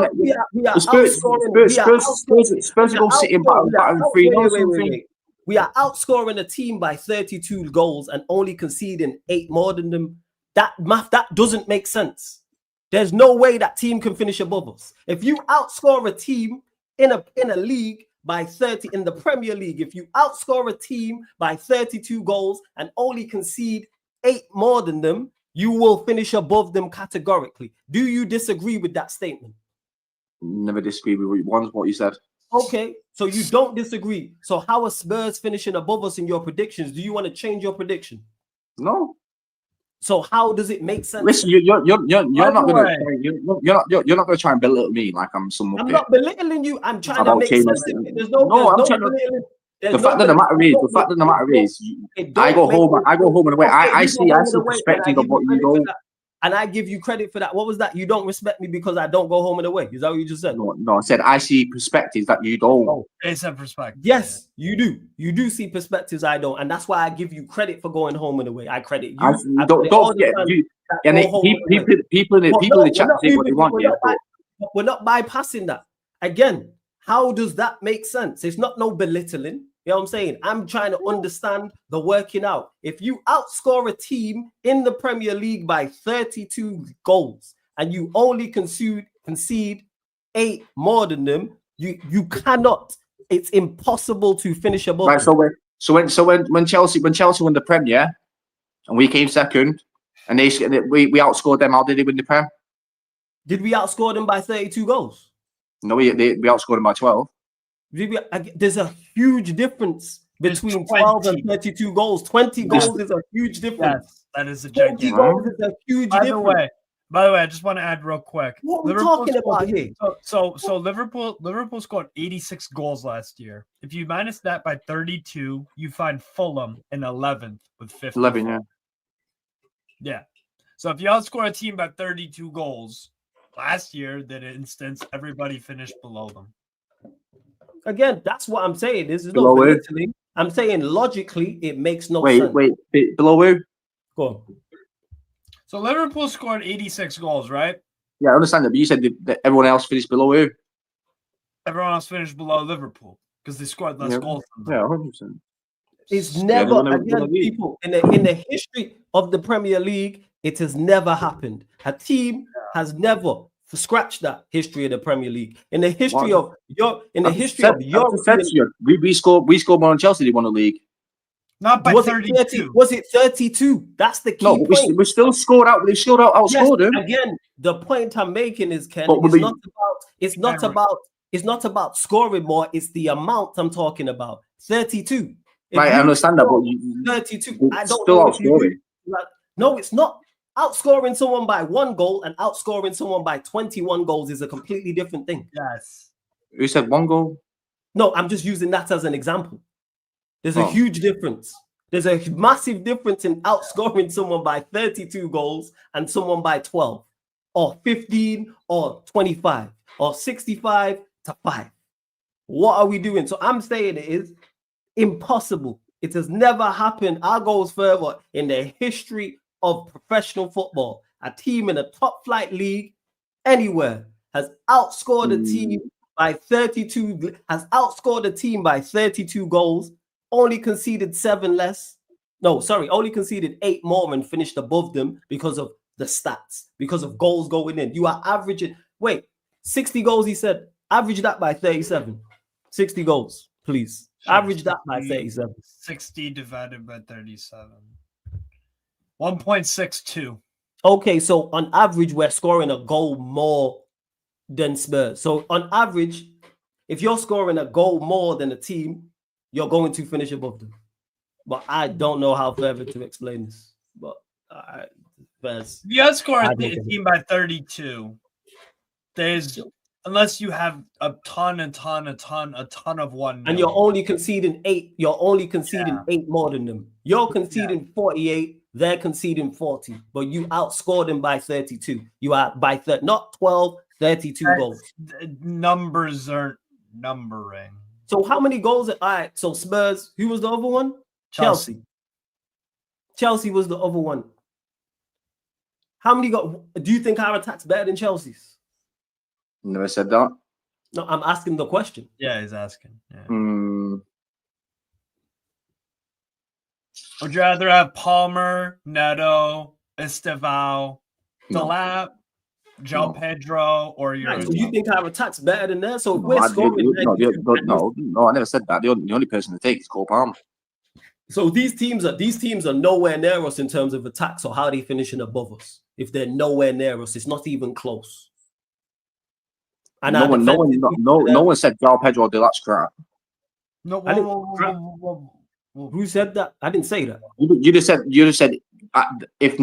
Spurs go City and battering 3-0. We are outscoring a team by 32 goals and only conceding 8 more than them. That doesn't make sense. There's no way that team can finish above us. If you outscore a team in a league by 30 in the Premier League, if you outscore a team by 32 goals and only concede 8 more than them, you will finish above them categorically. Do you disagree with that statement? Never disagree with what you said. Okay, so you don't disagree. So how are Spurs finishing above us in your predictions? Do you want to change your prediction? No. So how does it make sense? Listen, you're not gonna try and belittle me like I'm some. I'm not belittling you. I'm trying to make sense of it. There's no belittling. The fact of the matter is, I go home and away. I see perspective of what you don't. And I give you credit for that. What was that? You don't respect me because I don't go home and away. Is that what you just said? No, I said I see perspectives that you don't. Oh, it's a perspective. Yes, you do. You do see perspectives I don't, and that's why I give you credit for going home and away. I credit you. Don't forget, people in the chat say what they want. We're not bypassing that. Again, how does that make sense? It's not no belittling. You know what I'm saying? I'm trying to understand the working out. If you outscore a team in the Premier League by 32 goals and you only concede 8 more than them, you cannot. It's impossible to finish above. Right. So when Chelsea won the Premier and we came second and we outscored them, how did they win the Prem? Did we outscore them by 32 goals? No, we outscored them by 12. There's a huge difference between 12 and 32 goals. 20 goals is a huge difference. Yes, that is a 20 goals is a huge difference. By the way, I just want to add real quick. What are we talking about here? So Liverpool scored 86 goals last year. If you minus that by 32, you find Fulham in 11th with 50. 11, yeah. Yeah. So if you outscore a team by 32 goals last year, that instance, everybody finished below them. Again, that's what I'm saying. This is not belittling. I'm saying logically, it makes no sense. Wait, below who? Go on. So Liverpool scored 86 goals, right? Yeah, I understand that, but you said that everyone else finished below who? Everyone else finished below Liverpool because they scored less goals. Yeah, 100%. It's never, again, people, in the history of the Premier League, it has never happened. A team has never scratch that history of the Premier League. In the history of your, we scored more than Chelsea. They won the league. Not by 32. Was it 32? That's the key point. We still scored out. We scored out. Outscored them. Again, the point I'm making is, Ken, it's not about scoring more. It's the amount I'm talking about. 32. Right, I understand that, but 32. I don't know if you. No, it's not. Outscoring someone by 1 goal and outscoring someone by 21 goals is a completely different thing. Yes. Who said 1 goal? No, I'm just using that as an example. There's a huge difference. There's a massive difference in outscoring someone by 32 goals and someone by 12 or 15 or 25 or 65 to 5. What are we doing? So I'm saying it is impossible. It has never happened. I'll go further in the history of professional football. A team in a top flight league anywhere has outscored a team by 32, has outscored a team by 32 goals, only conceded 7 less. No, sorry, only conceded 8 more and finished above them because of the stats, because of goals going in. You are averaging, 60 goals, he said, average that by 37. 60 goals, please. Average that by 37. 60 divided by 37. 1.62. Okay, so on average, we're scoring a goal more than Spurs. So on average, if you're scoring a goal more than a team, you're going to finish above them. But I don't know how further to explain this. But if you outscore a team by 32, there's, unless you have a ton of 1. And you're only conceding 8. You're only conceding 8 more than them. You're conceding 48. They're conceding 40, but you outscored them by 32. You are by not 12, 32 goals. Numbers aren't numbering. So how many goals? All right, so Spurs, who was the other one? Chelsea. Chelsea was the other one. How many do you think our attack's better than Chelsea's? Never said that. No, I'm asking the question. Yeah, he's asking. Yeah. Would you rather have Palmer, Neto, Estevao, Delap, João Pedro, or your? So you think our attack's better than that? So no, I never said that. The only person to take is Cole Palmer. So these teams are nowhere near us in terms of attacks, or how are they finishing above us? If they're nowhere near us, it's not even close. And no one said João Pedro did that crap. No, who said that? I didn't say that. You just said if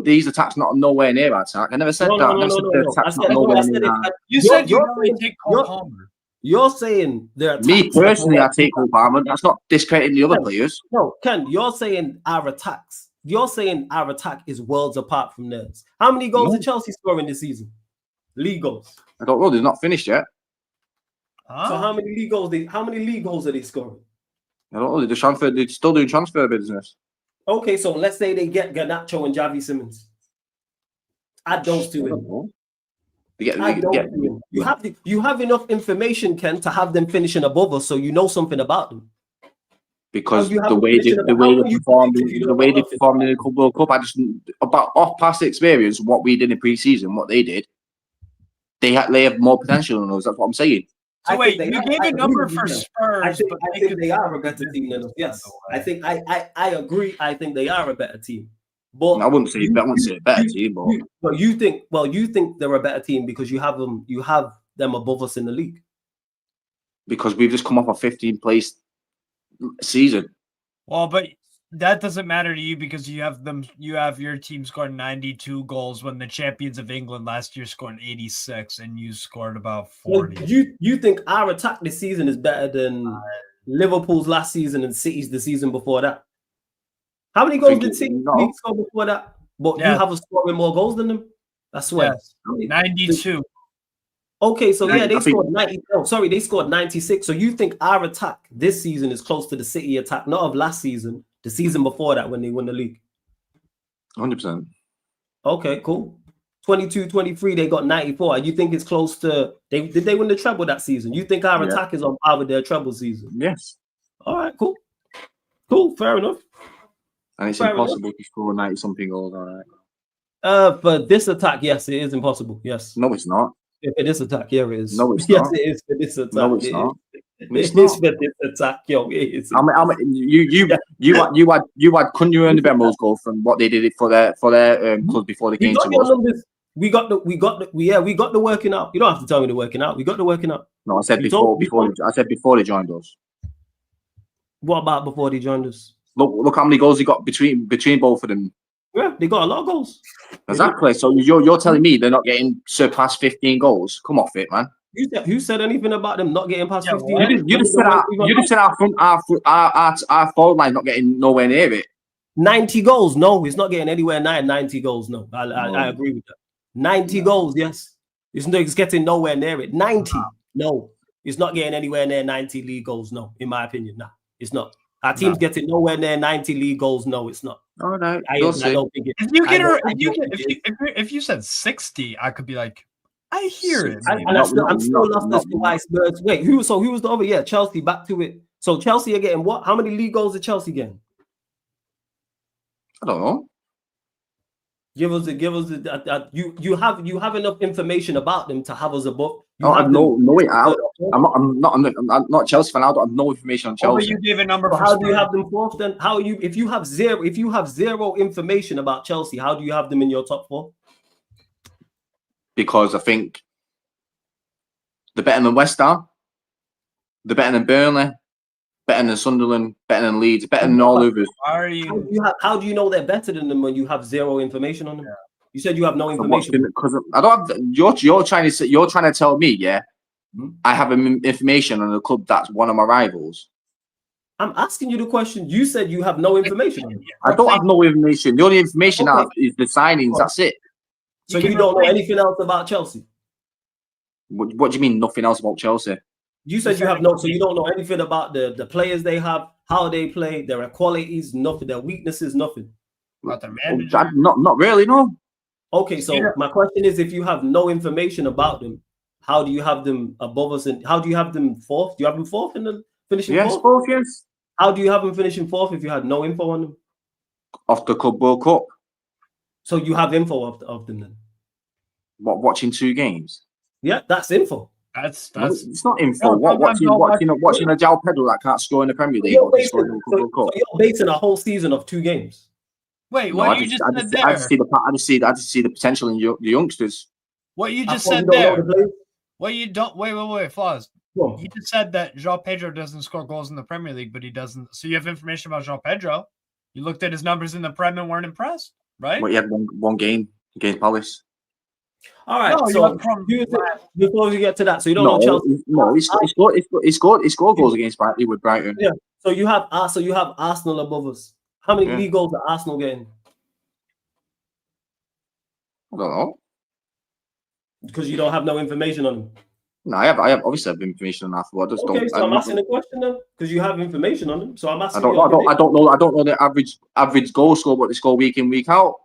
these attacks not nowhere near our attack. I never said that. You said you don't take Cole Palmer. You're saying they're me personally, I take Cole Palmer. That's not discrediting the other players. No, Ken, you're saying our attacks. You're saying our attack is worlds apart from theirs. How many goals did Chelsea score in this season? League goals. I don't know. They're not finished yet. So how many league goals? How many league goals are they scoring? I don't know. They're still doing transfer business. Okay, so let's say they get Garnacho and Javi Simmons. Add those two in. You have enough information, Ken, to have them finishing above us, so you know something about them. Because the way they performed in the World Cup, I just about off past experience, what we did in pre-season, what they did, they have more potential than us. That's what I'm saying. So wait, you gave a number for Spurs. I think they are a better team than us. Yes, I agree. I think they are a better team. But I wouldn't say a better team. But you think they're a better team because you have them above us in the league. Because we've just come off a 15th place season. Well, but that doesn't matter to you because you have your team scoring 92 goals when the champions of England last year scored 86 and you scored about 40. Well, you think our attack this season is better than Liverpool's last season and City's the season before that? How many goals did City score before that? But you have a scoring more goals than them? I swear. Yes. 92. Okay, so they scored 90. Oh, sorry, they scored 96. So you think our attack this season is close to the City attack, not of last season, the season before that when they won the league? 100%. Okay, cool. 22-23, they got 94. You think it's close to did they win the treble that season? You think our attack is on par with their treble season? Yes. All right, cool. Cool, fair enough. And it's impossible to score 90-something goals, all right. For this attack, yes, it is impossible. Yes. No, it's not. For this attack, yeah, it is. No, it's yes, not. It is for this attack. No, it's not. It is for this attack, yo. It is. You had Cunha and the Bemos go from what they did for their clubs before they came to us. We got the working out. You don't have to tell me the working out. We got the working out. No, I said before they joined us. What about before they joined us? Look how many goals he got between both of them. Yeah, they got a lot of goals. Exactly. So you're telling me they're not getting surpassed 15 goals? Come off it, man. Who said anything about them not getting past 15? You just said our forward line not getting nowhere near it. 90 goals. No, it's not getting anywhere near 90 goals. No, I agree with that. 90 goals, yes. It's getting nowhere near it. 90. No, it's not getting anywhere near 90 league goals. No, in my opinion, no, it's not. Our team's getting nowhere near 90 league goals. No, it's not. All right. I don't think it. If you said 60, I could be like, I hear it. I'm still lost as to why Spurs. Wait, who was the other? Yeah, Chelsea. Back to it. So Chelsea are getting what? How many league goals are Chelsea getting? I don't know. Give us you have enough information about them to have us above. I'm not Chelsea fan. I don't have no information on Chelsea. You gave a number. So how do you have them fourth then? If you have zero information about Chelsea, how do you have them in your top four? Because I think they're better than West Ham, they're better than Burnley, better than Sunderland, better than Leeds, better than all others. How do you know they're better than them when you have zero information on them? Yeah. You said you have no information. Because I don't have. You're trying to tell me, I have information on a club that's one of my rivals. I'm asking you the question. You said you have no information on them. I don't have no information. The only information I have is the signings. That's it. So you don't know anything else about Chelsea? What do you mean nothing else about Chelsea? You said you don't know anything about the players they have, how they play, their qualities, nothing, their weaknesses, nothing. About their manager? Not really, no. Okay, so my question is, if you have no information about them, how do you have them above us? And how do you have them fourth? Do you have them fourth in the finishing fourth? Yes, fourth, yes. How do you have them finishing fourth if you had no info on them? Off the Club World Cup. So you have info of them then? What, watching 2 games? Yeah, that's info. That's it's not info. No, What sometimes I'll watch- watching a João Pedro that can't score in the Premier League You're or can score in the basing, World Cup. so you're basing a whole season of 2 games. Wait, No, what I you just, just I said just, there? I just see the, I just see the potential in the youngsters. What you just I thought said you don't know there. the players. What you don't wait, Flaws. Go on. You just said that João Pedro doesn't score goals in the Premier League, but he doesn't. So you have information about João Pedro. You looked at his numbers in the Prem and weren't impressed, right? Well, he had one game against Palace. All right, No, so you before we get to that, so you don't know Chelsea. He scored goals against Brighton with Brighton. Yeah. So you have Arsenal above us. How many league goals are Arsenal getting? I don't know. Because you don't have no information on them. No, I have obviously have information on that. But I just Okay, don't. so I'm asking a question then, because you have information on them. So I'm asking. I don't know the average goal score, what they score week in, week out.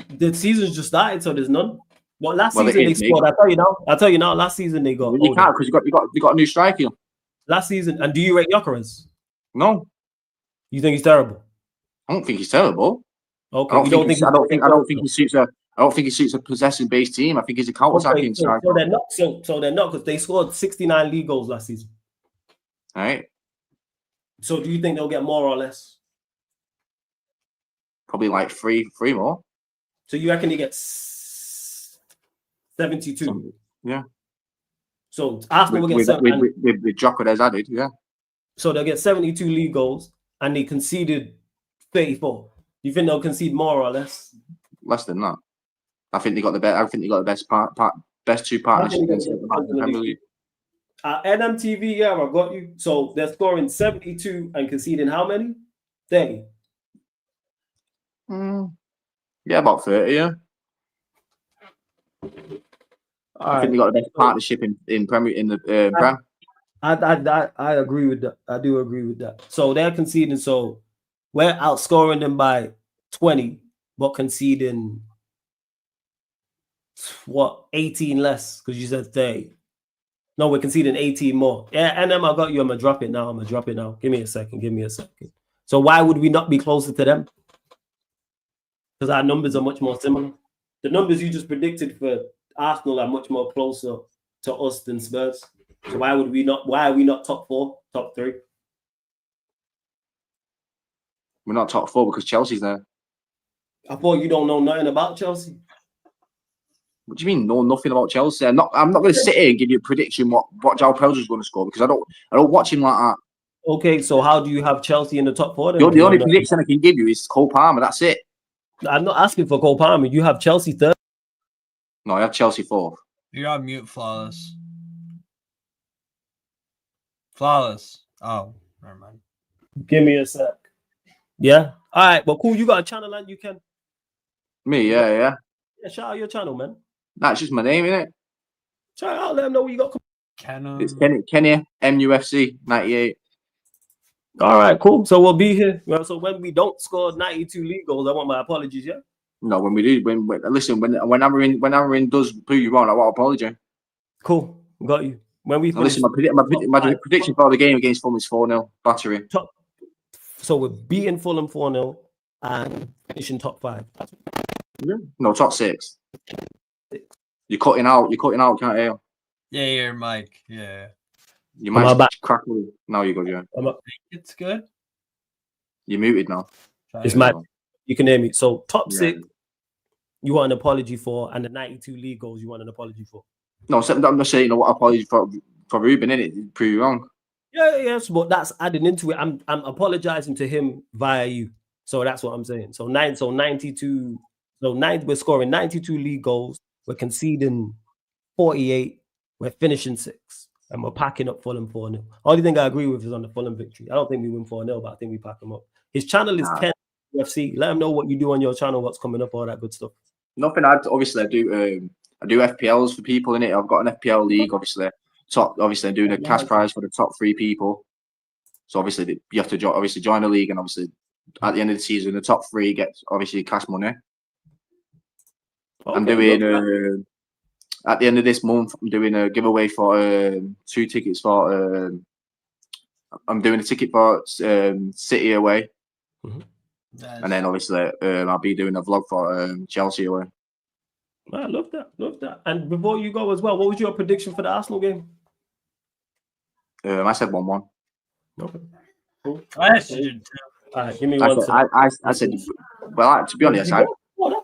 The season's just started, so there's none. Well, last Well, season it they is, mate. scored. I'll tell you now. Last season they got. You can't because you got a new striker. Last season, and do you rate Gyökeres? No. You think he's terrible? I don't think he's terrible. Okay. I don't think he suits a possession-based team. I think he's a counter-attacking striker. So they're not. So they're not, because they scored 69 league goals last season. All right. So do you think they'll get more or less? Probably like three more. So you reckon he gets 72? Yeah. So Arsenal will get with Gyökeres added, yeah. So they'll get 72 league goals, and they conceded 34. You think they'll concede more or less? Less than that. I think they got the best. I think they got the best two partnerships in the Premier League. NMTV, yeah, I got you. So they're scoring 72 and conceding how many? 30. Yeah, about 30. Yeah. I think they got the best partnership in Premier in the Prem. I agree with that. I do agree with that. So they're conceding. So we're outscoring them by 20, but conceding 18 less, because you said 30. No, we're conceding 18 more. Yeah, and then I got you. I'm gonna drop it now. Give me a second. So why would we not be closer to them? Because our numbers are much more similar. The numbers you just predicted for Arsenal are much more closer to us than Spurs. So why are we not top 4, top 3? We're not top 4 because Chelsea's there. I thought you don't know nothing about Chelsea. What do you mean? Know nothing about Chelsea? I'm not going to sit here and give you a prediction what João Pedro is going to score, because I don't watch him like that. Okay, so how do you have Chelsea in the top 4? The only prediction I can give you is Cole Palmer. That's it. I'm not asking for Cole Palmer. You have Chelsea 3rd. No, I have Chelsea 4th. You're on mute, Flawless. Flawless. Oh, never mind. Give me a sec. Yeah. All right. Well, cool. You got a channel and you can. Me, yeah. Yeah. Shout out your channel, man. That's just my name, innit? Shout out. Let them know what you got. It's Kenny MUFC 98. All right. Cool. So we'll be here. Well, so when we don't score 92 league goals, I want my apologies. Yeah. No, when we do, when Amarin does prove you wrong, I want to apologize. Cool. Got you. When we listen, my prediction for the game against Fulham is 4-0 battery. So we're beating Fulham 4-0 and finishing top 5. No, top 6. You're cutting out, can't you? Yeah, your mic. Yeah. You might crackle. Now you're good, yeah. It's good. You're muted now. It's mad. You can hear me. So top 6, you want an apology for, and the 92 league goals you want an apology for. No, I'm not saying what apology for Ruben, innit? Prove you wrong. Yeah, yes, but that's adding into it. I'm apologizing to him via you. So that's what I'm saying. So 92. We're scoring 92 league goals. We're conceding 48. We're finishing 6. And we're packing up Fulham 4-0. Only thing I agree with is on the Fulham victory. I don't think we win 4-0, but I think we pack them up. His channel is Ken UFC. Let him know what you do on your channel, what's coming up, all that good stuff. Nothing. I do FPLs for people in it. I've got an FPL league, obviously. I'm doing a cash prize for the top 3 people. So obviously you have to join the league, and obviously at the end of the season, the top 3 get obviously cash money. Okay, I'm doing at the end of this month, I'm doing a giveaway for 2 tickets for. I'm doing a ticket for City away, and then obviously I'll be doing a vlog for Chelsea away. I love that. Love that. And before you go as well, what was your prediction for the Arsenal game? I said 1-1. Okay. Cool. I actually did too. All right, give me I one said, second. I said, well, to be honest, I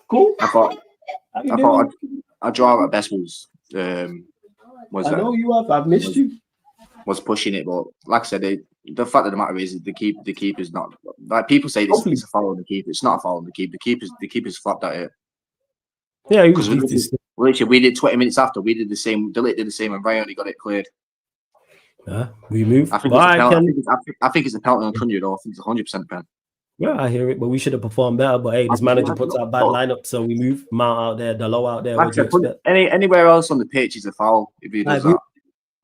Cool. thought a draw at best was I know you have. I've missed you. Was pushing it, but like I said, the fact of the matter is the keeper's not like people say this is a foul on the keeper. It's not a foul on the keeper. The keeper's flapped at it. Yeah, because we did 20 minutes after we did the same. Delete did the same, and Ryan only got it cleared. We moved. I think it's a penalty on Cunha though. I think it's 100% pen. Yeah, I hear it, but we should have performed better. But hey, this manager puts out bad lineup, so we move Mount out there, Delo out there. Like What do you expect? Anywhere else on the pitch is a foul if he does that.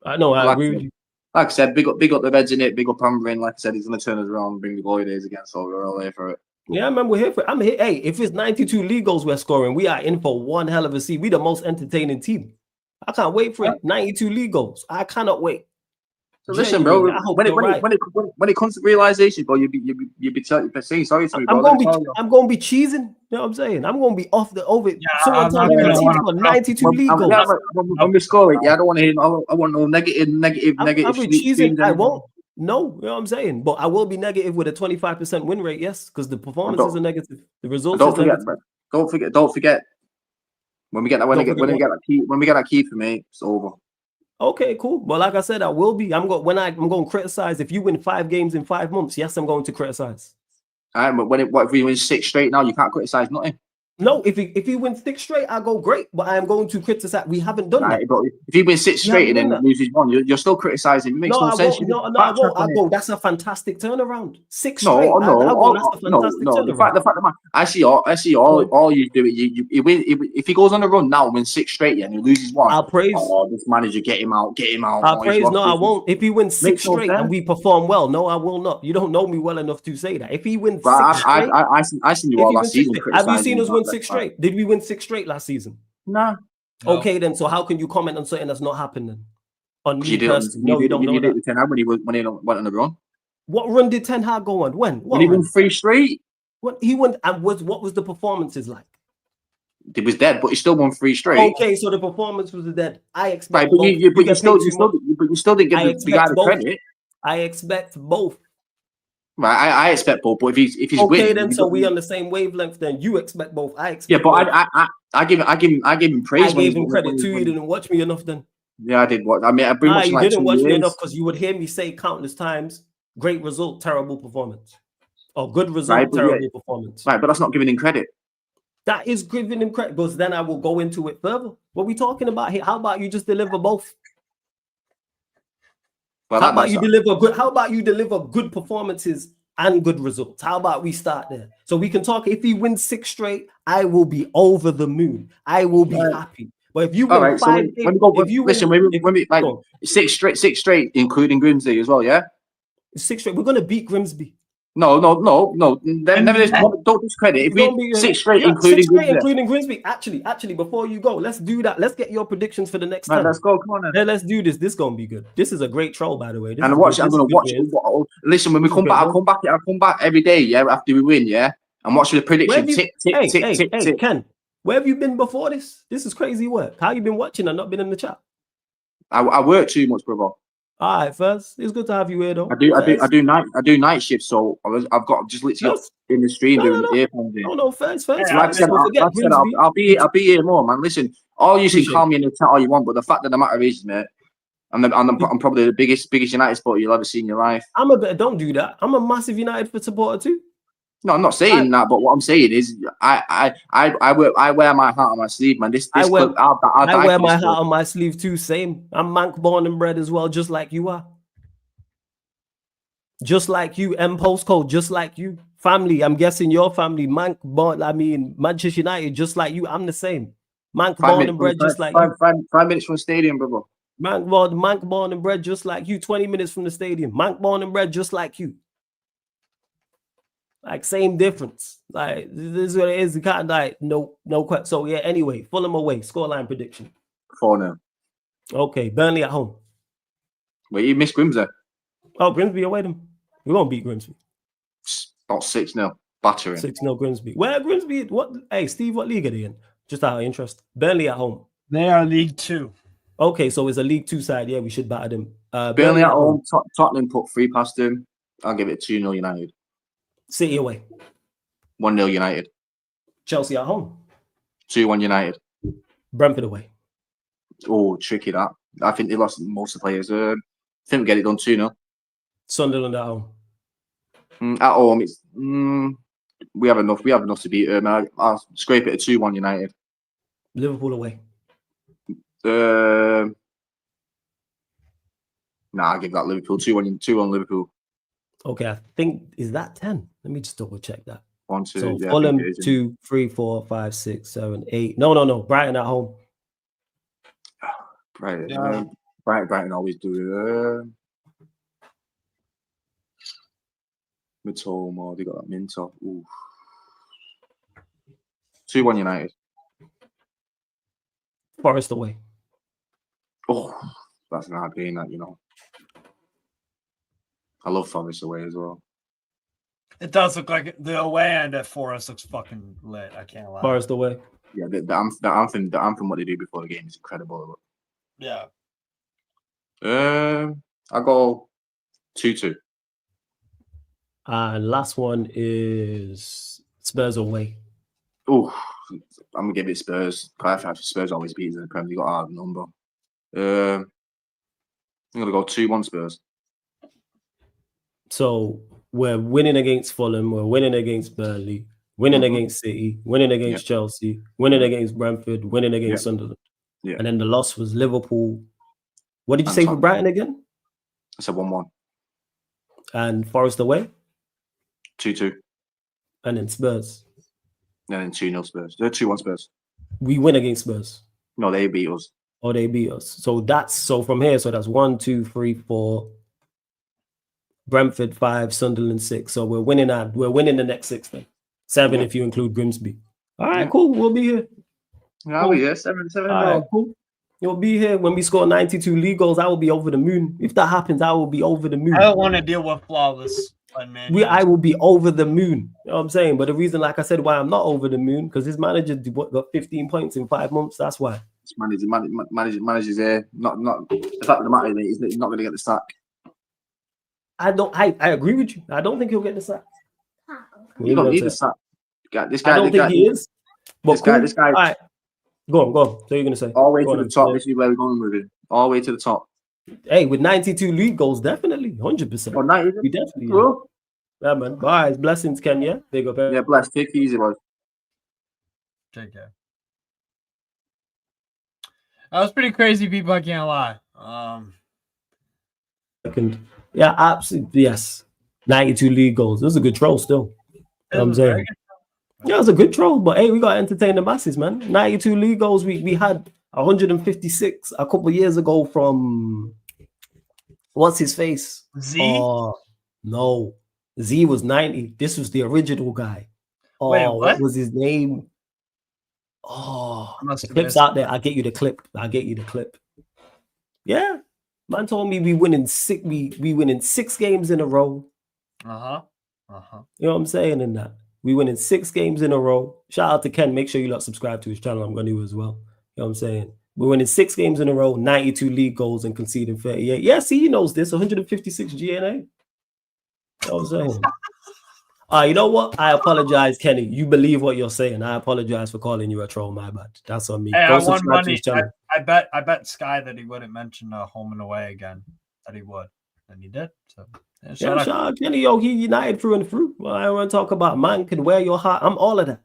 I know. I agree with you. Like I said, big up the Reds in it, big up Ambrin. Like I said, he's going to turn us around and bring the glory days again. So we're all here for it. Yeah, I remember we're here for it. I'm here. Hey, if it's 92 league goals we're scoring, we are in for one hell of a season. We the most entertaining team. I can't wait for it. 92 league goals. I cannot wait. So listen, bro. When it comes to realization, bro, you be saying sorry to me, bro. I'm gonna be cheesing. You know what I'm saying? I'm gonna be off the over. Someone told me the team's got 92 league goals. When we score it, I don't want to hear. I want no negative. I'll be cheesing. I won't. No, you know what I'm saying? But I will be negative with a 25% win rate, yes, because the performances are negative. The results are negative. Don't forget. When we get that key for me, it's over. Okay, cool. Well, like I said, I will be. I'm going to criticize. If you win 5 games in 5 months, yes, I'm going to criticize. All right, but what if we win 6 straight now? You can't criticize nothing. No, if he wins 6 straight, I go great. But I am going to criticize. We haven't done that. But if he wins 6 straight and then loses 1, you're still criticizing. It makes no sense. I won't. I go. That's a fantastic turnaround. 6 straight. That's a fantastic turnaround. The fact, I see all you do. You win. If he goes on a run now and wins 6 straight and he loses 1, I'll praise. Oh, this manager, get him out. I'll praise. No, I won't. If he wins 6 straight and we perform well, no, I will not. You don't know me well enough to say that. If he wins 6 straight, I seen you all last season. Have you seen us win 6 straight? Did we win 6 straight last season? No. Okay, then. So how can you comment on something that's not happening? On me personally? No, you don't know that. Ten Hag when he went on the run. What run did Ten Hag go on? When he won 3 straight. What he went and what was the performances like? It was dead, but he still won 3 straight. Okay, so the performance was dead. I expect. Right, but you still didn't give the guy the credit. I expect both. Right, I expect both, but if he's okay, winning, then so we on the same wavelength. Then you expect both. I expect. Yeah, but both. I give him praise. I gave him credit too. You didn't watch me enough then. Yeah, I did. I mean, I've been watching. You like didn't watch me years. enough because you would hear me say countless times, "Great result, terrible performance," or "Good result, right, terrible performance." Right, but that's not giving him credit. That is giving him credit, because then I will go into it further. What are we talking about here? How about you just deliver both? Well, how about you deliver good performances and good results? How about we start there? So we can talk. If he wins 6 straight, I will be over the moon. I will be happy. But if you win 5 6 straight, including Grimsby as well, yeah? 6 straight. We're gonna beat Grimsby. No. Don't discredit. If we 6 straight, including Grimsby. Actually, before you go, let's do that. Let's get your predictions for the next time. Let's go. Come on, then. Let's do this. This is gonna be good. This is a great troll, by the way. I'm gonna watch it. Listen, when we come back, I'll come back every day. Yeah, after we win. Yeah, and watch the prediction. Tick. Ken, where have you been before this? This is crazy work. How you been watching and not been in the chat? I work too much, brother. All right, first, it's good to have you here, though. I do night shifts, so I've got just literally in the stream doing earphones. No, first. Like I said, I'll be here more, man. Listen, all you can call me in the chat all you want, but the fact of the matter is, mate, I'm probably the biggest United supporter you'll ever see in your life. Don't do that. I'm a massive United supporter too. No, I'm not saying that, but what I'm saying is, I wear my heart on my sleeve, man. I wear my heart on my sleeve too. Same. I'm Manc born and bred as well, just like you are. Just like you, M postcode, just like you. Family, I'm guessing your family, Manc born. I mean, Manchester United, just like you. I'm the same. Manc born and bred, just like you. 5 minutes from the stadium, brother. Manc born and bred, just like you. 20 minutes from the stadium. Manc born and bred, just like you. Like, same difference. Like, this is what it is. You can't no. So yeah, anyway, Fulham away. Scoreline prediction. 4-0. Okay, Burnley at home. Wait, you missed Grimsby. Oh, Grimsby away them. We won't beat Grimsby. Not 6-0. Battering. 6-0 Grimsby. Where Grimsby? What? Hey, Steve, what league are they in? Just out of interest. Burnley at home. They are League 2. Okay, so it's a League 2 side. Yeah, we should batter them. Burnley at home. Tottenham put 3 past them. I'll give it 2-0 United. City away. 1-0 United. Chelsea at home. 2-1 United. Brentford away. Oh, tricky that. I think they lost most of the players. I think we get it done 2-0. Sunderland at home. At home, it's we have enough. We have enough to beat them. I'll scrape it at 2-1 United. Liverpool away. I'll give that Liverpool 2-1 Liverpool. Okay, I think is that 10. Let me just double check that. 1, 2. So Yeah, Fulham 2, 3, 4, 5, 6, 7, 8. No. Brighton at home. Brighton. Brighton always do it. Mitoma, they got that Minto. 2-1 United. Forest away. Oh, that's an hard game, that, you know. I love Forest away as well. It does look like the away end at Forest looks fucking lit. I can't lie. Forest away. Yeah, the anthem, what they do before the game is incredible. Yeah. I'll go 2-2. And last one is Spurs away. Oh, I'm gonna give it Spurs. I think Spurs always beat in the Premier League. Got a hard number. I'm gonna go 2-1 Spurs. So we're winning against Fulham, we're winning against Burnley, winning against City, winning against Chelsea, winning against Brentford, winning against Sunderland. Yeah. And then the loss was Liverpool. What did you say for Brighton again? I said 1-1. And Forest away? 2-2. And then Spurs. And then 2-0 Spurs. They're 2-1 Spurs. We win against Spurs. No, they beat us. Oh, they beat us. So that's from here. So that's 1, 2, 3, 4. Brentford 5, Sunderland 6. So we're winning the next 6 then. 7 if you include Grimsby. All right, cool. We'll be here. I'll be here. 7. All right, cool. You'll be here when we score 92 league goals. I will be over the moon. If that happens, I will be over the moon. I don't want to deal with flawless. I will be over the moon. You know what I'm saying? But the reason, like I said, why I'm not over the moon, because his manager got 15 points in 5 months. That's why. Manager's there. Not the fact of the matter is he's not going to get the sack. I agree with you. I don't think he'll get the sack. You don't need the sack. This guy. I don't think he is. But this guy. All right. Go on. What are you going to say? All the way to the top. This is where we're going with it. All the way to the top. Hey, with 92 league goals, definitely. 100%. Oh, 90? We definitely. Cool. Yeah, man. Bye. Blessings, Kenya. Big up. Yeah, bless. Take it easy, bro. Take care. That was pretty crazy, people. I can't lie. Yeah, absolutely. Yes. 92 league goals. It was a good troll still. You know what I'm saying? Yeah, it was a good troll, but hey, we got to entertain the masses, man. 92 league goals. We had 156 a couple of years ago from what's his face? Z? No. Z was 90. This was the original guy. Wait, what was his name? The clip's out there. I'll get you the clip. Yeah. Man told me we winning 6 games in a row. You know what I'm saying in that? We winning 6 games in a row. Shout out to Ken. Make sure you lot subscribe to his channel. I'm going to as well. You know what I'm saying? We're winning 6 games in a row, 92 league goals and conceding 38. Yeah, see, he knows this. 156 GNA. You know what I'm saying? You know what? I apologize, Kenny. You believe what you're saying. I apologize for calling you a troll. My bad. That's on me. Hey, Go I won subscribe to money. his channel. I bet Sky that he wouldn't mention home and away again. That he would. And he did. So yeah, shout out Kenny. Yo, he United through and through. Well, I want to talk about man can wear your heart. I'm all of that.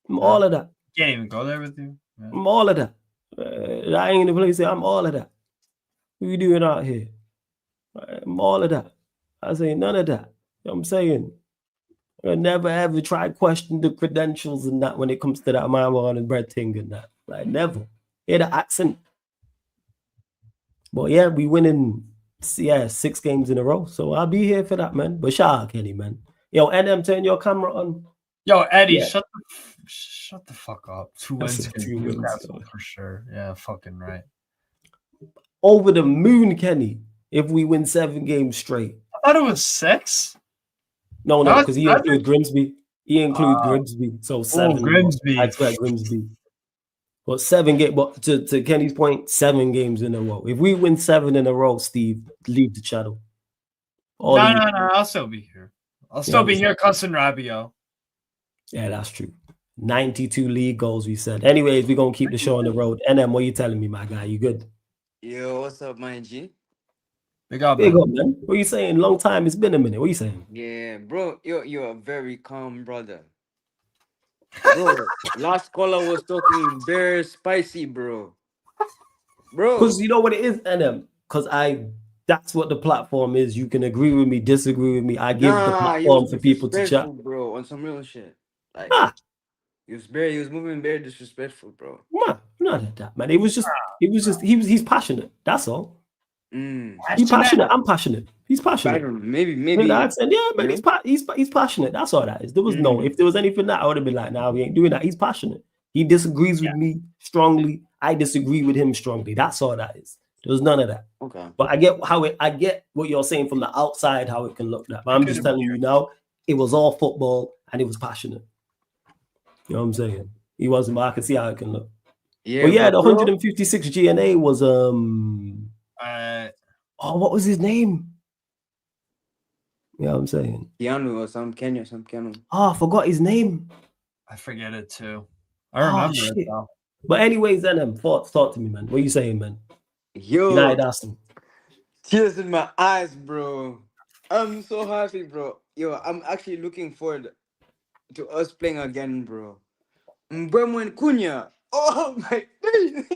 All of that. Can't even go there with you. Yeah. I'm all of that. I ain't in the place. I'm all of that. What you doing out here? I'm all of that. I say none of that. You know what I'm saying? I never ever try to question the credentials and that when it comes to that mama on the bread thing and that. Like never. Hear the accent. But yeah, we winning 6 games in a row. So I'll be here for that, man. But shout out Kenny, man. Yo, NM, turn your camera on. Yo, Eddie, Yeah. shut the fuck up. 2 That's wins. 2 wins. Newcastle for sure. Yeah, fucking right. Over the moon, Kenny, if we win 7 games straight. I thought it was 6. No, That was because he 7? included Grimsby. He includes Grimsby, so 7. Grimsby. I swear Grimsby. But 7 games. But to Kenny's point, 7 games in a row. If we win 7 in a row, Steve, leave the channel. No, I'll still be here. I'll still be here cussing Rabio. Yeah, that's true. 92 league goals, we said. Anyways, we're going to keep the show on the road. NM, what are you telling me, my guy? You good? Yo, what's up, my G? Big up, man. What are you saying? Long time. It's been a minute. What are you saying? Yeah, bro, you're a very calm brother. Bro, last caller was talking very spicy, bro. Because you know what it is, NM? Because that's what the platform is. You can agree with me, disagree with me. I give the platform for people to chat. Bro, on some real shit. Like, he was moving very disrespectful, bro. Man, not that, man. He's passionate. That's all. He's passionate. I'm passionate. He's passionate. Maybe. Yeah, but he's passionate. That's all that is. There was if there was anything that I would have been like, nah, we ain't doing that. He's passionate. He disagrees with me strongly. I disagree with him strongly. That's all that is. There was none of that. Okay. But I get what you're saying from the outside, how it can look that. But I'm just telling you now, it was all football and it was passionate. You know what I'm saying? He wasn't, but I can see how it can look. Yeah, but yeah, the 156 GNA was what was his name? You know what I'm saying? Keanu or some Kenya. I forgot his name. I forget it too. I remember it though. But anyways, then talk to me, man. What are you saying, man? Yo, United Arsenal. Tears in my eyes, bro. I'm so happy, bro. Yo, I'm actually looking forward to us playing again, bro. Mbembo and Cunha. Oh my days.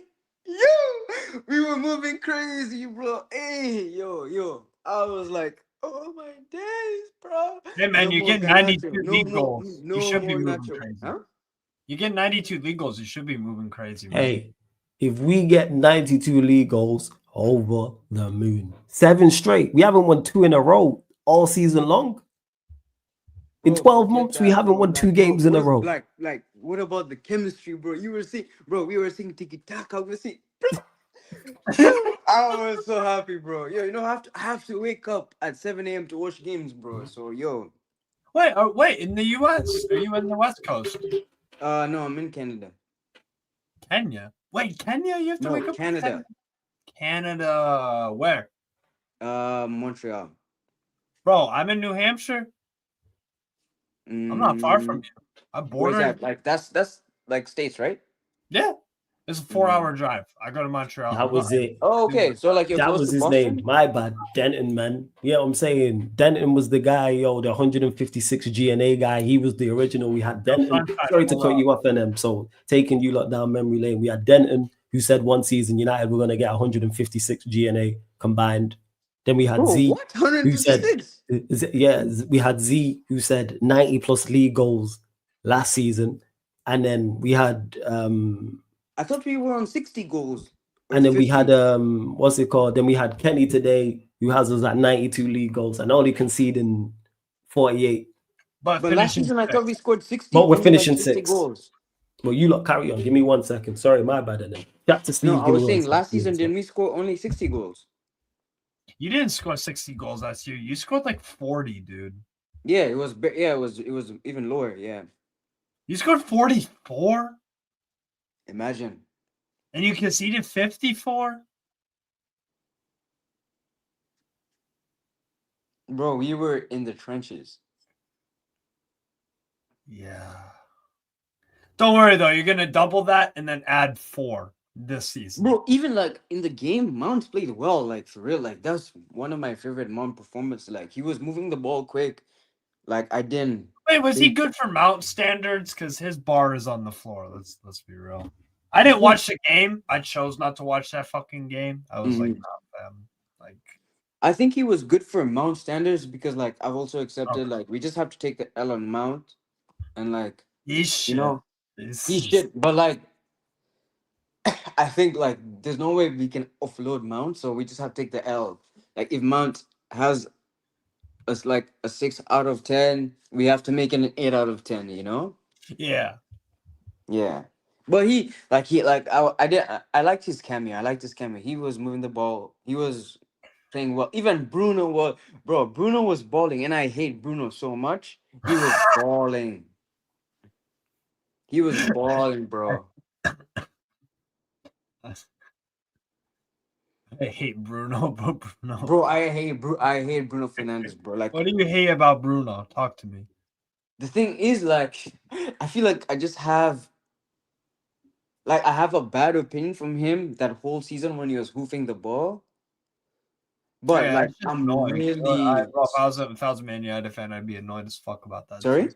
Yo, we were moving crazy, bro. Hey, yo. I was like, oh my days, bro. Hey man, you get 92 league goals. No, you should be moving Nacho. crazy. Huh? You get 92 league goals, you should be moving crazy, man. Hey, if we get 92 league goals, over the moon. 7 straight. We haven't won 2 in a row all season long. In 12 months, we haven't won 2 games in a row. Like, what about the chemistry, bro? We were seeing tiki taka. We were seeing. I was so happy, bro. Yo, you know, I have to wake up at 7 a.m. to watch games, bro. So, yo. Wait, in the U.S.? Are you in the West Coast? No, I'm in Canada. Kenya? Wait, Kenya? You have to wake up? Canada. Canada, where? Montreal. Bro, I'm in New Hampshire. I'm not far from you. I'm bordering. Where's that? Like that's like states, right? Yeah. It's a 4-hour drive. I go to Montreal. That was it. Oh, okay. So like that was his name. My bad. Denton, man. Yeah, I'm saying Denton was the guy, the 156 GNA guy. He was the original. We had Denton. Sorry to cut you off, NM. So taking you lot down memory lane. We had Denton, who said one season United were gonna get 156 GNA combined. Then we had Z, what? 156? Who said, we had Z who said 90 plus league goals last season, and then we had I thought we were on 60 goals. And then 50. We had what's it called? Then we had Kenny today, who has us at 92 league goals and only conceding 48. But last season I thought we scored 60. But we're finishing 60 6 goals. Well, you lot carry on. Give me 1 second. Sorry, my bad. Then no, I was saying last season didn't we score only 60 goals? You didn't score 60 goals last year. You scored like 40, dude. Yeah, it was even lower. Yeah. You scored 44. Imagine. And you conceded 54? Bro, we were in the trenches. Yeah. Don't worry, though. You're going to double that and then add 4 this season. Bro, even like in the game, Mount played well. Like, for real. Like, that's one of my favorite Mount performances. Like, he was moving the ball quick. Like, I didn't. Wait, was he good for Mount standards? Because his bar is on the floor. Let's be real. I didn't watch the game. I chose not to watch that fucking game. I was like, not them. Like, I think he was good for Mount standards because, like, I've also accepted, like, we just have to take the L on Mount, and like, he's shit. He's shit. But like, I think like there's no way we can offload Mount, so we just have to take the L. Like, if Mount has us like a 6 out of 10, we have to make it an 8 out of 10. You know? Yeah. Yeah. But I liked his cameo. I liked his cameo. He was moving the ball. He was playing well. Even Bruno was balling, and I hate Bruno so much. He was balling. He was balling, bro. I hate Bruno, but Bruno. Bro, I hate Bruno Fernandez, bro. Like, what do you hate about Bruno? Talk to me. the thing is, like, I feel like I just have, like, I have a bad opinion from him that whole season when he was hoofing the ball. But Yeah, like, it's just I'm annoying. really. If I was a Man United fan, I'd be annoyed as fuck about that. Sorry? Too.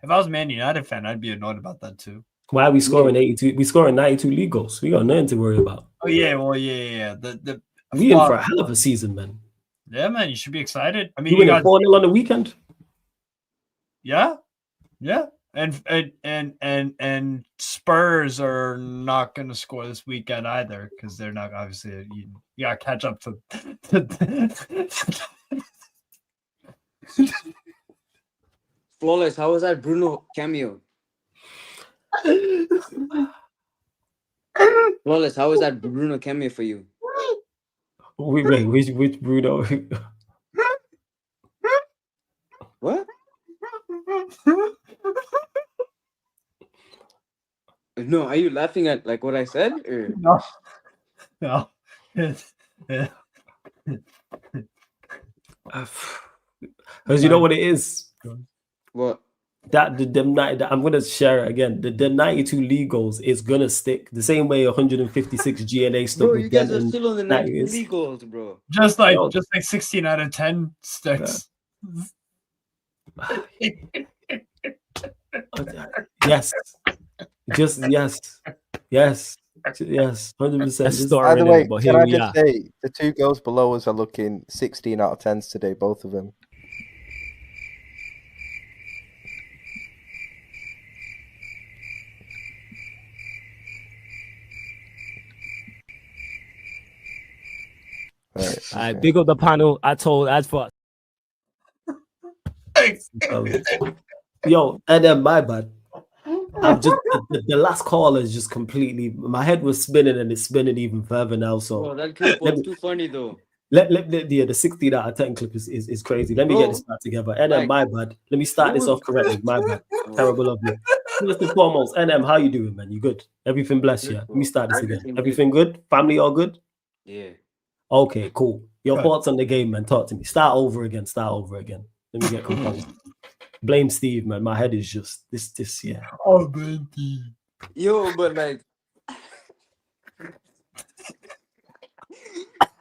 If I was a Man United fan, I'd be annoyed about that too. Why are we scoring 82? We scoring 92 league goals. We got nothing to worry about. Oh yeah, well yeah. The we in for a hell of a season, man. Yeah, man, you should be excited. I mean, you winning 4-0 on the weekend. Yeah, and Spurs are not going to score this weekend either because they're not obviously. You got to catch up to. Flawless. How was that Bruno cameo? Flawless. How was that Bruno cameo for you? Wait, which Bruno? What? No, are you laughing at like what I said? Or? No. Because you know what it is. What? That I'm gonna share it again. The 92 league goals is gonna stick the same way 156 GNA stuck. Bro, you guys are still on the 92 league goals, bro. Just like 16 out of 10 sticks. Yes. Just yes. 100%. By the way, can I just say the two girls below us are looking 16 out of 10s today, both of them. Right, big up the panel. I told as for yo, and then my bad. I'm just the last call is just completely. My head was spinning and it's spinning even further now. So bro, that clip was too funny though. The 16 out of 10 clip is crazy. Let me get this back together. NM, my bad. Let me start this off correctly. My bad. Terrible of me. First and foremost, NM, how you doing, man? You good? Everything bless you. Let me start this again. Everything good? Family all good? Yeah. Okay, cool. Your thoughts on the game, man? Talk to me. Start over again. Let me get composed. Blame Steve, man. My head is just this, yeah. Oh, baby. Yo, but like,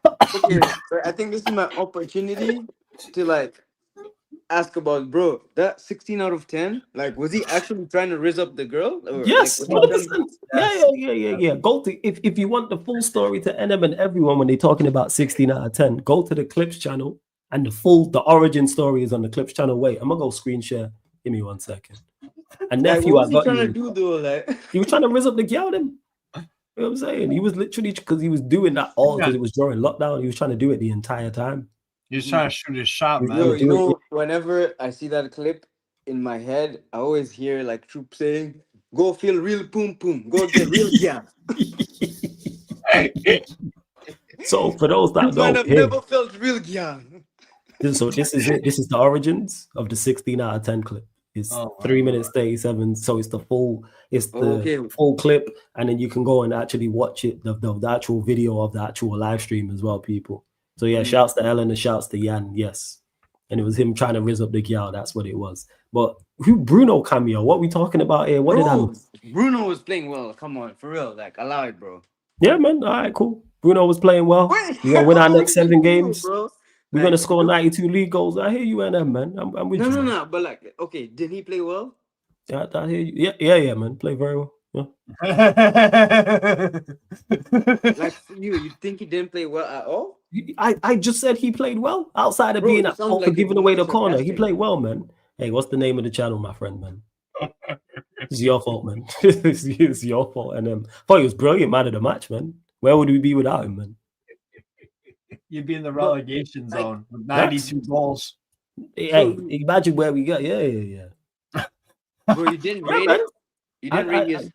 okay, I think this is my opportunity to like ask about, bro, that 16 out of 10. Like, was he actually trying to raise up the girl? Or, yes, like, 100%. Yeah. Go to if you want the full story to NM and everyone when they're talking about 16 out of 10, go to the Clips channel. And the origin story is on the Clips channel. Wait, I'm gonna go screen share. Give me 1 second. And nephew, what was I got he trying you. to do though? Like, he was trying to raise up the girl. You know what I'm saying? He was literally because he was doing that all because it was during lockdown. He was trying to do it the entire time. He was trying to shoot his shot, man. Yo, you know, whenever I see that clip in my head, I always hear like Troop saying, "Go feel real poom poom. Go get real yeah." So for those that don't, I've never felt real yeah. So this is it. This is the origins of the 16 out of 10 clip. It's 3 minutes 37. So it's the full full clip, and then you can go and actually watch it, the actual video of the actual live stream as well, people. So yeah, shouts to Ellen and shouts to Yan, yes. And it was him trying to raise up the girl, that's what it was. But Bruno cameo, what we talking about here? What did I miss? Bruno was playing well. Come on, for real. Like, allow it, bro. Yeah, man. All right, cool. Bruno was playing well. We're gonna win our next 7 games. Bro. We're gonna score 92 league goals. I hear you, NM, man. I'm with you. No. But like, okay, did he play well? Yeah, I hear you. Yeah, man. Play very well. Yeah. Like you think he didn't play well at all? I just said he played well. Outside of being at fault for giving away the corner, he played well, man. Hey, what's the name of the channel, my friend, man? It's your fault, man. It's your fault. And thought he was brilliant man of the match, man. Where would we be without him, man? You'd be in the relegation zone with 92 goals. Hey, imagine where we got. Yeah. Bro, you didn't rate it. You didn't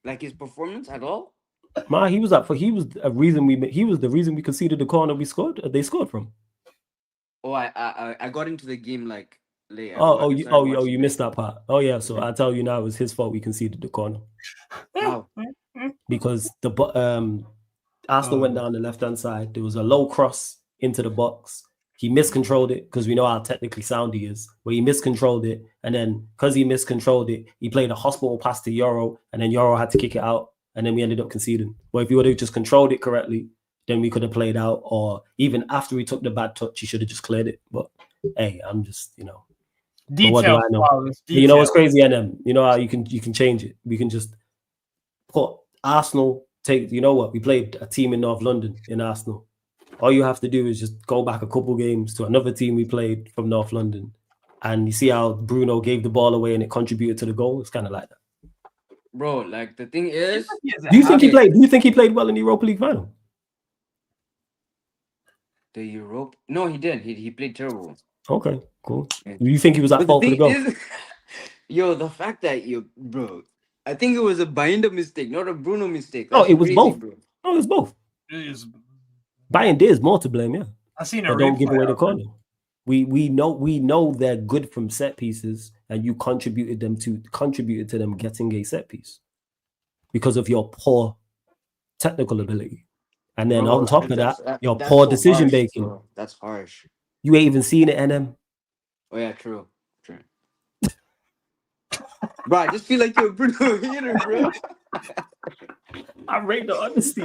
rate his performance at all. Man, he was the reason we conceded the corner we scored. They scored from. Oh, I got into the game like late. You missed that part. Oh yeah, so I tell you now, it was his fault we conceded the corner. How? Because Arsenal went down the left-hand side. There was a low cross into the box. He miscontrolled it because we know how technically sound he is. But he miscontrolled it, and then because he miscontrolled it, he played a hospital pass to Euro, and then Euro had to kick it out, and then we ended up conceding. But if he would have just controlled it correctly, then we could have played out. Or even after he took the bad touch, he should have just cleared it. But hey, I'm just Detail. What do I know? You know what's crazy, NM? You know how you can change it. We can just put Arsenal. You know what? We played a team in North London in Arsenal. All you have to do is just go back a couple games to another team we played from North London, and you see how Bruno gave the ball away and it contributed to the goal. It's kind of like that, bro. Like the thing is, do you think he played well in the Europa League final? The Europe? No, he didn't. He played terrible. Okay, cool. Do you think he was at fault for the goal? Yo, the fact that bro, I think it was a Binder mistake, not a Bruno mistake. Oh, it was crazy, both. Bro. No, it was both. Binder is more to blame, yeah. I seen but don't give away the corner. We know they're good from set pieces, and you contributed to them getting a set piece because of your poor technical ability. And then on top of that, your poor decision making. Bro. That's harsh. You ain't even seen it, NM. Oh yeah, true. Bro, I just feel like you're a Bruno hater, bro. I rate the honesty,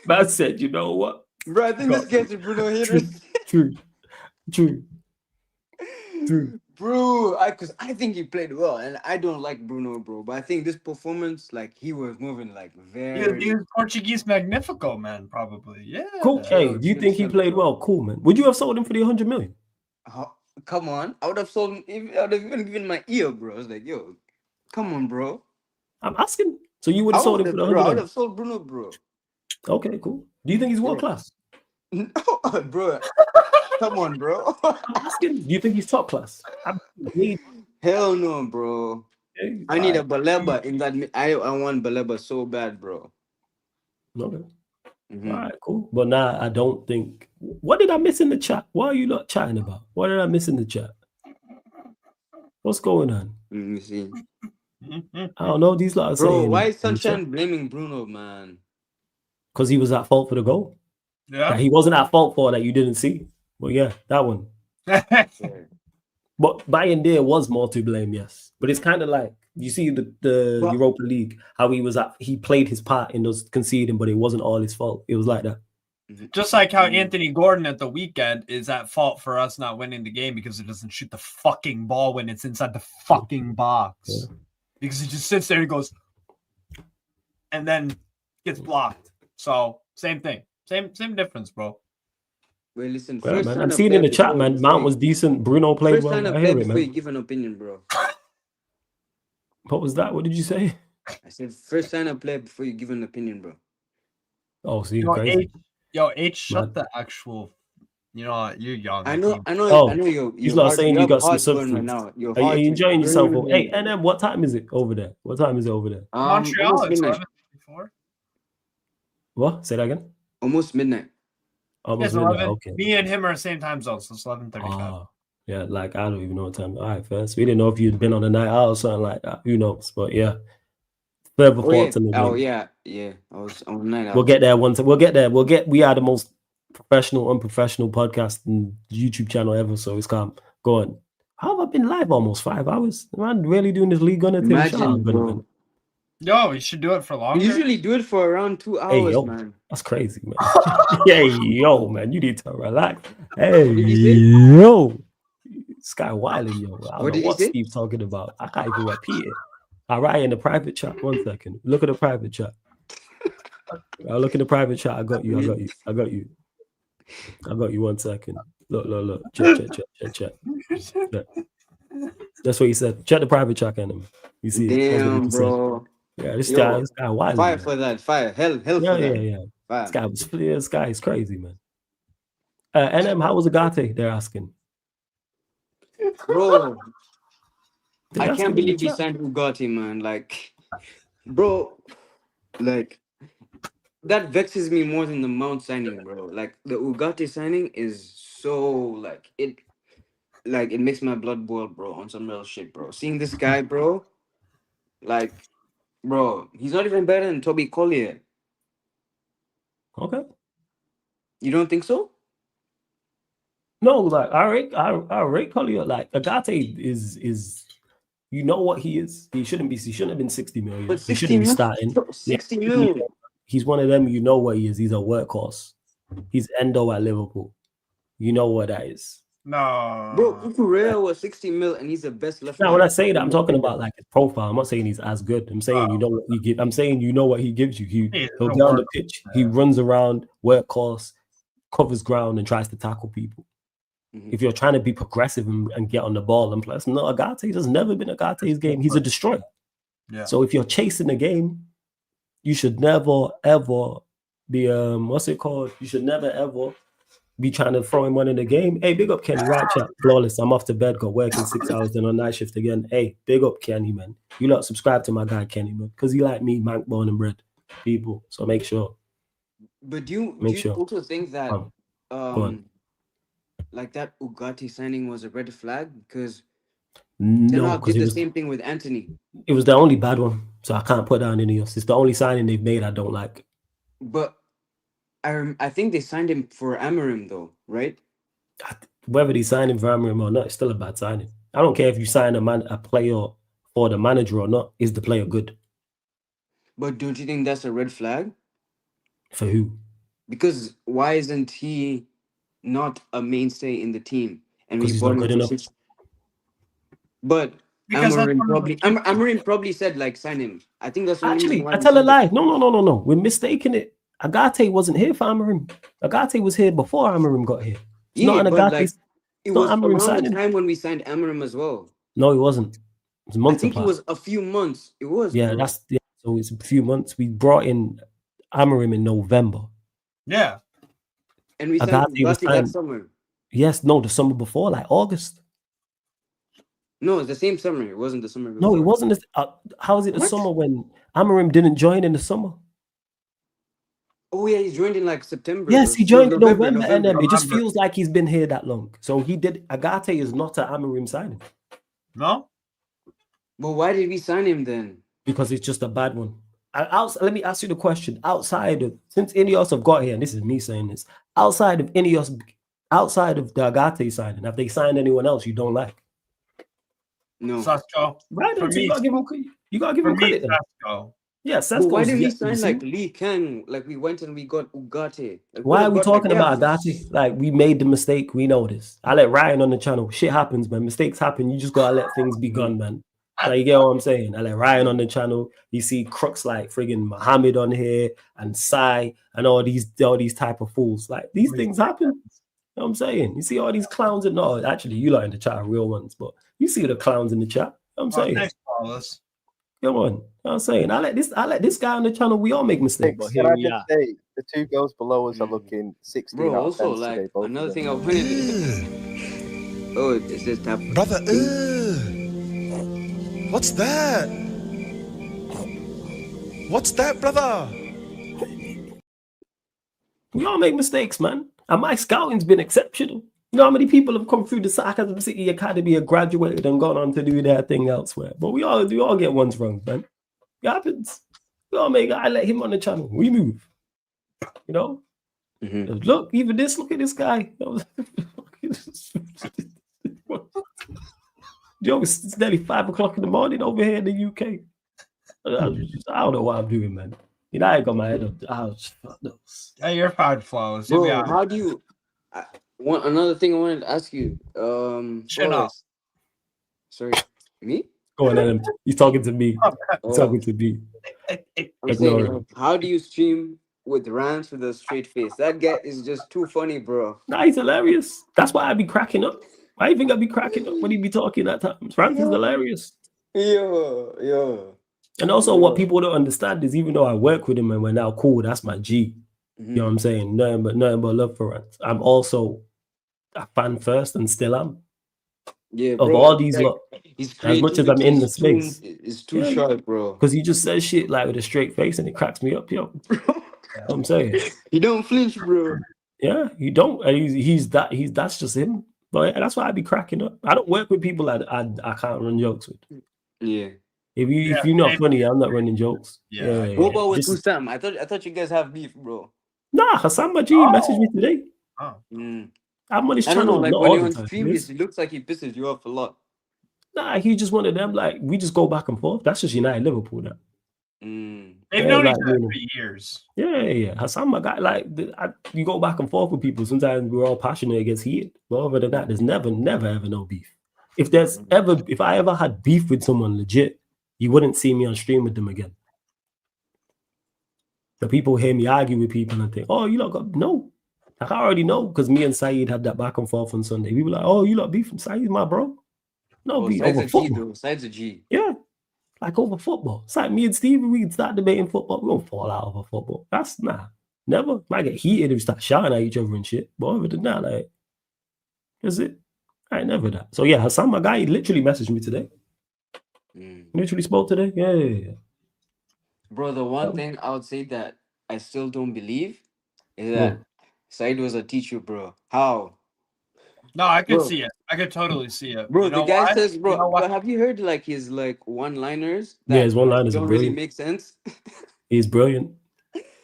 Man said, you know what? Bro, I think this gets a Bruno hater. True. Bro, because I think he played well, and I don't like Bruno, bro. But I think this performance, like, he was moving like very. He was Portuguese Magnifico, man. Probably, yeah. Cool. Hey, do you think he played well? Cool, man. Would you have sold him for the 100 million? Come on, I would have sold him. I would have even given my ear, bro. I was like, yo, come on, bro. I'm asking. So you would have sold him for the 100 million? I would have sold Bruno, bro. Okay, cool. Do you think he's world class? No, bro. Come on, bro. I'm asking. Do you think he's top class? Hell no, bro. Okay, I need a Baleba in that. I want Baleba so bad, bro. Okay. All right, cool. But now I don't think. What did I miss in the chat? What are you not chatting about? What did I miss in the chat? What's going on? Let me see. I don't know. These lot are saying. Bro, why is Sunshine blaming Bruno, man? Because he was at fault for the goal. Yeah. That he wasn't at fault for that you didn't see. Well, yeah, that one. But Bayern there was more to blame, yes. But it's kind of like you see the Europa League, how he played his part in those conceding, but it wasn't all his fault. It was like that. Just like how Anthony Gordon at the weekend is at fault for us not winning the game because he doesn't shoot the fucking ball when it's inside the fucking box. Yeah. Because he just sits there and goes, and then gets blocked. So same thing, same difference, bro. Wait, listen. Well, man, I'm seeing in the chat, man. Mount was decent. Bruno played well. I hear it, man. You give an opinion, bro. What was that? What did you say? I said first sign up play before you give an opinion, bro. Oh, so you're crazy. H, shut the actual. You know, you're young. I know. You're not saying you got some substance. Right now. Are you enjoying yourself? Hey, NM, what time is it over there? Montreal. It's 11 before. What? Say that again. Almost midnight. Almost midnight. Okay. Me and him are the same time zone, so it's 11:35. Yeah, like I don't even know what time. All right, first. We didn't know if you'd been on a night out or something like that. Who knows? But yeah. Further thoughts in the game. Yeah. I was on a night out. We'll get there once. We'll get there. We are the most professional, unprofessional podcast and YouTube channel ever. So it's calm. Go on. How have I been live almost 5 hours? Am I really doing this league gunner thing? Imagine, bro. Yo, you should do it for longer. We usually do it for around 2 hours, hey, yo, man. That's crazy, man. Hey, yo, man, you need to relax. Hey, yo. This guy wilding, yo. I don't know what Steve's talking about. I can't even repeat it. All right, in the private chat. 1 second. Look at the private chat. I'll look in the private chat. I got you. 1 second. Look. Check. That's what he said. Check the private chat, enemy. You see? Damn, bro. Yeah, this guy wild. Fire for that. Fire. Hell for that. Yeah. Fire. This guy is crazy, man. NM, how was Agate? They're asking. Bro, I can't believe he signed Ugarte, man. Like, bro, like, that vexes me more than the Mount signing, bro. Like, the Ugarte signing is so, like, like it makes my blood boil, bro, on some real shit, bro. Seeing this guy, bro, like, bro, he's not even better than Toby Collier. Okay. You don't think so? No, like I rate Collier. Like Agate is you know what he is. He shouldn't have been 60 million. But He shouldn't be starting. 60 million. He's one of them, you know what he is. He's a workhorse. He's Endo at Liverpool. You know what that is. No. Bro, Cucurella was 60 mil and he's the best left. Now, when I say that, I'm talking about like his profile. I'm not saying he's as good. I'm saying you know what he gives. I'm saying you know what he gives you. He'll get on the pitch. He runs around, workhorse, covers ground, and tries to tackle people. If you're trying to be progressive and get on the ball and plus, no, Agate, there's never been Agate's game. He's a destroyer. Yeah. So if you're chasing the game, you should never ever be what's it called? You should never ever be trying to throw him one in the game. Hey, big up Kenny, right chat, flawless. I'm off to bed, got working 6 hours, then on night shift again. Hey, big up Kenny, man. You lot subscribe to my guy Kenny, man, because he like me, man, born and bred people. So make sure. But do you also think that like that Ugarte signing was a red flag? Because no, did the same thing with Anthony. It was the only bad one, so I can't put down any else. It's the only signing they've made I don't like. But I think they signed him for Amorim though, right? Whether they signed him for Amorim or not, it's still a bad signing. I don't care if you sign a player for the manager or not. Is the player good? But don't you think that's a red flag? For who? Because why isn't he not a mainstay in the team? And because he's not good enough. But Amorim probably said like sign him. I think that's actually. I tell a lie. No. We're mistaking it. Agate wasn't here for Amorim. Agate was here before Amorim got here. It's not an Agate. Like, it was around the time when we signed Amorim as well. No, it wasn't. It was months. I think it was a few months. It was. Yeah, bro. So it's a few months. We brought in Amorim in November. Yeah. And we signed Ugarte that summer. Yes, no, the summer before, like August. No, it's the same summer. It wasn't the summer before. No, it wasn't. How is it the summer when Amorim didn't join in the summer? Oh yeah, he joined in like September. Yes, he joined in November. And it just feels like he's been here that long. So he did. Agate is not an Amorim signing. No. But why did we sign him then? Because it's just a bad one. Let me ask you the question. Since Ineos have got here, and this is me saying this, outside of Ineos, outside of the Agate signing, have they signed anyone else you don't like? No. Sasko. Right. You gotta give him credit. Sasko. Yeah, Sasko. Why did we sign like Lee Kang? Like we went and we got Ugarte. Like, why are we talking about Agate? Like we made the mistake. We know this. I let Ryan on the channel. Shit happens, man. Mistakes happen. You just gotta let things be gone, man. Like, you get what I'm saying? I let Ryan on the channel. You see crooks like friggin' Muhammad on here and Sai and all these type of fools. Like these things happen. You know what I'm saying? You see all these clowns and no, actually you lot in the chat are real ones, but you see the clowns in the chat. You know what I'm saying? Thanks, Carlos. Come on. You know what I'm saying? I let this guy on the channel, we all make mistakes. But Can I just say the two girls below us are looking 16 Bro, out of also 10 like today, both another of thing them. I wanted. Oh, it says tap. Brother, what's that? What's that, brother? We all make mistakes, man. And my scouting's been exceptional. You know how many people have come through the Sarcasm City Academy and graduated and gone on to do their thing elsewhere. But we all get ones wrong, man. It happens. I let him on the channel. We move. You know? Mm-hmm. Look at this guy. Yo, it's nearly 5 o'clock in the morning over here in the UK. I don't know what I'm doing, man. You know, I got my head up. Yeah, you're fine, Flawless. Bro, how do you... another thing I wanted to ask you. Shut up. Sorry, me? Go on, Adam. He's talking to me. He's talking to me. I'm saying, how do you stream with rants with a straight face? That guy is just too funny, bro. Nah, he's hilarious. That's why I be cracking up. Why do you think I be cracking up when he be talking at times? Rants is hilarious. Yeah. And also, what people don't understand is even though I work with him and we're now cool, that's my G. You know what I'm saying? Nothing but love for Rants. I'm also a fan first and still am. Yeah, of bro, all these like, lot. He's As much as I'm in the space, it's too sharp, bro. Because he just says shit like with a straight face and it cracks me up, yo. You know what I'm saying? You don't flinch, bro. Yeah, you don't. And that's just him. But that's why I be cracking up. I don't work with people I can't run jokes with. Yeah. If you're not funny, I'm not running jokes. What about with Hussam? I thought you guys have beef, bro. Nah, Hassan Maji messaged me today. I'm on his I don't channel. know, like not when all you're the on time, stream, yes. it looks like he pisses you off a lot. Nah, he's just one of them. Like we just go back and forth. That's just United Liverpool now. They've known each other for years. Yeah. Hassan, my guy, like you go back and forth with people. Sometimes we're all passionate, it gets heated. But other than that, there's never ever no beef. If I ever had beef with someone legit, you wouldn't see me on stream with them again. The people hear me argue with people and think, oh, you lot got no. Like, I already know because me and Saeed had that back and forth on Sunday. People like, oh, you lot beef from Saeed, my bro. No beef over football. Side's a G. Yeah. Like over football. It's like me and Steve, we can start debating football. We won't fall out over football. That's never. Might get heated if we start shouting at each other and shit. But other than that, like, that's it. I ain't never that. So yeah, Hassan, my guy, he literally messaged me today. Literally spoke today. Yeah. Bro, the one thing I would say that I still don't believe is that Said was a teacher, bro. How? No, I could see it. I could totally see it. Bro, You know the guy why? says, bro, You know why? but have you heard like his like one-liners? Yeah, his one-liners don't are really brilliant. make sense. He's brilliant.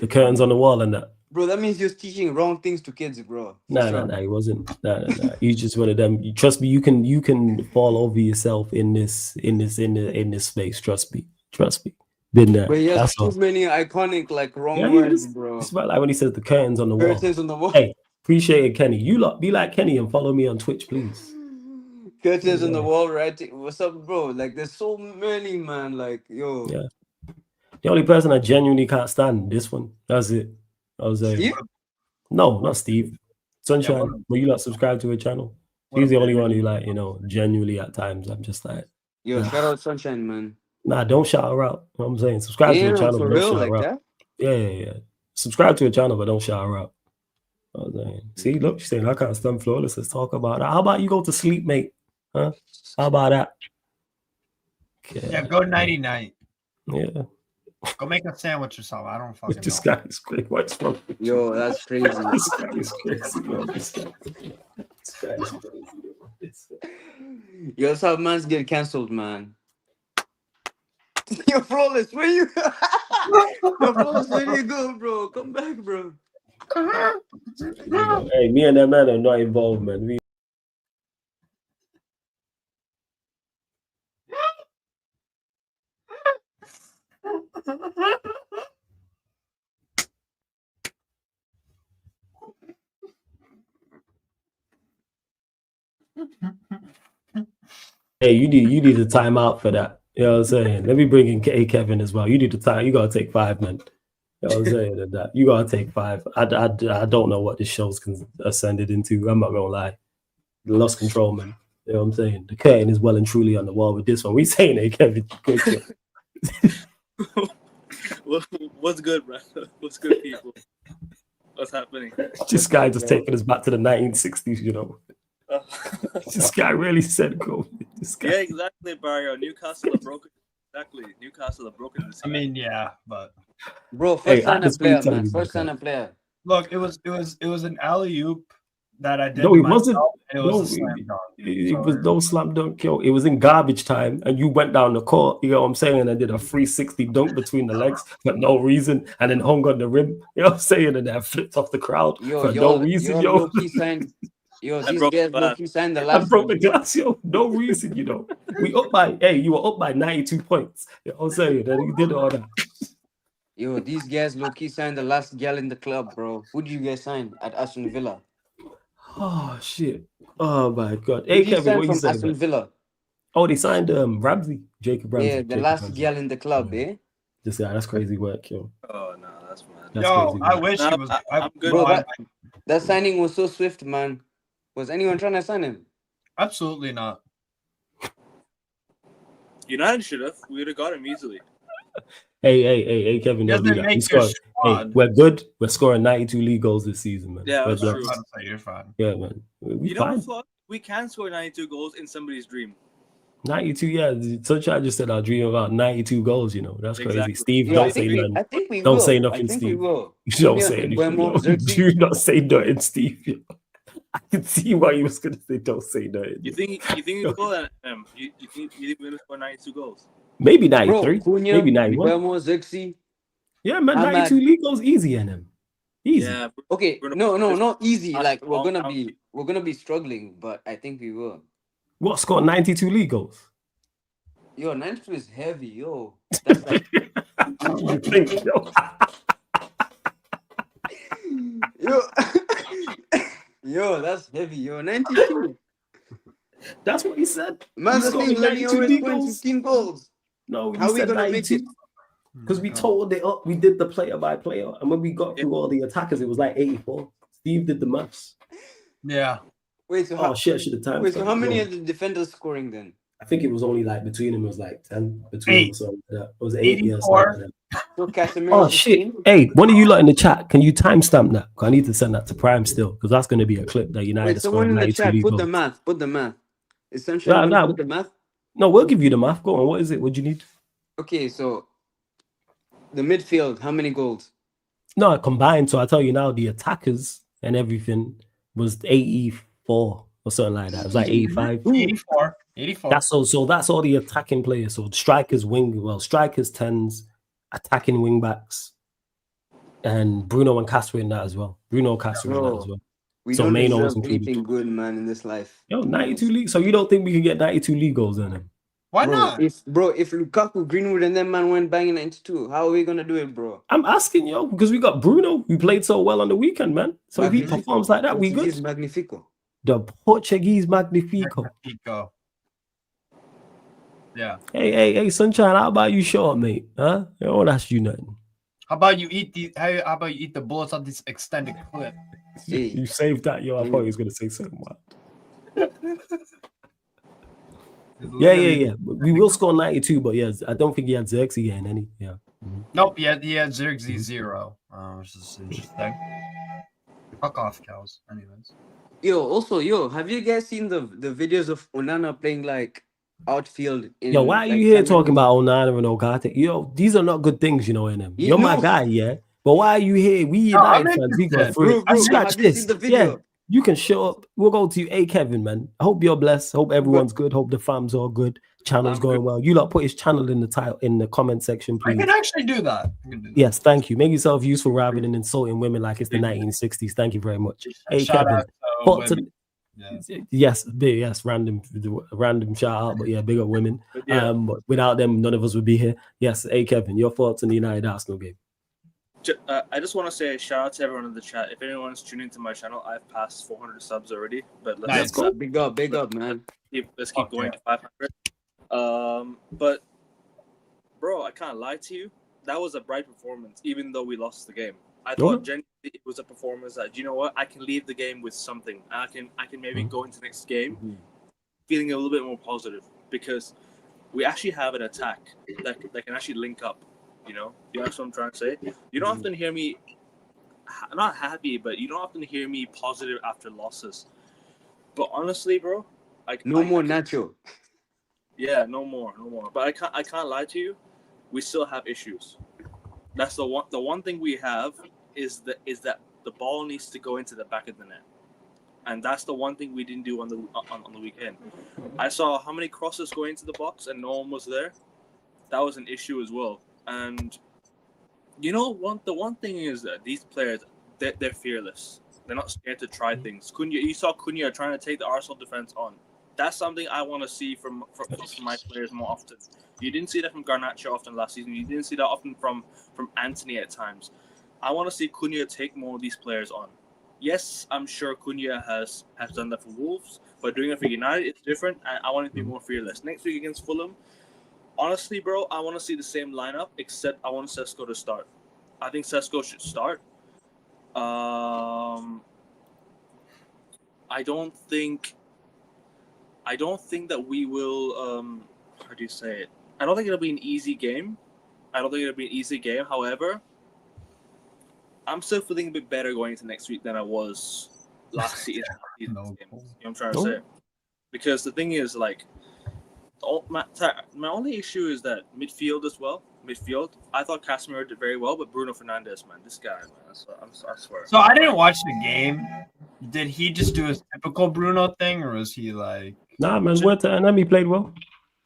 The curtains on the wall and that. Bro, that means you're teaching wrong things to kids, bro. Nah, he wasn't. Nah. He's just one of them. Trust me, you can fall over yourself in this space. Trust me. Been there. But he has That's too all. many iconic like wrong Yeah, words, bro. It's about like when he says the curtains on the wall. Curtains on the wall. Hey, appreciate it, Kenny. You lot be like Kenny and follow me on Twitch, please. Curtains on the wall, right? What's up, bro? Like, there's so many, man. Like, yo. Yeah. The only person I genuinely can't stand, this one. That's it. I was like, Steve? No, not Steve. Sunshine. But you lot subscribe to her channel. He's the only one who, like, genuinely at times I'm just like, Yo, shout out Sunshine, man. Nah, don't shout her out. You know what I'm saying? Subscribe to her channel, for but real, don't shout like her out. that? Yeah. Subscribe to her channel, but don't shout her out. I was saying, see, look, she's saying I can't stand flawless. Let's talk about that. How about you go to sleep, mate? Huh? How about that? Okay. Yeah, go nighty night. Yeah. Go make a sandwich or something. I don't fucking This know. guy is great. What's wrong? Yo, that's crazy. This guy is crazy. Yo. This guy is crazy. Yo, that's how man's get cancelled, man. Yo, flawless, where you? Yo, flawless, where do you go, bro? Come back, bro. Hey, me and that man are not involved, man. Hey, you need a timeout for that. You know what I'm saying? Let me bring in Kevin as well. You need to time. You gotta take 5, man. You know what I'm saying? That you gotta take 5. I don't know what this show's ascended into. I'm not gonna lie. Lost control, man. You know what I'm saying? The curtain is well and truly on the wall with this one. We saying it, Kevin. What's good, bro? What's good, people? What's happening? This guy just taking us back to the 1960s, you know. This guy really said go. This guy. Yeah, exactly, Barrio. Newcastle are broken. Exactly. Newcastle are broken this I mean, yeah, but bro, first sign player, man. First sign player. Look, it was an alley oop that I did. No, it wasn't. It was a slam dunk. It was no slam dunk, yo. It was in garbage time, and you went down the court. You know what I'm saying? And I did a 360 dunk between the legs for no reason, and then hung on the rim. You know what I'm saying? And then flipped off the crowd for no reason, yo. Low-key signed, yo, these guys low-key signed the I last. broke the glass, yo. No reason, you know. You were up by 92 points. You know what I'm saying? And you did all that. Yo, these guys low-key signed the last gal in the club, bro. Who did you guys sign at Aston Villa? Oh shit! Oh my god! Hey Who did you Kevin, sign what you from saying? Aston Villa? Oh, they signed Ramsey, Jacob Ramsey. Yeah, the Jacob last Ramsey. gal in the club, eh? Just that's crazy work, yo. Oh no, that's mad. That's Yo, crazy I work. wish he was. I'm good. Bro, that signing was so swift, man. Was anyone trying to sign him? Absolutely not. United should have. We would have got him easily. Hey, Kevin, don't do Doesn't that. We make your scored. Hey, squad. we're good. We're scoring 92 league goals this season, man. Yeah, We're that's blessed. true. You're fine. Yeah, man. We You know fine. what, Flo? We can score 92 goals in somebody's dream. 92, yeah. Sunshine just said I'll dream about 92 goals, you know. That's crazy. Exactly. Steve, Yo, don't say nothing. I think we Don't will. say I nothing, think we Steve. will. You don't Yeah, say anything. Mbeumo, Yo. Xerxes. Do not say nothing, Steve. Yo. I can see why you was gonna say don't say no. You think you go at you think we're gonna score 92 goals? Maybe Bro, 93, Cunha, maybe 91. Mbemo, Zexi. Yeah, man, 92 Ahmad. league goals easy in him. Easy. Yeah. Okay, Bruno, no, not easy. Like we're long gonna be struggling, but I think we will. What scored 92 league goals? Yo, 92 is heavy, yo. That's like You think so? yo, yo, that's heavy, yo. 92. That's what he said. Man, the scored thing, let me 92 always league scoring goals. 15 goals. No, How he we said gonna make 92. it? Because we totaled it up. We did the player by player. And when we got through all the attackers, it was like 84. Steve did the maths. Yeah. Wait, so Oh, shit, I should have timed. wait, so how many Yeah. are the defenders scoring then? I think it was only like between them, it was like 10 between them. So it was 8 years. 84. So Casemiro. Oh, shit. Hey, one of you lot in the chat, can you timestamp that? 'Cause I need to send that to Prime still, because that's going to be a clip that United Wait, someone scored in the 92 chat, league put the goals. math. Put the math. Essentially, put the math. No, we'll give you the math. Go on. What is it? What do you need? Okay, so the midfield, how many goals? No, combined. So I tell you now, the attackers and everything was 84 or something like that. It was like 85. 84. That's all. So that's all the attacking players. So strikers, strikers, 10s, attacking wing backs, and Bruno and Castro in that as well. Bruno and Castro in that as well. We So don't Maino was deserve included. anything good, man, in this life. Yo, 92 league. So you don't think we can get 92 league goals in him? Why Bro, not? If Lukaku, Greenwood, and them man went banging 92, how are we gonna do it, bro? I'm asking yo because we got Bruno. We played so well on the weekend, man. So if he Magnifico. performs like that, we good. Portuguese Magnifico. The Portuguese Magnifico. Yeah. Hey, Sunshine, how about you short, mate? Huh? I won't ask you nothing. How about you eat the bullets on this extended clip? You saved that, yo. I thought he was gonna say something wild. Yeah. We will score 92, but yeah, I don't think he had Xerxes getting any. Yeah. Nope, he had Xerxes 0. Which is interesting. Fuck off, cows. Anyways. Yo, have you guys seen the videos of Onana playing like outfield? Yo, why are you here talking about Onana and Ogate? Yo, these are not good things, you know, in them. You're my guy, yeah. But why are you here? We United fans, we go through it. Scratch this. Yeah, you can shut up. We'll go to you. Hey, Kevin, man. I hope you're blessed. Hope everyone's good. Hope the fam's all good. Channel's going well. You lot put his channel in the title in the comment section, please. I can actually do that. Yes, thank you. Make yourself useful rather than insulting women like it's the 1960s. Thank you very much. Hey, Shout Kevin. out Yes, random shout out, but yeah, big up women. But without them, none of us would be here. Yes, hey, Kevin, your thoughts on the United Arsenal game? I just want to say a shout out to everyone in the chat. If anyone's tuning into my channel, I've passed 400 subs already. But let's go. Big up, man. Let's keep going to 500. But bro, I can't lie to you. That was a bright performance, even though we lost the game. I thought genuinely it was a performance that, you know what, I can leave the game with something. I can maybe go into the next game feeling a little bit more positive because we actually have an attack that can actually link up. You know what I'm trying to say? You don't often hear me, not happy, but you don't often hear me positive after losses. But honestly, bro, no more Nacho. Yeah, no more. But I can't lie to you. We still have issues. That's the one thing we have is that the ball needs to go into the back of the net, and that's the one thing we didn't do on the weekend. I saw how many crosses go into the box and no one was there. That was an issue as well. And you know, the one thing is that these players, they're fearless. They're not scared to try things. You saw Cunha trying to take the Arsenal defense on. That's something I want to see from my players more often. You didn't see that from Garnacho often last season. You didn't see that often from Anthony at times. I want to see Cunha take more of these players on. Yes, I'm sure Cunha has done that for Wolves, but doing it for United, it's different. I want to be more fearless. Next week against Fulham, honestly, bro, I want to see the same lineup, except I want Sesko to start. I think Sesko should start. I don't think that we will. How do you say it? I don't think it'll be an easy game. However, I'm still feeling a bit better going into next week than I was last season. You know what I'm trying to say? Because the thing is, like, my only issue is that midfield as well. I thought Casemiro did very well, but Bruno Fernandez, man, this guy, man, I swear. So I didn't watch the game, did he just do his typical Bruno thing, or was he like? Nah, man, went to NM, he played well.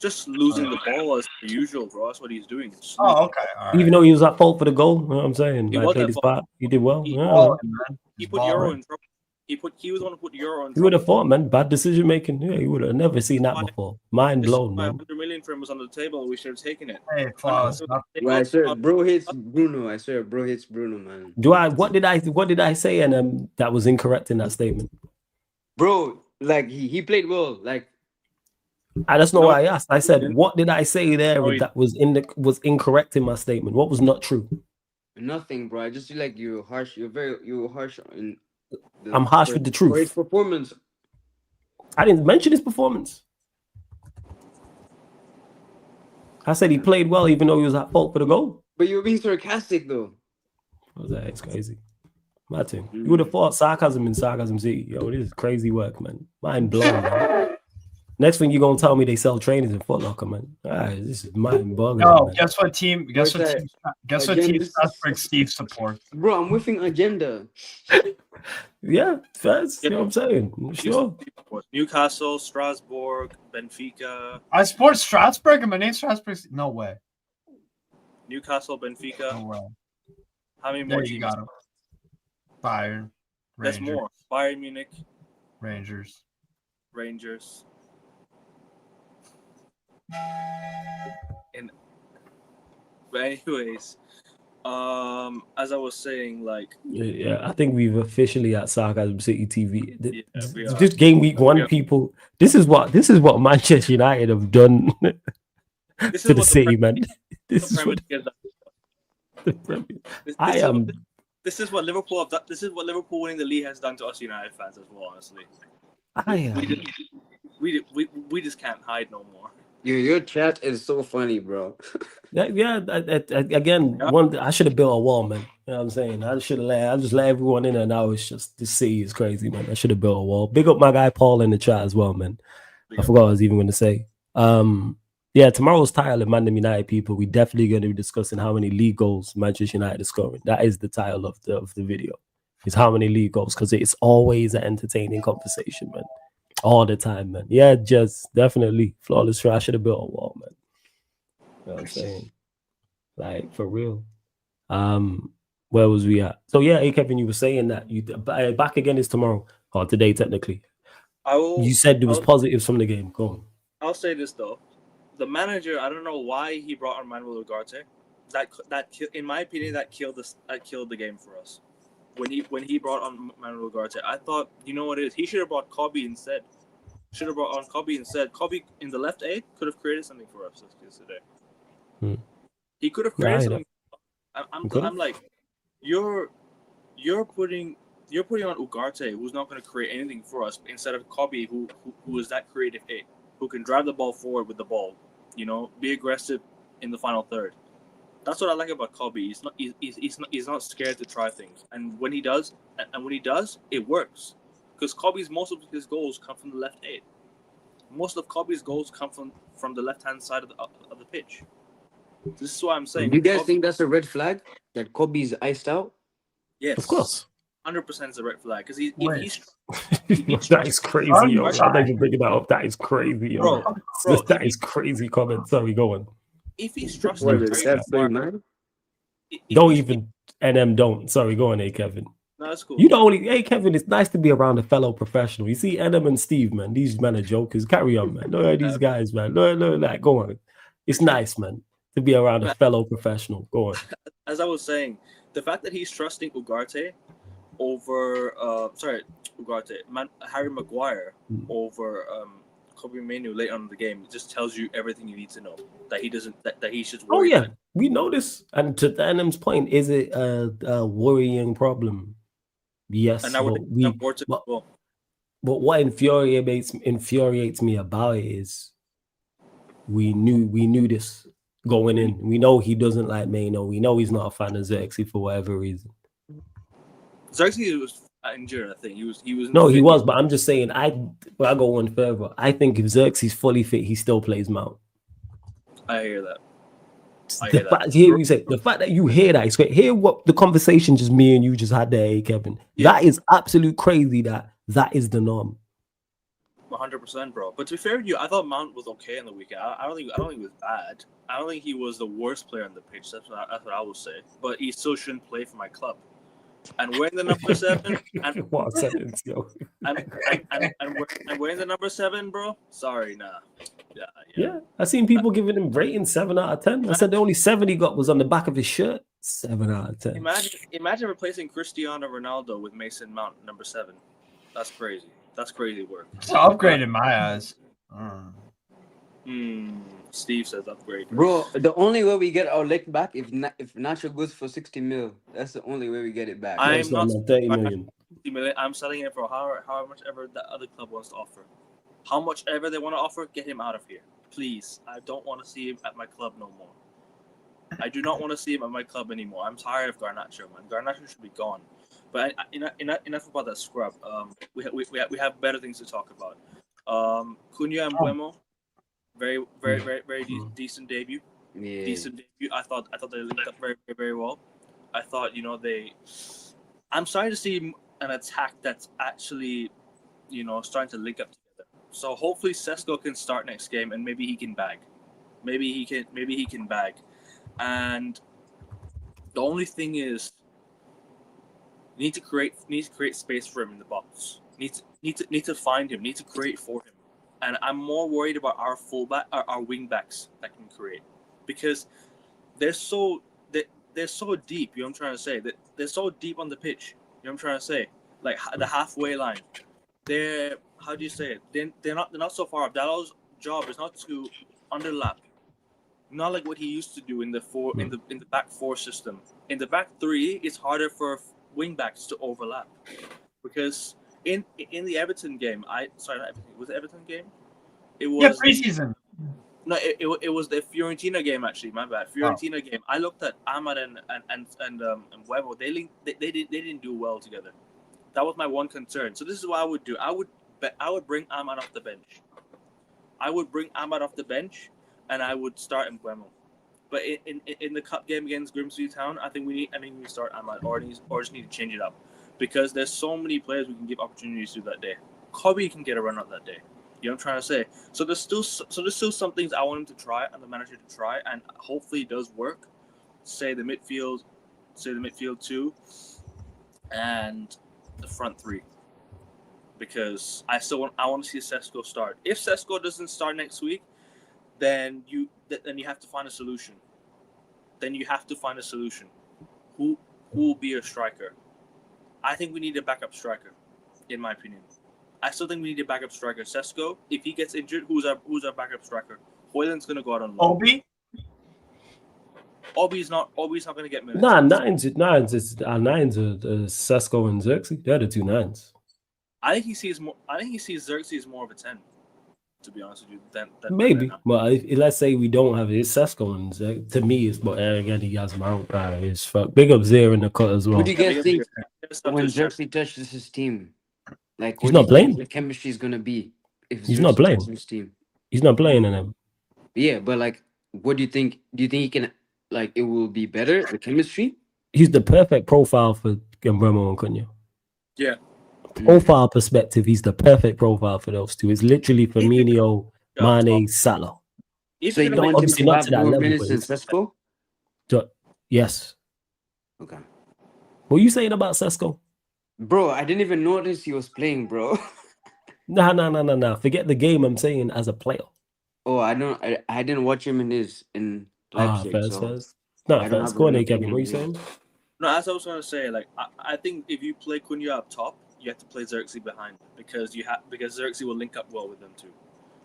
Just losing the ball as per usual, bro. That's what he's doing. Just Oh, okay. All Even though he was at fault for the goal, you know what I'm saying? He Like, was played at his fault. part. He did well. He- Yeah, man. He put Euro in trouble. He was the one who put Euro in You would trouble. have thought, man. Bad decision making. Yeah, you would have never seen that before. Mind This is blown, why man. 100 million for him was on the table. We should have taken it. Hey, Flawless. Well, I swear, bro hits Bruno. I swear, bro hits Bruno, man. What did I say? And that was incorrect in that statement. Bro, like he played well. Like That's not what I asked. I said, what did I say there Oh, that was incorrect in my statement? What was not true? nothing, bro. I just feel like you're harsh. You're harsh in. I'm harsh with the truth. For his performance. I didn't mention his performance. I said he played well, even though he was at fault for the goal. But you're being sarcastic, though. It's crazy. My thing. You would have thought sarcasm in Sarcasm City. Yo, this is crazy work, man. Mind blown, man. Next thing you're gonna tell me they sell trainers in Foot Locker, man. This is mind boggling. No, man. guess what team? Guess what team? Guess what team Strasbourg Steve supports? Bro, I'm whiffing agenda. Yeah, first. You know what I'm saying? Sure. Newcastle, Strasbourg, Benfica. I support Strasbourg, and my name's Strasbourg. No way. Newcastle, Benfica. No way. How many There more you teams? got him. Bayern. There's Rangers, more. Bayern Munich, Rangers. Rangers. But anyways, as I was saying, like Yeah, I think we've officially at Sarcasm City TV. we are. This game week one, Yeah. people. This is what Manchester United have done This to is the what city, man. This is Premier what League has done. the Premier. This I is am. This is what Liverpool have done. This is what Liverpool winning the league has done to us United fans as well. Honestly, I am. we just can't hide no more. Your chat is so funny, bro. Again, I should have built a wall, man. You know what I'm saying? I just let everyone in, and now it's just this city is crazy, man. I should have built a wall. Big up my guy Paul in the chat as well, man. I forgot what I was even going to say. Yeah, tomorrow's title of Man United, people. We're definitely going to be discussing how many league goals Manchester United is scoring. That is the title of the video. Is how many league goals, because it's always an entertaining conversation, man. All the time, man. Yeah, just definitely flawless try. I should have built a wall, man. You know what I'm saying? Like, for real. Where was we at? So yeah, hey Kevin, you were saying that you back again is tomorrow or today technically. You said there was positives from the game. Go on. I'll say this though, the manager. I don't know why he brought on Manuel Ugarte. That in my opinion, that killed the game for us. When he brought on Manuel Ugarte, I thought, you know what it is? He should have brought Kobe instead. Should have brought on Kobe instead. Kobe in the left eight could have created something for us today. He could have created something. I'm like, you're putting on Ugarte, who's not going to create anything for us, instead of Kobe, who is that creative eight, who can drive the ball forward with the ball, be aggressive in the final third. That's what I like about Kobe. He's not scared to try things, and when he does, it works. Because Kobe's most of his goals come from the left eight. Most of Kobe's goals come from the left hand side of the pitch. This is what I'm saying. Do you guys think that's a red flag that Kobe's iced out? Yes, of course. 100% is a red flag because he's that is crazy, yo. I'm not even bringing that up. That is crazy, yo. Bro, that is crazy comment. Sorry, go on. If he's trusting, don't even NM don't. Sorry, go on, hey Kevin. No, that's cool. You know, hey Kevin, it's nice to be around a fellow professional. You see NM and Steve, man. These men are jokers. Carry on, man. Look at these guys, man. Look, like, go on. It's nice, man, to be around a fellow professional. Go on. As I was saying, the fact that he's trusting Ugarte over Harry Maguire over Kobe Mainoo late on in the game, it just tells you everything you need to know. That he doesn't that he's just worried. Oh yeah, we know this. And to NM's point, is it a worrying problem? Yes, and but what infuriates me about it is we knew this going in. We know he doesn't like Mainoo. We know he's not a fan of Xerxes for whatever reason. Xerxes was injured, I think. He was. No, he was, but I'm just saying. I go one further. I think if Xerxes fully fit, he still plays Mount. I hear that. The fact that you hear that is great. Hear what the conversation just me and you just had there, Kevin. Yeah. That is absolute crazy. That is the norm. 100%, bro. But to be fair to you, I thought Mount was okay in the weekend. I don't think he was bad. I don't think he was the worst player on the pitch. That's what I would say. But he still shouldn't play for my club. And wearing the number 7, and what a sentence, yo. And wearing the number 7, bro. Sorry, nah. Yeah, I seen people giving him rating 7 out of 10. I said the only 7 he got was on the back of his shirt. 7 out of 10. Imagine replacing Cristiano Ronaldo with Mason Mount, number 7. That's crazy. That's crazy work. It's an upgrade in my eyes. Steve says upgrade. Bro, the only way we get our leg back if Nacho goes for 60 mil. That's the only way we get it back. I'm not 30 million. I'm selling it for how much ever the other club wants to offer. How much ever they want to offer, get him out of here. Please. I don't want to see him at my club no more. I do not want to see him at my club anymore. I'm tired of Garnacho, man. Garnacho should be gone. But enough about that scrub. We have better things to talk about. Cunha and Buemo, very decent debut. Yeah. Decent debut. I thought they linked up very, very well. I thought I'm starting to see an attack that's actually starting to link up together. So hopefully Sesko can start next game and maybe he can bag. Maybe he can bag. And the only thing is, need to create space for him in the box. Need to find him. Need to create for him. And I'm more worried about our our wing backs that can create, because they're so deep. You know what I'm trying to say? That they're so deep on the pitch. You know what I'm trying to say? Like the halfway line. They're, how do you say it? They're not so far up. Dallow's job is not to underlap. Not like what he used to do in the back 4 system. In the back 3, it's harder for wing backs to overlap, because in the Everton game, was it Everton game? It was preseason. No, it was the Fiorentina game actually. My bad. Fiorentina game. I looked at Ahmad and Weber. They didn't do well together. That was my one concern. So this is what I would do. I would bring Ahmad off the bench. And I would start Mbeumo. But in the cup game against Grimsby Town, I think we need to start Ahmad, or just need to change it up, because there's so many players we can give opportunities to that day. Kobe can get a run out that day. You know what I'm trying to say? So there's still some things I want him to try and the manager to try, and hopefully it does work. Say the midfield 2, and the front 3. Because I want to see Sesko start. If Sesko doesn't start next week, then you have to find a solution. Who will be a striker? I think we need a backup striker, in my opinion. I still think we need a backup striker. Sesko, if he gets injured, who's our backup striker? Hoyland's gonna go out on loan. Obi's not gonna get minutes. Nah, nines are Sesko and Xerxes. They're the 2 9s. I think he sees Xerxes as more of a 10. To be honest with you, than maybe. But let's say we don't have it. It's Sesko and Xerxes. To me, it's but again he has Mount. It's fuck. Big up Zero in the cut as well. What do you guys think when Xerxes touches his team? Like, he's not playing. The chemistry is gonna be if he's not playing. His team. He's not playing in him. Yeah, but like, what do you think? Do you think he can? Like, it will be better, the chemistry? He's the perfect profile for Mbeumo and Cunha. Yeah. Profile perspective, he's the perfect profile for those 2. It's literally Firmino, Mane, Salah. So you don't want him to have more minutes than Sesko? Yes. Okay. What are you saying about Sesko? Bro, I didn't even notice he was playing, bro. No. Forget the game. I'm saying as a player. Oh, I didn't watch him in Leipzig. First. No, first. Go on, Kevin. What are you saying? No, as I was going to say, like I think if you play Cunha up top, you have to play Xerxes behind, because Xerxes will link up well with them too.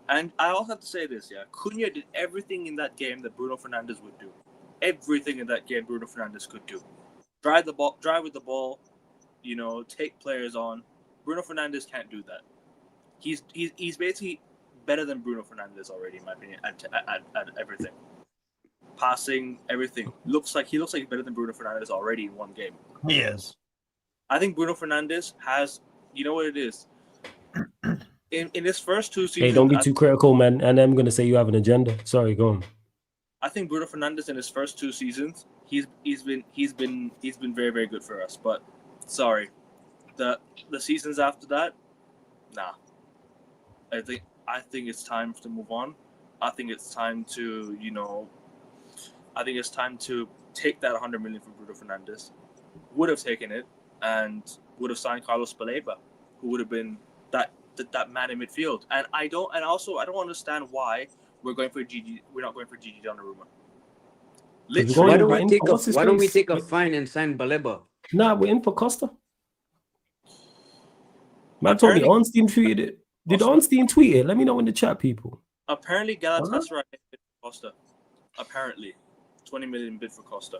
And I also have to say this, Cunha did everything in that game that Bruno Fernandez would do. Everything in that game Bruno Fernandez could do. Drive with the ball, take players on. Bruno Fernandez can't do that. He's basically better than Bruno Fernandez already, in my opinion, at everything. Passing, everything. He looks like he's better than Bruno Fernandez already in one game. He is. I think Bruno Fernandez has, you know what it is? In his first 2 seasons... Hey, don't be too critical, man. And I'm going to say you have an agenda. Sorry, go on. I think Bruno Fernandez in his first 2 seasons, he's been very, very good for us. But sorry, the seasons after that, nah. I think it's time to move on. I think it's time to take that 100 million from Bruno Fernandez. Would have taken it and would have signed Carlos Baleba, who would have been that man in midfield. And I don't understand why we're not going for Gigi Donnarumma. Why don't we take a fine and sign Baleba? Nah, we're in for Costa. Man told me Ornstein tweeted it. Did Ornstein tweet it? Let me know in the chat, people. Apparently, Galatasaray bid for Costa. Apparently, 20 million bid for Costa.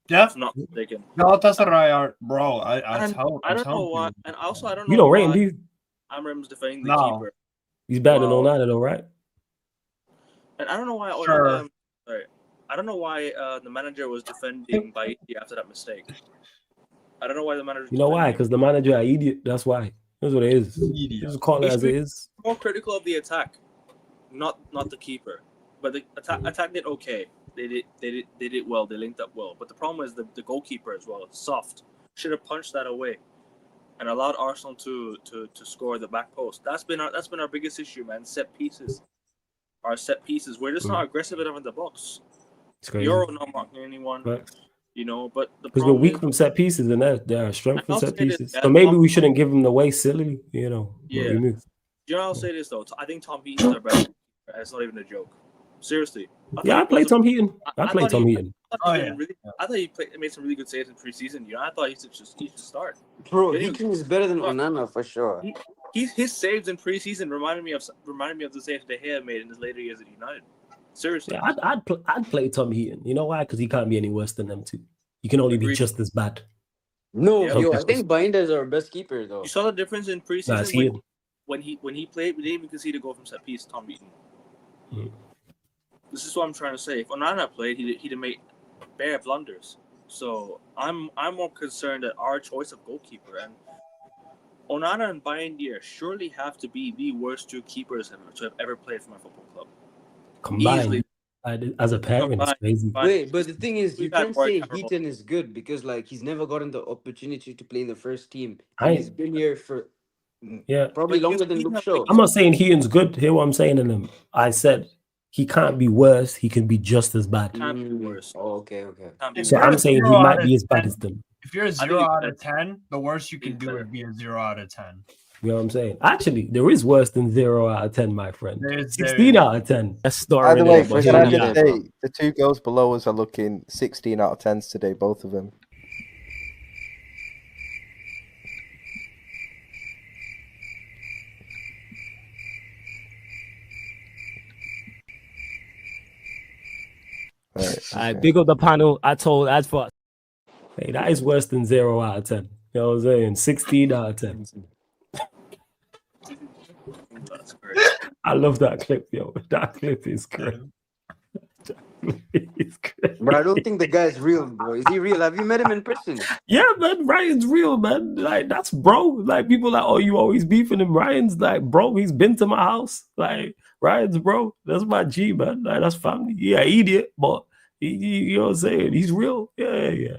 Yeah, if not mistaken. Galatasaray are, bro. I don't know why, and also I don't know. You don't rate him, why do you? Amram's defending the keeper. He's better than Onana, though, right? And I don't know why. Sure. I don't know why the manager was defending Baiti after that mistake. I don't know why the manager. You know why? Because the manager an idiot. That's why. That's what it is. Just call it as it is. More critical of the attack, not the keeper. But the attack did okay. They did well. They linked up well. But the problem is the goalkeeper as well. Soft. Should have punched that away, and allowed Arsenal to score the back post. That's been our biggest issue, man. Set pieces. Our set pieces. We're just not aggressive enough in the box. Euro not marking anyone. Right. You know, but because we're weak from set pieces, and they're a strength from set pieces. So maybe we shouldn't give them away silly. You know. Yeah. You know, I'll say this though. I think Tom Heaton's our best. It's not even a joke. Seriously. I played Tom Heaton. I played Tom Heaton. I thought he made some really good saves in preseason. You know, I thought he should start. Bro, Heaton is better than Onana for sure. His saves in preseason reminded me of the saves De Gea made in his later years at United. Seriously. Yeah, I'd play Tom Heaton. You know why? Because he can't be any worse than them two. He can only be just as bad. No, I think Binder is our best keeper though. You saw the difference in preseason when he played. We didn't even concede a goal from set piece. Tom Heaton. This is what I'm trying to say. If Onana played, he'd have made bare blunders. So I'm more concerned at our choice of goalkeeper. And Onana and Binder surely have to be the worst 2 keepers to have ever played for my football club. Combined. As a parent, it's crazy. Wait, but the thing is, you can't say Heaton is good because he's never gotten the opportunity to play in the first team. He's been here for probably longer than Luke Shaw. I'm not saying Heaton's good. Hear what I'm saying to them. I said he can't be worse. He can be just as bad. Can't be worse. Oh, okay. So I'm saying he might be as bad as them. If you're a 0 out of 10, the worst you can do would be a 0 out of 10. You know what I'm saying? Actually, there is worse than 0 out of 10, my friend. 16 out of 10. That's By the way, can I just say, the 2 girls below us are looking 16 out of 10s today, both of them. I big up the panel. I told as for hey, that is worse than 0 out of 10. You know what I'm saying? 16 out of 10. That's great. I love that clip, yo. That clip is great. But I don't think the guy's real, bro. Is he real? Have you met him in person? Yeah, man. Ryan's real, man. Like, that's bro. Like, people like, oh, you always beefing him. Ryan's like, bro, he's been to my house. Like, Ryan's bro. That's my G, man. Like, that's family. Yeah, idiot, but you know what I'm saying? He's real. Yeah.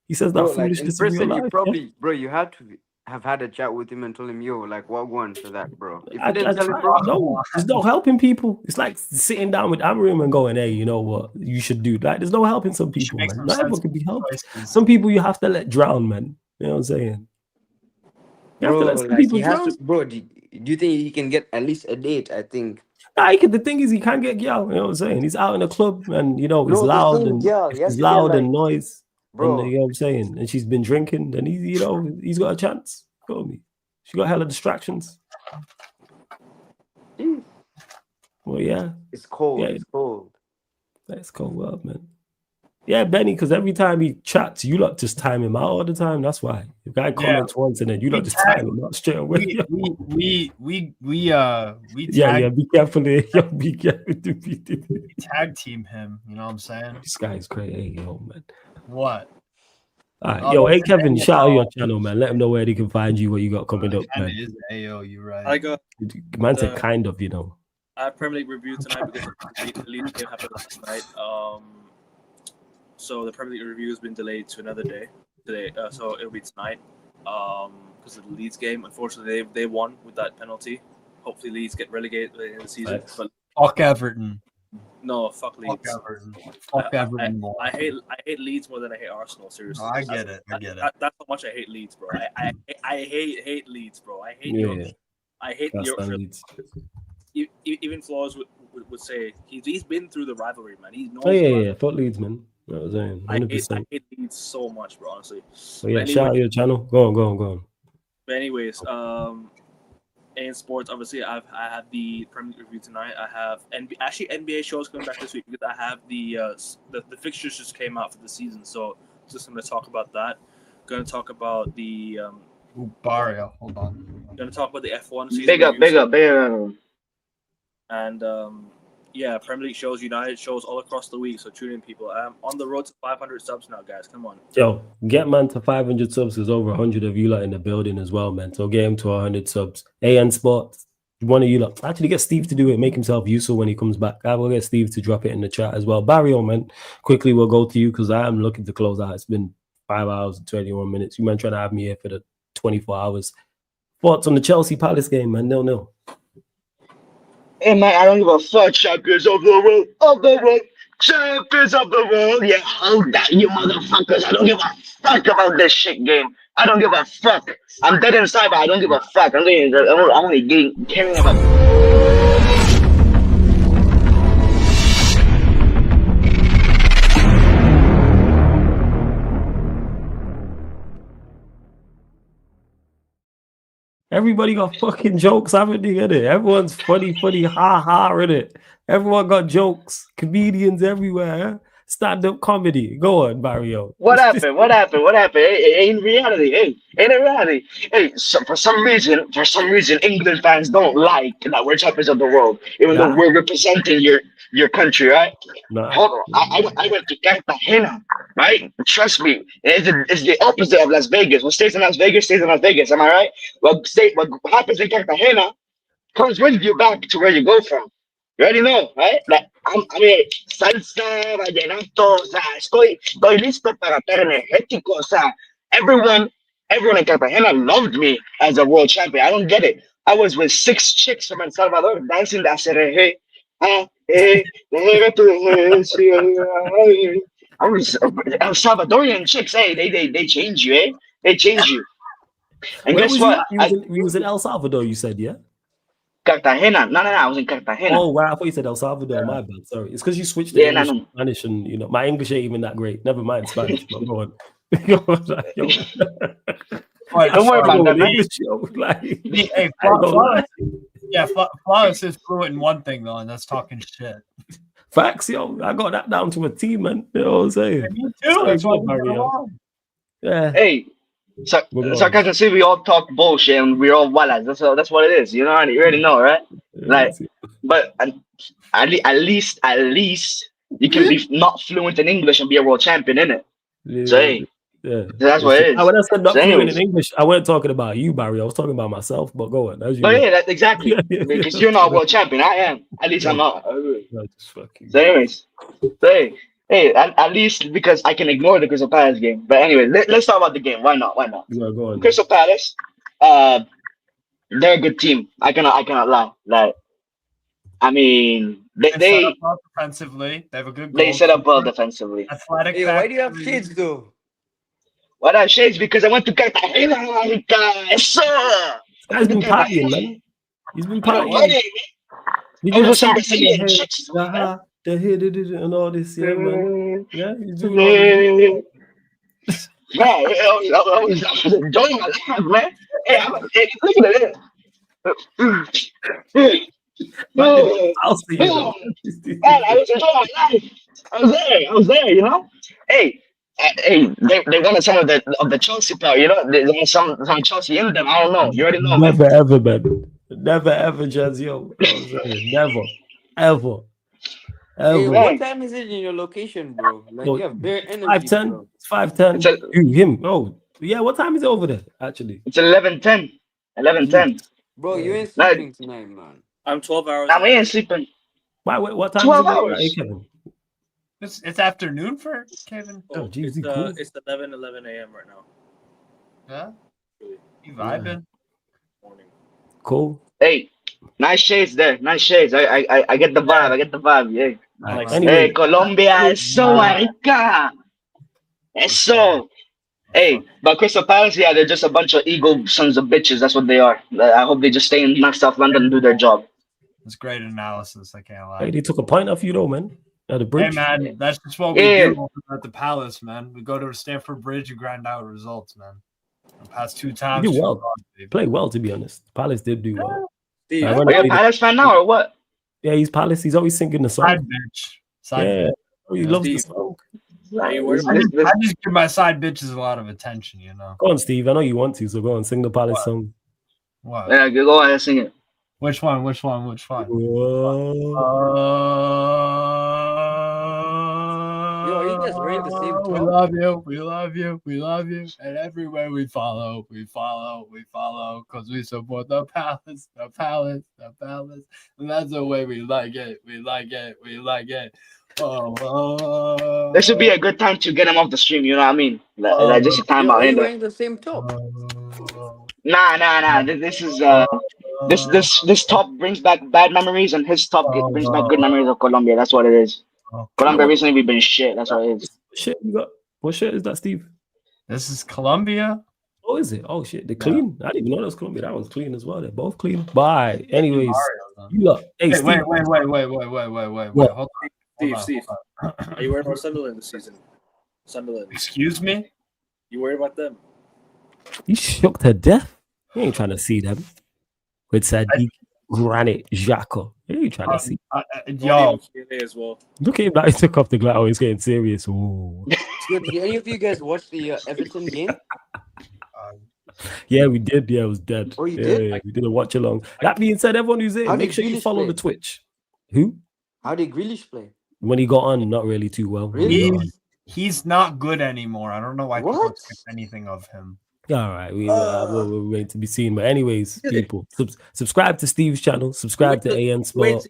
He says that foolishness in person, in real life. you probably, bro, you had to have had a chat with him and told him, yo, like, what one for that, bro? If you didn't tell him, bro, no, there's no helping people. It's like sitting down with Amram and going, hey, you know what you should do. Like, there's no helping some people, man. Not everyone can be helped. Some people you have to let drown, man. You know what I'm saying? You have to let some people drown. Bro, do you think he can get at least a date? I think. Nah, the thing is, he can't get girl. You know what I'm saying? He's out in the club and, you know, it's loud and noise. Bro. And, you know what I'm saying? And she's been drinking and he's got a chance. Feel me? She got hella distractions. Well, yeah. It's cold. Yeah. It's cold. It's cold world, man. Yeah, Benny, because every time he chats, you lot just time him out all the time. That's why. The guy comments once and then you lot just time him out straight away. We be careful there. Be careful. Tag team him. You know what I'm saying? This guy's crazy, yo, man. What? All right, yo, hey Kevin, shout out your channel, man. Let them know where they can find you, what you got coming up, man. It is AO, you're right. I got man said kind of, you know. I have Premier League review tonight because the Leeds game happened last night. So the Premier League review has been delayed to another day today. So it'll be tonight. Because of the Leeds game, unfortunately, they won with that penalty. Hopefully, Leeds get relegated in the season. But Fuck Everton. no, fuck Leeds. Fuck Everton. Fuck Everton more. I hate Leeds more than I hate Arsenal. Seriously, No, I get it. That's how much I hate Leeds, bro. I hate Leeds, bro. I hate Yeah. I hate That's Yorkshire. Leeds. Even Flores would say he's been through the rivalry, man. He knows. Oh yeah. Fuck Leeds, man. You know what I'm saying? I 100%. hate Leeds so much, bro. Honestly. So yeah, But shout out anyway- your channel. Go on. But anyways, in sports, obviously, I have the Premier League review tonight. I have NBA shows coming back this week because I have the fixtures just came out for the season, so just going to talk about that. Going to talk about the Barrio, hold on. Going to talk about the F1 season. Big up. And yeah, Premier League shows, United shows all across the week. So tune in, people. I'm on the road to 500 subs now, guys. Come on. Yo, get man to 500 subs. There's over 100 of you lot in the building as well, man. So get him to 100 subs. AN Sports, one of you lot. Actually, get Steve to do it. Make himself useful when he comes back. I will get Steve to drop it in the chat as well. Barrio, man, quickly we'll go to you because I am looking to close out. It's been 5 hours and 21 minutes. You man trying to have me here for the 24 hours. Thoughts on the Chelsea Palace game, man? 0-0. Hey man, I don't give a fuck. Champions of the world, champions of the world. Yeah, hold that, you motherfuckers. I don't give a fuck about this shit game. I don't give a fuck. I'm dead inside, but I don't give a fuck. I'm only caring about. Everybody got fucking jokes, haven't they? Get it? Everyone's funny, ha, in it. Everyone got jokes. Comedians everywhere. Stand-up comedy. Go on, Barrio. What happened? In reality, for some reason, England fans don't like that we're champions of the world, even though we're representing your country, right? Nah. Hold on, I went to Cartagena, right? Trust me, it's the opposite of Las Vegas. What stays in Las Vegas stays in Las Vegas. Am I right? What happens in Cartagena comes with you back to where you go from. You already know, right? Like, I mean, salsa, vallenato, o sea, estoy listo para estar energético, o sea, everyone in Cartagena loved me as a world champion. I don't get it. I was with 6 chicks from El Salvador dancing that serejé. I was El Salvadorian chicks, hey, they change you, eh? They change you. And Where guess was what? You was in El Salvador, you said, yeah? Cartagena. No, I was in Cartagena. Oh, wow. I thought you said El Salvador. My bad. Sorry. It's because you switched to English to Spanish, and you know my English ain't even that great. Never mind Spanish. But go on. Don't worry about that, man. Hey, Flawless is fluent in one thing though, and that's talking shit. Facts, yo. I got that down to a T, man. You know what I'm saying? Me too. That's why Mario. Yeah. Hey, Sarcasm City, we all talk bullshit and we're all wallahs. That's what it is. You know, you already know, right? Like, but at least you can be not fluent in English and be a world champion, innit? Yeah. So hey, yeah, that's what it is. When I said not So fluent anyways. in English, I wasn't talking about you, Barry. I was talking about myself. But go on. As you Oh know. yeah, that's exactly. Because you're not a world champion. I am. At least I'm not. So anyways, so hey, at least because I can ignore the Crystal Palace game. But anyway, let's talk about the game. Why not? Yeah, go on. Crystal Palace, they're a good team. I cannot lie. Like, I mean, they set up well defensively. They have a good goal. They set up well defensively. Athletic. Hey, why do you have shades though? Why do I have shades? Because I went to Cartagena. This guy's been partying, man. He's been partying. I was with some Brazilian chicks. The hit and all this, yeah, man. Yeah, he's doing all this. Yeah, I was enjoying my life, man. Hey, look at it. I'll see you. Man, I was enjoying my life. I was there, you know. Hey, they wanted some of the Chelsea part, you know. They want some Chelsea in them. I don't know. You already know. Never ever, man. Never ever, Jazio. Never, ever. Hey, what time is it in your location, bro? Like you have bare energy. 5:10. It's 5:10. Him. Oh, yeah. What time is it over there? Actually, it's 11:10. 11:10. Bro, you ain't sleeping tonight, man. I'm 12 hours. We ain't sleeping. Why? What time 12 is it? hours. Hey, Kevin? It's afternoon for Kevin. Oh, geez, cool. It's 11 a.m. right now. Yeah, you vibing? Cool. Hey, nice shades there. Nice shades. I get the vibe. I get the vibe. Yeah. Right. Hey, Anyway, Colombia is so rica. It's so. Hey, but Crystal Palace, yeah, they're just a bunch of ego sons of bitches. That's what they are. I hope they just stay in South London and do their job. It's great analysis. I can't lie. hey, they took a point off you though, man. At the bridge. Hey man, that's just what we do at the Palace, man. We go to Stamford Bridge and grind out results, man. The past 2 times. You did well. Played well, to be honest. Palace did do well. Steve, are you a Palace fan now or what? Yeah, he's Palace. He's always singing the song. Side bitch. Yeah. Oh, he loves the Steve. song. I just give my side bitches a lot of attention, you know. Go on, Steve. I know you want to, so go on, sing the Palace song. What? Yeah, go ahead and sing it. Which one? Whoa. Yo, are you guys wearing the same top? We love you, we love you, we love you. And everywhere we follow, because we support the Palace, the Palace, the Palace. And that's the way we like it. We like it. We like it. Oh, This would be a good time to get him off the stream, you know what I mean? Like just a time Yo, out are you in there. wearing the same top? Nah. This is this top brings back bad memories, and his top brings back good memories of Colombia. That's what it is. Colombia recently we've been shit. That's what it is. Shit, you got what shirt is that, Steve? This is Colombia. Oh, is it? Oh shit, they're clean. I didn't even know that was Colombia. That one's clean as well. They're both clean. Bye. Anyways, you look. Hey, Steve. Wait. What? Hold on. Steve. Are you worried about Sunderland this season? Sunderland. Excuse me? You worried about them? You shook to death. You ain't trying to see them. With Sadiq, Granite, Xhaka. You ain't trying to see. Yo. As well. Look at him that he took off the glass. Oh, he's getting serious. Ooh. Did any of you guys watch the Everton game? Yeah, we did. Yeah, it was dead. Oh, you did? did? We did a watch along. That being said, everyone who's in, How make did sure you Grealish follow play? the Twitch. Who? How did Grealish play? When he got on, not really too well. Really? He's not good anymore. I don't know why people expect anything of him. All right, we're waiting to be seen. But anyways, people, subscribe to Steve's channel. Subscribe to AN Sport.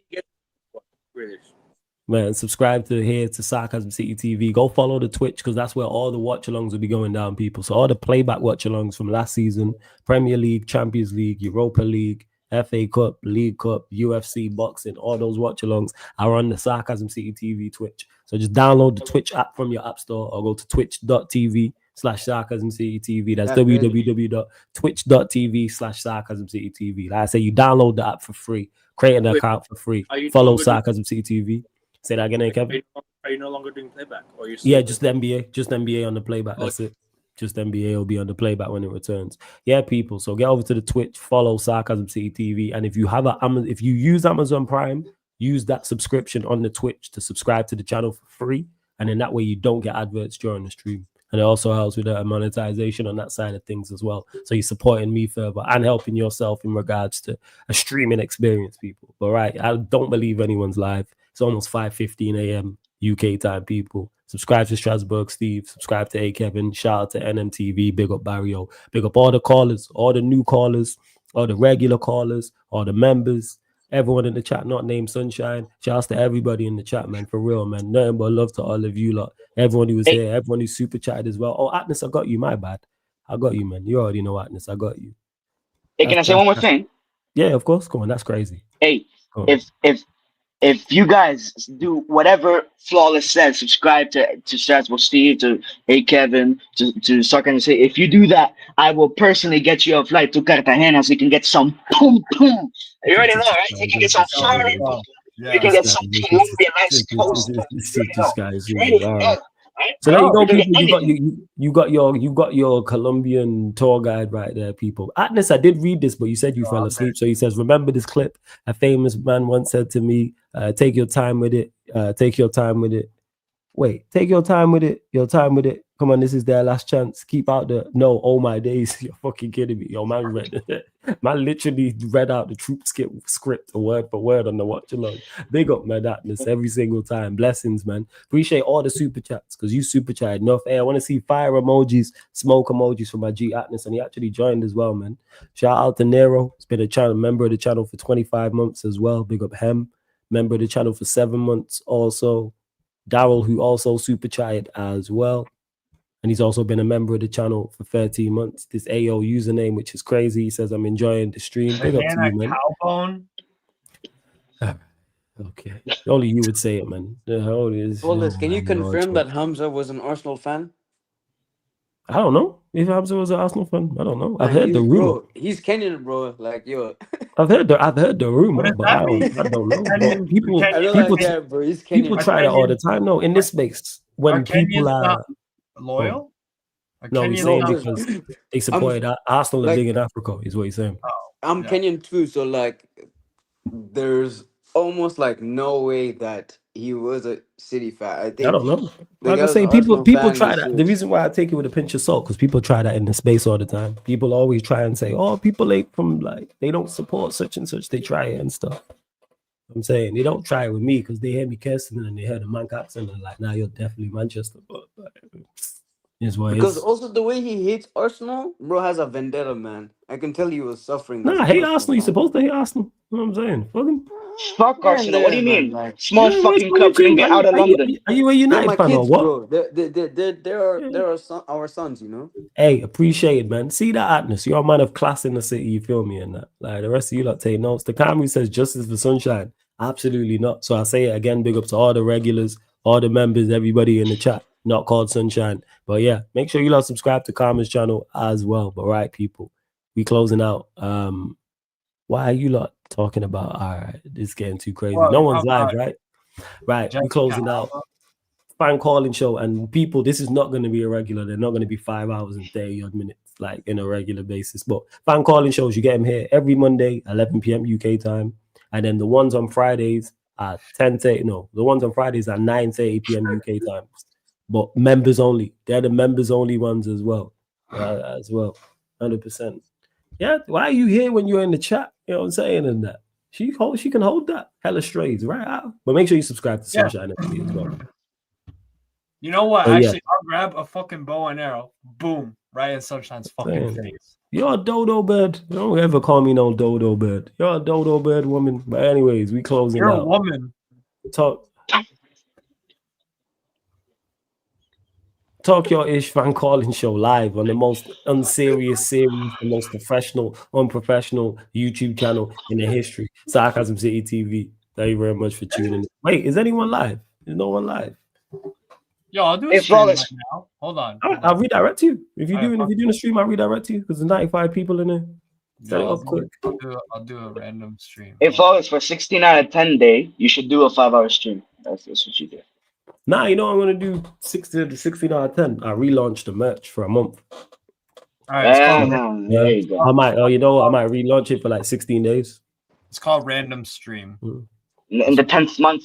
Man, subscribe to Sarcasm City TV. Go follow the Twitch because that's where all the watch-alongs will be going down, people. So all the playback watch-alongs from last season, Premier League, Champions League, Europa League, FA Cup, League Cup, UFC, boxing, all those watch-alongs are on the Sarcasm City TV Twitch. So just download the Twitch app from your app store or go to twitch.tv/Sarcasm City TV. That's www.twitch.tv/Sarcasm City TV. Like I say, you download the app for free, create an account for free, follow Sarcasm City TV. Say that again, Kevin. Are you no longer doing playback? Or you Yeah, just the NBA. Just NBA on the playback. That's it. Just NBA will be on the playback when it returns. Yeah, people. So get over to the Twitch, follow Sarcasm City TV. And if you have if you use Amazon Prime, use that subscription on the Twitch to subscribe to the channel for free. And then that way you don't get adverts during the stream. And it also helps with monetization on that side of things as well. So you're supporting me further and helping yourself in regards to a streaming experience, people. But right, I don't believe anyone's live. It's almost 5:15 a.m. UK time, people. Subscribe to Strasbourg Steve. Subscribe to A Kevin. Shout out to NMTV. Big up Barrio. Big up all the callers, all the new callers, all the regular callers, all the members, everyone in the chat, not named Sunshine. Shouts to everybody in the chat, man. For real, man. Nothing but love to all of you lot. Everyone who was here, everyone who super chatted as well. Oh, Atnas, I got you. My bad. I got you, man. You already know Atnas. I got you. Hey, can I say one more thing? Yeah, of course. Come on, that's crazy. Hey, if you guys do whatever Flawless said, subscribe to Strasbourg Steve, to Hey Kevin, to Sarcasm City. If you do that, I will personally get you a flight to Cartagena so you can get some pum pum. You already know, right? You can get some fire. You can get some Colombian nice coast. All right. So there you go, people. You got your Colombian tour guide right there, people. Atnas, I did read this, but you said you fell asleep. So he says, remember this clip? A famous man once said to me, take your time with it. Take your time with it. Wait, take your time with it. Your time with it. Come on, this is their last chance. Keep out the no. Oh my days, you're fucking kidding me. Yo, man literally read out the troop script word for word on the watch along. Big up, man, Atnas every single time. Blessings, man. Appreciate all the super chats because you super chatted enough. Hey, I want to see fire emojis, smoke emojis from my G Atnas, and he actually joined as well, man. Shout out to Nero. He's been a member of the channel for 25 months as well. Big up Hem, member of the channel for 7 months. Also, Daryl, who also super chatted as well. And he's also been a member of the channel for 13 months. This AO username, which is crazy. He says, I'm enjoying the stream. Big up to you, man. Cowbone. Okay. Only you would say it, man. Wallace, can you confirm that Hamza was an Arsenal fan? I don't know. If Hamza was an Arsenal fan, I don't know. I've Man, heard the rumor. Bro, he's Kenyan, bro. Like, yo. I've heard the rumor, but I don't know. But people try that all the time. No, in this space, when people are loyal. No, he's saying because they supported Arsenal are big in Africa, is what he's saying. I'm Kenyan too, so like there's almost like no way that he was a City fan. I think I don't know. Like I say, people try that. The reason why I take it with a pinch of salt, because people try that in the space all the time. People always try and say, oh, people ain't from like they don't support such and such. They try it and stuff. I'm saying they don't try it with me because they hear me cursing and they hear the man accent and like, nah, you're definitely Manchester. But is what because also the way he hates Arsenal, bro, has a vendetta, man. I can tell he was suffering. Nah, I hate Arsenal. You're supposed to hate Arsenal. You know what I'm saying? Fuck him. Fuck Arsenal. What do you mean? Small fucking club couldn't get out of London. Are you a United fan or what? Bro. There are our sons, you know. Hey, appreciate it, man. See that Atnas. You're a man of class in the city. You feel me? And that, like the rest of you lot take notes. The Camry says justice for sunshine. Absolutely not. So I say it again. Big up to all the regulars, all the members, everybody in the chat. Not called sunshine, but yeah, make sure you lot subscribe to Karma's channel as well. But right, people, we closing out. Why are you lot talking about? All right, this is getting too crazy. Well, no one's live, right? Right, we closing out. Fan calling show, and people, this is not going to be a regular. They're not going to be 5 hours and 30 odd minutes like in a regular basis. But fan calling shows, you get them here every Monday, 11 p.m. UK time, and then the ones on Fridays at 10:30. No, the ones on Fridays at 9:30 p.m. UK time. But members only. They're the members only ones as well. 100%. Yeah, why are you here when you're in the chat? You know what I'm saying? And that she can hold that. Hella strays, right out. But make sure you subscribe to Sunshine FD as well. You know what? Oh, Actually, I'll grab a fucking bow and arrow. Boom. Right in Sunshine's fucking face. You're a dodo bird. Don't ever call me no dodo bird. You're a dodo bird woman. But anyways, we closing out. You're a woman. Talk Your Ish fan calling show live on the most unserious series, the most professional, unprofessional YouTube channel in the history. Sarcasm City TV. Thank you very much for tuning in. Wait, is anyone live? Is no one live? Yo, I'll do a stream right now. Hold on. I'll redirect you. If you're doing a stream, I'll redirect you because there's 95 people in there. Set it up quick. I'll do a random stream. If all is for 16 out of 10 day, you should do a 5-hour stream. That's what you do. Nah, you know I'm gonna do 16 out of 10. I relaunched the merch for a month. All right, there you go. I might relaunch it for like 16 days. It's called Random Stream. In the 10th month.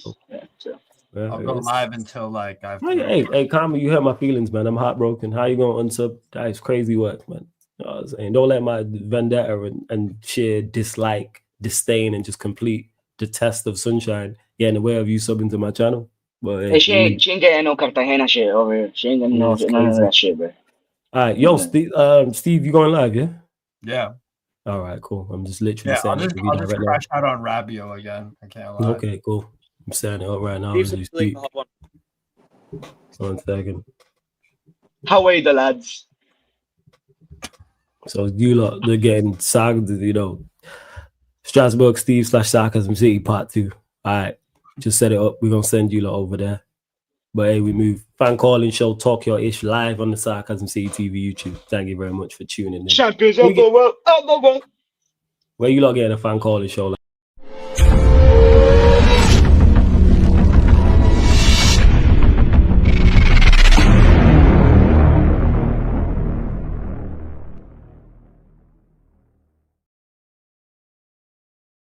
I'll go live until like I've. Hey, Karma, you hurt my feelings, man. I'm heartbroken. How you gonna unsub? That is crazy work, man. You know what I'm saying? Don't let my vendetta and sheer dislike, disdain, and just complete detest of Sunshine get in the way of you subbing to my channel. But hey, she ain't getting no Cartagena shit over here. She ain't getting none of that shit, bro. All right, yo, Steve, you going live, yeah? Yeah. All right, cool. I'm just literally saying I'll just crash out on Rabio again. I can't lie. Okay, cool. I'm setting it up right now as you speak. 1 second. How are the lads? So you lot, they're getting Strasbourg Steve / Sarcasm City Part 2. All right. Just set it up. We're going to send you lot over there. But hey, we move. Fan calling show, Talk Your Ish live on the Sarcasm City TV YouTube. Thank you very much for tuning in. Champions of the world. Where you lot getting a fan calling show?